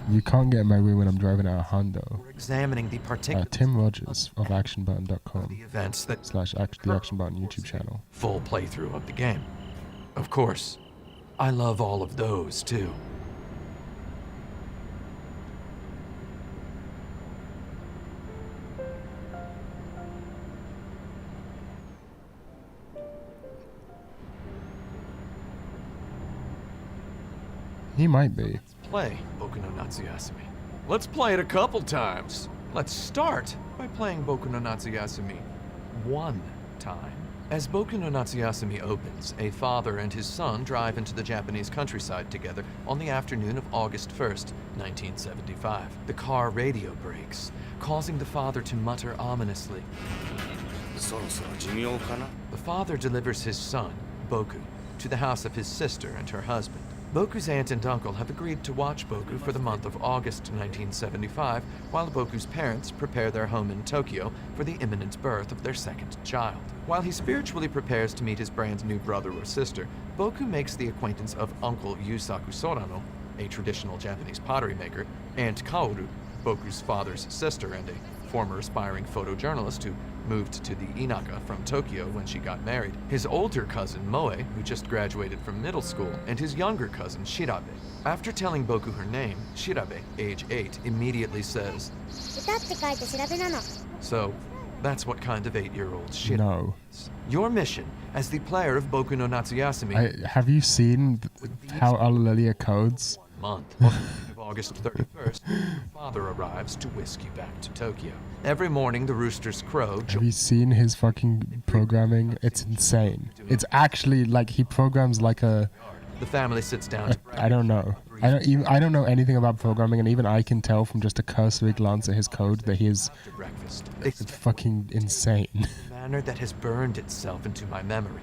You can't get in my way when I'm driving a Hondo. We're examining the particular Tim Rogers of ActionButton.com events that / the Action Button YouTube channel. Full playthrough of the game. Of course, I love all of those too. He might be. Play Boku no Natsuyasumi. Let's play it a couple times. Let's start by playing Boku no Natsuyasumi one time. As Boku no Natsuyasumi opens, a father and his son drive into the Japanese countryside together on the afternoon of August 1st, 1975. The car radio breaks, causing the father to mutter ominously. The father delivers his son, Boku, to the house of his sister and her husband. Boku's aunt and uncle have agreed to watch Boku for the month of August 1975, while Boku's parents prepare their home in Tokyo for the imminent birth of their second child. While he spiritually prepares to meet his brand new brother or sister, Boku makes the acquaintance of Uncle Yusaku Sorano, a traditional Japanese pottery maker, and Kaoru, Boku's father's sister and a former aspiring photojournalist who moved to the Inaka from Tokyo when she got married, his older cousin Moe, who just graduated from middle school, and his younger cousin Shirabe. After telling Boku her name, Shirabe, age 8, immediately says, "So, that's what kind of 8-year-old Shirabe is. Your mission as the player of Boku no Natsuyasumi..." Have you seen how Alalelia codes? Month. On the morning of August 31st, father arrives to whisk you back to Tokyo. Every morning, the roosters crow. Have you seen his fucking programming? It's insane. It's actually like he programs like a. The family sits down. I don't know. I don't know anything about programming, and even I can tell from just a cursory glance at his code that he is. It's fucking insane. A manner that has burned itself into my memory.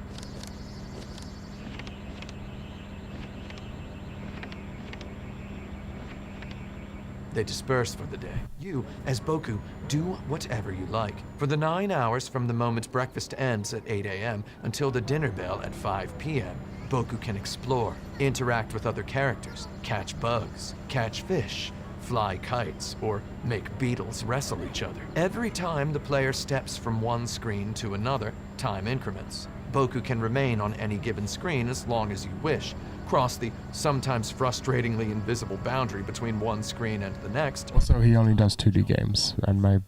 They disperse for the day. You, as Boku, do whatever you like. For the 9 hours from the moment breakfast ends at 8 a.m. until the dinner bell at 5 p.m., Boku can explore, interact with other characters, catch bugs, catch fish, fly kites, or make beetles wrestle each other. Every time the player steps from one screen to another, time increments. Boku can remain on any given screen as long as you wish, cross the sometimes frustratingly invisible boundary between one screen and the next. Also, he only does 2D games, and my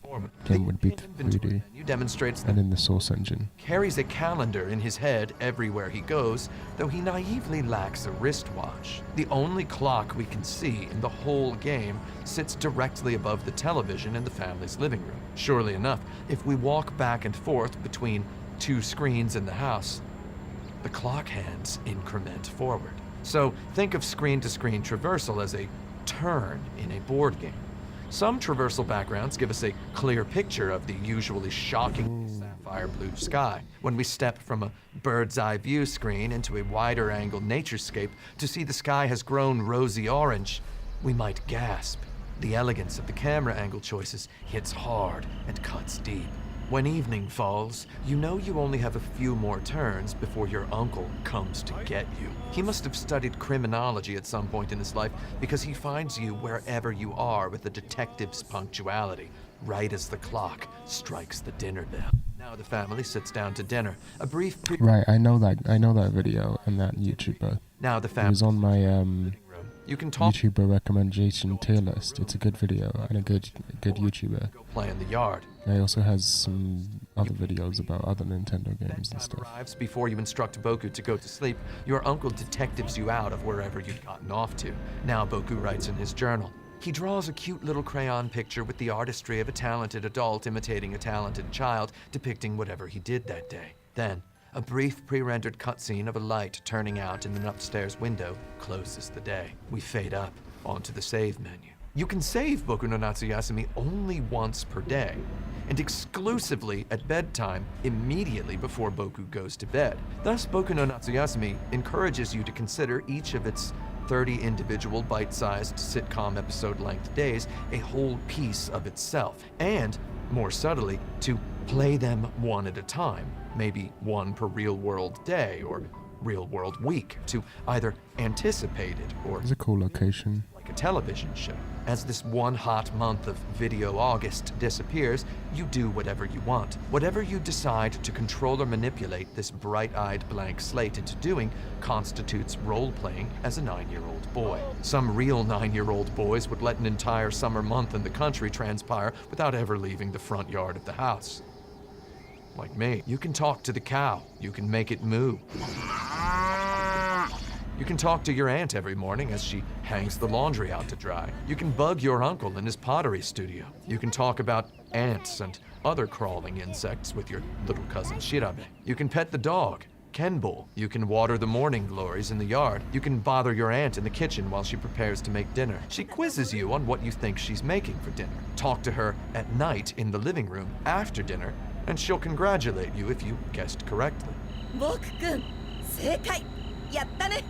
game would be 3D. Demonstrates and in the Source engine. Carries a calendar in his head everywhere he goes, though he naively lacks a wristwatch. The only clock we can see in the whole game sits directly above the television in the family's living room. Surely enough, if we walk back and forth between 2 screens in the house, the clock hands increment forward. So think of screen-to-screen traversal as a turn in a board game. Some traversal backgrounds give us a clear picture of the usually shocking sapphire blue sky. When we step from a bird's eye view screen into a wider angle naturescape to see the sky has grown rosy orange, we might gasp. The elegance of the camera angle choices hits hard and cuts deep. When evening falls, you know you only have a few more turns before your uncle comes to get you. He must have studied criminology at some point in his life because he finds you wherever you are with a detective's punctuality, right as the clock strikes the dinner bell. Now the family sits down to dinner. A brief Right, I know that video and that YouTuber. Now the family. It was on my You can talk. YouTuber recommendation tier list. It's a good video and a good YouTuber. Play in the yard. He also has some other videos about other Nintendo games and stuff. Arrives before you instruct Boku to go to sleep. Your uncle detectives you out of wherever you'd gotten off to. Now Boku writes in his journal. He draws a cute little crayon picture with the artistry of a talented adult imitating a talented child, depicting whatever he did that day. Then, a brief pre-rendered cutscene of a light turning out in an upstairs window closes the day. We fade up onto the save menu. You can save Boku no Natsuyasumi only once per day, and exclusively at bedtime immediately before Boku goes to bed. Thus, Boku no Natsuyasumi encourages you to consider each of its 30 individual bite-sized sitcom episode-length days a whole piece of itself, and, more subtly, to play them one at a time, maybe one per real-world day or real-world week, to either anticipate it or... It's a cool location. ...like a television show. As this one hot month of Video August disappears, you do whatever you want. Whatever you decide to control or manipulate this bright-eyed blank slate into doing constitutes role-playing as a 9-year-old boy. Some real 9-year-old boys would let an entire summer month in the country transpire without ever leaving the front yard of the house. Like me. You can talk to the cow. You can make it moo. You can talk to your aunt every morning as she hangs the laundry out to dry. You can bug your uncle in his pottery studio. You can talk about ants and other crawling insects with your little cousin Shirabe. You can pet the dog, Kenbull. You can water the morning glories in the yard. You can bother your aunt in the kitchen while she prepares to make dinner. She quizzes you on what you think she's making for dinner. Talk to her at night in the living room after dinner, and she'll congratulate you if you guessed correctly. Boku-kun, seikai. Yatta ne.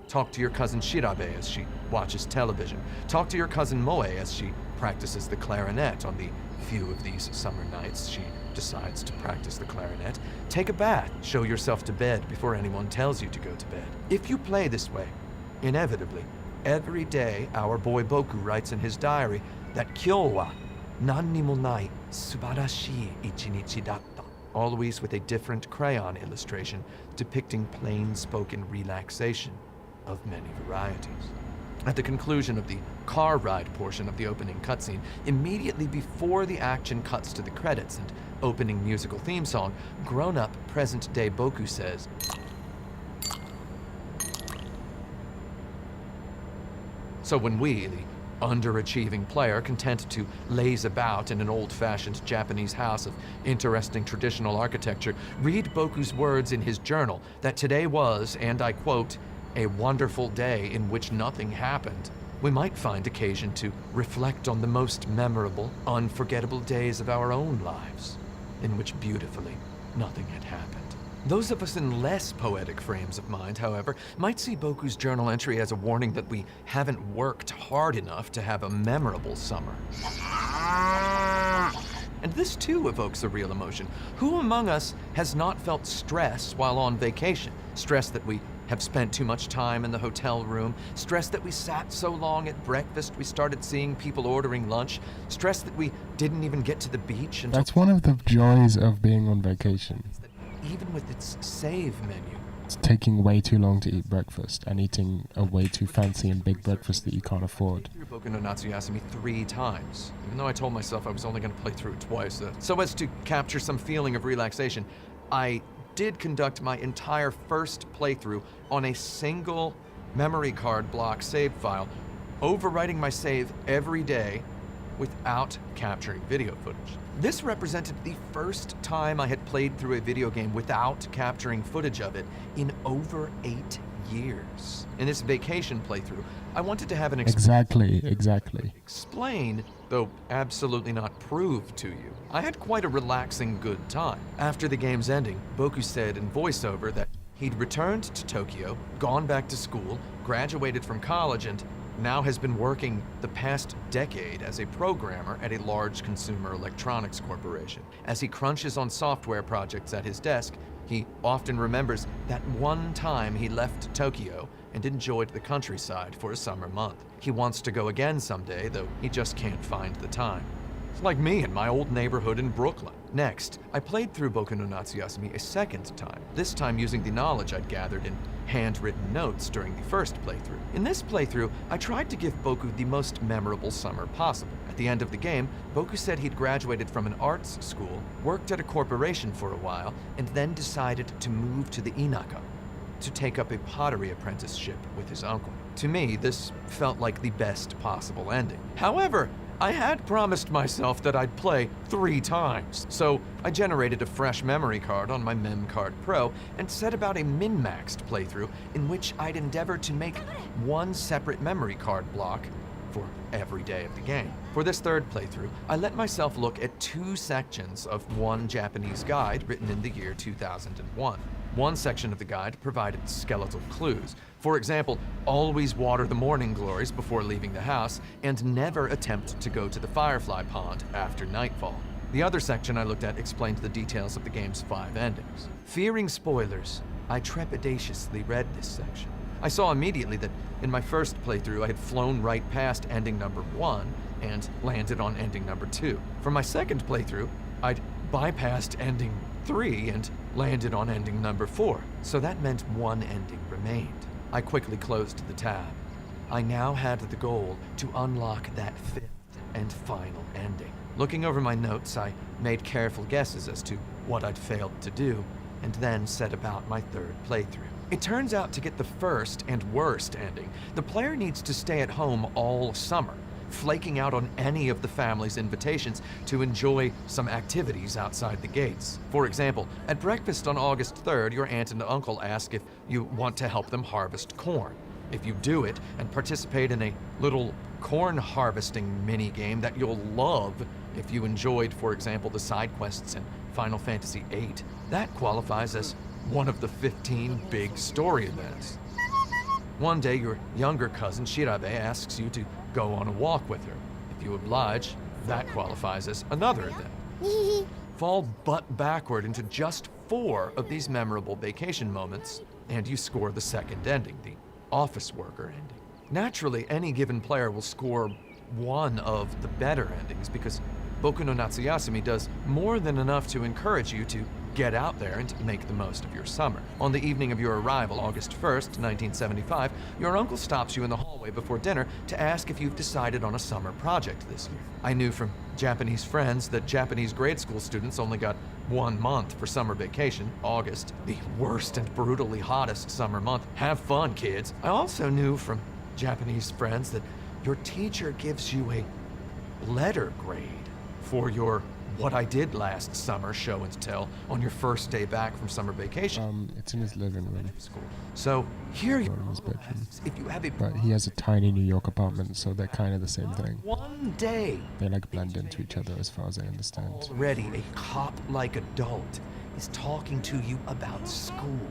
Talk to your cousin Shirabe as she watches television. Talk to your cousin Moe as she practices the clarinet on the few of these summer nights she decides to practice the clarinet. Take a bath. Show yourself to bed before anyone tells you to go to bed. If you play this way, inevitably, every day our boy Boku writes in his diary that Kyou wa nan ni mo nai subarashii ichinichi datta, always with a different crayon illustration depicting plain-spoken relaxation of many varieties. At the conclusion of the car ride portion of the opening cutscene, immediately before the action cuts to the credits and opening musical theme song, grown-up present-day Boku says, so when we, the underachieving player content to laze about in an old-fashioned Japanese house of interesting traditional architecture, read Boku's words in his journal that today was, and I quote, a wonderful day in which nothing happened, we might find occasion to reflect on the most memorable, unforgettable days of our own lives, in which beautifully nothing had happened. Those of us in less poetic frames of mind, however, might see Boku's journal entry as a warning that we haven't worked hard enough to have a memorable summer. And this too evokes a real emotion. Who among us has not felt stress while on vacation? Stress that we have spent too much time in the hotel room, stress that we sat so long at breakfast we started seeing people ordering lunch, stress that we didn't even get to the beach until... That's one of the joys of being on vacation. Even with its save menu. It's taking way too long to eat breakfast and eating a way too fancy and big breakfast that you can't afford. Boku no Natsuyasumi 3 times, even though I told myself I was only going to play through it twice. So as to capture some feeling of relaxation, I did conduct my entire first playthrough on a single memory card block save file, overwriting my save every day without capturing video footage. This represented the first time I had played through a video game without capturing footage of it in over 8 years. In this vacation playthrough, I wanted to have an Exactly. explain, though absolutely not prove to you. I had quite a relaxing good time. After the game's ending, Boku said in voiceover that he'd returned to Tokyo, gone back to school, graduated from college, and now has been working the past decade as a programmer at a large consumer electronics corporation. As he crunches on software projects at his desk, he often remembers that one time he left Tokyo and enjoyed the countryside for a summer month. He wants to go again someday, though he just can't find the time. It's like me in my old neighborhood in Brooklyn. Next, I played through Boku no Natsuyasumi a second time, this time using the knowledge I'd gathered in handwritten notes during the first playthrough. In this playthrough, I tried to give Boku the most memorable summer possible. At the end of the game, Boku said he'd graduated from an arts school, worked at a corporation for a while, and then decided to move to the Inaka. to take up a pottery apprenticeship with his uncle. To me, this felt like the best possible ending. However, I had promised myself that I'd play 3 times, so I generated a fresh memory card on my Mem Card Pro and set about a min-maxed playthrough in which I'd endeavor to make 1 separate memory card block for every day of the game. For this 3rd playthrough, I let myself look at 2 sections of one Japanese guide written in the year 2001. One section of the guide provided skeletal clues. For example, always water the morning glories before leaving the house, and never attempt to go to the Firefly Pond after nightfall. The other section I looked at explained the details of the game's 5 endings. Fearing spoilers, I trepidatiously read this section. I saw immediately that in my first playthrough I had flown right past ending number 1 and landed on ending number 2. For my second playthrough, I'd bypassed ending 3 and landed on ending number 4, so that meant 1 ending remained. I quickly closed the tab. I now had the goal to unlock that 5th and final ending. Looking over my notes, I made careful guesses as to what I'd failed to do, and then set about my 3rd playthrough. It turns out to get the first and worst ending, the player needs to stay at home all summer, flaking out on any of the family's invitations to enjoy some activities outside the gates. For example, at breakfast on August 3rd, your aunt and uncle ask if you want to help them harvest corn. If you do it and participate in a little corn harvesting mini-game that you'll love if you enjoyed, for example, the side quests in Final Fantasy VIII, that qualifies as one of the 15 big story events. One day, your younger cousin Shirabe asks you to go on a walk with her. If you oblige, that qualifies as another event. Fall butt backward into just 4 of these memorable vacation moments, and you score the 2nd ending, the office worker ending. Naturally, any given player will score one of the better endings because Boku no Natsuyasumi does more than enough to encourage you to get out there and make the most of your summer. On the evening of your arrival, August 1st, 1975, your uncle stops you in the hallway before dinner to ask if you've decided on a summer project this year. I knew from Japanese friends that Japanese grade school students only got 1 month for summer vacation, August, the worst and brutally hottest summer month. Have fun, kids. I also knew from Japanese friends that your teacher gives you a letter grade for your What I Did Last Summer show and tell on your first day back from summer vacation. It's in his living room. So here you in his bedroom. if you have a But he has a tiny New York apartment, so they're kind of the same thing. one day They like blend into each other as far as I understand. already a cop-like adult is talking to you about school.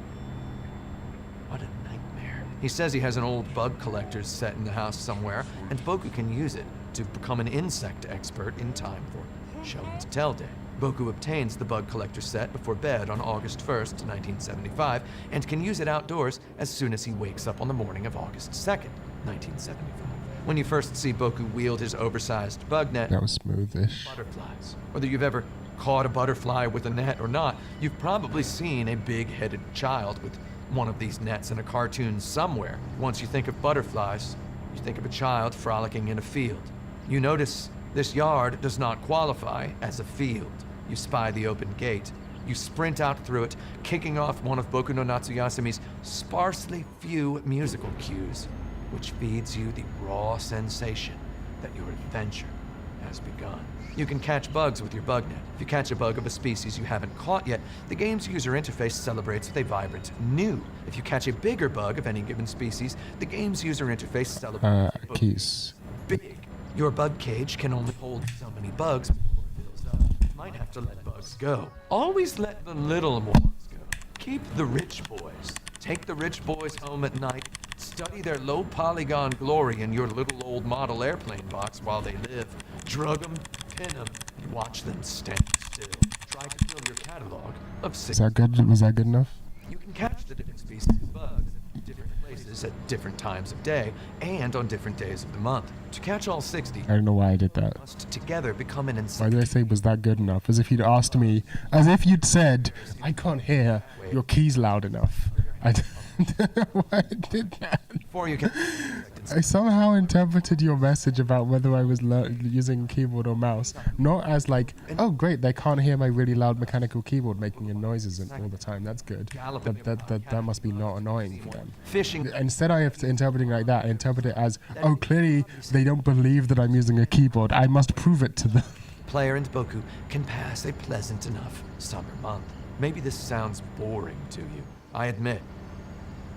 What a nightmare. He says he has an old bug collector's set in the house somewhere, and Boku can use it to become an insect expert in time for show and tell day. Boku obtains the bug collector set before bed on August 1st, 1975, and can use it outdoors as soon as he wakes up on the morning of August 2nd, 1975. When you first see Boku wield his oversized bug net, That was smoothish. butterflies. Whether you've ever caught a butterfly with a net or not, you've probably seen a big-headed child with one of these nets in a cartoon somewhere. Once you think of butterflies, you think of a child frolicking in a field. You notice this yard does not qualify as a field. You spy the open gate. You sprint out through it, kicking off one of Boku no Natsuyasumi's sparsely few musical cues, which feeds you the raw sensation that your adventure has begun. You can catch bugs with your bug net. If you catch a bug of a species you haven't caught yet, the game's user interface celebrates with a vibrant new. If you catch a bigger bug of any given species, the game's user interface celebrates Keys. big. Your bug cage can only hold so many bugs before it fills up. You might have to let bugs go. Always let the little ones go. Keep the rich boys. Take the rich boys home at night. Study their low polygon glory in your little old model airplane box while they live. Drug them, pin them, and watch them stand still. Try to fill your catalog of Is that good? Was that good enough? You can catch the different species of bugs at different places at different times of day and on different days of the month. To catch all 60, I don't know why I did that. must together become an Why insane. did I say was that good enough? As if you'd asked me, as if you'd said, I can't hear your keys loud enough. I don't know why I did that. Before you can I somehow interpreted your message about whether I was using keyboard or mouse, not as like, oh great, they can't hear my really loud mechanical keyboard making noises all the time. That's good. That must be not annoying for them. Instead, I have to interpret it like that. I interpret it as, oh, clearly they don't believe that I'm using a keyboard. I must prove it to them. Player and Boku can pass a pleasant enough summer month. Maybe this sounds boring to you. I admit.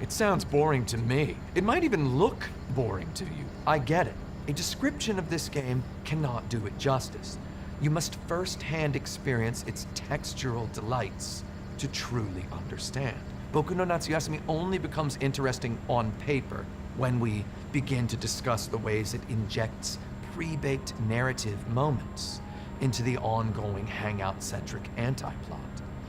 It sounds boring to me. It might even look boring to you. I get it. A description of this game cannot do it justice. You must first-hand experience its textural delights to truly understand. Boku no Natsuyasumi only becomes interesting on paper when we begin to discuss the ways it injects pre-baked narrative moments into the ongoing hangout-centric anti-plot.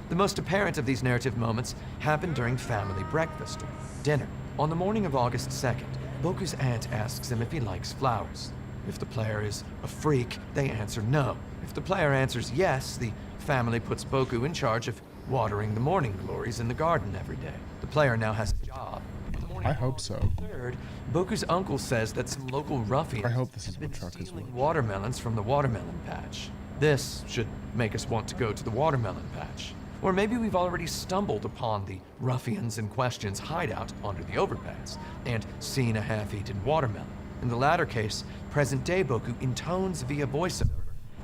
The most apparent of these narrative moments happen during family breakfast or dinner. On the morning of August 2nd, Boku's aunt asks him if he likes flowers. If the player is a freak, they answer no. If the player answers yes, the family puts Boku in charge of watering the morning glories in the garden every day. The player now has a job. I hope so. Third, Boku's uncle says that some local ruffians have been stealing watermelons from the watermelon patch. This should make us want to go to the watermelon patch. Or maybe we've already stumbled upon the ruffians in question's hideout under the overpass and seen a half-eaten watermelon. In the latter case, present-day Boku intones via voiceover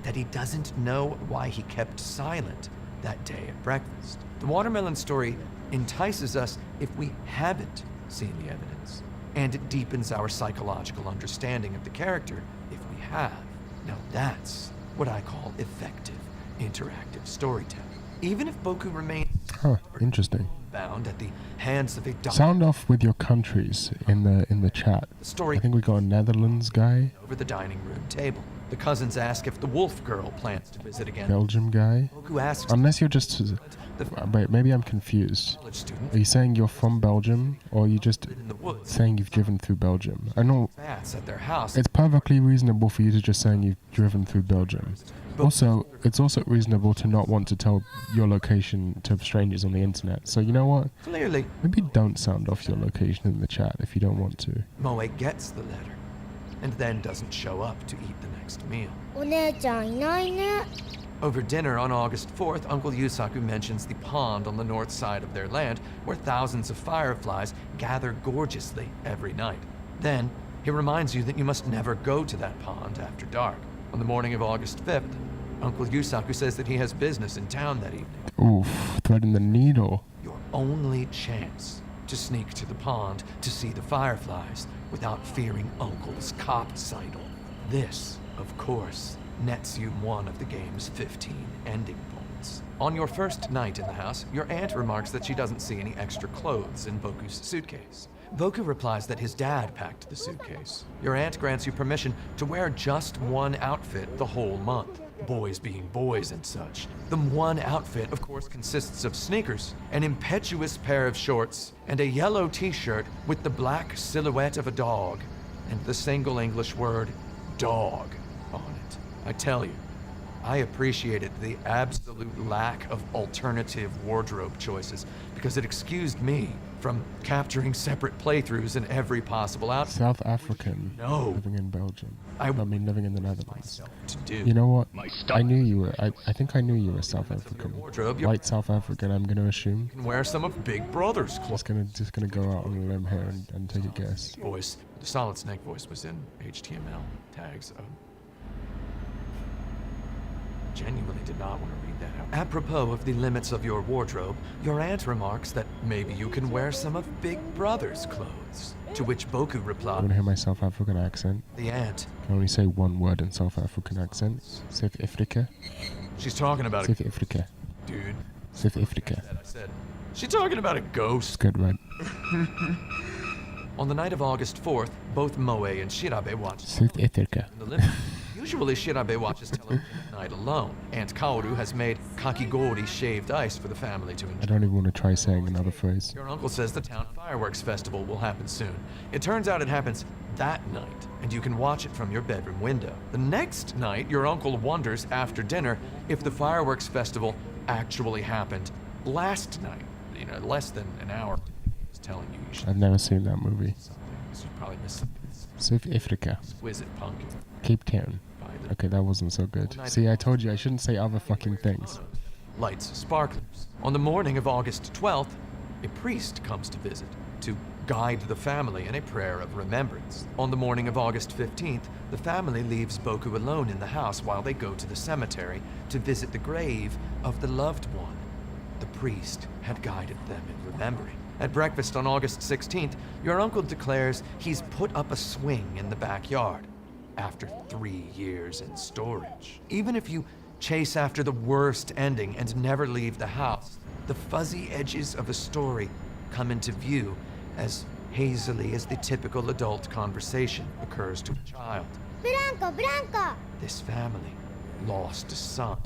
that he doesn't know why he kept silent that day at breakfast. The watermelon story entices us if we haven't seen the evidence, and it deepens our psychological understanding of the character if we have. Now that's what I call effective interactive storytelling. Even if Boku remains interesting. Bound at the hands of a Sound off with your countries in the chat. I think we got a Netherlands guy. Over the dining room table. The cousins ask if the wolf girl plans to visit again. Belgium guy. Boku asks Unless you're just wait, maybe I'm confused. Are you saying you're from Belgium, or are you just saying you've driven through Belgium? I know at their house. It's perfectly reasonable for you to just saying you've driven through Belgium. Also, it's also reasonable to not want to tell your location to strangers on the internet. So you know what? Clearly. Maybe don't sound off your location in the chat if you don't want to. Moe gets the letter, and then doesn't show up to eat the next meal. Over dinner on August 4th, Uncle Yusaku mentions the pond on the north side of their land where thousands of fireflies gather gorgeously every night. Then, he reminds you that you must never go to that pond after dark. On the morning of August 5th, Uncle Yusaku says that he has business in town that evening. Oof, threading the needle. Your only chance to sneak to the pond to see the fireflies without fearing Uncle's cop sightle. This, of course, nets you one of the game's 15 ending points. On your first night in the house, your aunt remarks that she doesn't see any extra clothes in Boku's suitcase. Boku replies that his dad packed the suitcase. Your aunt grants you permission to wear just one outfit the whole month. Boys being boys and such. The one outfit, of course, consists of sneakers, an impetuous pair of shorts, and a yellow t-shirt with the black silhouette of a dog, and the single English word, dog, on it. I tell you, I appreciated the absolute lack of alternative wardrobe choices because it excused me from capturing separate playthroughs in every possible outfit. South African. No. Living in Belgium. I mean, living in the Netherlands. To do. You know what? I knew you were. I think I knew you were South African. White South African, I'm gonna assume. You can wear some of Big Brother's clothes. Just gonna go out on a limb here and take a guess. Voice. The Solid Snake voice was in HTML tags. Genuinely did not want to read that out. Apropos of the limits of your wardrobe, your aunt remarks that maybe you can wear some of Big Brother's clothes. To which Boku I replied, want to hear my South African accent. The aunt. I can only say one word in South African accent. South Africa. She's talking about South Africa. Dude. South Africa. I said, she's talking about a ghost. It's good, right? On the night of August 4th, both Moe and Shirabe watched South Africa. Usually Shirabe watches television at night alone. Aunt Kaoru has made kakigori shaved ice for the family to enjoy. I don't even want to try saying another phrase. Your uncle says the town fireworks festival will happen soon. It turns out it happens that night, and you can watch it from your bedroom window. The next night, your uncle wonders after dinner if the fireworks festival actually happened last night. You know, less than an hour. He's telling you should. I've never seen that movie. You probably missed something. South Africa. Exquisite pumpkin. Cape Town. Okay, that wasn't so good. See, I told you I shouldn't say other fucking things. Lights sparklers. On the morning of August 12th, a priest comes to visit to guide the family in a prayer of remembrance. On the morning of August 15th, the family leaves Boku alone in the house while they go to the cemetery to visit the grave of the loved one the priest had guided them in remembering. At breakfast on August 16th, your uncle declares he's put up a swing in the backyard after 3 years in storage. Even if you chase after the worst ending and never leave the house, the fuzzy edges of a story come into view as hazily as the typical adult conversation occurs to a child. Blanco, Blanco! This family lost a son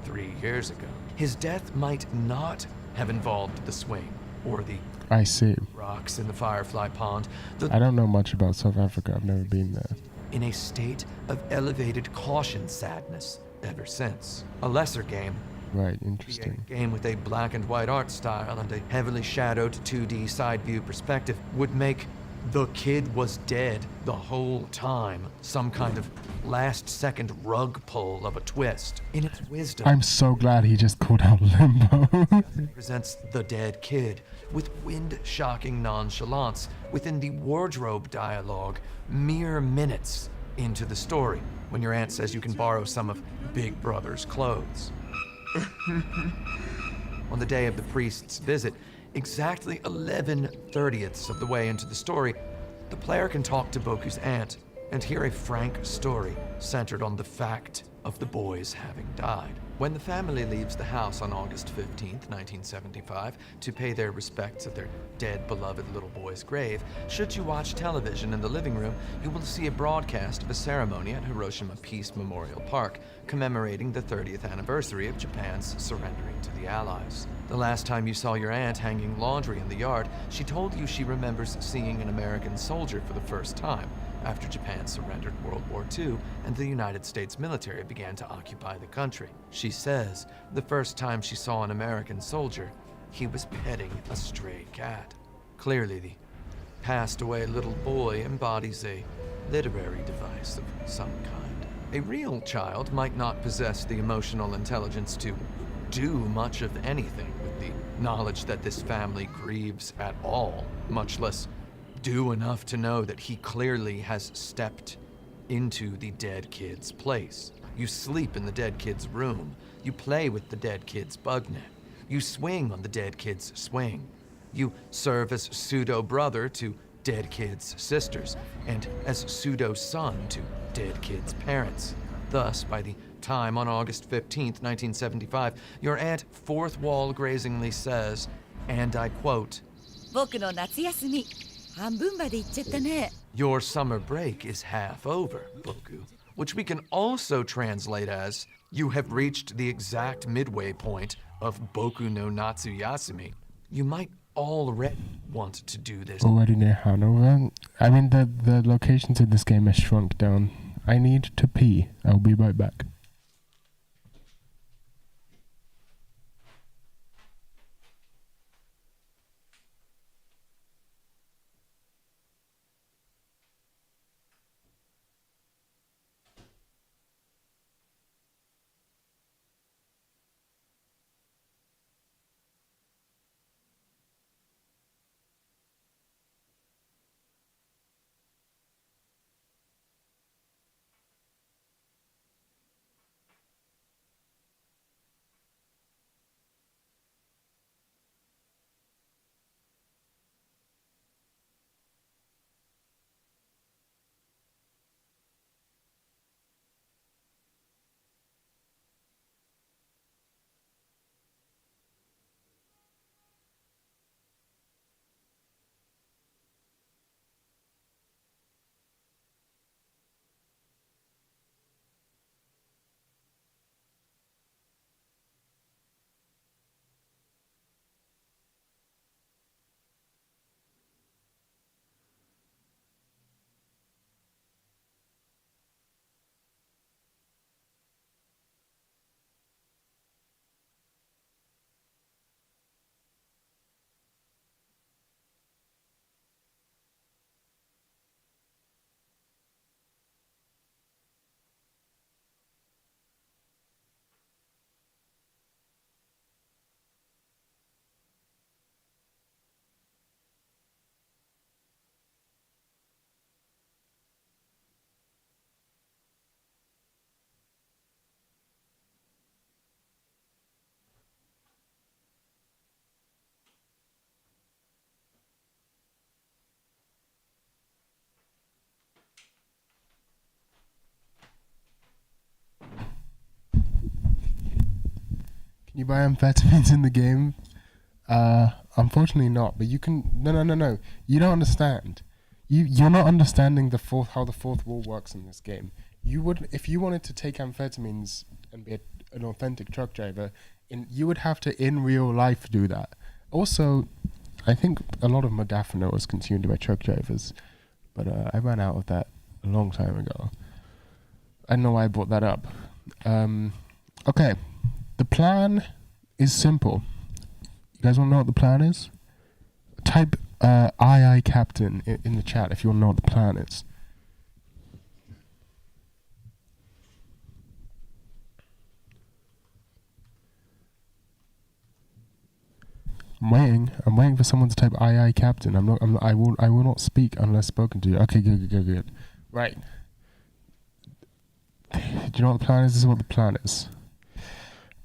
3 years ago. His death might not have involved the swing or the I see. rocks in the Firefly Pond. I don't know much about South Africa. I've never been there. In a state of elevated caution sadness ever since. A lesser game. Right, interesting. A game with a black and white art style and a heavily shadowed 2D side view perspective would make the kid was dead the whole time some kind of last-second rug pull of a twist. In its wisdom, I'm so glad he just called out Limbo. presents the dead kid with wind-shocking nonchalance within the wardrobe dialogue mere minutes into the story when your aunt says you can borrow some of Big Brother's clothes. On the day of the priest's visit, exactly 11/30ths of the way into the story, the player can talk to Boku's aunt and hear a frank story centered on the fact of the boys having died. When the family leaves the house on August 15th, 1975, to pay their respects at their dead, beloved little boy's grave, should you watch television in the living room, you will see a broadcast of a ceremony at Hiroshima Peace Memorial Park, commemorating the 30th anniversary of Japan's surrendering to the Allies. The last time you saw your aunt hanging laundry in the yard, she told you she remembers seeing an American soldier for the first time, after Japan surrendered World War II and the United States military began to occupy the country. She says the first time she saw an American soldier, he was petting a stray cat. Clearly, the passed away little boy embodies a literary device of some kind. A real child might not possess the emotional intelligence to do much of anything with the knowledge that this family grieves at all, much less do enough to know that he clearly has stepped into the dead kid's place. You sleep in the dead kid's room. You play with the dead kid's bug net. You swing on the dead kid's swing. You serve as pseudo-brother to dead kid's sisters, and as pseudo-son to dead kid's parents. Thus, by the time on August 15th, 1975, your aunt fourth wall grazingly says, and I quote, 僕の夏休み半分まで行っちゃったね Your summer break is half over, Boku, which we can also translate as, you have reached the exact midway point of Boku no Natsuyasumi. You might already want to do this. Already near Hanover? I mean, the locations in this game are shrunk down. I need to pee. I'll be right back. You buy amphetamines in the game? Unfortunately not. But you can. No. You don't understand. You're not understanding how the fourth wall works in this game. You would, if you wanted to take amphetamines and be an authentic truck driver, you would have to in real life do that. Also, I think a lot of modafinil is consumed by truck drivers, but I ran out of that a long time ago. I don't know why I brought that up. Okay, the plan is simple. You guys want to know what the plan is? Type aye captain in the chat if you want to know what the plan is. I'm waiting for someone to type aye captain. I will not speak unless spoken to. Okay, good. Right. Do you know what the plan is? This is what the plan is.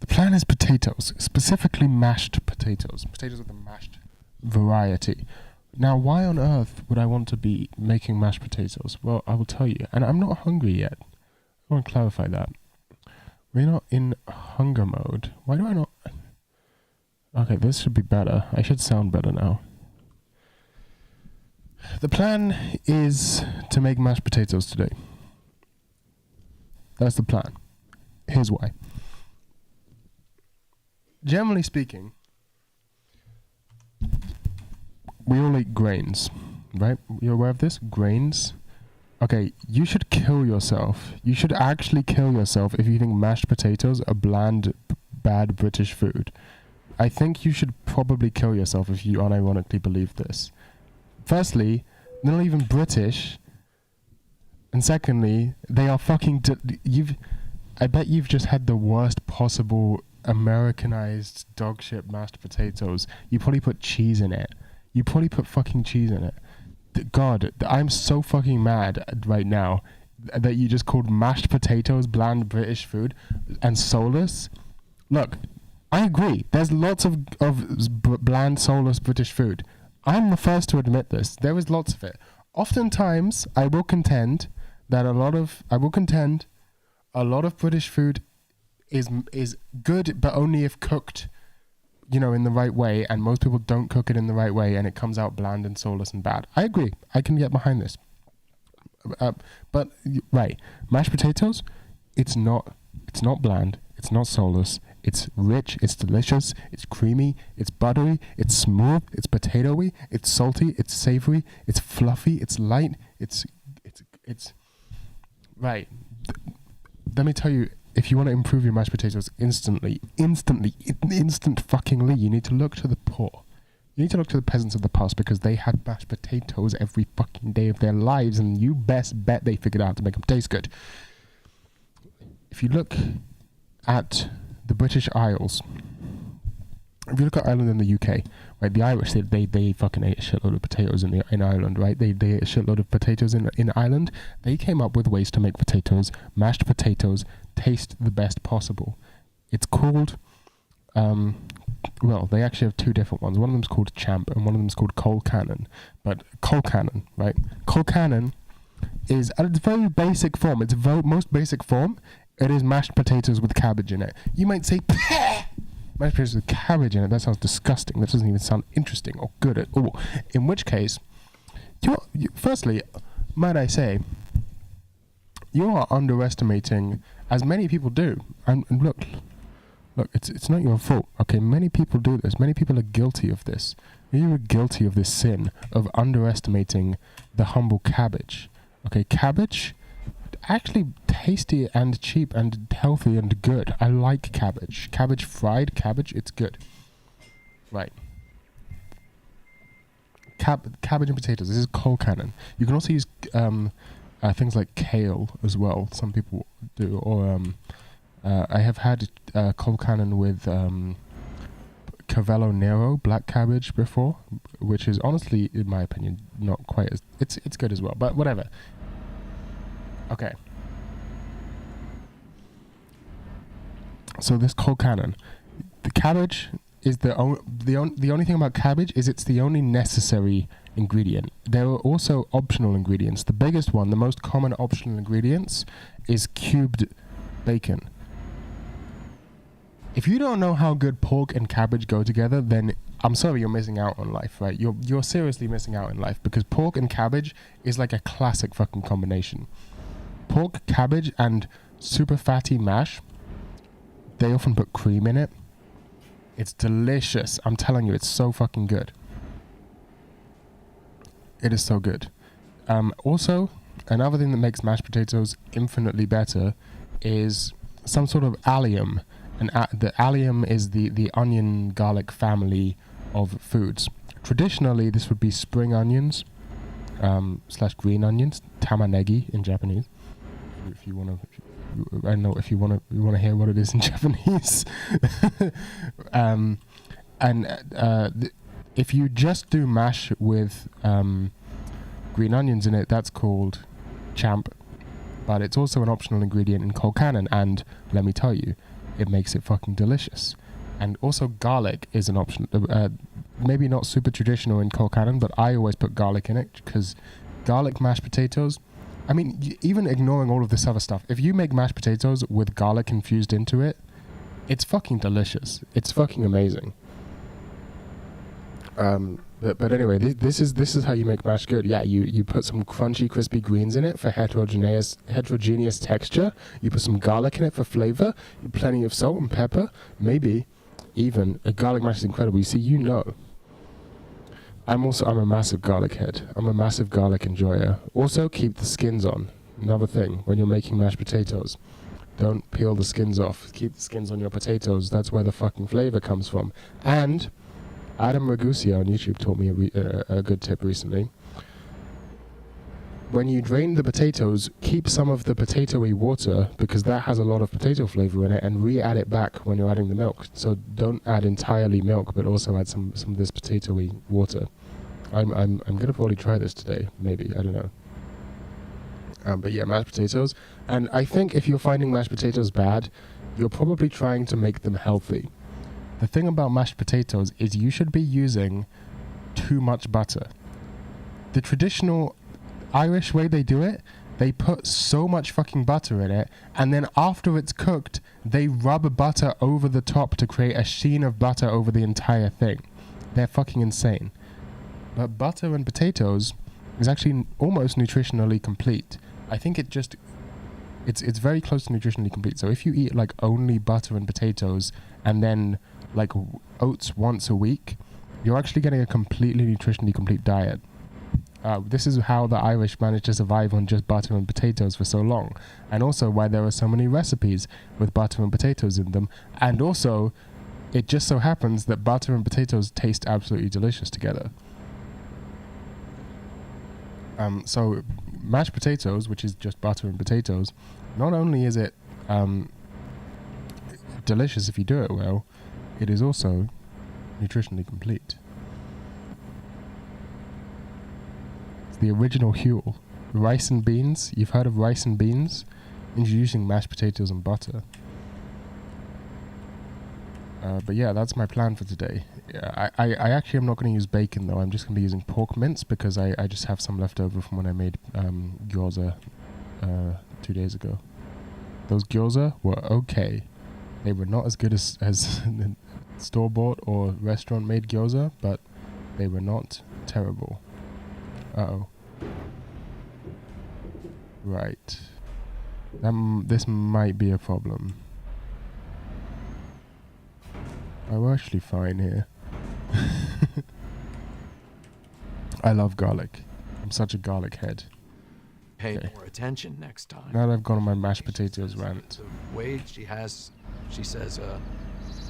The plan is potatoes, specifically mashed potatoes. Potatoes of the mashed variety. Now, why on earth would I want to be making mashed potatoes? Well, I will tell you. And I'm not hungry yet. I want to clarify that. We're not in hunger mode. Why do I not... Okay, this should be better. I should sound better now. The plan is to make mashed potatoes today. That's the plan. Here's why. Generally speaking, we all eat grains, right? You're aware of this? Grains? Okay, you should kill yourself. You should actually kill yourself if you think mashed potatoes are bland, bad British food. I think you should probably kill yourself if you unironically believe this. Firstly, they're not even British. And secondly, they are fucking... I bet you've just had the worst possible Americanized dog shit mashed potatoes. You probably put cheese in it. You probably put fucking cheese in it. God, I'm so fucking mad right now that you just called mashed potatoes bland British food and soulless. Look, I agree. There's lots of bland, soulless British food. I'm the first to admit this. There is lots of it. Oftentimes, I will contend a lot of British food is good, but only if cooked, in the right way. And most people don't cook it in the right way, and it comes out bland and soulless and bad. I agree. I can get behind this. But right, mashed potatoes, it's not bland. It's not soulless. It's rich, it's delicious, it's creamy, it's buttery, it's smooth, it's potatoey, it's salty, it's savory, it's fluffy, it's light, it's right. Let me tell you, if you want to improve your mashed potatoes instant fuckingly, you need to look to the poor. You need to look to the peasants of the past, because they had mashed potatoes every fucking day of their lives, and you best bet they figured out how to make them taste good. If you look at the British Isles, if you look at Ireland and the UK, right, the Irish, they fucking ate a shitload of potatoes in Ireland, right? They ate a shitload of potatoes in Ireland. They came up with ways to make mashed potatoes, taste the best possible. It's called, they actually have two different ones. One of them's called Champ, and one of them's called Coal Cannon. But Coal Cannon, right? Coal Cannon is, at its very basic form, most basic form, it is mashed potatoes with cabbage in it. You might say, mashed potatoes with cabbage in it. That sounds disgusting. That doesn't even sound interesting or good at all. In which case, firstly, might I say, you are underestimating, as many people do. And look, it's not your fault. Okay, many people do this. Many people are guilty of this. You are guilty of this sin of underestimating the humble cabbage. Okay, cabbage, actually tasty and cheap and healthy and good. I like cabbage. Fried cabbage, it's good. Right. Cabbage and potatoes. This is Coal Cannon. You can also use things like kale as well. Some people do. Or I have had Coal Cannon with Cavello Nero, black cabbage, before, which is honestly, in my opinion, not quite as... It's good as well, but whatever. Okay. So this Coal Cannon, the cabbage is the only thing about cabbage is it's the only necessary ingredient. There are also optional ingredients. The biggest one, the most common optional ingredients, is cubed bacon. If you don't know how good pork and cabbage go together, then I'm sorry, you're missing out on life, right? You're seriously missing out in life, because pork and cabbage is like a classic fucking combination. Pork, cabbage, and super fatty mash. They often put cream in it. It's delicious. I'm telling you, it's so fucking good. It is so good. Also, another thing that makes mashed potatoes infinitely better is some sort of allium. And the allium is the onion garlic family of foods. Traditionally, this would be spring onions / green onions, tamanegi in Japanese. If you want to, I don't know if you want to hear what it is in Japanese. If you just do mash with green onions in it, that's called champ. But it's also an optional ingredient in kokanen, and let me tell you, it makes it fucking delicious. And also garlic is an option. Maybe not super traditional in kokanen, but I always put garlic in it, because garlic mashed potatoes, I mean, even ignoring all of this other stuff, if you make mashed potatoes with garlic infused into it, it's fucking delicious. It's fucking amazing. But anyway, this is how you make mash good. Yeah, you put some crunchy, crispy greens in it for heterogeneous texture. You put some garlic in it for flavor. Plenty of salt and pepper. Maybe even a garlic mash is incredible. You see, you know. I'm a massive garlic head. I'm a massive garlic enjoyer. Also, keep the skins on. Another thing, when you're making mashed potatoes, don't peel the skins off. Keep the skins on your potatoes. That's where the fucking flavor comes from. And Adam Ragusia on YouTube taught me a good tip recently. When you drain the potatoes, keep some of the potatoey water, because that has a lot of potato flavor in it, and re-add it back when you're adding the milk. So don't add entirely milk, but also add some of this potatoey water. I'm gonna probably try this today, maybe, I don't know. But yeah, mashed potatoes. And I think if you're finding mashed potatoes bad, you're probably trying to make them healthy. The thing about mashed potatoes is you should be using too much butter. The traditional Irish way they do it, they put so much fucking butter in it, and then after it's cooked, they rub butter over the top to create a sheen of butter over the entire thing. They're fucking insane. But butter and potatoes is actually almost nutritionally complete. I think it's very close to nutritionally complete. So if you eat like only butter and potatoes and then like oats once a week, you're actually getting a completely nutritionally complete diet. This is how the Irish managed to survive on just butter and potatoes for so long, and also why there are so many recipes with butter and potatoes in them, and also it just so happens that butter and potatoes taste absolutely delicious together. So mashed potatoes, which is just butter and potatoes, not only is it delicious if you do it well, it is also nutritionally complete. It's the original Huel. Rice and beans. You've heard of rice and beans? Introducing mashed potatoes and butter. But yeah, that's my plan for today. Yeah, I actually am not going to use bacon though. I'm just going to be using pork mince, because I just have some left over from when I made gyoza 2 days ago. Those gyoza were okay. They were not as good as store-bought or restaurant-made gyoza, but they were not terrible. Uh-oh. Right. This might be a problem. Oh, we're actually fine here. I love garlic. I'm such a garlic head. Pay more attention next time. Now that I've gone on my mashed potatoes rant. The way she says,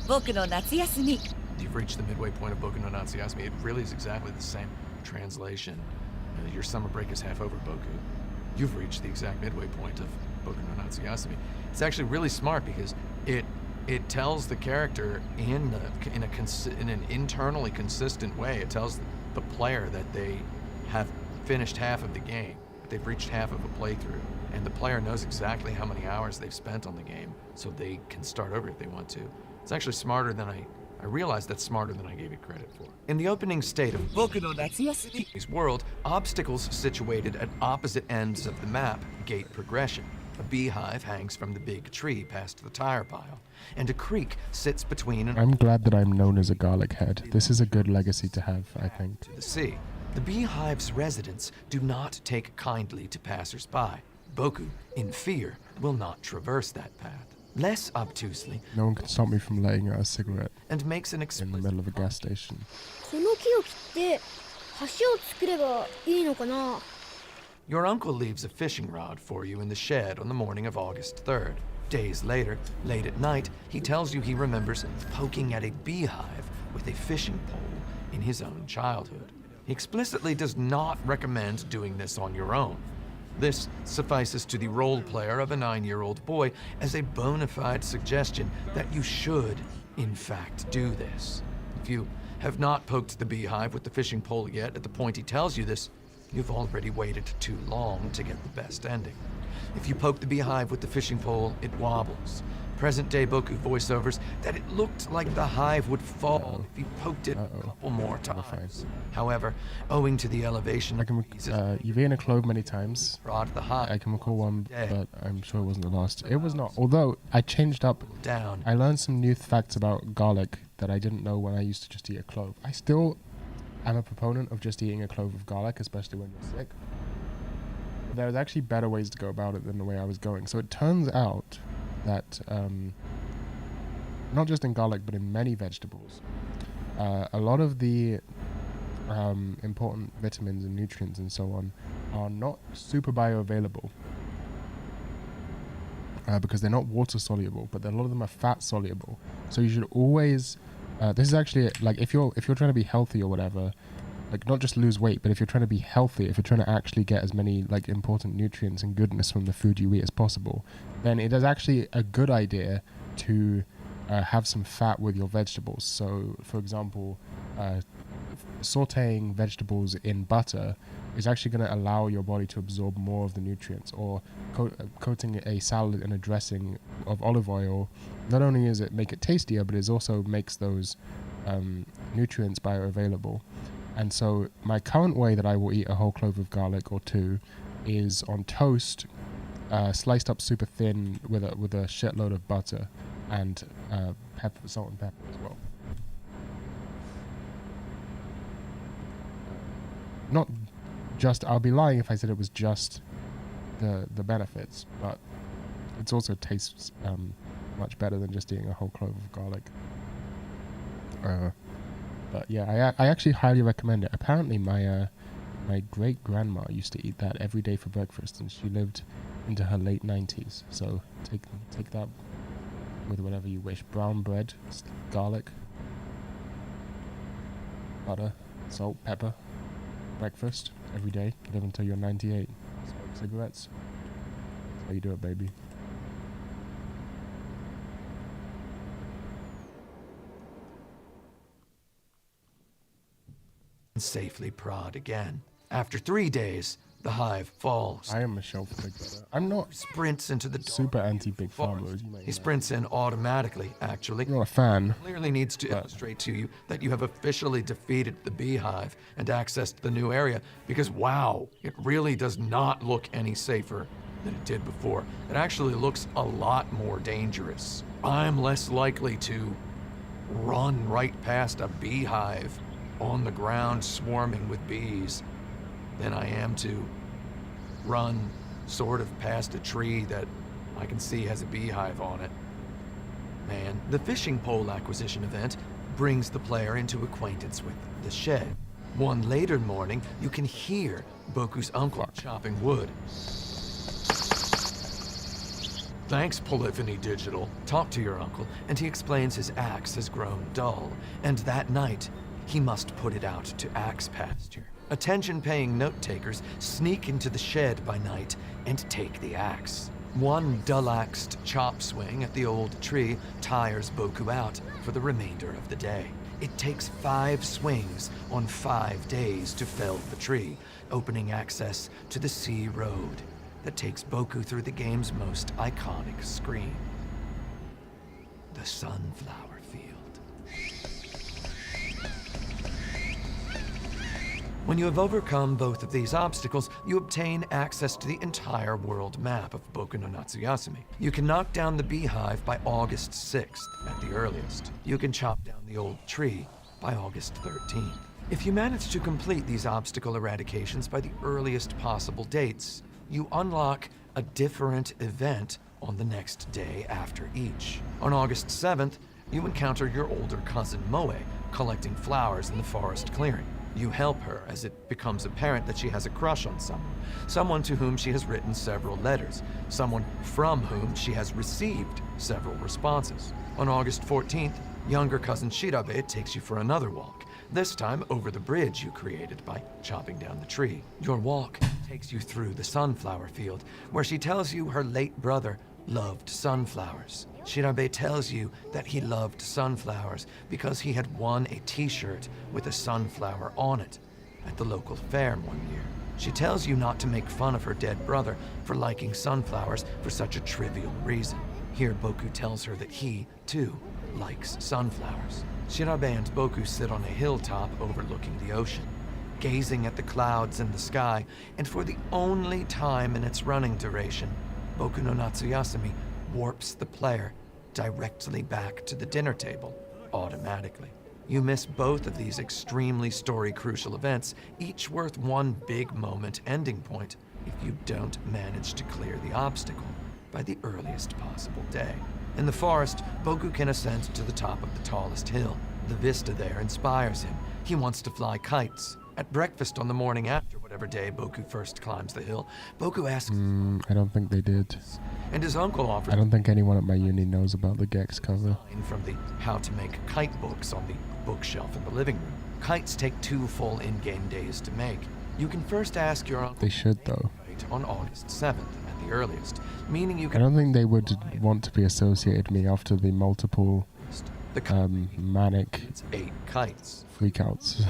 Boku no Natsuyasumi. You've reached the midway point of Boku no Natsuyasumi. It really is exactly the same translation. Your summer break is half over, Boku. You've reached the exact midway point of Boku no Natsuyasumi. It's actually really smart because it tells the character in an internally consistent way. It tells the player that they have finished half of the game. They've reached half of a playthrough, and the player knows exactly how many hours they've spent on the game, so they can start over if they want to. It's actually smarter than I realized that's smarter than I gave it credit for. In the opening state of Boku no Natsuyasumi's world, obstacles situated at opposite ends of the map gate progression. A beehive hangs from the big tree past the tire pile, and a creek sits between and I'm glad that I'm known as a garlic head. This is a good legacy to have, I think. to the sea. The beehive's residents do not take kindly to passers-by. Boku, in fear, will not traverse that path. Less obtusely, No one can stop me from lighting a cigarette and makes an in the middle of a gas station. この木を切って橋を作ればいいのかな Your uncle leaves a fishing rod for you in the shed on the morning of August 3rd. Days later, late at night, he tells you he remembers poking at a beehive with a fishing pole in his own childhood. He explicitly does not recommend doing this on your own. This suffices to the role player of a 9-year-old boy as a bona fide suggestion that you should, in fact, do this. If you have not poked the beehive with the fishing pole yet at the point he tells you this, you've already waited too long to get the best ending. If you poke the beehive with the fishing pole, it wobbles. Present-day Boku voiceovers that it looked like the hive would fall if you poked it a couple more times. However, owing to the elevation You've eaten a clove many times. the hive, I can recall one, but I'm sure it wasn't the last. It was not. Although I changed up. I learned some new facts about garlic that I didn't know when I used to just eat a clove. I still am a proponent of just eating a clove of garlic, especially when you're sick. There's actually better ways to go about it than the way I was going. So it turns out that not just in garlic, but in many vegetables, a lot of the important vitamins and nutrients and so on are not super bioavailable because they're not water soluble, but a lot of them are fat soluble. So you should always this is actually like if you're trying to be healthy or whatever, like not just lose weight, but if you're trying to be healthy, if you're trying to actually get as many like important nutrients and goodness from the food you eat as possible, then it is actually a good idea to have some fat with your vegetables. So for example, sauteing vegetables in butter is actually going to allow your body to absorb more of the nutrients, or coating a salad in a dressing of olive oil. Not only does it make it tastier, but it also makes those nutrients bioavailable. And so my current way that I will eat a whole clove of garlic or two is on toast, sliced up super thin with a shitload of butter and pepper, salt and pepper as well. Not just, I'll be lying if I said it was just the benefits, but it also tastes much better than just eating a whole clove of garlic. But yeah, I actually highly recommend it. Apparently my great grandma used to eat that every day for breakfast, and she lived into her late 90s. So take that with whatever you wish. Brown bread, garlic, butter, salt, pepper, breakfast every day. Live until you're 98. Smoke cigarettes. That's how you do it, baby. Safely prod again. After 3 days, the hive falls. I am a shelf big brother. I'm not sprints into the super anti-big farmers. He sprints in automatically, actually. You're not a fan. Clearly needs to illustrate to you that you have officially defeated the beehive and accessed the new area, because wow, it really does not look any safer than it did before. It actually looks a lot more dangerous. I'm less likely to run right past a beehive on the ground swarming with bees than I am to run sort of past a tree that I can see has a beehive on it. Man, the fishing pole acquisition event brings the player into acquaintance with the shed. One later morning, you can hear Boku's uncle chopping wood. Thanks, Polyphony Digital. Talk to your uncle, and he explains his axe has grown dull, and that night, he must put it out to axe pasture. Attention-paying note-takers sneak into the shed by night and take the axe. One dull-axed chop swing at the old tree tires Boku out for the remainder of the day. It takes 5 swings on 5 days to fell the tree, opening access to the sea road that takes Boku through the game's most iconic screen. The sunflower field. When you have overcome both of these obstacles, you obtain access to the entire world map of Boku no Natsuyasumi. You can knock down the beehive by August 6th at the earliest. You can chop down the old tree by August 13th. If you manage to complete these obstacle eradications by the earliest possible dates, you unlock a different event on the next day after each. On August 7th, you encounter your older cousin Moe collecting flowers in the forest clearing. You help her as it becomes apparent that she has a crush on someone to whom she has written several letters, someone from whom she has received several responses. On August 14th, younger cousin Shirabe takes you for another walk, this time over the bridge you created by chopping down the tree. Your walk takes you through the sunflower field, where she tells you her late brother loved sunflowers. Shirabe tells you that he loved sunflowers because he had won a t-shirt with a sunflower on it at the local fair one year. She tells you not to make fun of her dead brother for liking sunflowers for such a trivial reason. Here Boku tells her that he, too, likes sunflowers. Shirabe and Boku sit on a hilltop overlooking the ocean, gazing at the clouds in the sky, and for the only time in its running duration, Boku no Natsuyasumi warps the player directly back to the dinner table automatically. You miss both of these extremely story-crucial events, each worth one big moment ending point, if you don't manage to clear the obstacle by the earliest possible day. In the forest, Boku can ascend to the top of the tallest hill. The vista there inspires him. He wants to fly kites. At breakfast on the morning after whatever day Boku first climbs the hill, Boku asks... I don't think they did. And his uncle offers... I don't think anyone at my uni knows about the Gex cover. ...from the How to Make Kite books on the bookshelf in the living room. Kites take 2 full in-game days to make. You can first ask your uncle... They should, though. ...on August 7th at the earliest, meaning you can... I don't think they would want to be associated me after the multiple... manic 8 kites. Freakouts.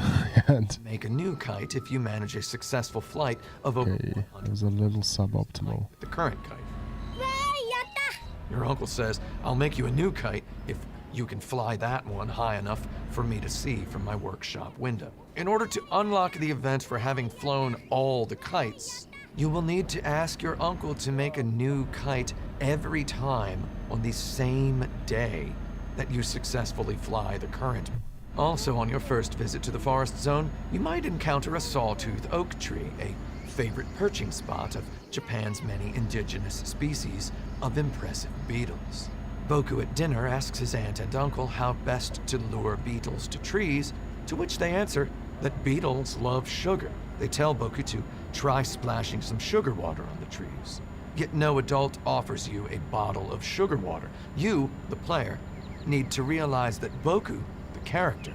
And make a new kite if you manage a successful flight of over it was a little suboptimal. The current kite. Your uncle says, I'll make you a new kite if you can fly that one high enough for me to see from my workshop window. In order to unlock the event for having flown all the kites, you will need to ask your uncle to make a new kite every time on the same day that you successfully fly the current. Also, on your first visit to the forest zone, you might encounter a sawtooth oak tree, a favorite perching spot of Japan's many indigenous species of impressive beetles. Boku at dinner asks his aunt and uncle how best to lure beetles to trees, to which they answer that beetles love sugar. They tell Boku to try splashing some sugar water on the trees. Yet no adult offers you a bottle of sugar water. You, the player, need to realize that Boku, the character,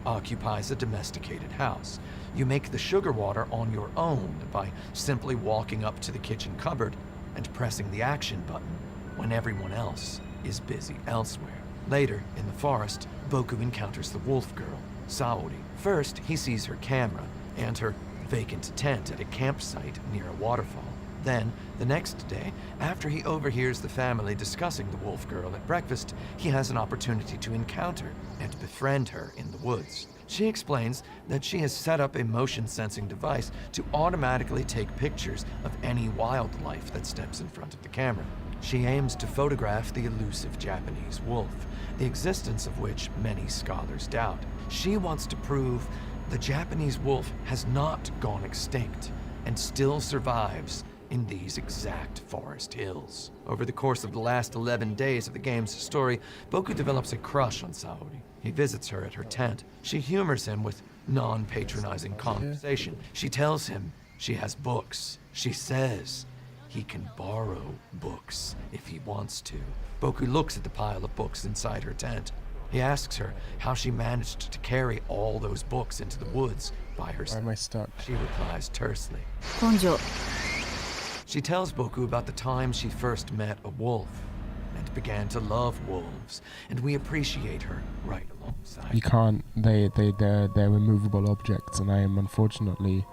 occupies a domesticated house. You make the sugar water on your own by simply walking up to the kitchen cupboard and pressing the action button when everyone else is busy elsewhere. Later, in the forest, Boku encounters the wolf girl, Saori. First, he sees her camera and her vacant tent at a campsite near a waterfall. Then, the next day, after he overhears the family discussing the wolf girl at breakfast, he has an opportunity to encounter and befriend her in the woods. She explains that she has set up a motion-sensing device to automatically take pictures of any wildlife that steps in front of the camera. She aims to photograph the elusive Japanese wolf, the existence of which many scholars doubt. She wants to prove the Japanese wolf has not gone extinct and still survives in these exact forest hills. Over the course of the last 11 days of the game's story, Boku develops a crush on Saori. He visits her at her tent. She humors him with non-patronizing conversation. She tells him she has books. She says he can borrow books if he wants to. Boku looks at the pile of books inside her tent. He asks her how she managed to carry all those books into the woods by herself. Why am I stuck? She replies tersely. Konjo. She tells Boku about the time she first met a wolf and began to love wolves, and we appreciate her right alongside. You can't. They're removable objects, and I am unfortunately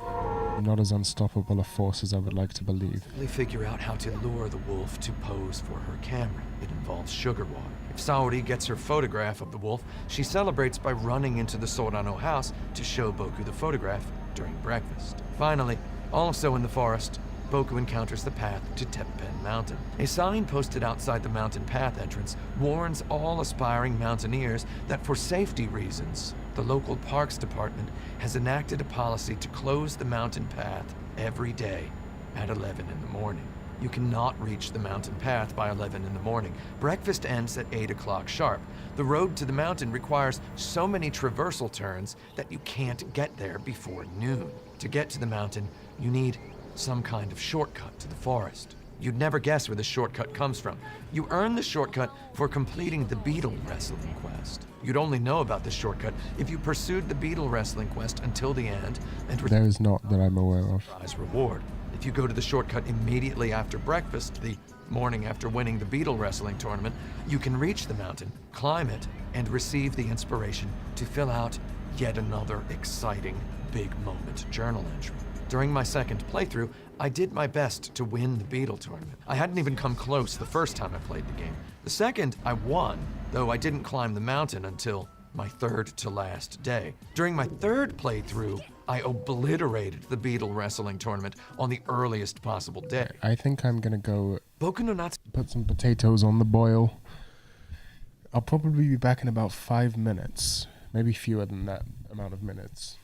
not as unstoppable a force as I would like to believe. Figure out how to lure the wolf to pose for her camera. It involves sugar water. If Saori gets her photograph of the wolf, she celebrates by running into the Sorano house to show Boku the photograph during breakfast. Finally, also in the forest, Boku encounters the path to Teppan Mountain. A sign posted outside the mountain path entrance warns all aspiring mountaineers that for safety reasons, the local parks department has enacted a policy to close the mountain path every day at 11 in the morning. You cannot reach the mountain path by 11 in the morning. Breakfast ends at 8 o'clock sharp. The road to the mountain requires so many traversal turns that you can't get there before noon. To get to the mountain, you need some kind of shortcut to the forest. You'd never guess where the shortcut comes from. You earn the shortcut for completing the beetle wrestling quest. You'd only know about this shortcut if you pursued the beetle wrestling quest until the end and There is not that I'm aware of. prize reward. If you go to the shortcut immediately after breakfast, the morning after winning the beetle wrestling tournament, you can reach the mountain, climb it, and receive the inspiration to fill out yet another exciting big moment journal entry. During my second playthrough, I did my best to win the beetle tournament. I hadn't even come close the first time I played the game. The second, I won, though I didn't climb the mountain until my third to last day. During my third playthrough, I obliterated the beetle wrestling tournament on the earliest possible day. I think I'm gonna go Boku no Natsu put some potatoes on the boil. I'll probably be back in about 5 minutes, maybe fewer than that amount of minutes.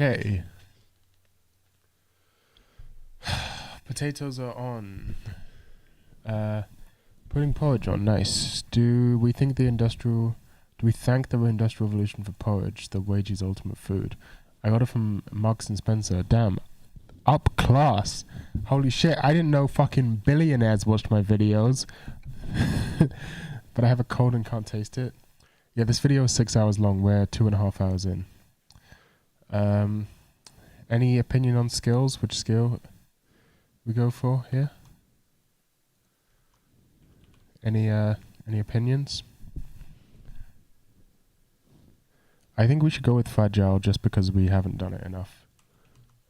Okay. Potatoes are on. Putting porridge on, nice. Do we thank the Industrial Revolution for porridge, the wages ultimate food? I got it from Marks and Spencer. Damn. Up class. Holy shit, I didn't know fucking billionaires watched my videos. But I have a cold and can't taste it. Yeah, this video is 6 hours long. We're 2.5 hours in. Any opinion on skills? Which skill we go for here? Any opinions? I think we should go with Fragile just because we haven't done it enough.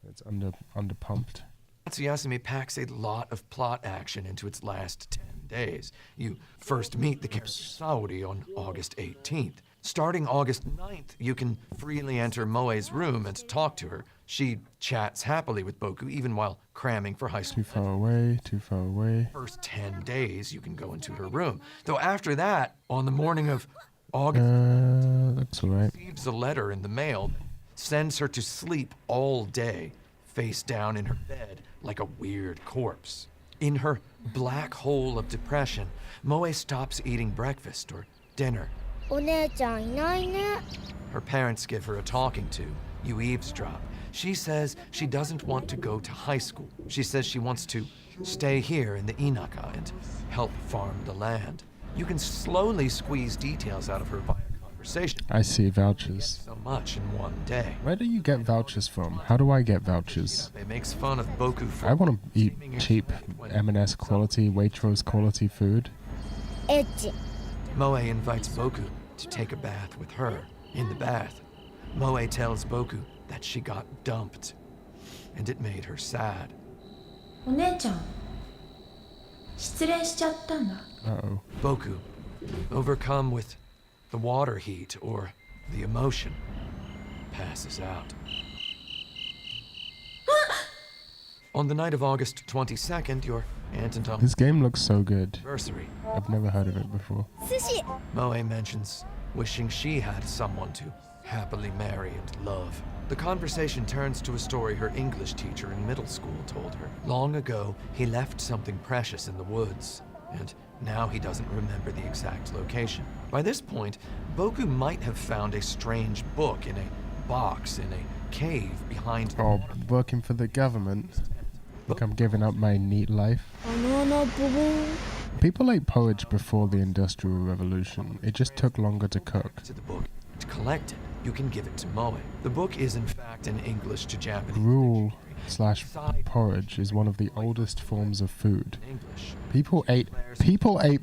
It's under pumped. Yasumi packs a lot of plot action into its last 10 days. You first meet the character Saori on August 18th. Starting August 9th, you can freely enter Moe's room and talk to her. She chats happily with Boku even while cramming for high school. Too far away. First 10 days, you can go into her room. Though after that, on the morning of August, looks alright. Receives a letter in the mail, sends her to sleep all day, face down in her bed like a weird corpse. In her black hole of depression, Moe stops eating breakfast or dinner. Her parents give her a talking to. You eavesdrop. She says she doesn't want to go to high school. She says she wants to stay here in the Inaka and help farm the land. You can slowly squeeze details out of her via conversation. I see vouchers. So much in one day. Where do you get vouchers from? How do I get vouchers? It makes fun of Boku for I want to eat cheap M&S quality, Waitrose quality food. Moe invites Boku to take a bath with her. In the bath, Moe tells Boku that she got dumped, and it made her sad. Uh-oh. Boku, overcome with the water heat or the emotion, passes out. On the night of August 22nd, your aunt and uncle... This game looks so good. Anniversary. I've never heard of it before. Moe mentions wishing she had someone to happily marry and love. The conversation turns to a story her English teacher in middle school told her. Long ago, he left something precious in the woods, and now he doesn't remember the exact location. By this point, Boku might have found a strange book in a box in a cave behind... Oh, working for the government. Look, I'm giving up my neat life. People ate porridge before the Industrial Revolution. It just took longer to cook. To the book. To collect it, you can give it to Moe. The book is in fact in English to Japanese. Gruel/porridge is one of the oldest forms of food. People ate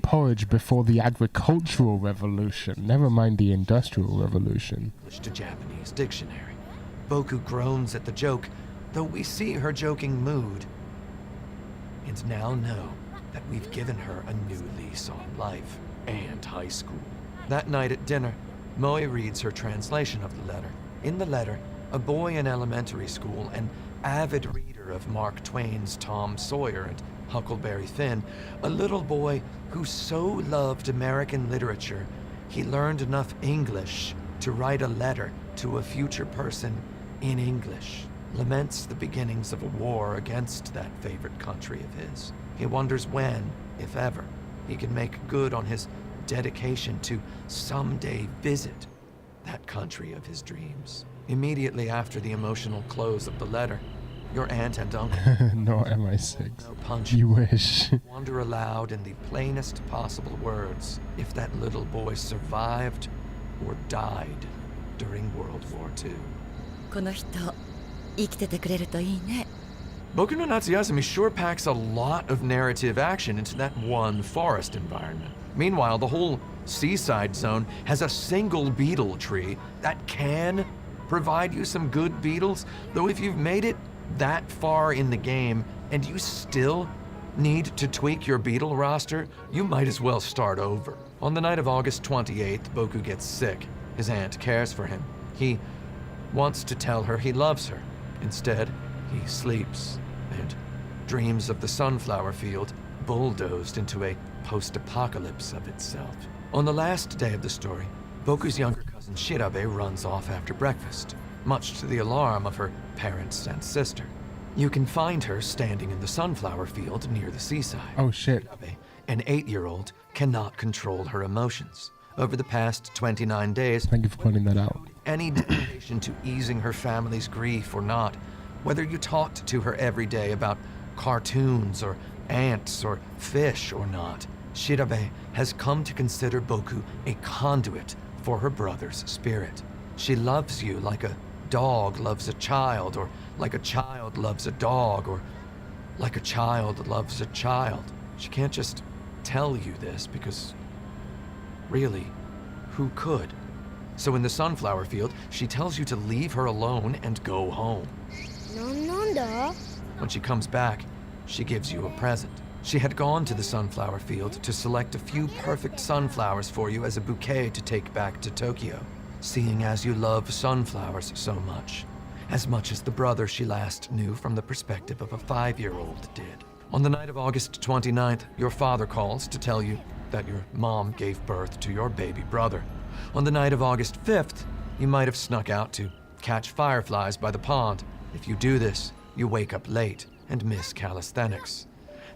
porridge before the Agricultural Revolution, never mind the Industrial Revolution. English to Japanese dictionary. Boku groans at the joke, though we see her joking mood. And now know that we've given her a new lease on life and high school. That night at dinner, Moe reads her translation of the letter. In the letter, a boy in elementary school, an avid reader of Mark Twain's Tom Sawyer and Huckleberry Finn, a little boy who so loved American literature, he learned enough English to write a letter to a future person in English, laments the beginnings of a war against that favorite country of his. He wonders when, if ever, he can make good on his dedication to someday visit that country of his dreams. Immediately after the emotional close of the letter, your aunt and uncle no MI6. No punch. You wish. Wander aloud in the plainest possible words if that little boy survived or died during World War II. この人生きててくれるといいね。 Boku no Natsuyasumi sure packs a lot of narrative action into that one forest environment. Meanwhile, the whole seaside zone has a single beetle tree that can provide you some good beetles, though if you've made it that far in the game and you still need to tweak your beetle roster, you might as well start over. On the night of August 28th, Boku gets sick. His aunt cares for him. He wants to tell her he loves her. Instead, he sleeps and dreams of the sunflower field bulldozed into a post-apocalypse of itself. On the last day of the story, Boku's younger cousin Shirabe runs off after breakfast. much to the alarm of her parents and sister. You can find her standing in the sunflower field near the seaside. Oh shit. An 8-year-old cannot control her emotions. Over the past 29 days, thank you for pointing that out. Any dedication to easing her family's grief or not, whether you talked to her every day about cartoons or ants or fish or not, Shirabe has come to consider Boku a conduit for her brother's spirit. She loves you like a dog loves a child, or like a child loves a dog, or like a child loves a child. She can't just tell you this because, really, who could? So in the sunflower field, she tells you to leave her alone and go home. When she comes back, she gives you a present. She had gone to the sunflower field to select a few perfect sunflowers for you as a bouquet to take back to Tokyo, seeing as you love sunflowers so much as the brother she last knew from the perspective of a 5-year-old did. On the night of August 29th, your father calls to tell you that your mom gave birth to your baby brother. On the night of August 5th, you might have snuck out to catch fireflies by the pond. If you do this, you wake up late and miss calisthenics.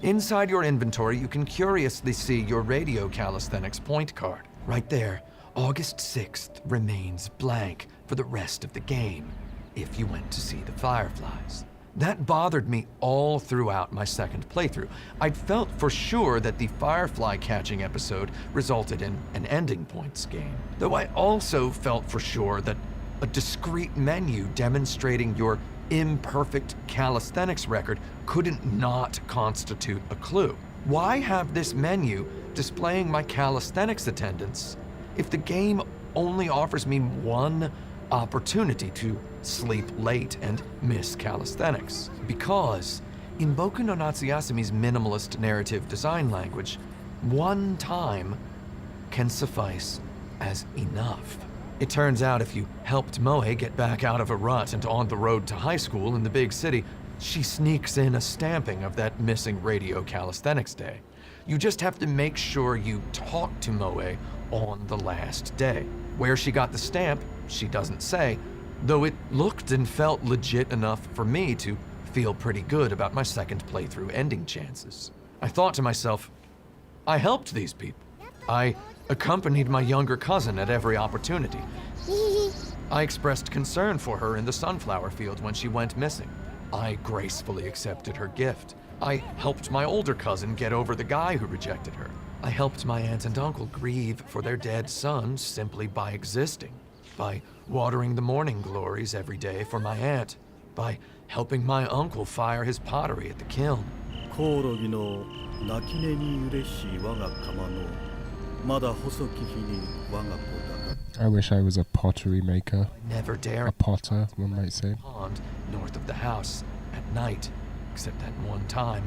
Inside your inventory, you can curiously see your radio calisthenics point card. Right there, August 6th remains blank for the rest of the game, if you went to see the fireflies. That bothered me all throughout my second playthrough. I'd felt for sure that the firefly catching episode resulted in an ending points game, though I also felt for sure that a discrete menu demonstrating your imperfect calisthenics record couldn't not constitute a clue. Why have this menu displaying my calisthenics attendance if the game only offers me one opportunity to sleep late and miss calisthenics? Because in Boku no Natsuyasumi's minimalist narrative design language, one time can suffice as enough. It turns out if you helped Moe get back out of a rut and on the road to high school in the big city, she sneaks in a stamping of that missing radio calisthenics day. You just have to make sure you talk to Moe on the last day. Where she got the stamp, she doesn't say, though it looked and felt legit enough for me to feel pretty good about my second playthrough ending chances. I thought to myself, I helped these people. I accompanied my younger cousin at every opportunity. I expressed concern for her in the sunflower field when she went missing. I gracefully accepted her gift. I helped my older cousin get over the guy who rejected her. I helped my aunt and uncle grieve for their dead son simply by existing, by watering the morning glories every day for my aunt, by helping my uncle fire his pottery at the kiln. I wish I was a pottery maker. I never dare. A potter, one might say. Pond north of the house at night, except that one time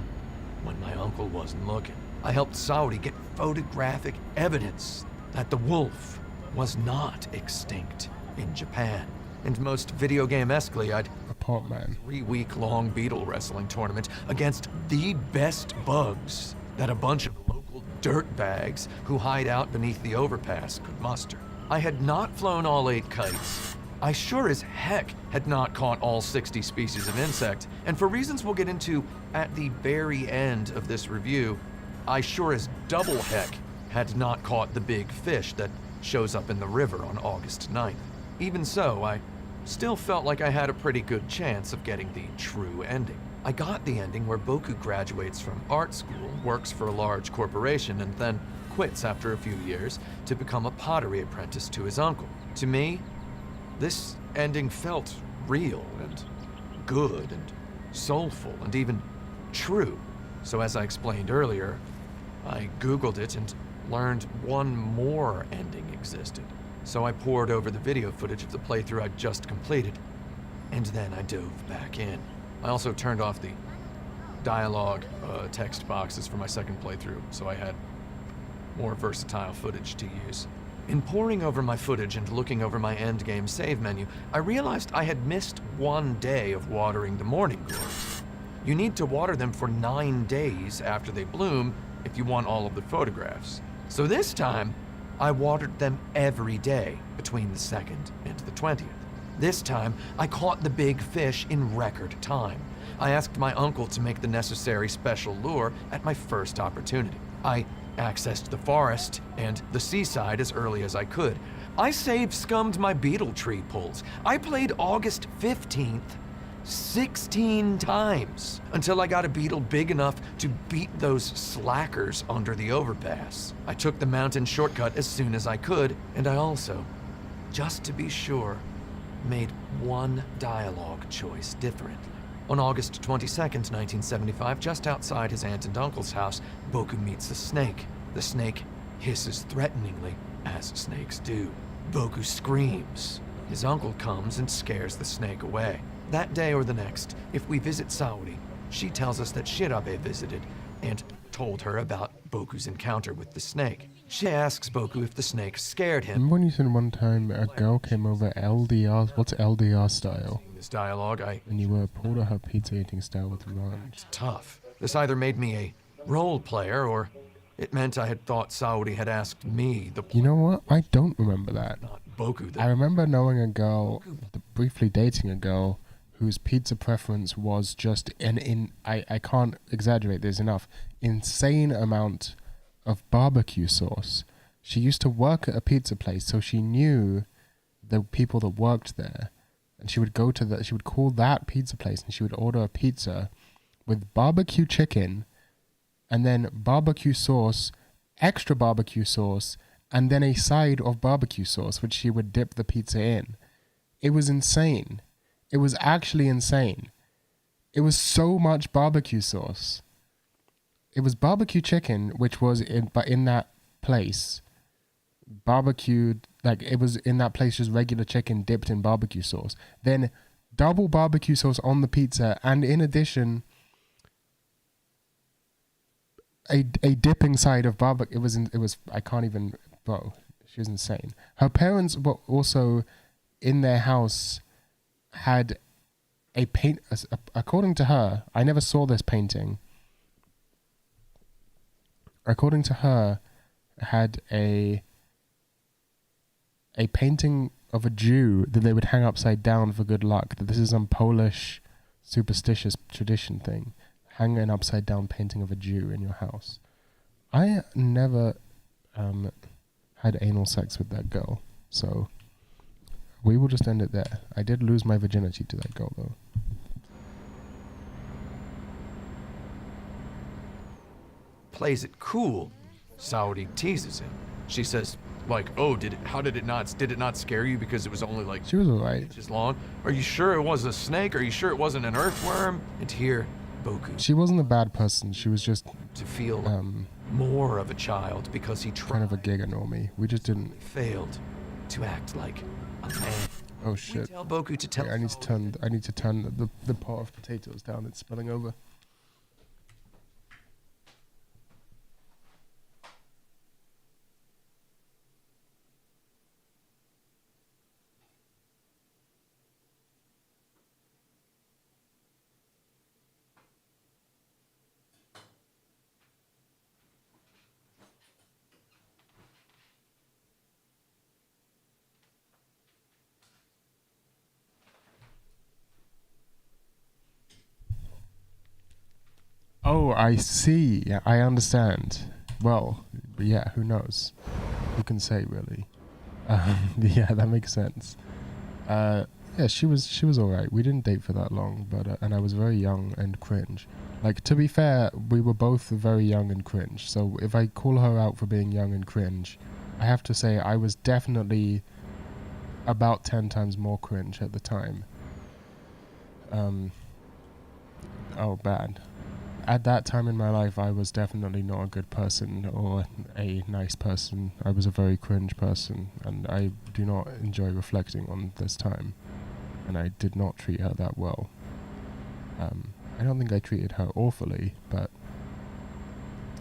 when my uncle wasn't looking. I helped Saori get photographic evidence that the wolf was not extinct in Japan. And most video game-esquely, I'd a pot man. 3-week-long beetle wrestling tournament against the best bugs that a bunch of local dirtbags who hide out beneath the overpass could muster. I had not flown all 8 kites. I sure as heck had not caught all 60 species of insect, and for reasons we'll get into at the very end of this review, I sure as double heck had not caught the big fish that shows up in the river on August 9th. Even so, I still felt like I had a pretty good chance of getting the true ending. I got the ending where Boku graduates from art school, works for a large corporation, and then quits after a few years to become a pottery apprentice to his uncle. To me, this ending felt real and good and soulful and even true. So as I explained earlier, I Googled it and learned one more ending existed. So I pored over the video footage of the playthrough I'd just completed, and then I dove back in. I also turned off the dialogue text boxes for my second playthrough, so I had more versatile footage to use. In poring over my footage and looking over my endgame save menu, I realized I had missed one day of watering the morning glories. You need to water them for 9 days after they bloom if you want all of the photographs. So this time, I watered them every day between the 2nd and the 20th. This time, I caught the big fish in record time. I asked my uncle to make the necessary special lure at my first opportunity. I accessed the forest and the seaside as early as I could. I scummed my beetle tree pulls. I played August 15th 16 times until I got a beetle big enough to beat those slackers under the overpass. I took the mountain shortcut as soon as I could, and I also, just to be sure, made one dialogue choice differently. On August 22nd, 1975, just outside his aunt and uncle's house, Boku meets the snake. The snake hisses threateningly, as snakes do. Boku screams. His uncle comes and scares the snake away. That day or the next, if we visit Saori, she tells us that Shirabe visited and told her about Boku's encounter with the snake. She asks Boku if the snake scared him. Remember when you said one time a girl came over LDR? What's LDR style? This dialogue, And you pulled her pizza eating style with ranch. Tough. This either made me a role player or it meant I had thought Saori had asked me the... You know what? I don't remember that. Not Boku. I remember knowing a girl, briefly dating a girl, whose pizza preference was just I can't exaggerate this enough, insane amount of barbecue sauce. She used to work at a pizza place, so she knew the people that worked there, and she would call that pizza place and she would order a pizza with barbecue chicken and then barbecue sauce, extra barbecue sauce, and then a side of barbecue sauce which she would dip the pizza in. It was insane. It was actually insane. It was so much barbecue sauce. It was barbecue chicken, which was in that place, barbecued, like it was in that place just regular chicken dipped in barbecue sauce. Then double barbecue sauce on the pizza, and in addition, a dipping side of barbecue. It was I can't even, bro, she was insane. Her parents were also in their house, had a paint, according to her, I never saw this painting. According to her, had a painting of a Jew that they would hang upside down for good luck. That this is some Polish superstitious tradition thing. Hang an upside down painting of a Jew in your house. I never had anal sex with that girl, so we will just end it there. I did lose my virginity to that girl, though. Plays it cool. Saori teases him. She says, like, oh, did it not scare you because it was only like... She was alright. ...inches long? Are you sure it was a snake? Are you sure it wasn't an earthworm? And here, Boku... She wasn't a bad person. She was just... to feel more of a child because he tried... kind of a giga normie. We just didn't... failed to act like a man. Oh shit. Tell Boku to tell... I need to turn the pot of potatoes down. It's spilling over. Oh, I see. Yeah, I understand. Well, yeah, who knows? Who can say, really? Yeah, that makes sense. Yeah, she was alright. We didn't date for that long, but and I was very young and cringe. Like, to be fair, we were both very young and cringe. So if I call her out for being young and cringe, I have to say I was definitely about 10 times more cringe at the time. Oh, bad. At that time in my life, I was definitely not a good person or a nice person. I was a very cringe person, and I do not enjoy reflecting on this time. And I did not treat her that well. I don't think I treated her awfully, but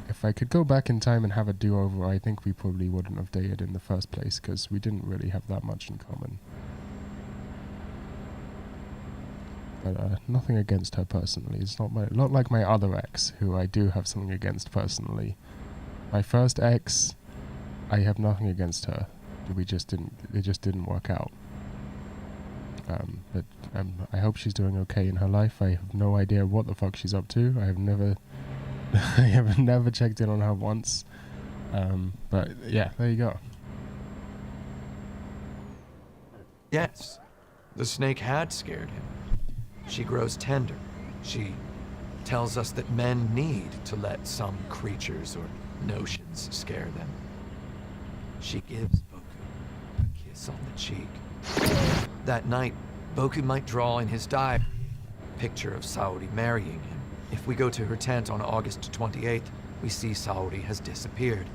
if I could go back in time and have a do-over, I think we probably wouldn't have dated in the first place, because we didn't really have that much in common. But nothing against her personally. It's not like my other ex, who I do have something against personally. My first ex, I have nothing against her. It just didn't work out. But I hope she's doing okay in her life. I have no idea what the fuck she's up to. I have never checked in on her once. But yeah, there you go. Yes, the snake had scared him. She grows tender. She tells us that men need to let some creatures or notions scare them. She gives Boku a kiss on the cheek. That night, Boku might draw in his diary a picture of Saori marrying him. If we go to her tent on August 28th, we see Saori has disappeared,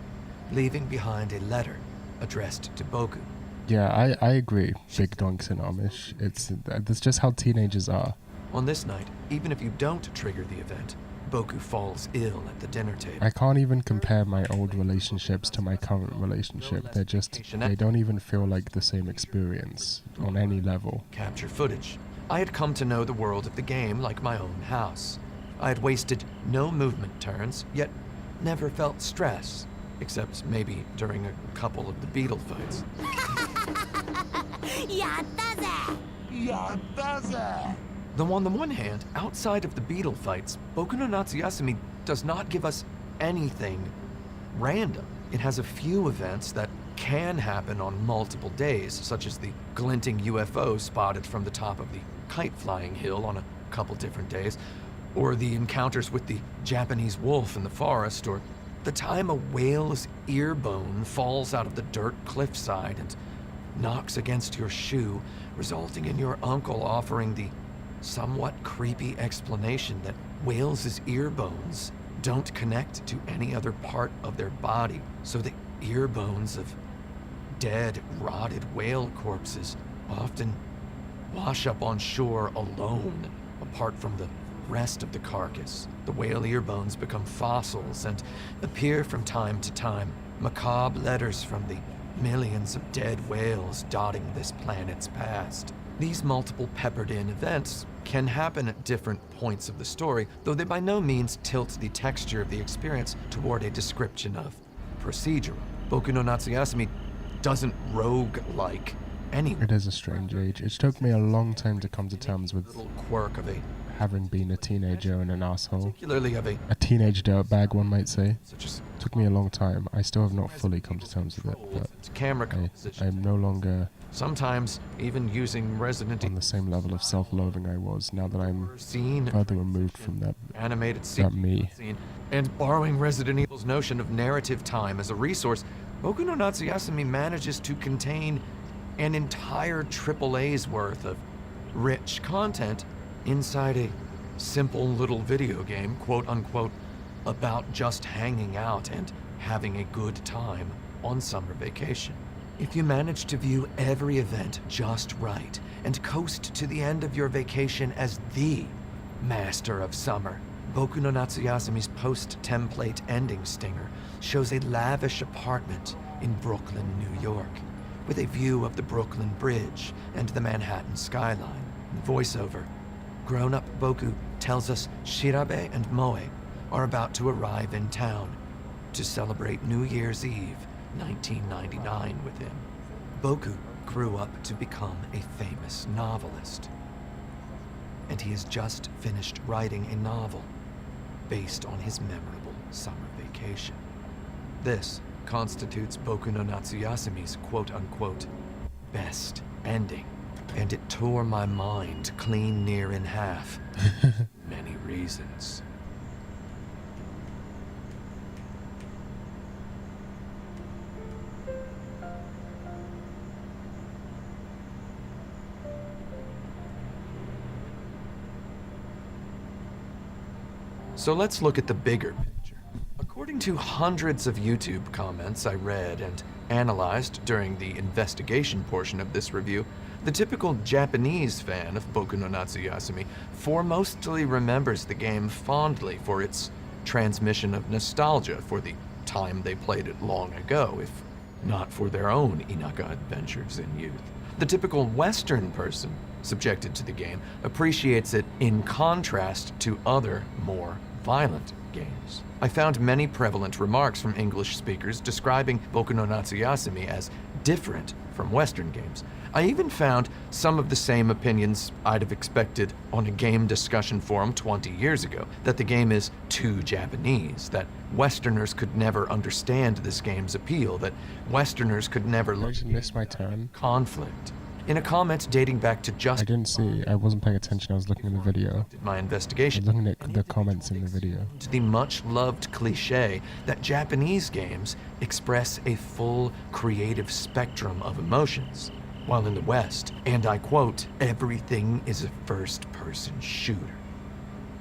leaving behind a letter addressed to Boku. Yeah, I agree. Big donks in Amish. That's just how teenagers are. On this night, even if you don't trigger the event, Boku falls ill at the dinner table. I can't even compare my old relationships to my current relationship. They don't even feel like the same experience on any level. Capture footage. I had come to know the world of the game like my own house. I had wasted no movement turns, yet never felt stress, except maybe during a couple of the beetle fights. Though on the one hand, outside of the beetle fights, Boku no Natsuyasumi does not give us anything random. It has a few events that can happen on multiple days, such as the glinting UFO spotted from the top of the kite-flying hill on a couple different days, or the encounters with the Japanese wolf in the forest, or the time a whale's ear bone falls out of the dirt cliffside and knocks against your shoe, resulting in your uncle offering the somewhat creepy explanation that whales' ear bones don't connect to any other part of their body, so the ear bones of dead, rotted whale corpses often wash up on shore alone, apart from the rest of the carcass. The whale ear bones become fossils and appear from time to time, macabre letters from the millions of dead whales dotting this planet's past. These multiple peppered-in events can happen at different points of the story, though they by no means tilt the texture of the experience toward a description of procedural. Boku no Natsuyasumi doesn't rogue-like anyone. It is a strange age. It took me a long time to come to terms with little quirk of having been a teenager and an asshole. Particularly of a teenage dirtbag, one might say. Such as took me a long time. I still have not fully come to terms with it, but I'm no longer sometimes even using Resident on the same level of self-loathing I was now that I'm further removed from that animated me. Scene. And borrowing Resident Evil's notion of narrative time as a resource, Boku no Natsuyasumi manages to contain an entire AAA's worth of rich content inside a simple little video game, quote-unquote, about just hanging out and having a good time on summer vacation. If you manage to view every event just right and coast to the end of your vacation as the master of summer, Boku no Natsuyasumi's post-template ending stinger shows a lavish apartment in Brooklyn, New York, with a view of the Brooklyn Bridge and the Manhattan skyline. Voiceover. Grown-up Boku tells us Shirabe and Moe are about to arrive in town to celebrate New Year's Eve, 1999 with him. Boku grew up to become a famous novelist, and he has just finished writing a novel based on his memorable summer vacation. This constitutes Boku no Natsuyasumi's quote-unquote best ending, and it tore my mind clean near in half. Many reasons. So let's look at the bigger picture. According to hundreds of YouTube comments I read and analyzed during the investigation portion of this review, the typical Japanese fan of Boku no Natsuyasumi foremostly remembers the game fondly for its transmission of nostalgia for the time they played it long ago, if not for their own Inaka adventures in youth. The typical Western person subjected to the game appreciates it in contrast to other, more violent games. I found many prevalent remarks from English speakers describing Boku no Natsuyasumi as different from Western games. I even found some of the same opinions I'd have expected on a game discussion forum 20 years ago, that the game is too Japanese, that Westerners could never understand this game's appeal, that Westerners could never I just missed my turn. conflict. In a comment dating back to just... I didn't see. I wasn't paying attention. I was looking at the video. My investigation. I was looking at the comments in the video. To the much-loved cliche that Japanese games express a full creative spectrum of emotions, while in the West, and I quote, everything is a first-person shooter.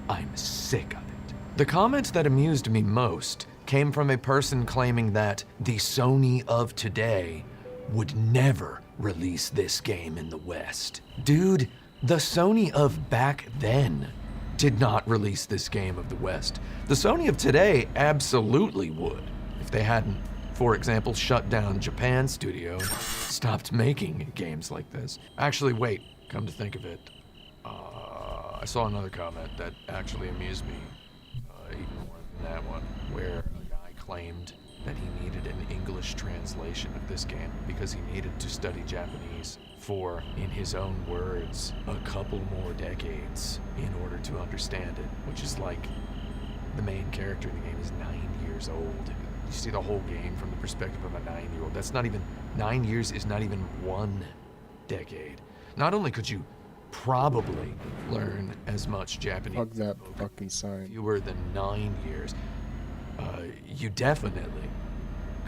I'm sick of it. The comment that amused me most came from a person claiming that the Sony of today would never release this game in the West. Dude, the Sony of back then did not release this game of the West. The Sony of today absolutely would, if they hadn't, for example, shut down Japan's studio and stopped making games like this. Actually, wait, come to think of it, I saw another comment that actually amused me even more than that one, where a guy claimed that he needed an English translation of this game because he needed to study Japanese for, in his own words, a couple more decades in order to understand it, which is like the main character in the game is 9 years old. You see the whole game from the perspective of a 9-year-old. That's not even, 9 years is not even 1 decade. Not only could you probably learn as much Japanese Fuck that fucking sign. fewer than 9 years, you definitely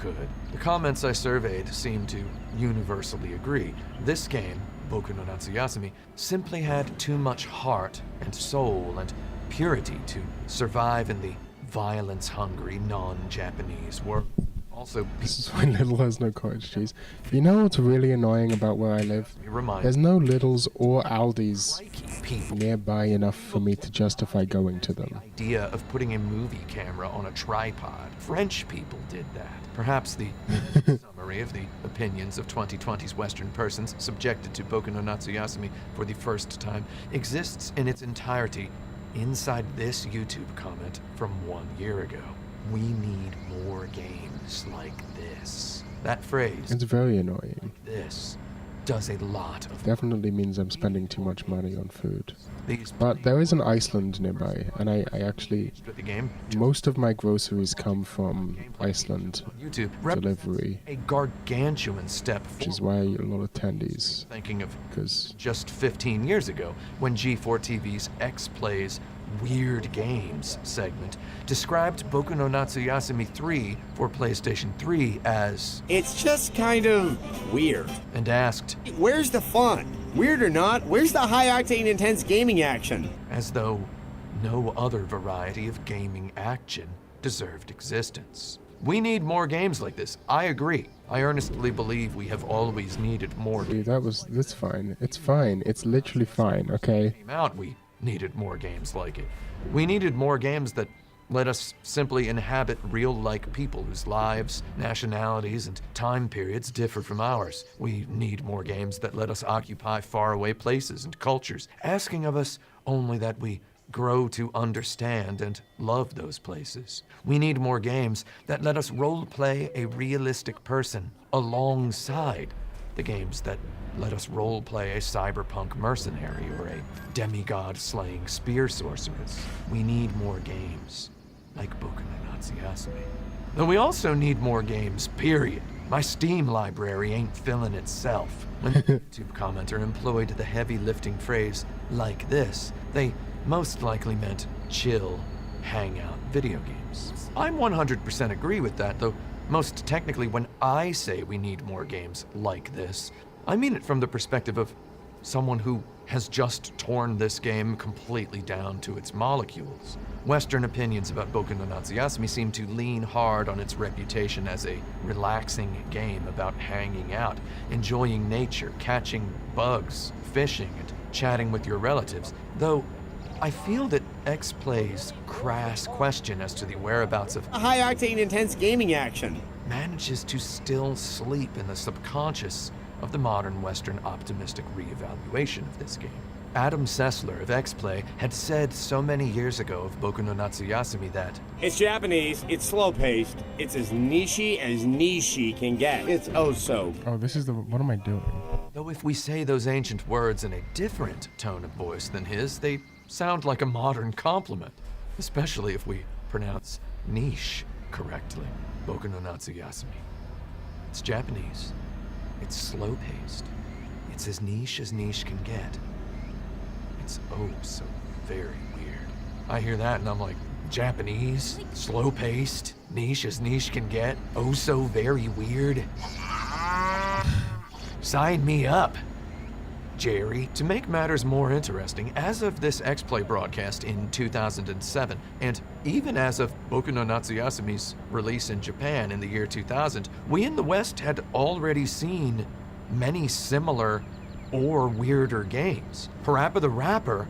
could. The comments I surveyed seem to universally agree. This game, Boku no Natsuyasumi, simply had too much heart and soul and purity to survive in the violence-hungry, non-Japanese world. Also, this is why Lidl has no cottage cheese. You know what's really annoying about where I live? There's no Lidls or Aldis nearby enough for me to justify going to them. Idea of putting a movie camera on a tripod. French people did that. Perhaps the summary of the opinions of 2020's Western persons subjected to Boku no Natsuyasumi for the first time exists in its entirety inside this YouTube comment from 1 year ago. We need more games like this. That phrase, It's very annoying. this, does a lot of Definitely means I'm spending too much money on food. these. But there is an Iceland nearby, and I actually... The game, Most of my groceries come from Iceland YouTube, delivery, a gargantuan step which is why a lot of attendees. Thinking of Because just 15 years ago, when G4 TV's X Plays Weird Games segment described Boku no Natsuyasumi 3 for PlayStation 3 as It's just kind of weird. And asked, Where's the fun? Weird or not, where's the high-octane intense gaming action? as though no other variety of gaming action deserved existence. We need more games like this. I agree. I earnestly believe we have always needed more. See, that's fine. It's fine. It's literally fine, okay? We needed more games like it. We needed more games that let us simply inhabit real-like people whose lives, nationalities, and time periods differ from ours. We need more games that let us occupy faraway places and cultures, asking of us only that we grow to understand and love those places. We need more games that let us role-play a realistic person alongside the games that let us role-play a cyberpunk mercenary or a demigod-slaying spear sorceress. We need more games, like Boku no Natsuyasumi. Though we also need more games, period. My Steam library ain't filling itself. When the YouTube commenter employed the heavy-lifting phrase, like this, they most likely meant chill, hangout video games. I'm 100% agree with that, though most technically when I say we need more games like this, I mean it from the perspective of someone who has just torn this game completely down to its molecules. Western opinions about Boku no Natsuyasumi seem to lean hard on its reputation as a relaxing game about hanging out, enjoying nature, catching bugs, fishing, and chatting with your relatives, though I feel that X Play's crass question as to the whereabouts of High-octane intense gaming action manages to still sleep in the subconscious of the modern Western optimistic reevaluation of this game. Adam Sessler of X-Play had said so many years ago of Boku no Natsuyasumi that It's Japanese, it's slow-paced, it's as niche can get. It's oh so. Oh, this is the. What am I doing? though if we say those ancient words in a different tone of voice than his, they sound like a modern compliment, especially if we pronounce niche correctly. Boku no Natsuyasumi. It's Japanese. It's slow-paced. It's as niche can get. It's oh so very weird. I hear that and I'm like, Japanese, slow-paced, niche as niche can get, oh so very weird. Sign me up, Jerry. To make matters more interesting, as of this X-Play broadcast in 2007, and even as of Boku no Natsuyasumi's release in Japan in the year 2000, we in the West had already seen many similar or weirder games. Parappa the Rapper,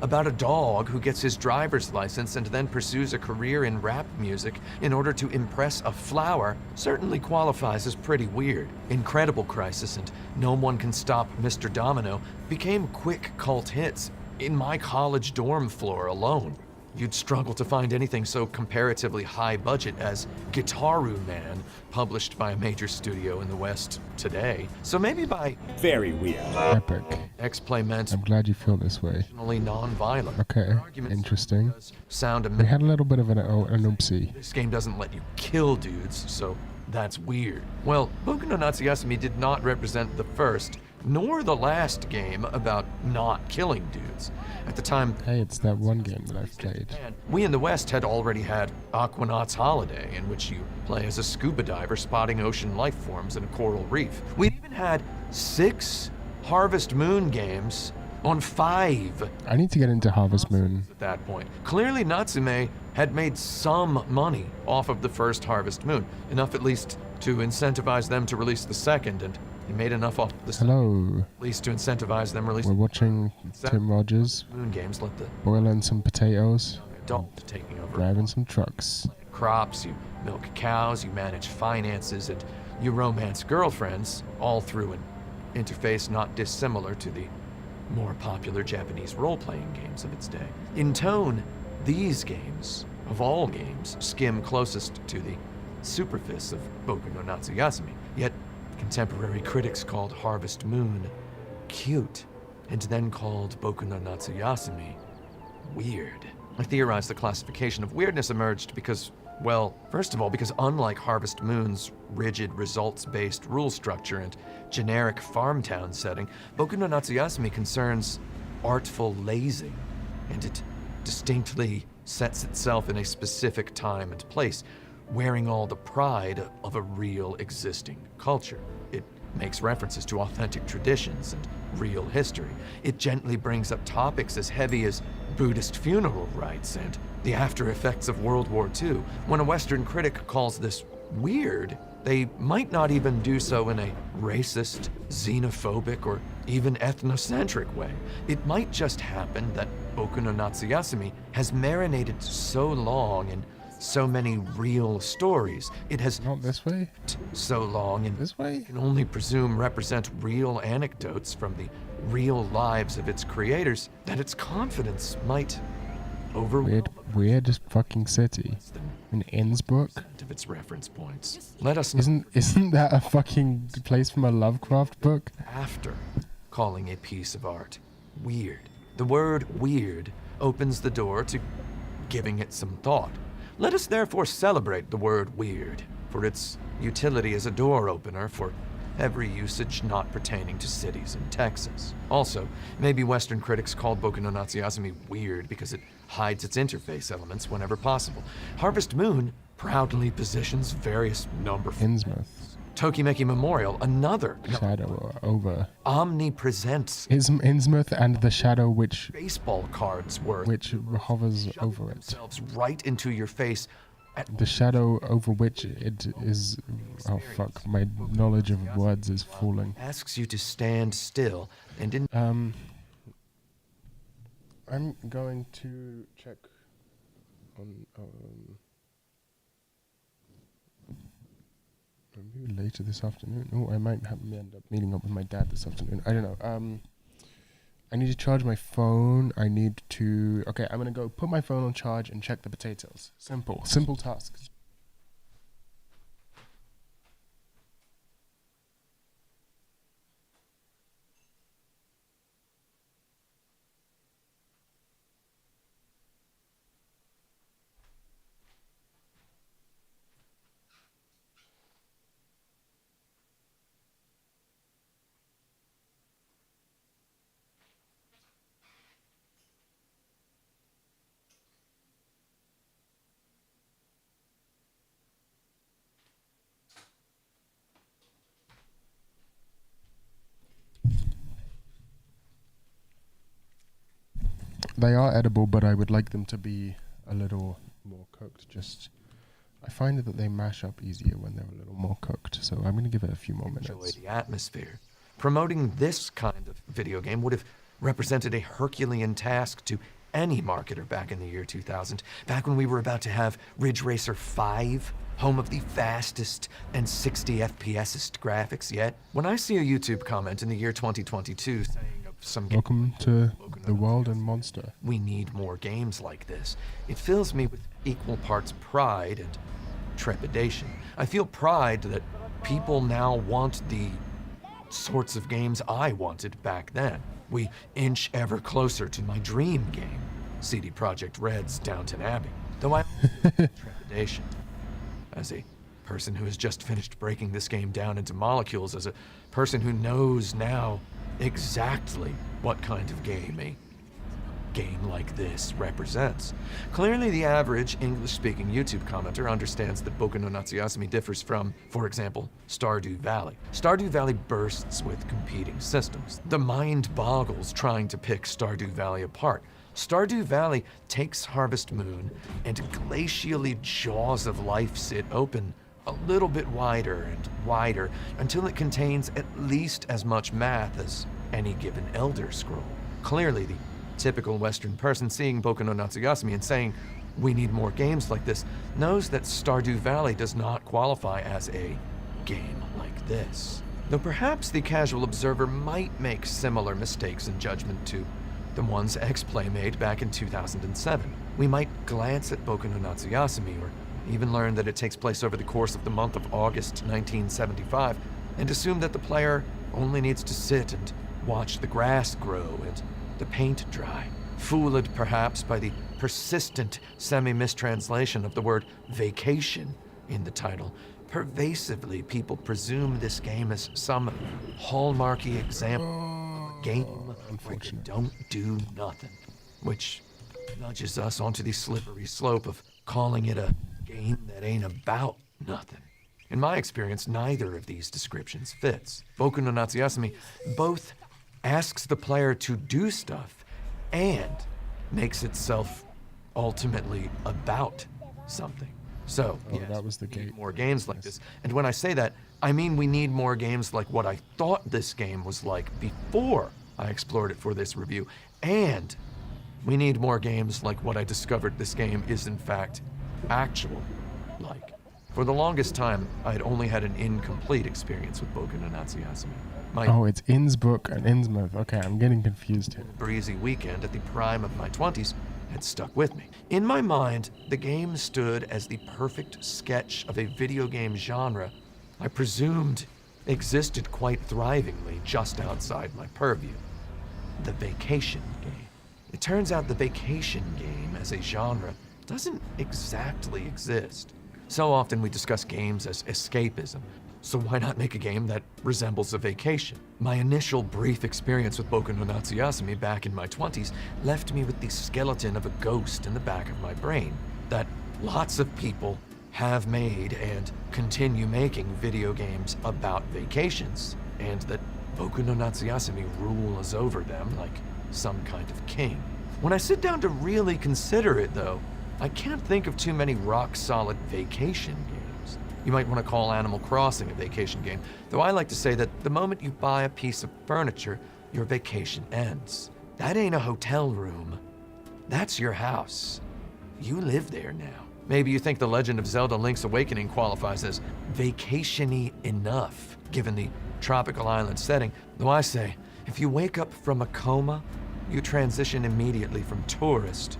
about a dog who gets his driver's license and then pursues a career in rap music in order to impress a flower, certainly qualifies as pretty weird. Incredible Crisis and No One Can Stop Mr. Domino became quick cult hits in my college dorm floor alone. You'd struggle to find anything so comparatively high budget as Gitaru Man, published by a major studio in the West today. So maybe by very weird. Epic. X-Play meant I'm glad you feel this way. non-violent. Okay, interesting. Sound We had a little bit of an oopsie. This game doesn't let you kill dudes, so that's weird. Well, Boku no Natsuyasumi did not represent the first, nor the last game about not killing dudes. At the time, hey, it's that one game that I've played. We in the West had already had Aquanaut's Holiday, in which you play as a scuba diver spotting ocean life forms in a coral reef. We'd even had 6 Harvest Moon games on 5. I need to get into Harvest Moon. At that point, clearly Natsume had made some money off of the first Harvest Moon, enough at least to incentivize them to release the second, and he made enough off the Hello. At least to incentivize them release. We're watching Tim Rogers Moon games. Let the boiling some potatoes, adult taking over. driving some trucks. Crops, you milk cows, you manage finances, and you romance girlfriends, all through an interface not dissimilar to the more popular Japanese role-playing games of its day. In tone, these games, of all games, skim closest to the superficie of Boku no Natsuyasumi, yet contemporary critics called Harvest Moon cute, and then called Boku no Natsuyasumi weird. I theorized the classification of weirdness emerged because, well, first of all, because unlike Harvest Moon's rigid results-based rule structure and generic farm town setting, Boku no Natsuyasumi concerns artful lazing, and it distinctly sets itself in a specific time and place, wearing all the pride of a real existing culture. It makes references to authentic traditions and real history. It gently brings up topics as heavy as Buddhist funeral rites and the after effects of World War II. When a Western critic calls this weird, they might not even do so in a racist, xenophobic, or even ethnocentric way. It might just happen that Boku no Natsuyasumi has marinated so long in so many real stories. It has not this way. So long in this way. Can only presume represent real anecdotes from the real lives of its creators that its confidence might overwhelm. Weird fucking city in Innsbruck. Of its reference points. Let us isn't that a fucking place from a Lovecraft book? After calling a piece of art weird, the word weird opens the door to giving it some thought. Let us therefore celebrate the word weird for its utility as a door opener for every usage not pertaining to cities in Texas. Also, maybe Western critics called Boku no Natsuyasumi weird because it hides its interface elements whenever possible. Harvest Moon proudly positions various number Innsmouth. Tokimeki Memorial, another shadow over omnipresents Innsmouth and the shadow which baseball cards worth which hovers over it themselves right into your face. The shadow over which it is. Oh fuck! My knowledge of words is falling. Asks you to stand still and in. I'm going to check on. Maybe later this afternoon. Oh, I might end up meeting up with my dad this afternoon. I don't know. I need to charge my phone. I need to... Okay, I'm going to go put my phone on charge and check the potatoes. Simple. Simple tasks. They are edible, but I would like them to be a little more cooked. I find that they mash up easier when they're a little more cooked, so I'm going to give it a few more minutes. Enjoy the atmosphere. Promoting this kind of video game would have represented a Herculean task to any marketer back in the year 2000, back when we were about to have Ridge Racer 5, home of the fastest and 60 FPSest graphics yet. When I see a YouTube comment in the year 2022 saying of some game, Welcome to the world and monster. we need more games like this, it fills me with equal parts pride and trepidation. I feel pride that people now want the sorts of games I wanted back then. We inch ever closer to my dream game, CD Projekt Red's Downton Abbey. Though I trepidation. As a person who has just finished breaking this game down into molecules, as a person who knows now exactly what kind of game a game like this represents. Clearly the average English-speaking YouTube commenter understands that Boku no Natsuyasumi differs from, for example, Stardew Valley. Stardew Valley bursts with competing systems. The mind boggles trying to pick Stardew Valley apart. Stardew Valley takes Harvest Moon and glacially jaws of life it open a little bit wider and wider until it contains at least as much math as any given Elder Scroll. Clearly, the typical Western person seeing Boku no Natsuyasumi and saying, we need more games like this, knows that Stardew Valley does not qualify as a game like this. Though perhaps the casual observer might make similar mistakes in judgment to the ones X-Play made back in 2007. We might glance at Boku no Natsuyasumi, or even learn that it takes place over the course of the month of August 1975, and assume that the player only needs to sit and watch the grass grow and the paint dry. Fooled perhaps by the persistent semi-mistranslation of the word vacation in the title, pervasively people presume this game is some hallmarky example of a game where you don't do nothing, which nudges us onto the slippery slope of calling it a game that ain't about nothing. In my experience, neither of these descriptions fits. Boku no Natsuyasumi both asks the player to do stuff and makes itself ultimately about something. So, yes, that was the gate. More games like this. And when I say that, I mean we need more games like what I thought this game was like before I explored it for this review. And we need more games like what I discovered this game is in fact actual like. For the longest time, I had only had an incomplete experience with Boku no Natsuyasumi. Oh, it's Innsbruck and Innsmouth. Okay, I'm getting confused here. Breezy weekend at the prime of my 20s had stuck with me. In my mind, the game stood as the perfect sketch of a video game genre I presumed existed quite thrivingly just outside my purview. The vacation game. It turns out the vacation game as a genre doesn't exactly exist. So often we discuss games as escapism, so why not make a game that resembles a vacation? My initial brief experience with Boku no Natsuyasumi back in my 20s left me with the skeleton of a ghost in the back of my brain, that lots of people have made and continue making video games about vacations, and that Boku no Natsuyasumi rules over them like some kind of king. When I sit down to really consider it, though, I can't think of too many rock-solid vacation games. You might want to call Animal Crossing a vacation game, though I like to say that the moment you buy a piece of furniture, your vacation ends. That ain't a hotel room. That's your house. You live there now. Maybe you think The Legend of Zelda Link's Awakening qualifies as vacation-y enough, given the tropical island setting, though I say, if you wake up from a coma you transition immediately from tourist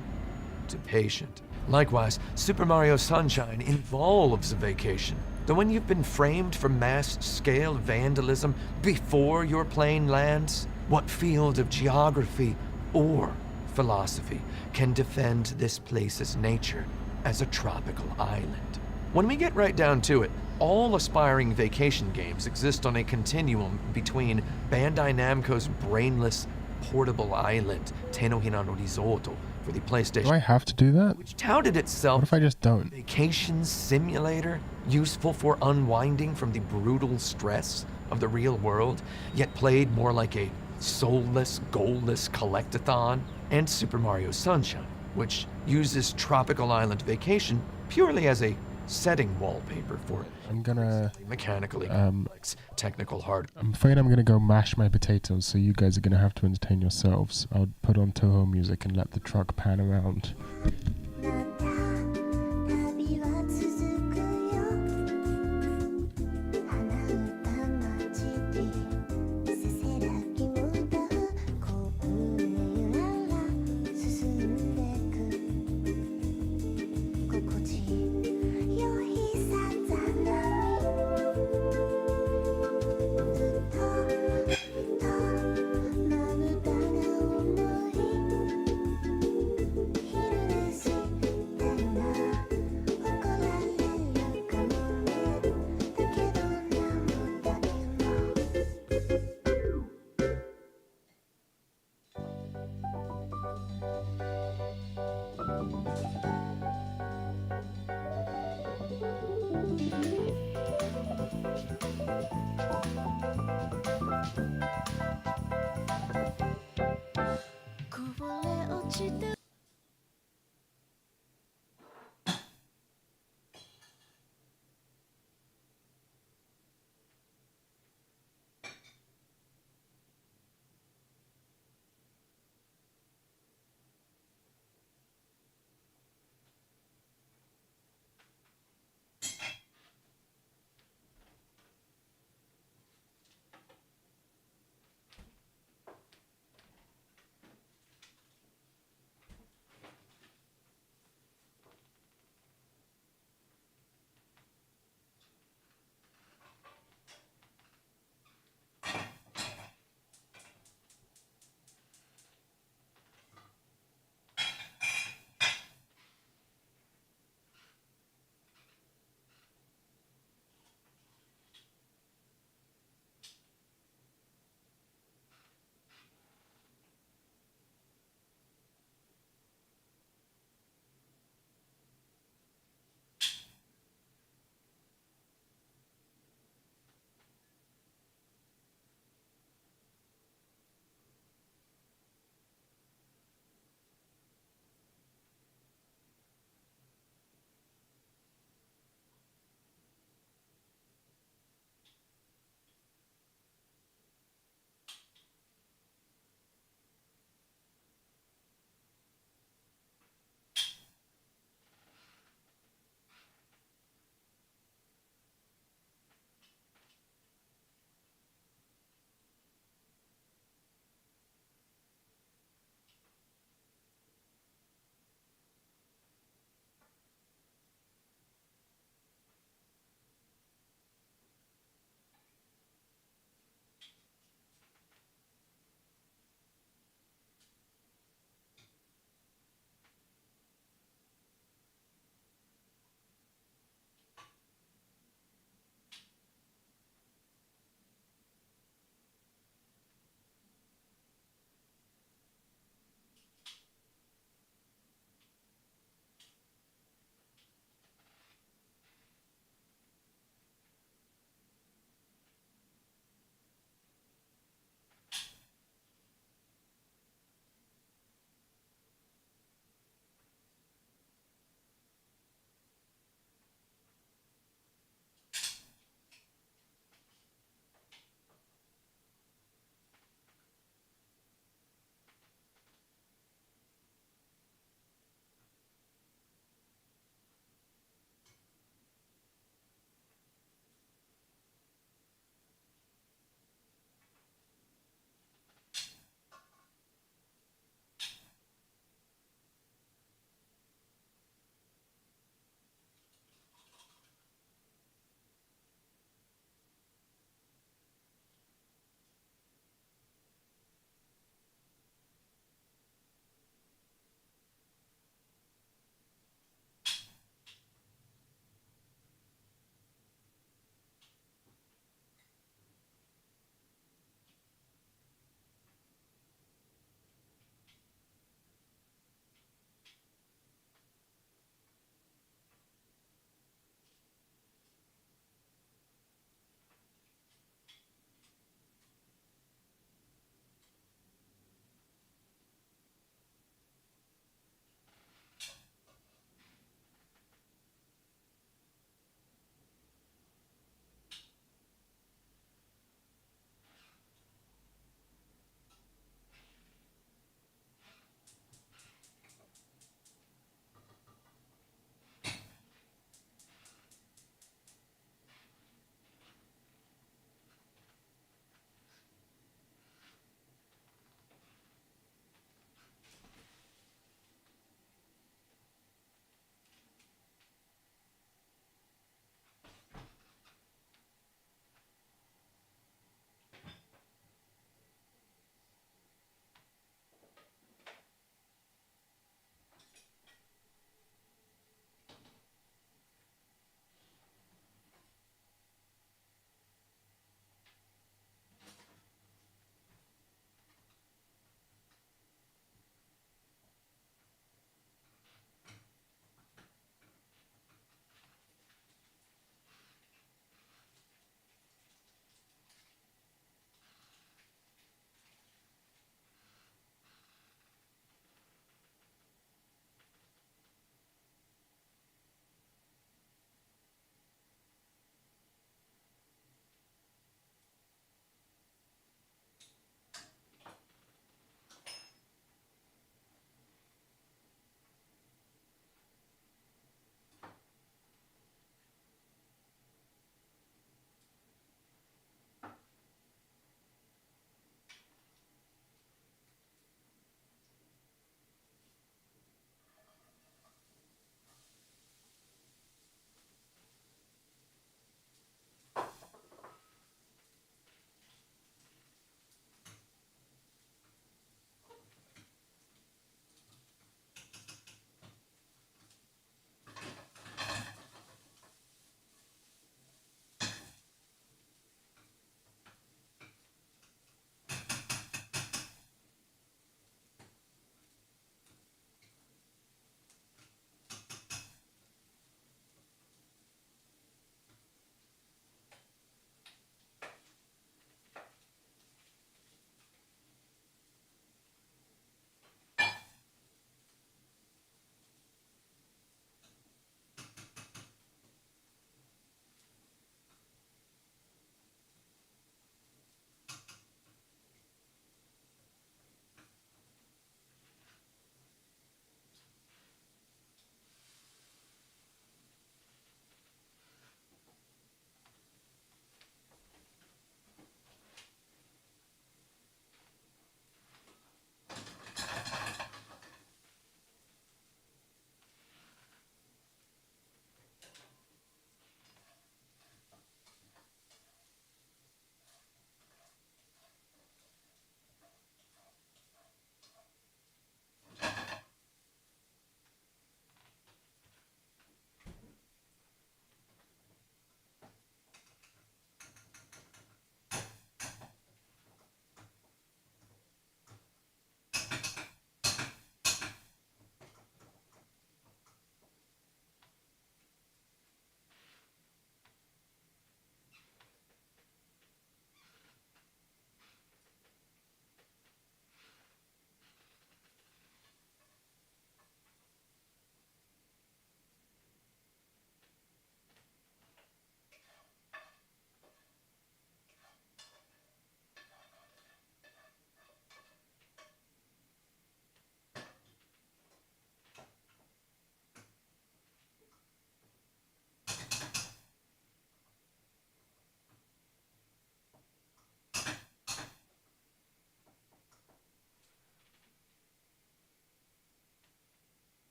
to patient. Likewise, Super Mario Sunshine involves a vacation. Though when you've been framed for mass-scale vandalism before your plane lands, what field of geography or philosophy can defend this place's nature as a tropical island? When we get right down to it, all aspiring vacation games exist on a continuum between Bandai Namco's brainless portable island, Tenohina no Risoto, for the PlayStation. Do I have to do that? Which touted itself What if I just don't? vacation simulator, useful for unwinding from the brutal stress of the real world, yet played more like a soulless, goalless collectathon, and Super Mario Sunshine, which uses Tropical Island Vacation purely as a setting wallpaper for it. I'm gonna mechanically complex technical hard. I'm afraid I'm gonna go mash my potatoes, so you guys are gonna have to entertain yourselves. I'll put on Tohou music and let the truck pan around.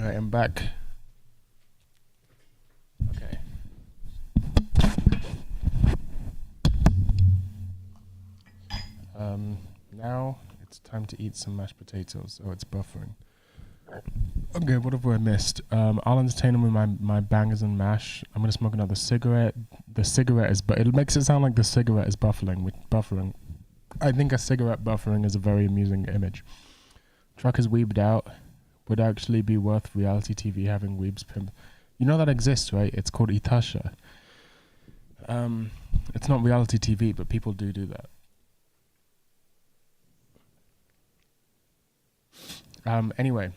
Alright, I'm back. Okay. Now it's time to eat some mashed potatoes. Oh, it's buffering. Okay, what have I missed? I'll entertain them with my bangers and mash. I'm gonna smoke another cigarette. The cigarette is, but it makes it sound like the cigarette is buffering. I think a cigarette buffering is a very amusing image. Truck is weebed out. Would actually be worth reality TV having weebs pimp. You know that exists, right? It's called Itasha. It's not reality TV, but people do that. Anyway,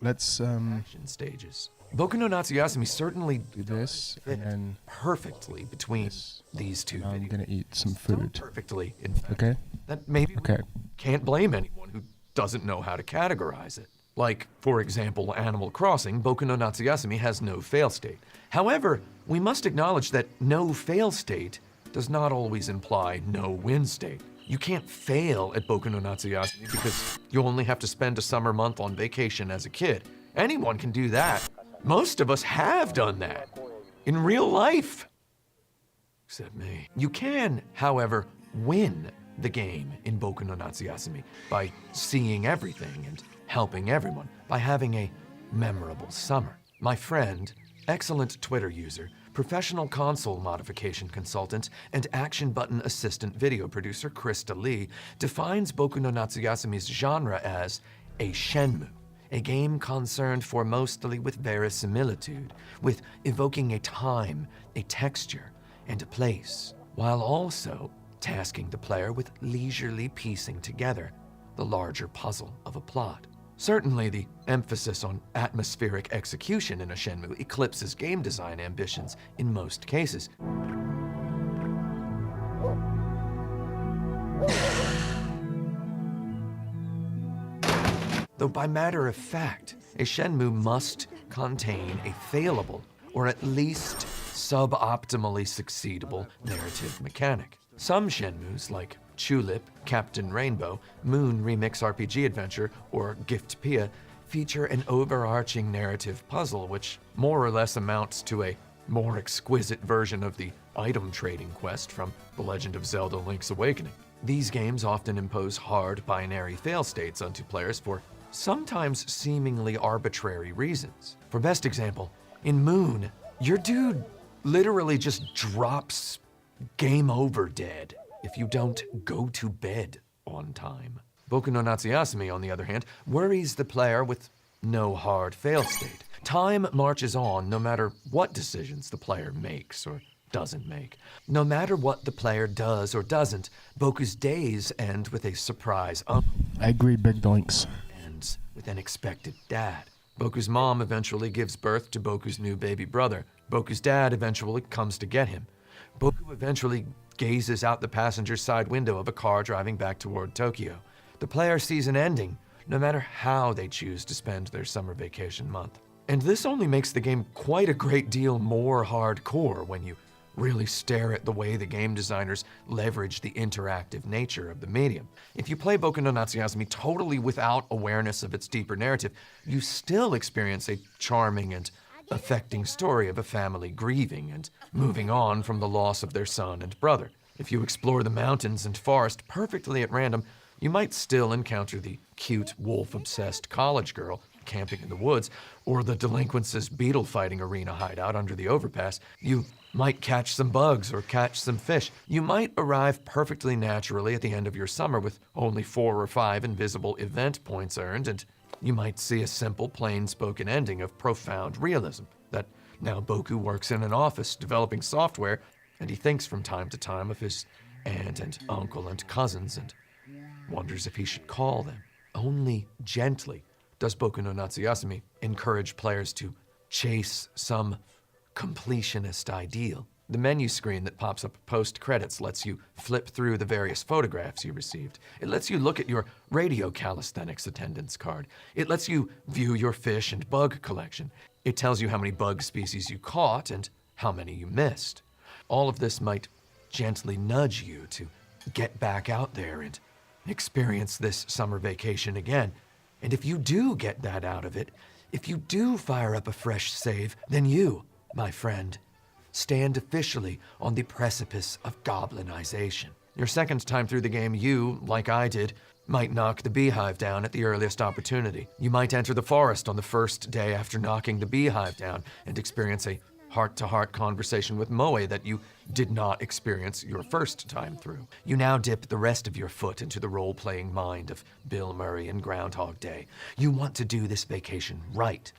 let's action stages. Boku no Natsuyasumi certainly do this and then perfectly between these two. I'm gonna eat some food. Perfectly, in fact. Okay. That maybe okay. Can't blame anyone who doesn't know how to categorize it. Like, for example, Animal Crossing, Boku no Natsuyasumi has no fail state. However, we must acknowledge that no fail state does not always imply no win state. You can't fail at Boku no Natsuyasumi because you only have to spend a summer month on vacation as a kid. Anyone can do that. Most of us have done that in real life. Except me. You can, however, win the game in Boku no Natsuyasumi by seeing everything and helping everyone, by having a memorable summer. My friend, excellent Twitter user, professional console modification consultant, and action button assistant video producer Krista Lee defines Boku no Natsuyasumi's genre as a Shenmue, a game concerned for mostly with verisimilitude, with evoking a time, a texture, and a place, while also tasking the player with leisurely piecing together the larger puzzle of a plot. Certainly, the emphasis on atmospheric execution in a Shenmue eclipses game design ambitions in most cases. Though by matter of fact, a Shenmue must contain a failable, or at least suboptimally succeedable narrative mechanic. Some Shenmues, like Tulip, Captain Rainbow, Moon Remix RPG Adventure, or Gift Pia, feature an overarching narrative puzzle which more or less amounts to a more exquisite version of the item trading quest from The Legend of Zelda Link's Awakening. These games often impose hard binary fail states onto players for sometimes seemingly arbitrary reasons. For best example, in Moon, your dude literally just drops game over dead if you don't go to bed on time. Boku no Natsuyasumi, on the other hand, worries the player with no hard fail state. Time marches on no matter what decisions the player makes or doesn't make. No matter what the player does or doesn't, Boku's days end with a surprise uncle. I agree, big doinks. Ends with an expected dad. Boku's mom eventually gives birth to Boku's new baby brother. Boku's dad eventually comes to get him. Boku eventually gazes out the passenger side window of a car driving back toward Tokyo. The player sees an ending, no matter how they choose to spend their summer vacation month. And this only makes the game quite a great deal more hardcore when you really stare at the way the game designers leverage the interactive nature of the medium. If you play Boku no Natsuyasumi totally without awareness of its deeper narrative, you still experience a charming and affecting story of a family grieving and moving on from the loss of their son and brother. If you explore the mountains and forest perfectly at random, you might still encounter the cute wolf-obsessed college girl camping in the woods, or the delinquents' beetle-fighting arena hideout under the overpass. You might catch some bugs or catch some fish. You might arrive perfectly naturally at the end of your summer with only 4 or 5 invisible event points earned, and you might see a simple, plain-spoken ending of profound realism, that now Boku works in an office developing software, and he thinks from time to time of his aunt and uncle and cousins, and wonders if he should call them. Only gently does Boku no Natsuyasumi encourage players to chase some completionist ideal. The menu screen that pops up post-credits lets you flip through the various photographs you received. It lets you look at your radio calisthenics attendance card. It lets you view your fish and bug collection. It tells you how many bug species you caught and how many you missed. All of this might gently nudge you to get back out there and experience this summer vacation again, And if you do get that out of it, if you do fire up a fresh save, then you, my friend, stand officially on the precipice of goblinization. Your second time through the game, you, like I did, might knock the beehive down at the earliest opportunity. You might enter the forest on the first day after knocking the beehive down and experience a heart-to-heart conversation with Moe that you did not experience your first time through. You now dip the rest of your foot into the role-playing mind of Bill Murray in Groundhog Day. You want to do this vacation right,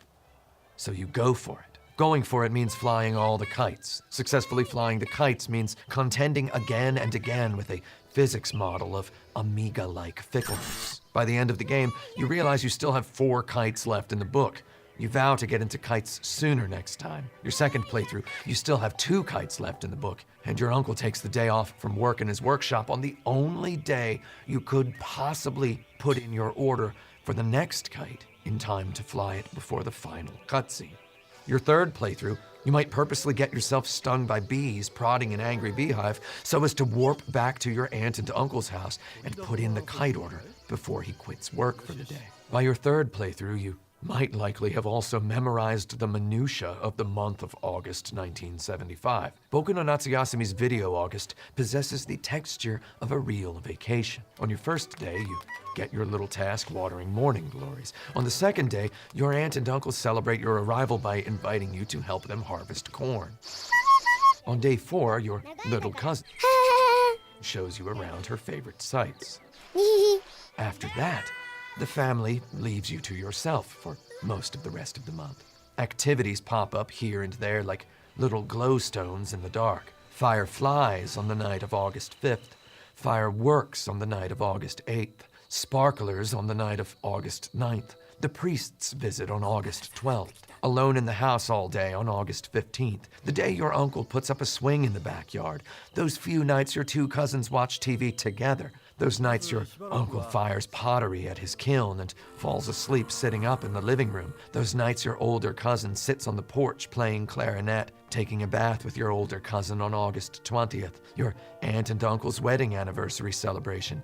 so you go for it. Going for it means flying all the kites. Successfully flying the kites means contending again and again with a physics model of Amiga-like fickleness. By the end of the game, you realize you still have 4 kites left in the book. You vow to get into kites sooner next time. Your second playthrough, you still have 2 kites left in the book, and your uncle takes the day off from work in his workshop on the only day you could possibly put in your order for the next kite in time to fly it before the final cutscene. Your third playthrough, you might purposely get yourself stung by bees prodding an angry beehive so as to warp back to your aunt and uncle's house and put in the kite order before he quits work for the day. By your third playthrough, you might likely have also memorized the minutiae of the month of August 1975. Boku no Natsuyasumi's Video August possesses the texture of a real vacation. On your first day, you get your little task watering morning glories. On the second day, your aunt and uncle celebrate your arrival by inviting you to help them harvest corn. On day 4, your little cousin shows you around her favorite sites. After that, the family leaves you to yourself for most of the rest of the month. Activities pop up here and there like little glowstones in the dark. Fireflies on the night of August 5th. Fireworks on the night of August 8th. Sparklers on the night of August 9th. The priest's visit on August 12th. Alone in the house all day on August 15th. The day your uncle puts up a swing in the backyard. Those few nights your 2 cousins watch TV together. Those nights your uncle fires pottery at his kiln and falls asleep sitting up in the living room. Those nights your older cousin sits on the porch playing clarinet, taking a bath with your older cousin on August 20th. Your aunt and uncle's wedding anniversary celebration.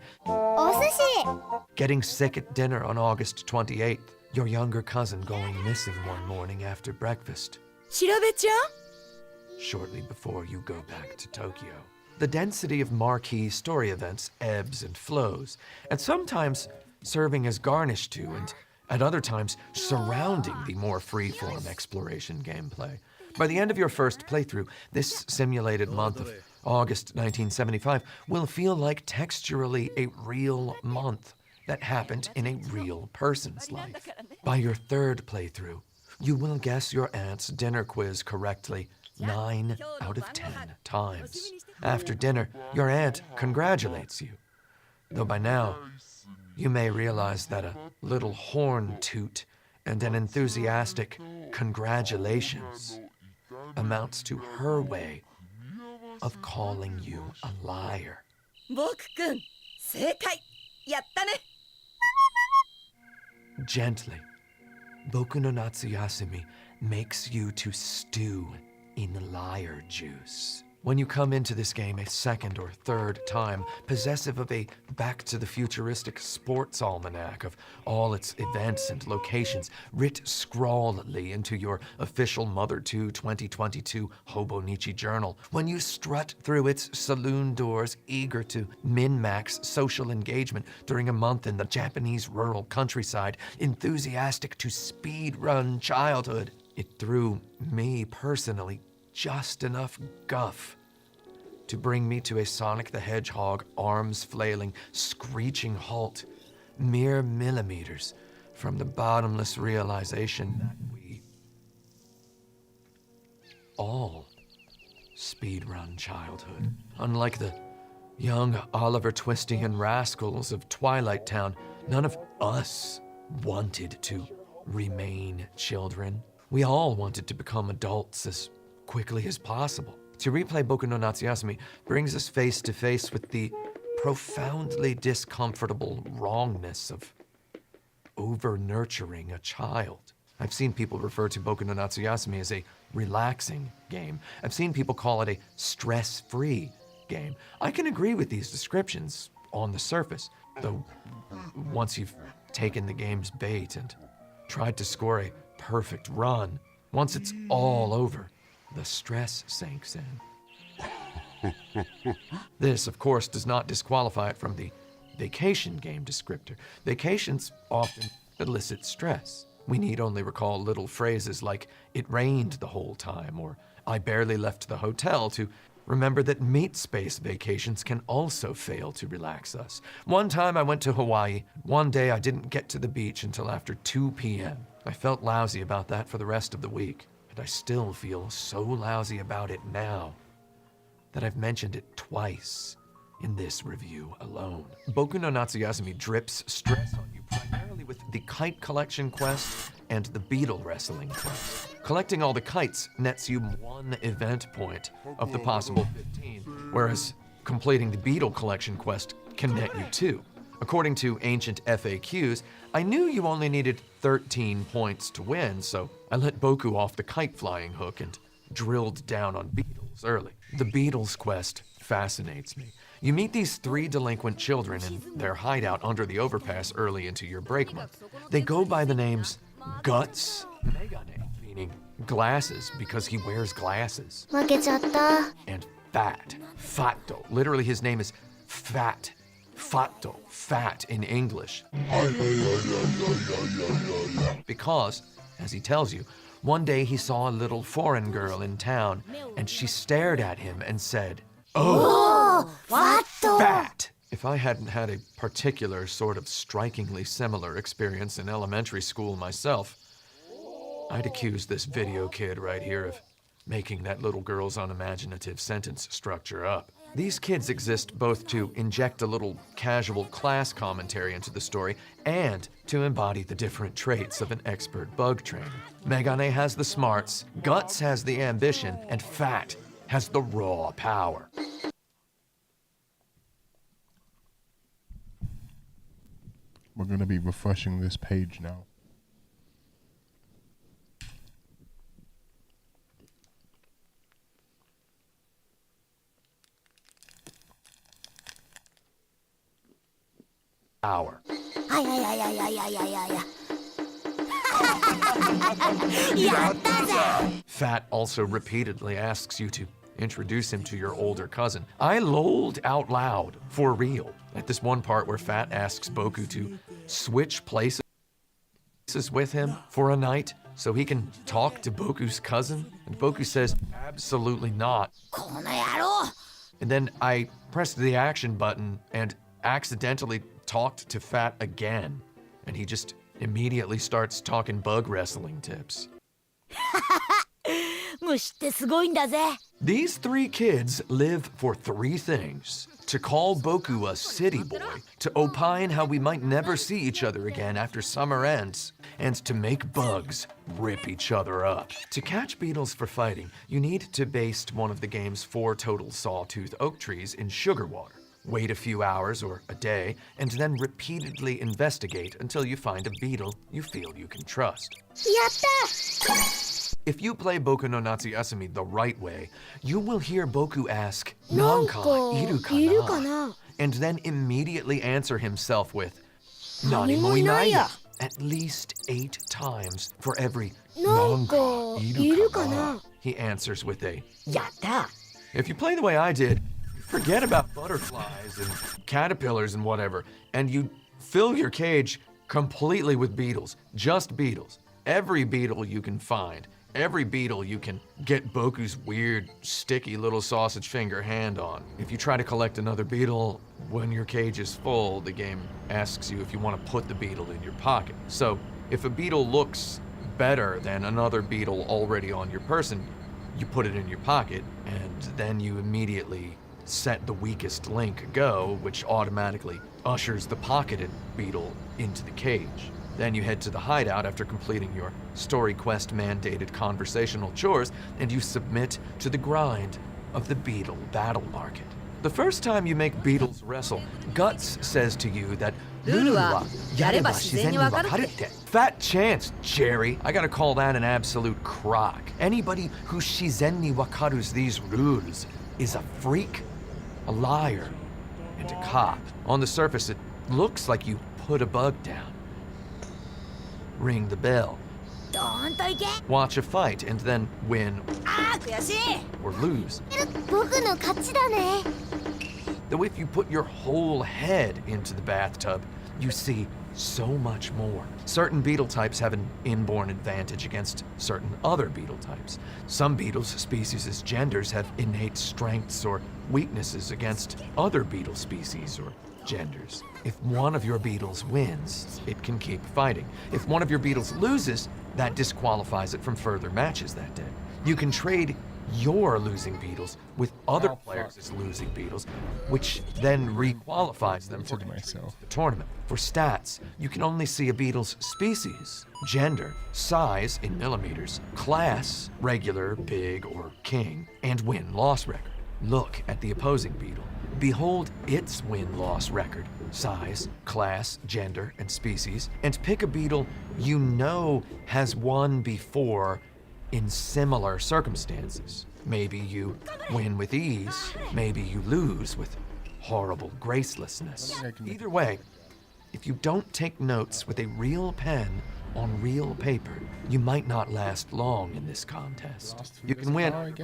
Getting sick at dinner on August 28th. Your younger cousin going missing one morning after breakfast. Shortly before you go back to Tokyo. The density of marquee story events ebbs and flows, and sometimes serving as garnish to, and at other times surrounding the more free-form exploration gameplay. By the end of your first playthrough, this simulated month of August 1975 will feel like texturally a real month that happened in a real person's life. By your third playthrough, you will guess your aunt's dinner quiz correctly 9 out of 10 times. After dinner, your aunt congratulates you. Though by now, you may realize that a little horn toot and an enthusiastic congratulations amounts to her way of calling you a liar. Gently, Boku no Natsuyasumi makes you to stew in liar juice. When you come into this game a second or third time, possessive of a back-to-the-futuristic sports almanac of all its events and locations, writ scrawlily into your official Mother 2 2022 Hobonichi journal, when you strut through its saloon doors eager to min-max social engagement during a month in the Japanese rural countryside, enthusiastic to speed-run childhood, it threw me personally just enough guff to bring me to a Sonic the Hedgehog arms-flailing, screeching halt, mere millimeters from the bottomless realization that we all speedrun childhood. Unlike the young Oliver Twistian rascals of Twilight Town, none of us wanted to remain children. We all wanted to become adults as quickly as possible. To replay Boku no Natsuyasumi brings us face to face with the profoundly discomfortable wrongness of over-nurturing a child. I've seen people refer to Boku no Natsuyasumi as a relaxing game. I've seen people call it a stress-free game. I can agree with these descriptions on the surface, though once you've taken the game's bait and tried to score a perfect run. Once it's all over, the stress sinks in. This, of course, does not disqualify it from the vacation game descriptor. Vacations often elicit stress. We need only recall little phrases like, "it rained the whole time," or "I barely left the hotel," to remember that meat space vacations can also fail to relax us. One time I went to Hawaii. One day I didn't get to the beach until after 2 p.m. I felt lousy about that for the rest of the week, and I still feel so lousy about it now that I've mentioned it twice in this review alone. Boku no Natsuyasumi drips stress on you primarily with the kite collection quest and the beetle wrestling quest. Collecting all the kites nets you 1 event point of the possible 15, whereas completing the beetle collection quest can net you 2. According to ancient FAQs, I knew you only needed 13 points to win, so I let Boku off the kite flying hook and drilled down on beetles early. The beetles quest fascinates me. You meet these 3 delinquent children in their hideout under the overpass early into your break month. They go by the names Guts, Megane, meaning glasses because he wears glasses, and Fat, Fatto. Literally his name is Fat, Fatto, fat in English. Because, as he tells you, one day he saw a little foreign girl in town and she stared at him and said, "Oh, fat!" If I hadn't had a particular sort of strikingly similar experience in elementary school myself, I'd accuse this video kid right here of making that little girl's unimaginative sentence structure up. These kids exist both to inject a little casual class commentary into the story and to embody the different traits of an expert bug trainer. Megane has the smarts, Guts has the ambition, and Fat has the raw power. We're going to be refreshing this page now. Hour. Fat also repeatedly asks you to introduce him to your older cousin. I lolled out loud, for real, at this one part where Fat asks Boku to switch places with him for a night so he can talk to Boku's cousin. And Boku says, absolutely not. And then I pressed the action button and accidentally talked to Fat again, and he just immediately starts talking bug wrestling tips. These 3 kids live for 3 things: to call Boku a city boy, to opine how we might never see each other again after summer ends, and to make bugs rip each other up. To catch beetles for fighting, you need to baste one of the game's 4 total sawtooth oak trees in sugar water. Wait a few hours or a day, and then repeatedly investigate until you find a beetle you feel you can trust. If you play Boku no Natsuyasumi the right way, you will hear Boku ask, "Nanka iru kana?" and then immediately answer himself with, "Nani mo inai," at least 8 times for every "Nanka iru kana?" he answers with a "Yatta." If you play the way I did, forget about butterflies and caterpillars and whatever, and you fill your cage completely with beetles, just beetles. Every beetle you can find, every beetle you can get Boku's weird, sticky little sausage finger hand on. If you try to collect another beetle when your cage is full, the game asks you if you want to put the beetle in your pocket. So if a beetle looks better than another beetle already on your person, you put it in your pocket, and then you immediately set the weakest link go, which automatically ushers the pocketed beetle into the cage. Then you head to the hideout after completing your story quest mandated conversational chores, and you submit to the grind of the beetle battle market. The first time you make beetles wrestle, Guts says to you that fat chance, Jerry. I gotta call that an absolute crock. Anybody who shizen ni wakarus these rules is a freak, a liar, and a cop. On the surface, it looks like you put a bug down. ring the bell. Watch a fight and then win or lose. Though if you put your whole head into the bathtub, you see so much more. Certain beetle types have an inborn advantage against certain other beetle types. Some beetles, species as genders, have innate strengths or weaknesses against other beetle species or genders. If one of your beetles wins, it can keep fighting. If one of your beetles loses, that disqualifies it from further matches that day. You can trade your losing beetles with other players' losing beetles, which then requalifies them for the tournament. For stats, you can only see a beetle's species, gender, size in millimeters, class, regular, big, or king, and win-loss record. Look at the opposing beetle. Behold its win-loss record, size, class, gender, and species, and pick a beetle you know has won before in similar circumstances. Maybe you win with ease, maybe you lose with horrible gracelessness. Either way, if you don't take notes with a real pen on real paper, you might not last long in this contest. You can win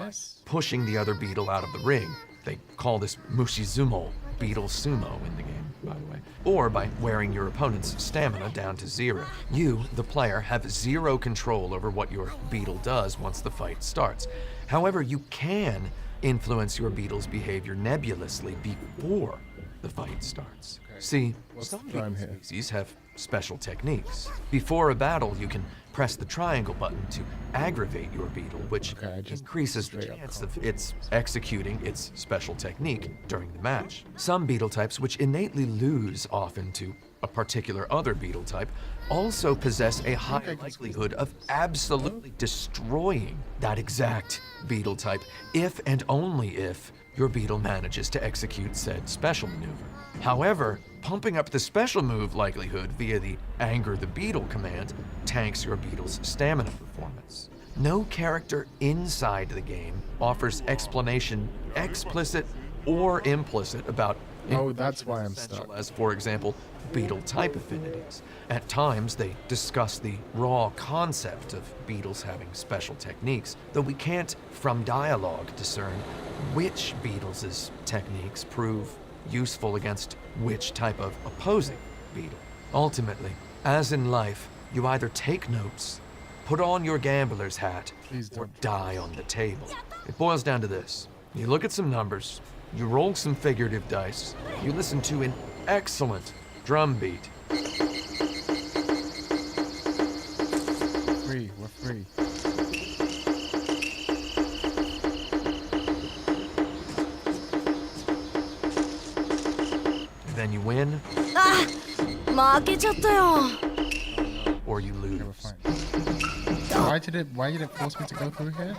pushing the other beetle out of the ring. They call this mushizumo, beetle sumo in the game, by the way. Or by wearing your opponent's stamina down to 0. You, the player, have 0 control over what your beetle does once the fight starts. However, you can influence your beetle's behavior nebulously before the fight starts. See, some beetle species have special techniques. Before a battle, you can press the triangle button to aggravate your beetle, which increases the chance of its executing its special technique during the match. Some beetle types, which innately lose often to a particular other beetle type, also possess a high likelihood of absolutely destroying that exact beetle type if and only if your beetle manages to execute said special maneuver. However, pumping up the special move likelihood via the Anger the Beetle command tanks your beetle's stamina performance. No character inside the game offers explanation, explicit or implicit, about that's why I'm stuck. As, for example, beetle type affinities. At times, they discuss the raw concept of beetles having special techniques, though we can't, from dialogue, discern which beetles' techniques prove useful against which type of opposing beetle. Ultimately, as in life, you either take notes, put on your gambler's hat, or die on the table. It boils down to this. You look at some numbers, you roll some figurative dice, you listen to an excellent drum beat. Free, we're free. Then you win, 負けちゃったよ or you lose. Why did it force me to go through here?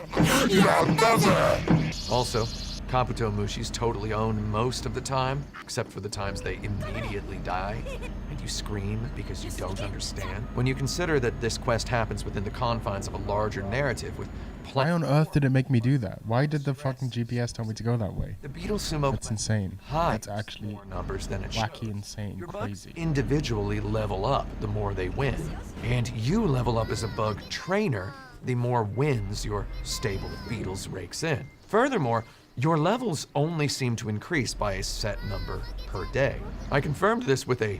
Also, Kabuto Mushis totally own most of the time, except for the times they immediately die, and you scream because you don't understand. When you consider that this quest happens within the confines of a larger narrative with Why on earth did it make me do that? Why did the fucking GPS tell me to go that way? The beetle sumo That's insane. hides That's actually more numbers than it wacky, shows. insane, Your bugs crazy. individually level up the more they win, and you level up as a bug trainer the more wins your stable of beetles rakes in. Furthermore, your levels only seem to increase by a set number per day. I confirmed this with a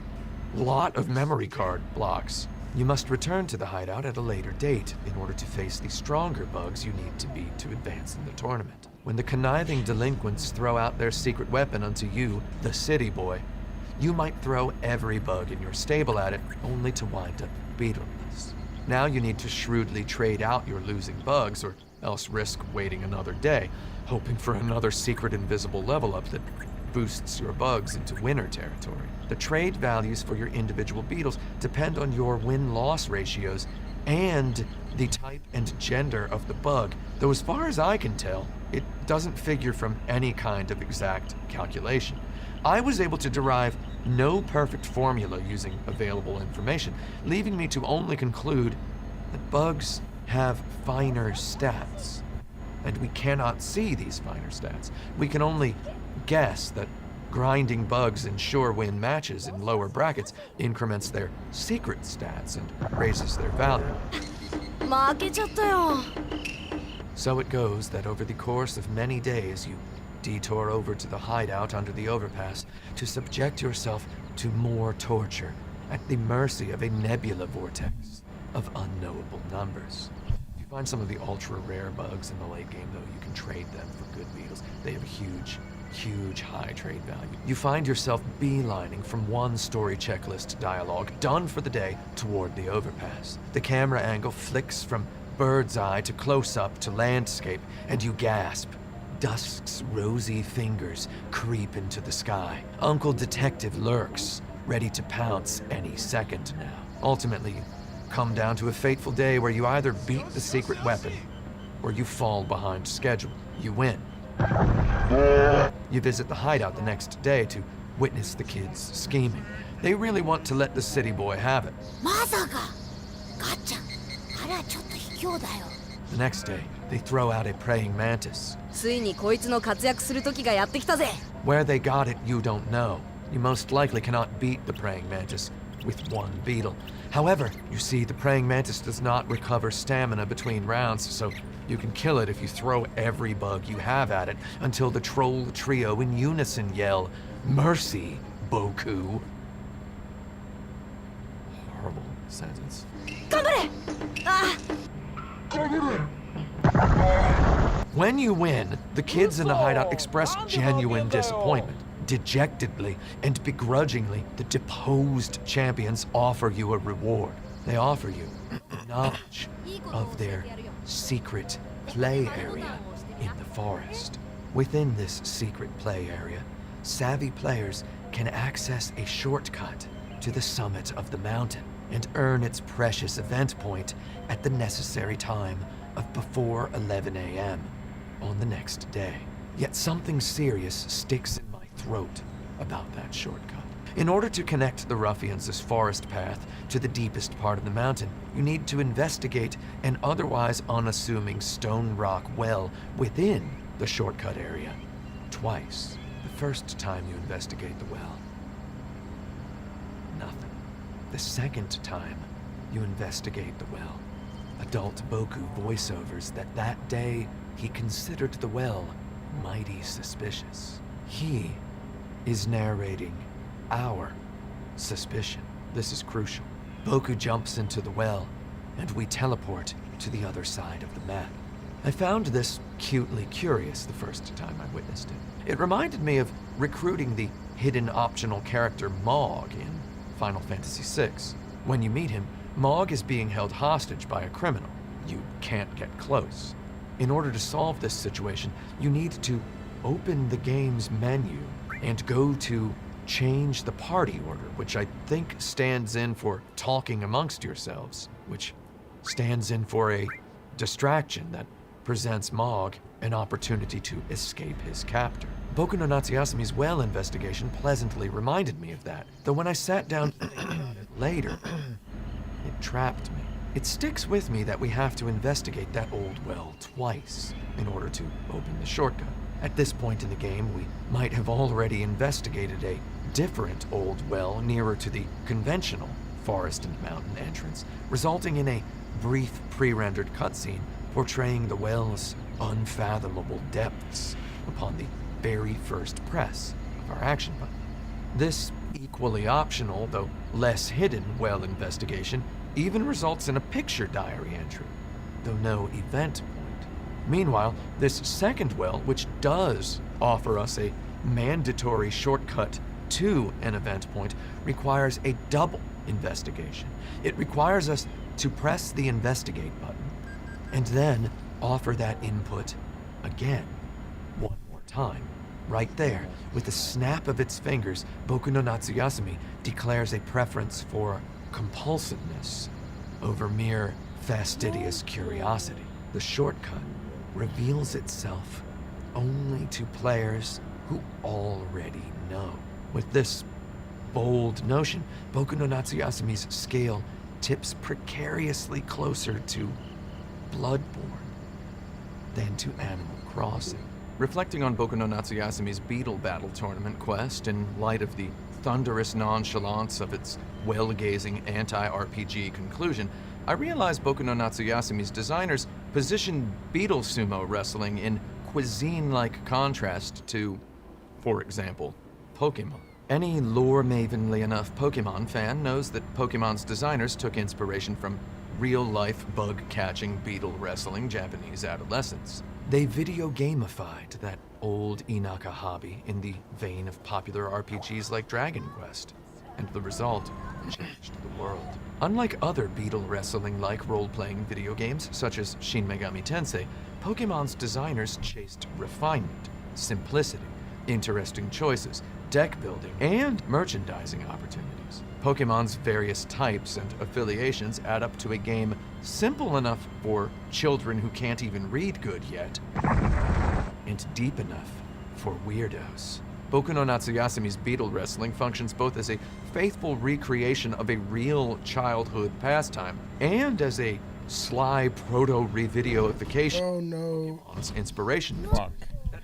lot of memory card blocks. You must return to the hideout at a later date in order to face the stronger bugs you need to beat to advance in the tournament. When the conniving delinquents throw out their secret weapon unto you, the city boy, you might throw every bug in your stable at it, only to wind up beetleless. Now you need to shrewdly trade out your losing bugs, or else risk waiting another day, hoping for another secret invisible level up that boosts your bugs into winner territory. The trade values for your individual beetles depend on your win-loss ratios and the type and gender of the bug, though as far as I can tell, it doesn't figure from any kind of exact calculation. I was able to derive no perfect formula using available information, leaving me to only conclude that bugs have finer stats. And we cannot see these finer stats. We can only guess that Grinding bugs in sure-win matches in lower brackets increments their secret stats and raises their value. 負けちゃったよ。 So it goes that over the course of many days, you detour over to the hideout under the overpass to subject yourself to more torture at the mercy of a nebula vortex of unknowable numbers. If you find some of the ultra-rare bugs in the late game, though, you can trade them for good beetles. They have a huge high trade value. You find yourself beelining from one story checklist dialogue, done for the day, toward the overpass. The camera angle flicks from bird's eye to close-up to landscape, and you gasp. Dusk's rosy fingers creep into the sky. Uncle Detective lurks, ready to pounce any second now. Ultimately, you come down to a fateful day where you either beat the secret weapon, or you fall behind schedule. You win. You visit the hideout the next day to witness the kids scheming. They really want to let the city boy have it. まさか。ガッチャン。あれはちょっと卑怯だよ。 The next day, they throw out a praying mantis. ついにこいつの活躍する時がやってきたぜ。 Where they got it, you don't know. You most likely cannot beat the praying mantis with one beetle. However, you see, the praying mantis does not recover stamina between rounds, so you can kill it if you throw every bug you have at it until the troll trio in unison yell, "Mercy, Boku." Horrible sentence. 頑張れ。ああ。 When you win, the kids in the hideout express genuine disappointment. Dejectedly and begrudgingly, the deposed champions offer you a reward. They offer you knowledge of their secret play area in the forest. Within this secret play area, savvy players can access a shortcut to the summit of the mountain and earn its precious event point at the necessary time of before 11 a.m. on the next day. Yet something serious sticks in my throat about that shortcut. In order to connect the ruffians' forest path to the deepest part of the mountain, you need to investigate an otherwise unassuming stone rock well within the shortcut area twice. The first time you investigate the well, nothing. The second time you investigate the well, adult Boku voiceovers that day he considered the well mighty suspicious. He is narrating our suspicion. This is crucial. Boku jumps into the well, and we teleport to the other side of the map. I found this cutely curious the first time I witnessed it. It reminded me of recruiting the hidden optional character Mog in Final Fantasy VI. When you meet him, Mog is being held hostage by a criminal. You can't get close. In order to solve this situation, you need to open the game's menu and go to change the party order, which I think stands in for talking amongst yourselves, which stands in for a distraction that presents Mog an opportunity to escape his captor. Boku no Natsuasumi's well investigation pleasantly reminded me of that, though when I sat down later, it trapped me. It sticks with me that we have to investigate that old well twice in order to open the shortcut. At this point in the game, we might have already investigated a different old well nearer to the conventional forest and mountain entrance, resulting in a brief pre-rendered cutscene portraying the well's unfathomable depths upon the very first press of our action button. This equally optional, though less hidden, well investigation even results in a picture diary entry, though no event point. Meanwhile, this second well, which does offer us a mandatory shortcut to an event point, requires a double investigation. It requires us to press the investigate button and then offer that input again, one more time. Right there, with a snap of its fingers, Boku no Natsuyasumi declares a preference for compulsiveness over mere fastidious curiosity. The shortcut reveals itself only to players who already know. With this bold notion, Boku no Natsuyasumi's scale tips precariously closer to Bloodborne than to Animal Crossing. reflecting on Boku no Natsuyasumi's Beetle Battle Tournament quest in light of the thunderous nonchalance of its well-gazing anti-RPG conclusion, I realized Boku no Natsuyasumi's designers positioned Beetle Sumo Wrestling in cuisine-like contrast to, for example, Pokemon. Any lore-mavenly enough Pokemon fan knows that Pokemon's designers took inspiration from real-life bug-catching beetle wrestling Japanese adolescents. They video gamified that old Inaka hobby in the vein of popular RPGs like Dragon Quest, and the result changed the world. Unlike other beetle wrestling-like role-playing video games such as Shin Megami Tensei, Pokemon's designers chased refinement, simplicity, interesting choices, deck building, and merchandising opportunities. Pokemon's various types and affiliations add up to a game simple enough for children who can't even read good yet, and deep enough for weirdos. Boku no Natsuyasumi's Beetle Wrestling functions both as a faithful recreation of a real childhood pastime and as a sly proto-revideoification of its inspiration. Fuck.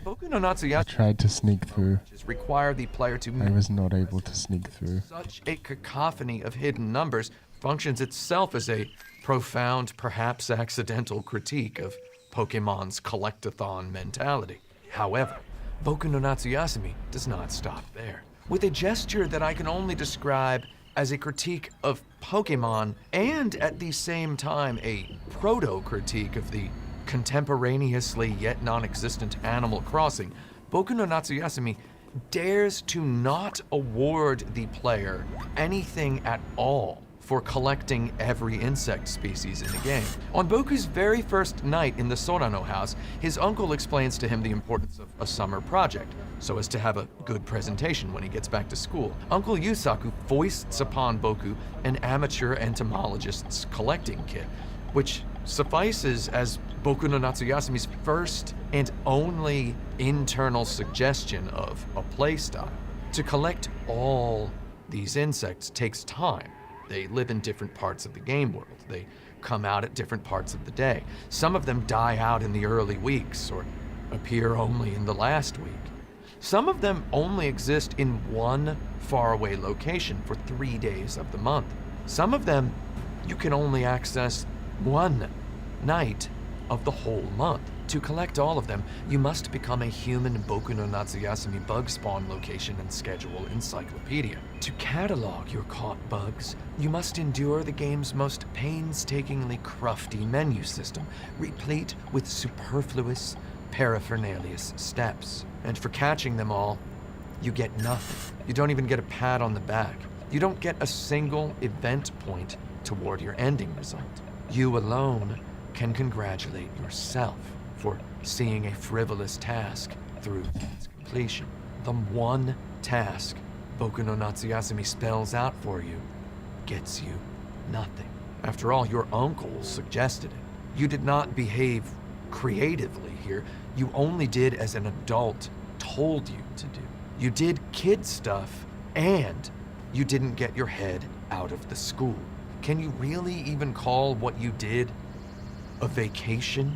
Boku no Natsuyasumi I tried to sneak through. require the player to I was not able to sneak through. such a cacophony of hidden numbers functions itself as a profound, perhaps accidental critique of Pokemon's collectathon mentality. However, Boku no Natsuyasumi does not stop there. With a gesture that I can only describe as a critique of Pokemon and at the same time a proto-critique of the contemporaneously yet non-existent Animal Crossing, Boku no Natsuyasumi dares to not award the player anything at all for collecting every insect species in the game. On Boku's very first night in the Sorano house, his uncle explains to him the importance of a summer project, so as to have a good presentation when he gets back to school. Uncle Yusaku foists upon Boku an amateur entomologist's collecting kit, which suffices as Boku no Natsuyasumi's first and only internal suggestion of a playstyle. To collect all these insects takes time. They live in different parts of the game world. They come out at different parts of the day. Some of them die out in the early weeks or appear only in the last week. Some of them only exist in one faraway location for 3 days of the month. Some of them you can only access one night of the whole month. To collect all of them, you must become a human Boku no Natsuyasumi bug spawn location and schedule encyclopedia. To catalog your caught bugs, you must endure the game's most painstakingly crufty menu system, replete with superfluous, paraphernalious steps. And for catching them all, you get nothing. You don't even get a pat on the back. You don't get a single event point toward your ending result. You alone can congratulate yourself for seeing a frivolous task through its completion. The one task Boku no Natsuyasumi spells out for you gets you nothing. After all, your uncle suggested it. You did not behave creatively here. You only did as an adult told you to do. You did kid stuff, and you didn't get your head out of the school. Can you really even call what you did a vacation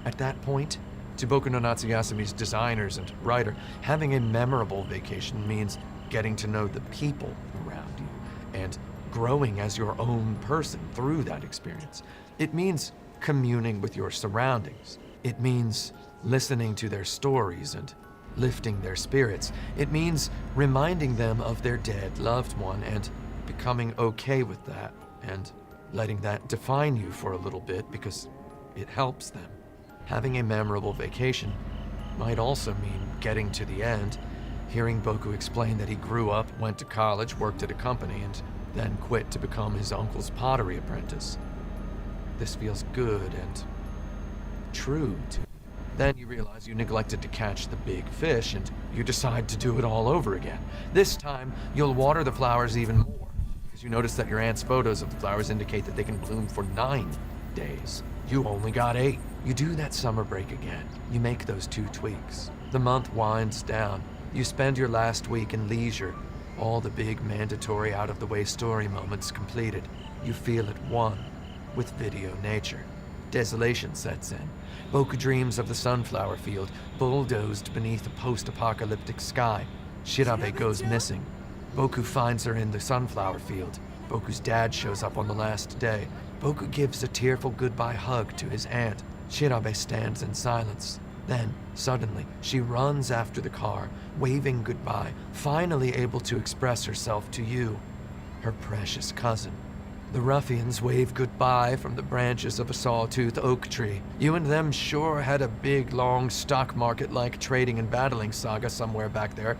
at that point? To Boku no Natsuyasumi's designers and writer, having a memorable vacation means getting to know the people around you and growing as your own person through that experience. It means communing with your surroundings. It means listening to their stories and lifting their spirits. It means reminding them of their dead loved one and becoming okay with that and letting that define you for a little bit because it helps them. Having a memorable vacation might also mean getting to the end, hearing Boku explain that he grew up, went to college, worked at a company, and then quit to become his uncle's pottery apprentice. This feels good and true to you. Then you realize you neglected to catch the big fish, and you decide to do it all over again. This time, you'll water the flowers even more, because you notice that your aunt's photos of the flowers indicate that they can bloom for 9 days. You only got 8. You do that summer break again. You make those 2 tweaks. The month winds down. You spend your last week in leisure. All the big mandatory out-of-the-way story moments completed. You feel at one with video nature. desolation sets in. Boku dreams of the sunflower field, bulldozed beneath a post-apocalyptic sky. Shirabe goes missing. Boku finds her in the sunflower field. Boku's dad shows up on the last day. Boku gives a tearful goodbye hug to his aunt. Shirabe stands in silence. Then, suddenly, she runs after the car, waving goodbye, finally able to express herself to you, her precious cousin. The ruffians wave goodbye from the branches of a sawtooth oak tree. You and them sure had a big, long, stock market-like trading and battling saga somewhere back there,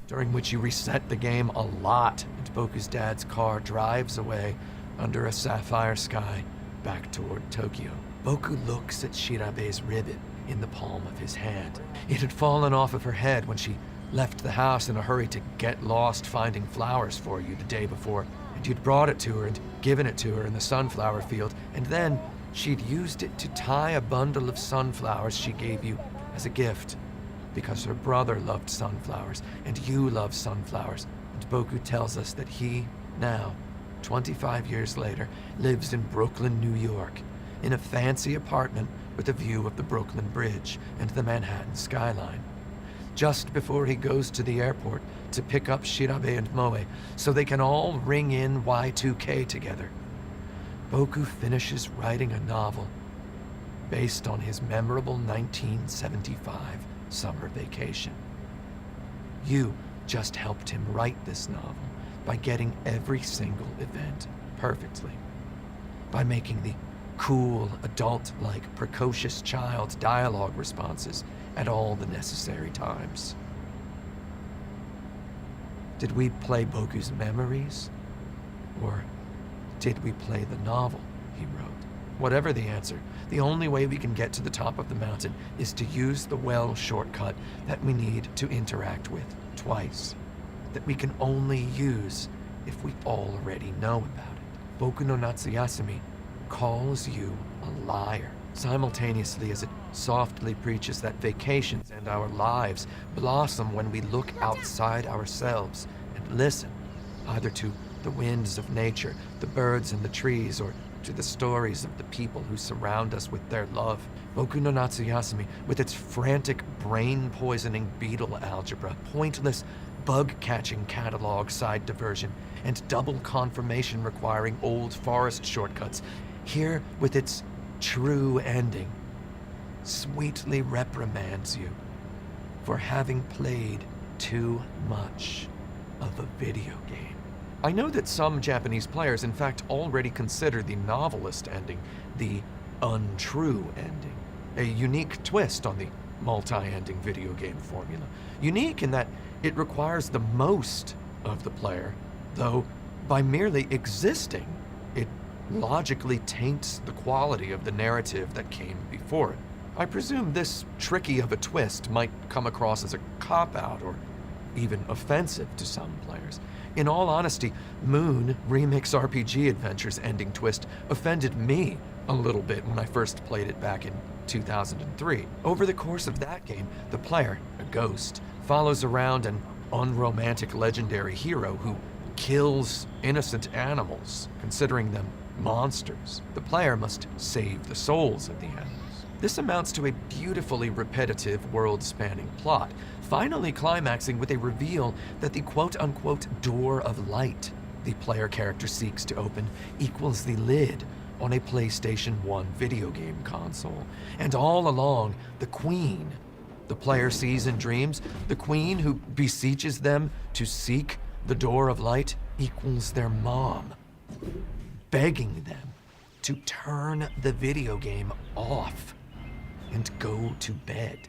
during which you reset the game a lot, and Boku's dad's car drives away under a sapphire sky back toward Tokyo. Boku looks at Shirabe's ribbon in the palm of his hand. It had fallen off of her head when she left the house in a hurry to get lost finding flowers for you the day before. And you'd brought it to her and given it to her in the sunflower field, and then she'd used it to tie a bundle of sunflowers she gave you as a gift, because her brother loved sunflowers, and you love sunflowers. And Boku tells us that he, now, 25 years later, lives in Brooklyn, New York, in a fancy apartment with a view of the Brooklyn Bridge and the Manhattan skyline. Just before he goes to the airport to pick up Shirabe and Moe so they can all ring in Y2K together, Boku finishes writing a novel based on his memorable 1975 summer vacation. You just helped him write this novel by getting every single event perfectly, by making the cool, adult-like, precocious child dialogue responses at all the necessary times. Did we play Boku's memories? Or did we play the novel he wrote? Whatever the answer, the only way we can get to the top of the mountain is to use the well shortcut that we need to interact with twice, that we can only use if we already know about it. Boku no Natsuyasumi calls you a liar, simultaneously as it softly preaches that vacations and our lives blossom when we look outside ourselves and listen, either to the winds of nature, the birds and the trees, or to the stories of the people who surround us with their love. Boku no Natsuyasumi, with its frantic, brain-poisoning beetle algebra, pointless, bug-catching catalog side diversion, and double confirmation requiring old forest shortcuts, here with its true ending, sweetly reprimands you for having played too much of a video game. I know that some Japanese players in fact already consider the novelist ending the untrue ending, a unique twist on the multi-ending video game formula. Unique in that it requires the most of the player, though by merely existing, it logically taints the quality of the narrative that came before it. I presume this tricky of a twist might come across as a cop-out or even offensive to some players. In all honesty, Moon Remix RPG Adventure's ending twist offended me a little bit when I first played it back in 2003. Over the course of that game, the player, a ghost, follows around an unromantic legendary hero who kills innocent animals, considering them monsters. The player must save the souls of the animals. This amounts to a beautifully repetitive, world-spanning plot, finally climaxing with a reveal that the quote-unquote door of light the player character seeks to open equals the lid on a PlayStation 1 video game console. And all along, the queen the player sees in dreams, the queen who beseeches them to seek the door of light, equals their mom, begging them to turn the video game off and go to bed.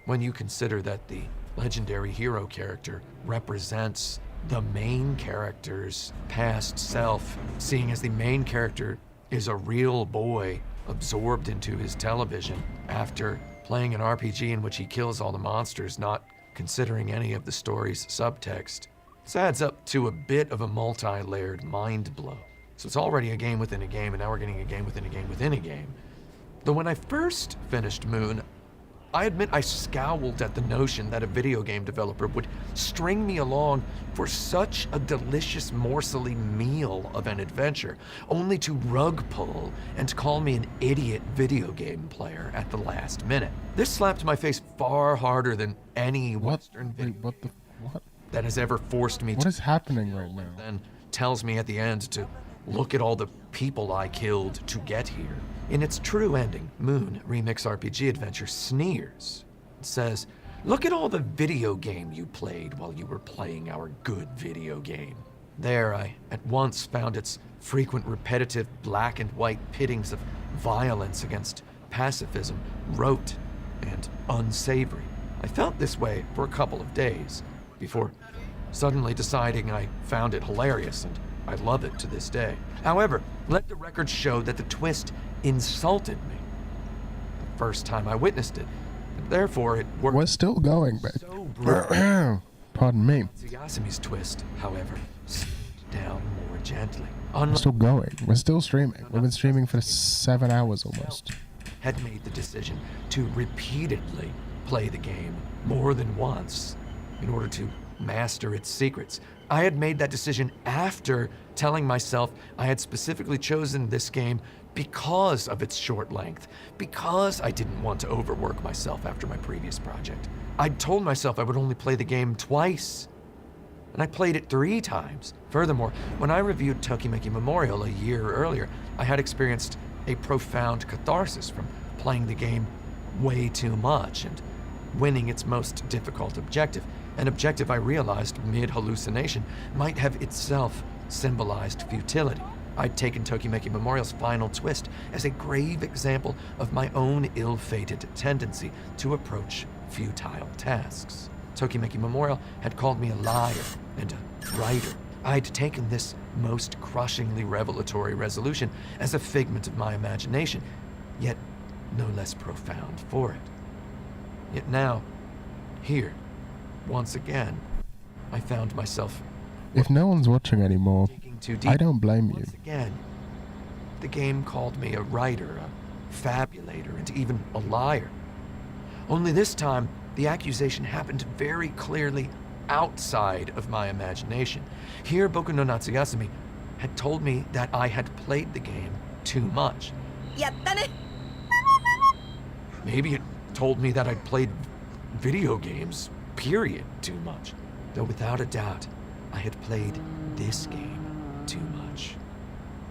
When you consider that the legendary hero character represents the main character's past self, seeing as the main character is a real boy absorbed into his television after playing an RPG in which he kills all the monsters, not considering any of the story's subtext, this adds up to a bit of a multi-layered mind blow. So it's already a game within a game, and now we're getting a game within a game within a game. Though when I first finished Moon, I admit I scowled at the notion that a video game developer would string me along for such a delicious morsely meal of an adventure, only to rug pull and call me an idiot video game player at the last minute. This slapped my face far harder than any Western video that has ever forced me to... What is happening right now? Then tells me at the end to look at all the people I killed to get here. In its true ending, Moon Remix RPG Adventure sneers. It says, "Look at all the video game you played while you were playing our good video game." There, I at once found its frequent repetitive black and white pittings of violence against pacifism rote and unsavory. I felt this way for a couple of days before suddenly deciding I found it hilarious and I love it to this day. However, let the record show that the twist insulted me the first time I witnessed it, and therefore it worked. We're still going, babe. So Pardon me. Yasumi's twist, however, slowed down more gently. We're still going. We're still streaming. We've been streaming for 7 hours almost. Had made the decision to repeatedly play the game more than once in order to master its secrets. I had made that decision after telling myself I had specifically chosen this game because of its short length, because I didn't want to overwork myself after my previous project. I'd told myself I would only play the game twice, and I played it 3 times. Furthermore, when I reviewed Tokimeki Memorial a year earlier, I had experienced a profound catharsis from playing the game way too much and winning its most difficult objective, an objective I realized mid-hallucination might have itself symbolized futility. I'd taken Tokimeki Memorial's final twist as a grave example of my own ill-fated tendency to approach futile tasks. Tokimeki Memorial had called me a liar and a writer. I'd taken this most crushingly revelatory resolution as a figment of my imagination, yet no less profound for it. Yet now, here, once again, I found myself... If no one's watching anymore, I don't blame you. Once again, the game called me a writer, a fabulator, and even a liar. Only this time, the accusation happened very clearly outside of my imagination. Here, Boku no Natsuyasumi had told me that I had played the game too much. Yatta ne! Maybe it told me that I'd played video games, period, too much. Though without a doubt, I had played this game too much.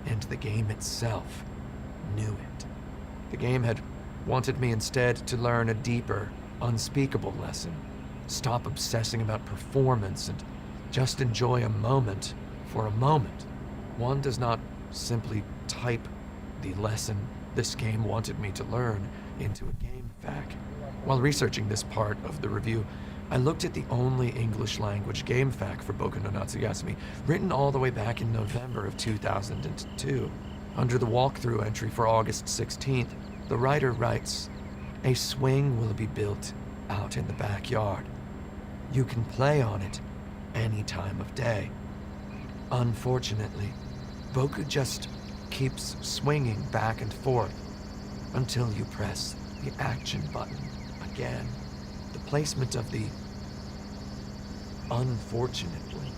And the game itself knew it. The game had wanted me instead to learn a deeper, unspeakable lesson. Stop obsessing about performance and just enjoy a moment for a moment. One does not simply type the lesson this game wanted me to learn into a game fac. While researching this part of the review, I looked at the only English language game fac for Boku no Natsuyasumi, written all the way back in November of 2002. Under the walkthrough entry for August 16th, the writer writes, "A swing will be built out in the backyard. You can play on it any time of day. Unfortunately, Boku just keeps swinging back and forth until you press the action button again." The placement of the "unfortunately"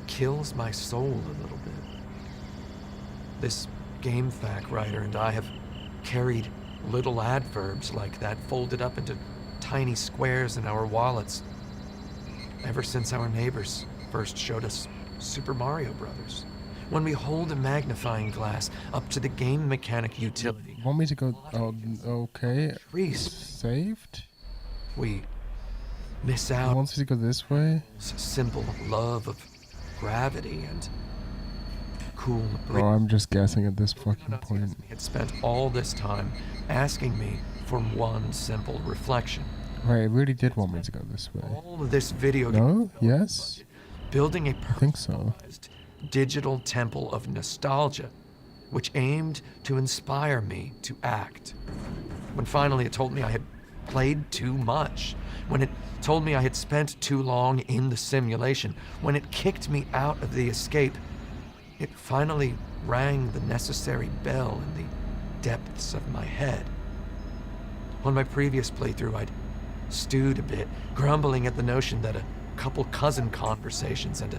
kills my soul a little bit. This game fac writer and I have carried little adverbs like that folded up into tiny squares in our wallets ever since our neighbors first showed us Super Mario Brothers. When we hold a magnifying glass up to the game mechanic utility... Want me to go... Oh, okay. Saved? We miss out... Wants me to go this way? Simple love of gravity and cool... Oh, I'm just guessing at this fucking point. He had spent all this time asking me for one simple reflection. Right, it really did want me to go this way. All of this video... No? Yes? Building a I think so. digital temple of nostalgia, which aimed to inspire me to act. When finally it told me I had played too much, when it told me I had spent too long in the simulation, when it kicked me out of the escape, it finally rang the necessary bell in the depths of my head. On my previous playthrough, I'd stewed a bit, grumbling at the notion that a couple cousin conversations and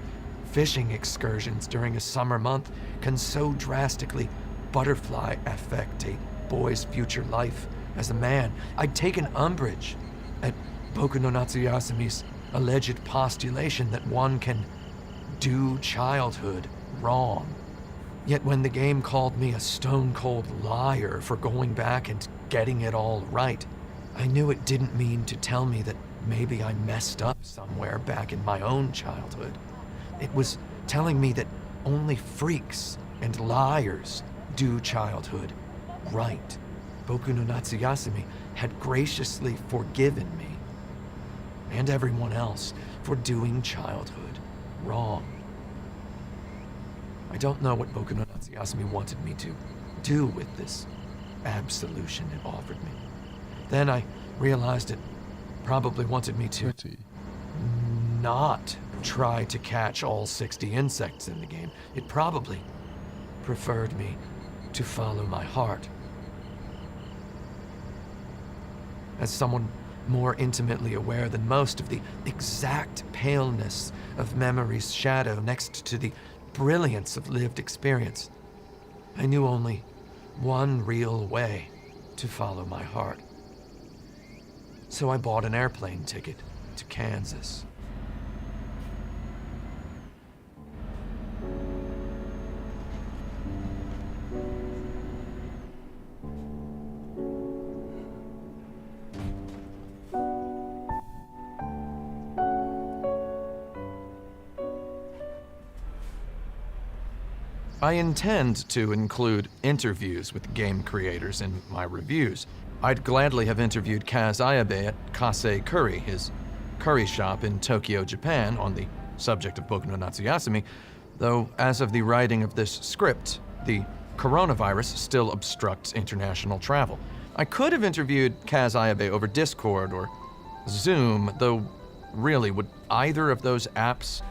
fishing excursions during a summer month can so drastically butterfly affect a boy's future life as a man. I'd taken umbrage at Boku no Natsuyasumi's alleged postulation that one can do childhood wrong. Yet when the game called me a stone-cold liar for going back and getting it all right, I knew it didn't mean to tell me that maybe I messed up somewhere back in my own childhood. It was telling me that only freaks and liars do childhood right. Boku no Natsuyasumi had graciously forgiven me and everyone else for doing childhood wrong. I don't know what Boku no Natsuyasumi wanted me to do with this absolution it offered me. Then I realized it probably wanted me to not try to catch all 60 insects in the game. It probably preferred me to follow my heart. As someone more intimately aware than most of the exact paleness of memory's shadow next to the brilliance of lived experience, I knew only one real way to follow my heart. So I bought an airplane ticket to Kansas. I intend to include interviews with game creators in my reviews. I'd gladly have interviewed Kaz Ayabe at Kase Curry, his curry shop in Tokyo, Japan, on the subject of Boku no Natsuyasumi, though as of the writing of this script, the coronavirus still obstructs international travel. I could have interviewed Kaz Ayabe over Discord or Zoom, though really, would either of those apps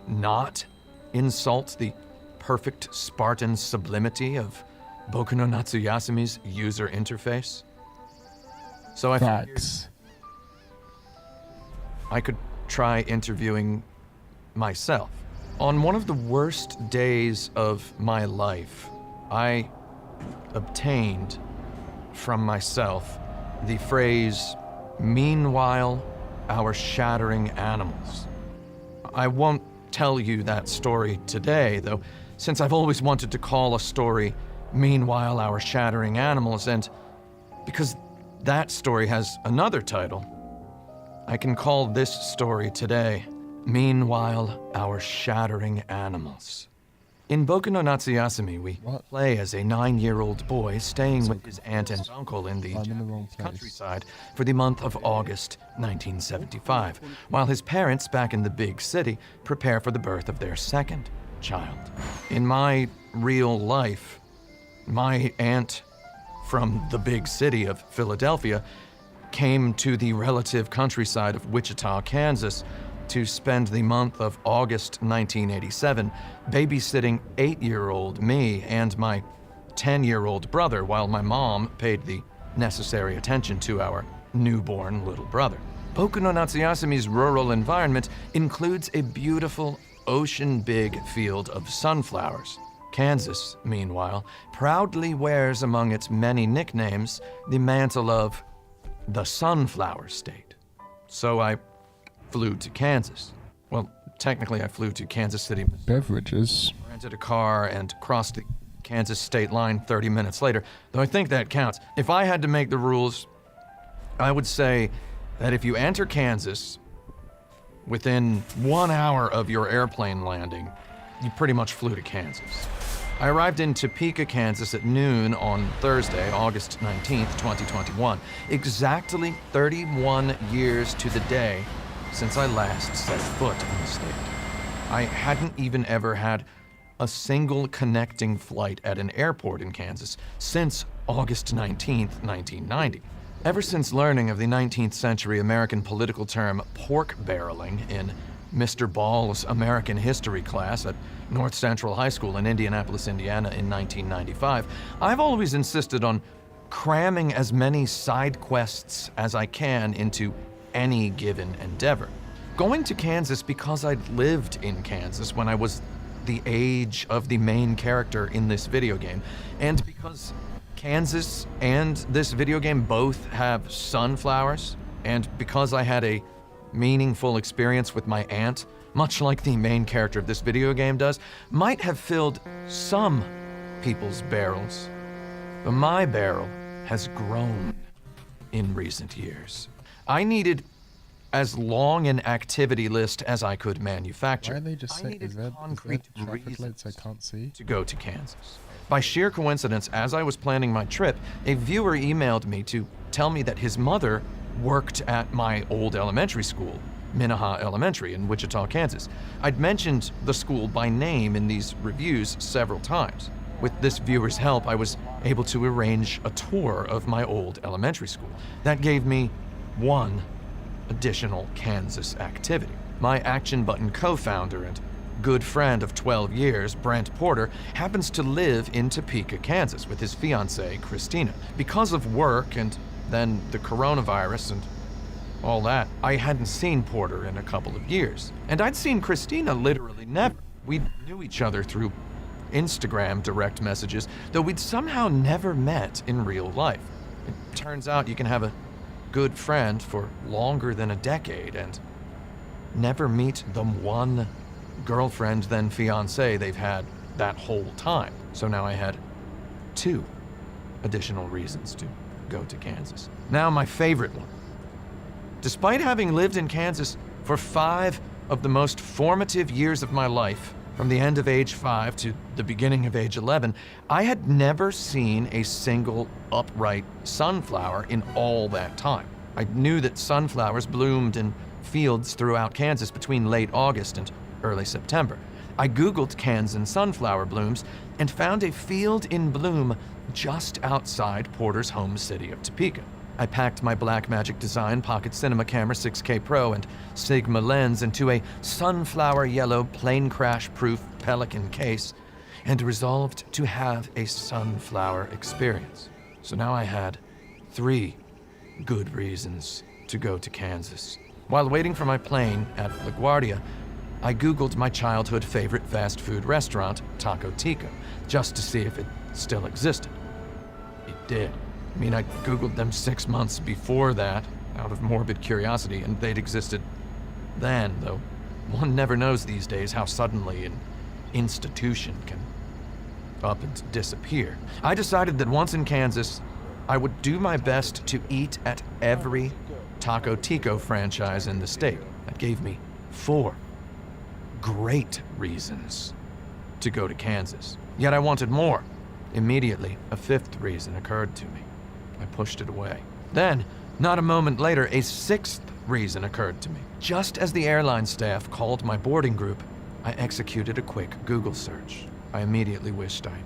not insult the perfect Spartan sublimity of Boku no Natsuyasumi's user interface? So I figured I could try interviewing myself. On one of the worst days of my life, I obtained from myself the phrase, "Meanwhile, our shattering animals." I won't tell you that story today, though, since I've always wanted to call a story "Meanwhile, Our Shattering Animals," and because that story has another title, I can call this story today, "Meanwhile, Our Shattering Animals." In Boku no Natsuyasumi, we play as a 9-year-old boy staying with his aunt and uncle in the Japanese countryside for the month of August 1975, while his parents back in the big city prepare for the birth of their second child. In my real life, my aunt from the big city of Philadelphia came to the relative countryside of Wichita, Kansas, to spend the month of August 1987 babysitting 8-year-old me and my 10-year-old brother while my mom paid the necessary attention to our newborn little brother. Boku no Natsuyasumi's rural environment includes a beautiful ocean-big field of sunflowers. Kansas, meanwhile, proudly wears among its many nicknames the mantle of the Sunflower State. So I flew to Kansas. Well, technically I flew to Kansas City. Beverages. Rented a car and crossed the Kansas state line 30 minutes later, though I think that counts. If I had to make the rules, I would say that if you enter Kansas within 1 hour of your airplane landing, you pretty much flew to Kansas. I arrived in Topeka, Kansas at noon on Thursday, August 19th, 2021, exactly 31 years to the day since I last set foot in the state. I hadn't even ever had a single connecting flight at an airport in Kansas since August 19th, 1990. Ever since learning of the 19th century American political term pork barreling in Mr. Ball's American history class at North Central High School in Indianapolis, Indiana in 1995, I've always insisted on cramming as many side quests as I can into any given endeavor. Going to Kansas because I'd lived in Kansas when I was the age of the main character in this video game, and because Kansas and this video game both have sunflowers, and because I had a meaningful experience with my aunt, much like the main character of this video game does, might have filled some people's barrels. But my barrel has grown in recent years. I needed as long an activity list as I could manufacture. Why are they just saying, is that traffic lights I can't see? To go to Kansas. By sheer coincidence, as I was planning my trip, a viewer emailed me to tell me that his mother worked at my old elementary school, Minnehaha Elementary in Wichita, Kansas. I'd mentioned the school by name in these reviews several times. With this viewer's help, I was able to arrange a tour of my old elementary school. That gave me one additional Kansas activity. My Action Button co-founder and good friend of 12 years, Brent Porter, happens to live in Topeka, Kansas with his fiancée, Christina. Because of work and then the coronavirus and all that, I hadn't seen Porter in a couple of years. And I'd seen Christina literally never. We knew each other through Instagram direct messages, though we'd somehow never met in real life. It turns out you can have a good friend for longer than a decade and never meet the one girlfriend then fiancé they've had that whole time. So now I had 2 additional reasons to go to Kansas. Now my favorite one. Despite having lived in Kansas for 5 of the most formative years of my life, from the end of age 5 to the beginning of age 11, I had never seen a single upright sunflower in all that time. I knew that sunflowers bloomed in fields throughout Kansas between late August and early September. I Googled Kansan sunflower blooms and found a field in bloom just outside Porter's home city of Topeka. I packed my Blackmagic Design Pocket Cinema Camera 6K Pro and Sigma lens into a sunflower yellow plane crash proof Pelican case and resolved to have a sunflower experience. So now I had 3 good reasons to go to Kansas. While waiting for my plane at LaGuardia, I Googled my childhood favorite fast food restaurant, Taco Tico, just to see if it still existed. It did. I mean, I Googled them 6 months before that, out of morbid curiosity, and they'd existed then, though one never knows these days how suddenly an institution can up and disappear. I decided that once in Kansas, I would do my best to eat at every Taco Tico franchise in the state. That gave me 4 great reasons to go to Kansas. Yet I wanted more. Immediately, a 5th reason occurred to me. I pushed it away. Then, not a moment later, a 6th reason occurred to me. Just as the airline staff called my boarding group, I executed a quick Google search. I immediately wished I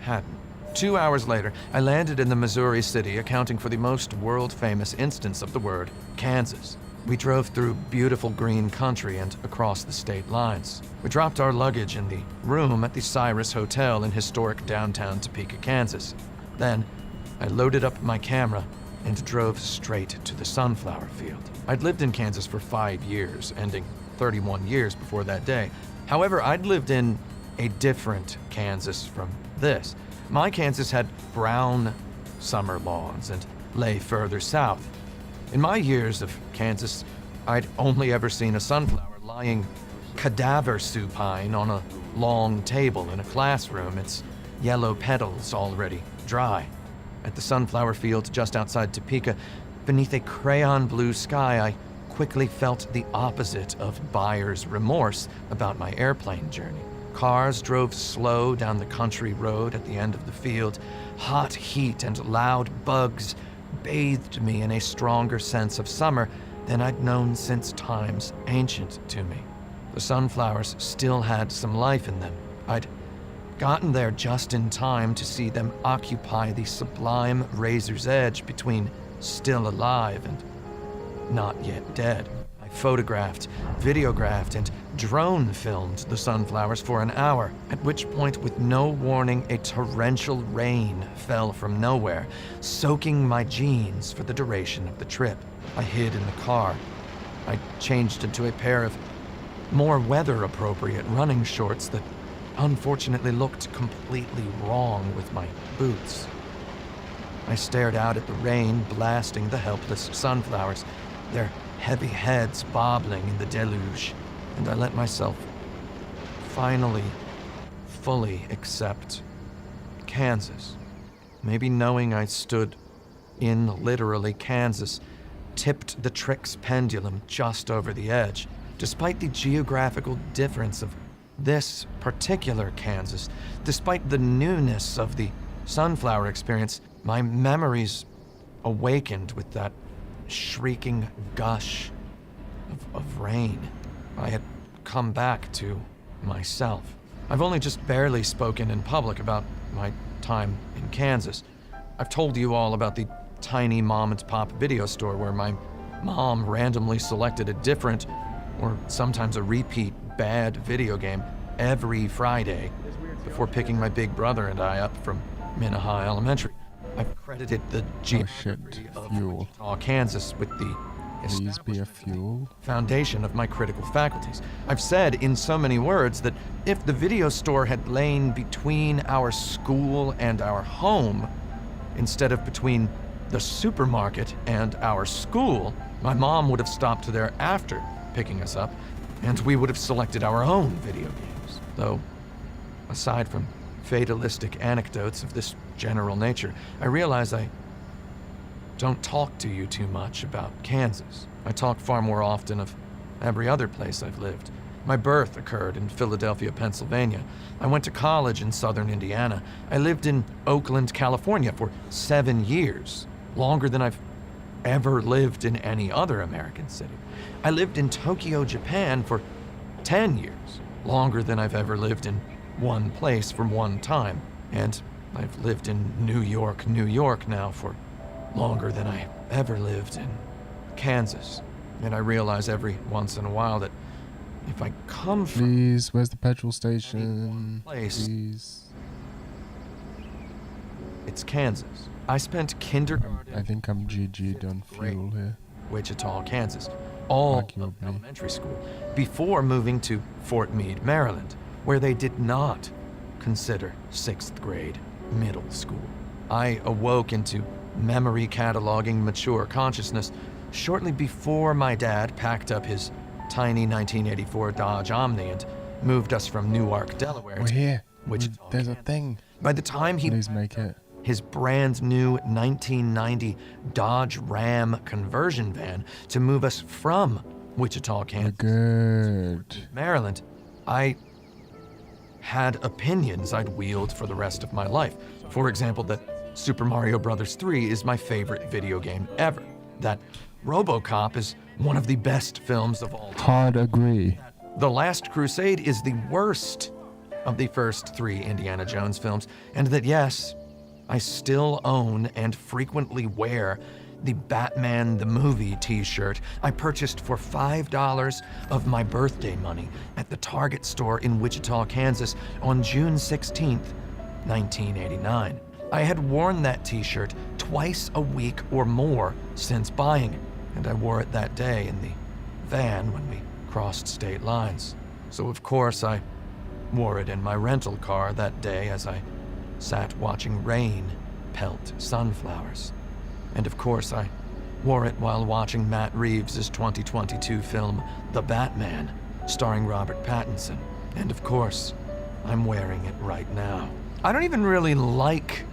hadn't. 2 hours later, I landed in the Missouri city, accounting for the most world-famous instance of the word Kansas. We drove through beautiful green country and across the state lines. We dropped our luggage in the room at the Cyrus Hotel in historic downtown Topeka, Kansas. Then, I loaded up my camera and drove straight to the sunflower field. I'd lived in Kansas for 5 years, ending 31 years before that day. However, I'd lived in a different Kansas from this. My Kansas had brown summer lawns and lay further south. In my years of Kansas, I'd only ever seen a sunflower lying cadaver supine on a long table in a classroom, its yellow petals already dry. At the sunflower field just outside Topeka, beneath a crayon blue sky, I quickly felt the opposite of buyer's remorse about my airplane journey. Cars drove slow down the country road at the end of the field. Hot heat and loud bugs bathed me in a stronger sense of summer than I'd known since times ancient to me. The sunflowers still had some life in them. I'd gotten there just in time to see them occupy the sublime razor's edge between still alive and not yet dead. I photographed, videographed, and drone filmed the sunflowers for an hour, at which point, with no warning, a torrential rain fell from nowhere, soaking my jeans for the duration of the trip. I hid in the car. I changed into a pair of more weather-appropriate running shorts that unfortunately looked completely wrong with my boots. I stared out at the rain blasting the helpless sunflowers, their heavy heads bobbling in the deluge, and I let myself finally, fully accept Kansas. Maybe knowing I stood in literally Kansas tipped the trick's pendulum just over the edge. Despite the geographical difference of this particular Kansas, despite the newness of the sunflower experience, my memories awakened with that shrieking gush of rain. I had come back to myself. I've only just barely spoken in public about my time in Kansas. I've told you all about the tiny mom-and-pop video store where my mom randomly selected a different, or sometimes a repeat, bad video game every Friday before picking my big brother and I up from Minnehaha Elementary. I've credited the geography of Wichita, Kansas with the foundation of my critical faculties. I've said in so many words that if the video store had lain between our school and our home, instead of between the supermarket and our school, my mom would have stopped there after picking us up, and we would have selected our own video games. Though, aside from fatalistic anecdotes of this general nature, I realize I don't talk to you too much about Kansas. I talk far more often of every other place I've lived. My birth occurred in Philadelphia, Pennsylvania. I went to college in southern Indiana. I lived in Oakland, California for 7 years, longer than I've ever lived in any other American city. I lived in Tokyo, Japan for 10 years, longer than I've ever lived in one place for one time. And I've lived in New York now for longer than I ever lived in Kansas. And I realize every once in a while that if I come from... Please, where's the petrol station? Place, please. It's Kansas. I spent kindergarten... I think I'm GG'd on fuel here. Wichita, Kansas. All of elementary school. Before moving to Fort Meade, Maryland, where they did not consider 6th grade middle school. I awoke into memory cataloging mature consciousness shortly before my dad packed up his tiny 1984 Dodge Omni and moved us from Newark, Delaware. We're here. Wichita. There's a thing. By the time he... Please make it. His brand new 1990 Dodge Ram conversion van to move us from Wichita, Kansas, to Maryland, I had opinions I'd wield for the rest of my life. For example, that Super Mario Bros. 3 is my favorite video game ever. That RoboCop is one of the best films of all time. Hard agree. The Last Crusade is the worst of the first 3 Indiana Jones films, and that, yes, I still own and frequently wear the Batman the Movie t-shirt I purchased for $5 of my birthday money at the Target store in Wichita, Kansas on June 16th, 1989. I had worn that t-shirt twice a week or more since buying it, and I wore it that day in the van when we crossed state lines. So of course I wore it in my rental car that day as I sat watching rain pelt sunflowers. And of course I wore it while watching Matt Reeves' 2022 film The Batman, starring Robert Pattinson. And of course, I'm wearing it right now. I don't even really like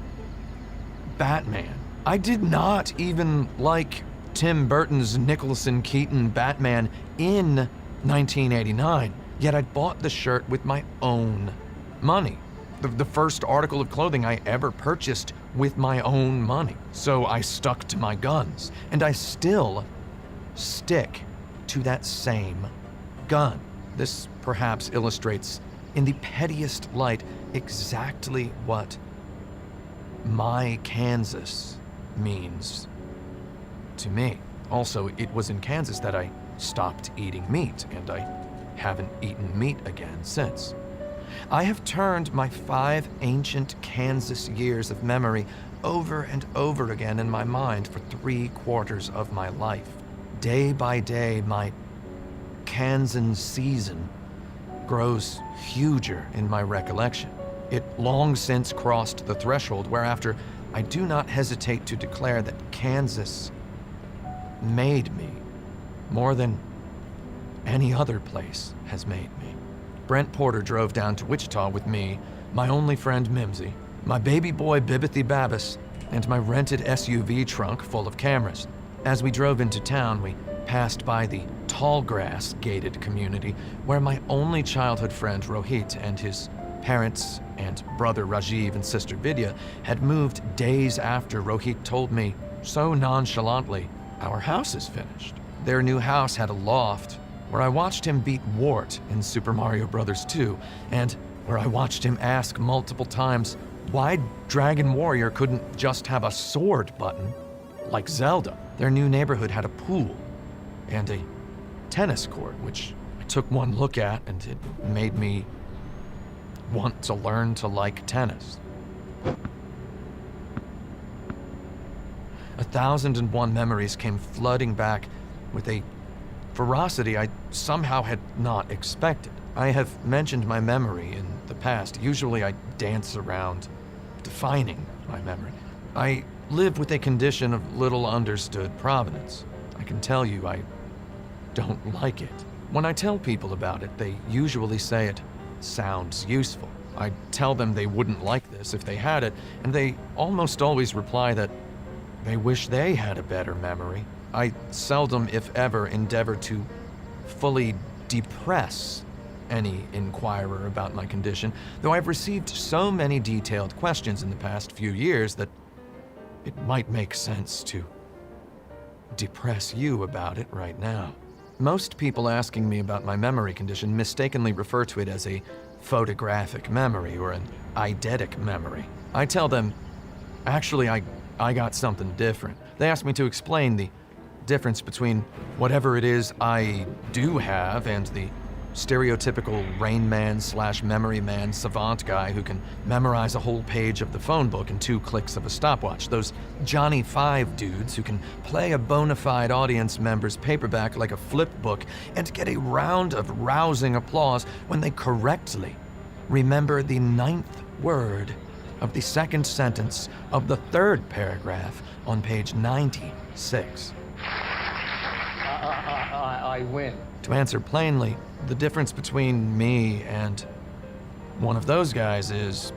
Batman. I did not even like Tim Burton's Nicholson Keaton Batman in 1989, yet I bought the shirt with my own money. The first article of clothing I ever purchased with my own money. So I stuck to my guns, and I still stick to that same gun. This perhaps illustrates in the pettiest light exactly what my Kansas means to me. Also, it was in Kansas that I stopped eating meat, and I haven't eaten meat again since. I have turned my 5 ancient Kansas years of memory over and over again in my mind for 3/4 of my life. Day by day, my Kansan season grows huger in my recollection. It long since crossed the threshold whereafter I do not hesitate to declare that Kansas made me more than any other place has made me. Brent Porter drove down to Wichita with me, my only friend Mimsy, my baby boy Bibbithy Babbis, and my rented SUV trunk full of cameras. As we drove into town, we passed by the Tallgrass gated community where my only childhood friend Rohit and his parents and brother Rajiv and sister Vidya had moved days after Rohit told me so nonchalantly, "Our house is finished." Their new house had a loft where I watched him beat Wart in Super Mario Bros. 2, and where I watched him ask multiple times why Dragon Warrior couldn't just have a sword button like Zelda. Their new neighborhood had a pool and a tennis court, which I took one look at and it made me want to learn to like tennis. 1,001 memories came flooding back with a ferocity I somehow had not expected. I have mentioned my memory in the past. Usually I dance around defining my memory. I live with a condition of little understood provenance. I can tell you I don't like it. When I tell people about it, they usually say it sounds useful. I tell them they wouldn't like this if they had it, and they almost always reply that they wish they had a better memory. I seldom, if ever, endeavor to fully depress any inquirer about my condition, though I've received so many detailed questions in the past few years that it might make sense to depress you about it right now. Most people asking me about my memory condition mistakenly refer to it as a photographic memory or an eidetic memory. I tell them, actually, I got something different. They ask me to explain the difference between whatever it is I do have and the stereotypical Rain Man / Memory Man savant guy who can memorize a whole page of the phone book in 2 clicks of a stopwatch. Those Johnny 5 dudes who can play a bona fide audience member's paperback like a flip book and get a round of rousing applause when they correctly remember the 9th word of the 2nd sentence of the 3rd paragraph on page 96. I win. To answer plainly, the difference between me and one of those guys is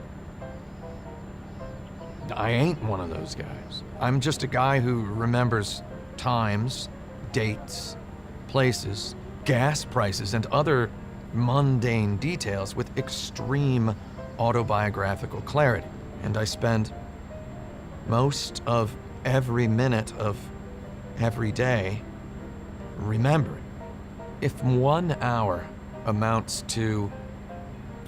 I ain't one of those guys. I'm just a guy who remembers times, dates, places, gas prices, and other mundane details with extreme autobiographical clarity. And I spend most of every minute of every day remembering. If 1 hour amounts to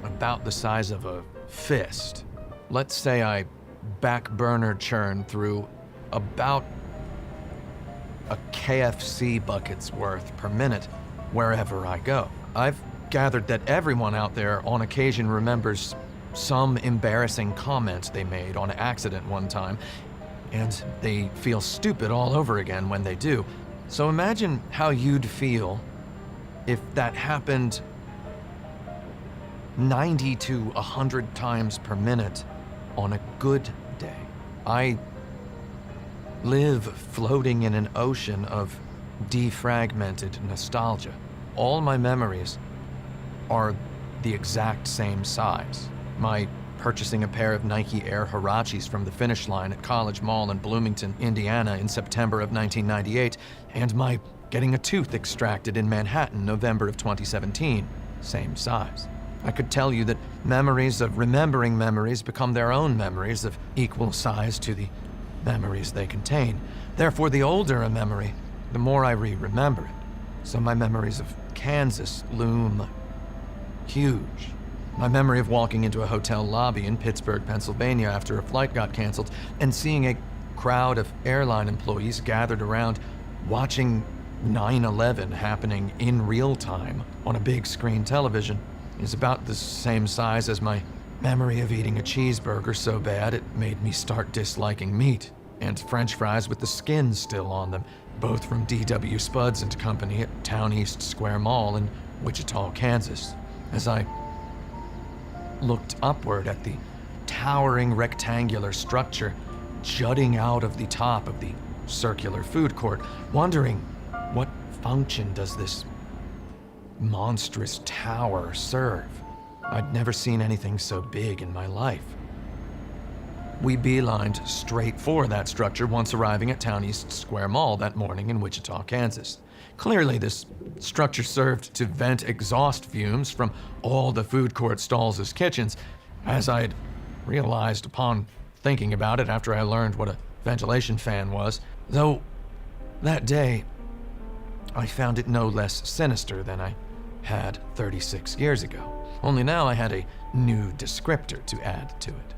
about the size of a fist, let's say I back burner churn through about a KFC bucket's worth per minute wherever I go. I've gathered that everyone out there on occasion remembers some embarrassing comment they made on accident one time, and they feel stupid all over again when they do. So imagine how you'd feel if that happened 90 to 100 times per minute on a good day. I live floating in an ocean of defragmented nostalgia. All my memories are the exact same size. My purchasing a pair of Nike Air Huaraches from the finish line at College Mall in Bloomington, Indiana in September of 1998, and my getting a tooth extracted in Manhattan, November of 2017, same size. I could tell you that memories of remembering memories become their own memories of equal size to the memories they contain. Therefore, the older a memory, the more I remember it. So my memories of Kansas loom huge. My memory of walking into a hotel lobby in Pittsburgh, Pennsylvania after a flight got canceled and seeing a crowd of airline employees gathered around watching 9/11 happening in real time on a big screen television is about the same size as my memory of eating a cheeseburger so bad it made me start disliking meat, and French fries with the skin still on them, both from D.W. Spuds and Company at Town East Square Mall in Wichita, Kansas. As I looked upward at the towering rectangular structure jutting out of the top of the circular food court, wondering what function does this monstrous tower serve? I'd never seen anything so big in my life. We beelined straight for that structure once arriving at Town East Square Mall that morning in Wichita, Kansas. Clearly, this structure served to vent exhaust fumes from all the food court stalls' kitchens, as I'd realized upon thinking about it after I learned what a ventilation fan was, though that day I found it no less sinister than I had 36 years ago. Only now I had a new descriptor to add to it.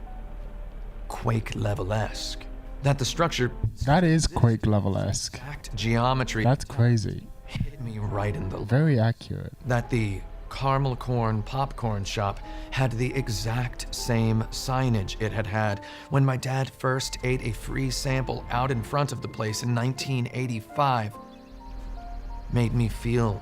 Quake level-esque. That the structure... That is Quake level-esque. Exact geometry... That's crazy. ...hit me right in the... Very accurate. That the caramel corn popcorn shop had the exact same signage it had had when my dad first ate a free sample out in front of the place in 1985 made me feel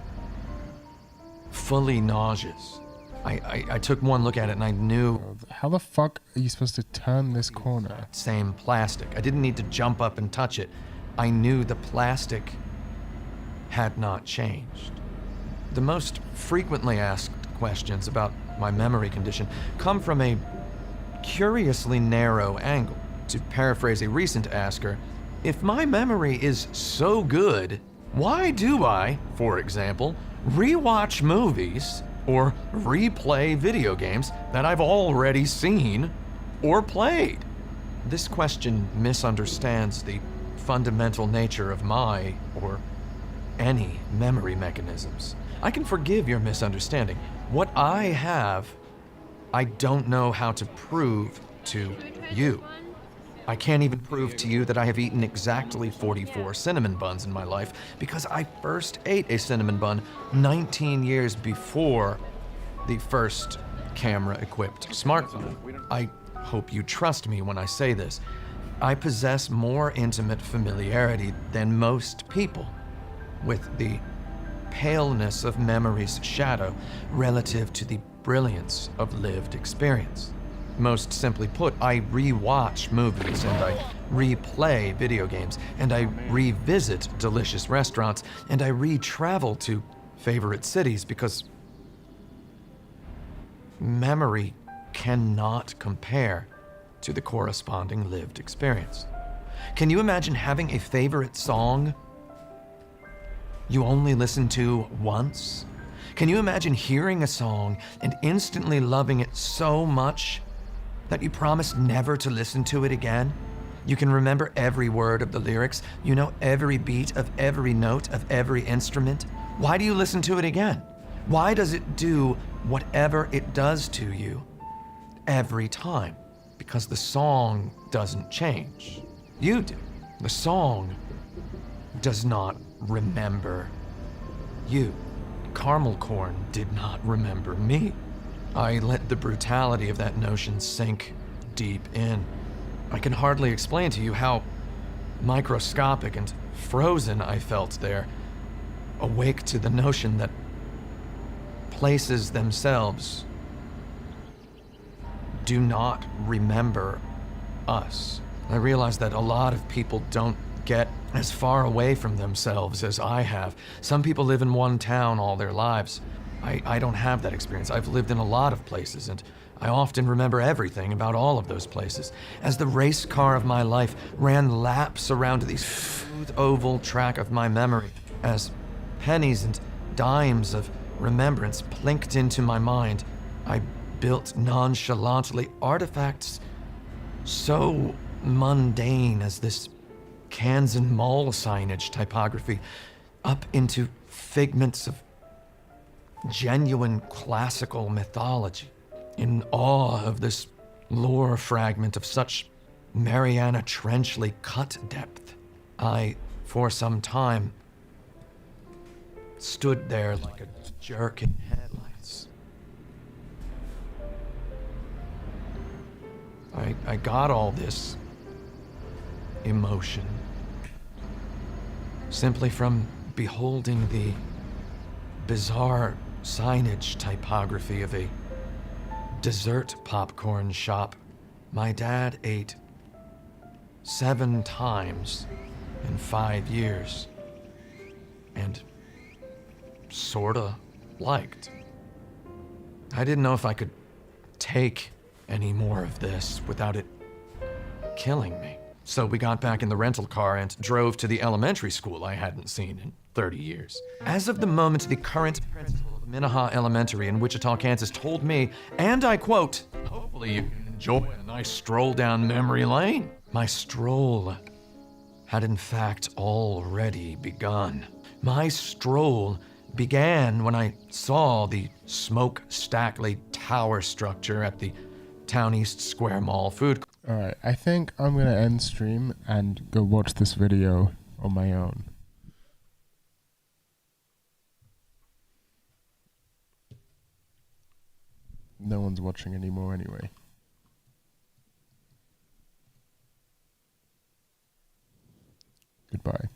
fully nauseous. I took one look at it and I knew... How the fuck are you supposed to turn this corner? Same plastic. I didn't need to jump up and touch it. I knew the plastic had not changed. The most frequently asked questions about my memory condition come from a curiously narrow angle. To paraphrase a recent asker, if my memory is so good, why do I, for example, rewatch movies or replay video games that I've already seen or played? This question misunderstands the fundamental nature of my or any memory mechanisms. I can forgive your misunderstanding. What I have, I don't know how to prove to you. I can't even prove to you that I have eaten exactly 44 cinnamon buns in my life because I first ate a cinnamon bun 19 years before the first camera-equipped smartphone. I hope you trust me when I say this. I possess more intimate familiarity than most people with the paleness of memory's shadow relative to the brilliance of lived experience. Most simply put, I re-watch movies and I replay video games and I revisit delicious restaurants and I re-travel to favorite cities because memory cannot compare to the corresponding lived experience. Can you imagine having a favorite song you only listen to once? Can you imagine hearing a song and instantly loving it so much that you promise never to listen to it again? You can remember every word of the lyrics. You know every beat of every note of every instrument. Why do you listen to it again? Why does it do whatever it does to you every time? Because the song doesn't change. You do. The song does not remember you. Caramel corn did not remember me. I let the brutality of that notion sink deep in. I can hardly explain to you how microscopic and frozen I felt there, awake to the notion that places themselves do not remember us. I realize that a lot of people don't get as far away from themselves as I have. Some people live in one town all their lives. I don't have that experience. I've lived in a lot of places, and I often remember everything about all of those places. As the race car of my life ran laps around the smooth oval track of my memory, as pennies and dimes of remembrance plinked into my mind, I built nonchalantly artifacts so mundane as this Kansan Mall signage typography up into figments of genuine classical mythology, in awe of this lore fragment of such Mariana Trenchley cut depth. I, for some time, stood there like a jerk in headlights. I got all this emotion simply from beholding the bizarre signage typography of a dessert popcorn shop my dad ate 7 times in 5 years and sorta liked. I didn't know if I could take any more of this without it killing me. So we got back in the rental car and drove to the elementary school I hadn't seen in 30 years. As of the moment the current principal of Minnehaha Elementary in Wichita, Kansas told me, and I quote, "Hopefully you can enjoy a nice stroll down memory lane." My stroll had in fact already begun. My stroll began when I saw the smoke-stack-laid tower structure at the Town East Square Mall food court. Alright, I think I'm gonna end stream and go watch this video on my own. No one's watching anymore anyway. Goodbye.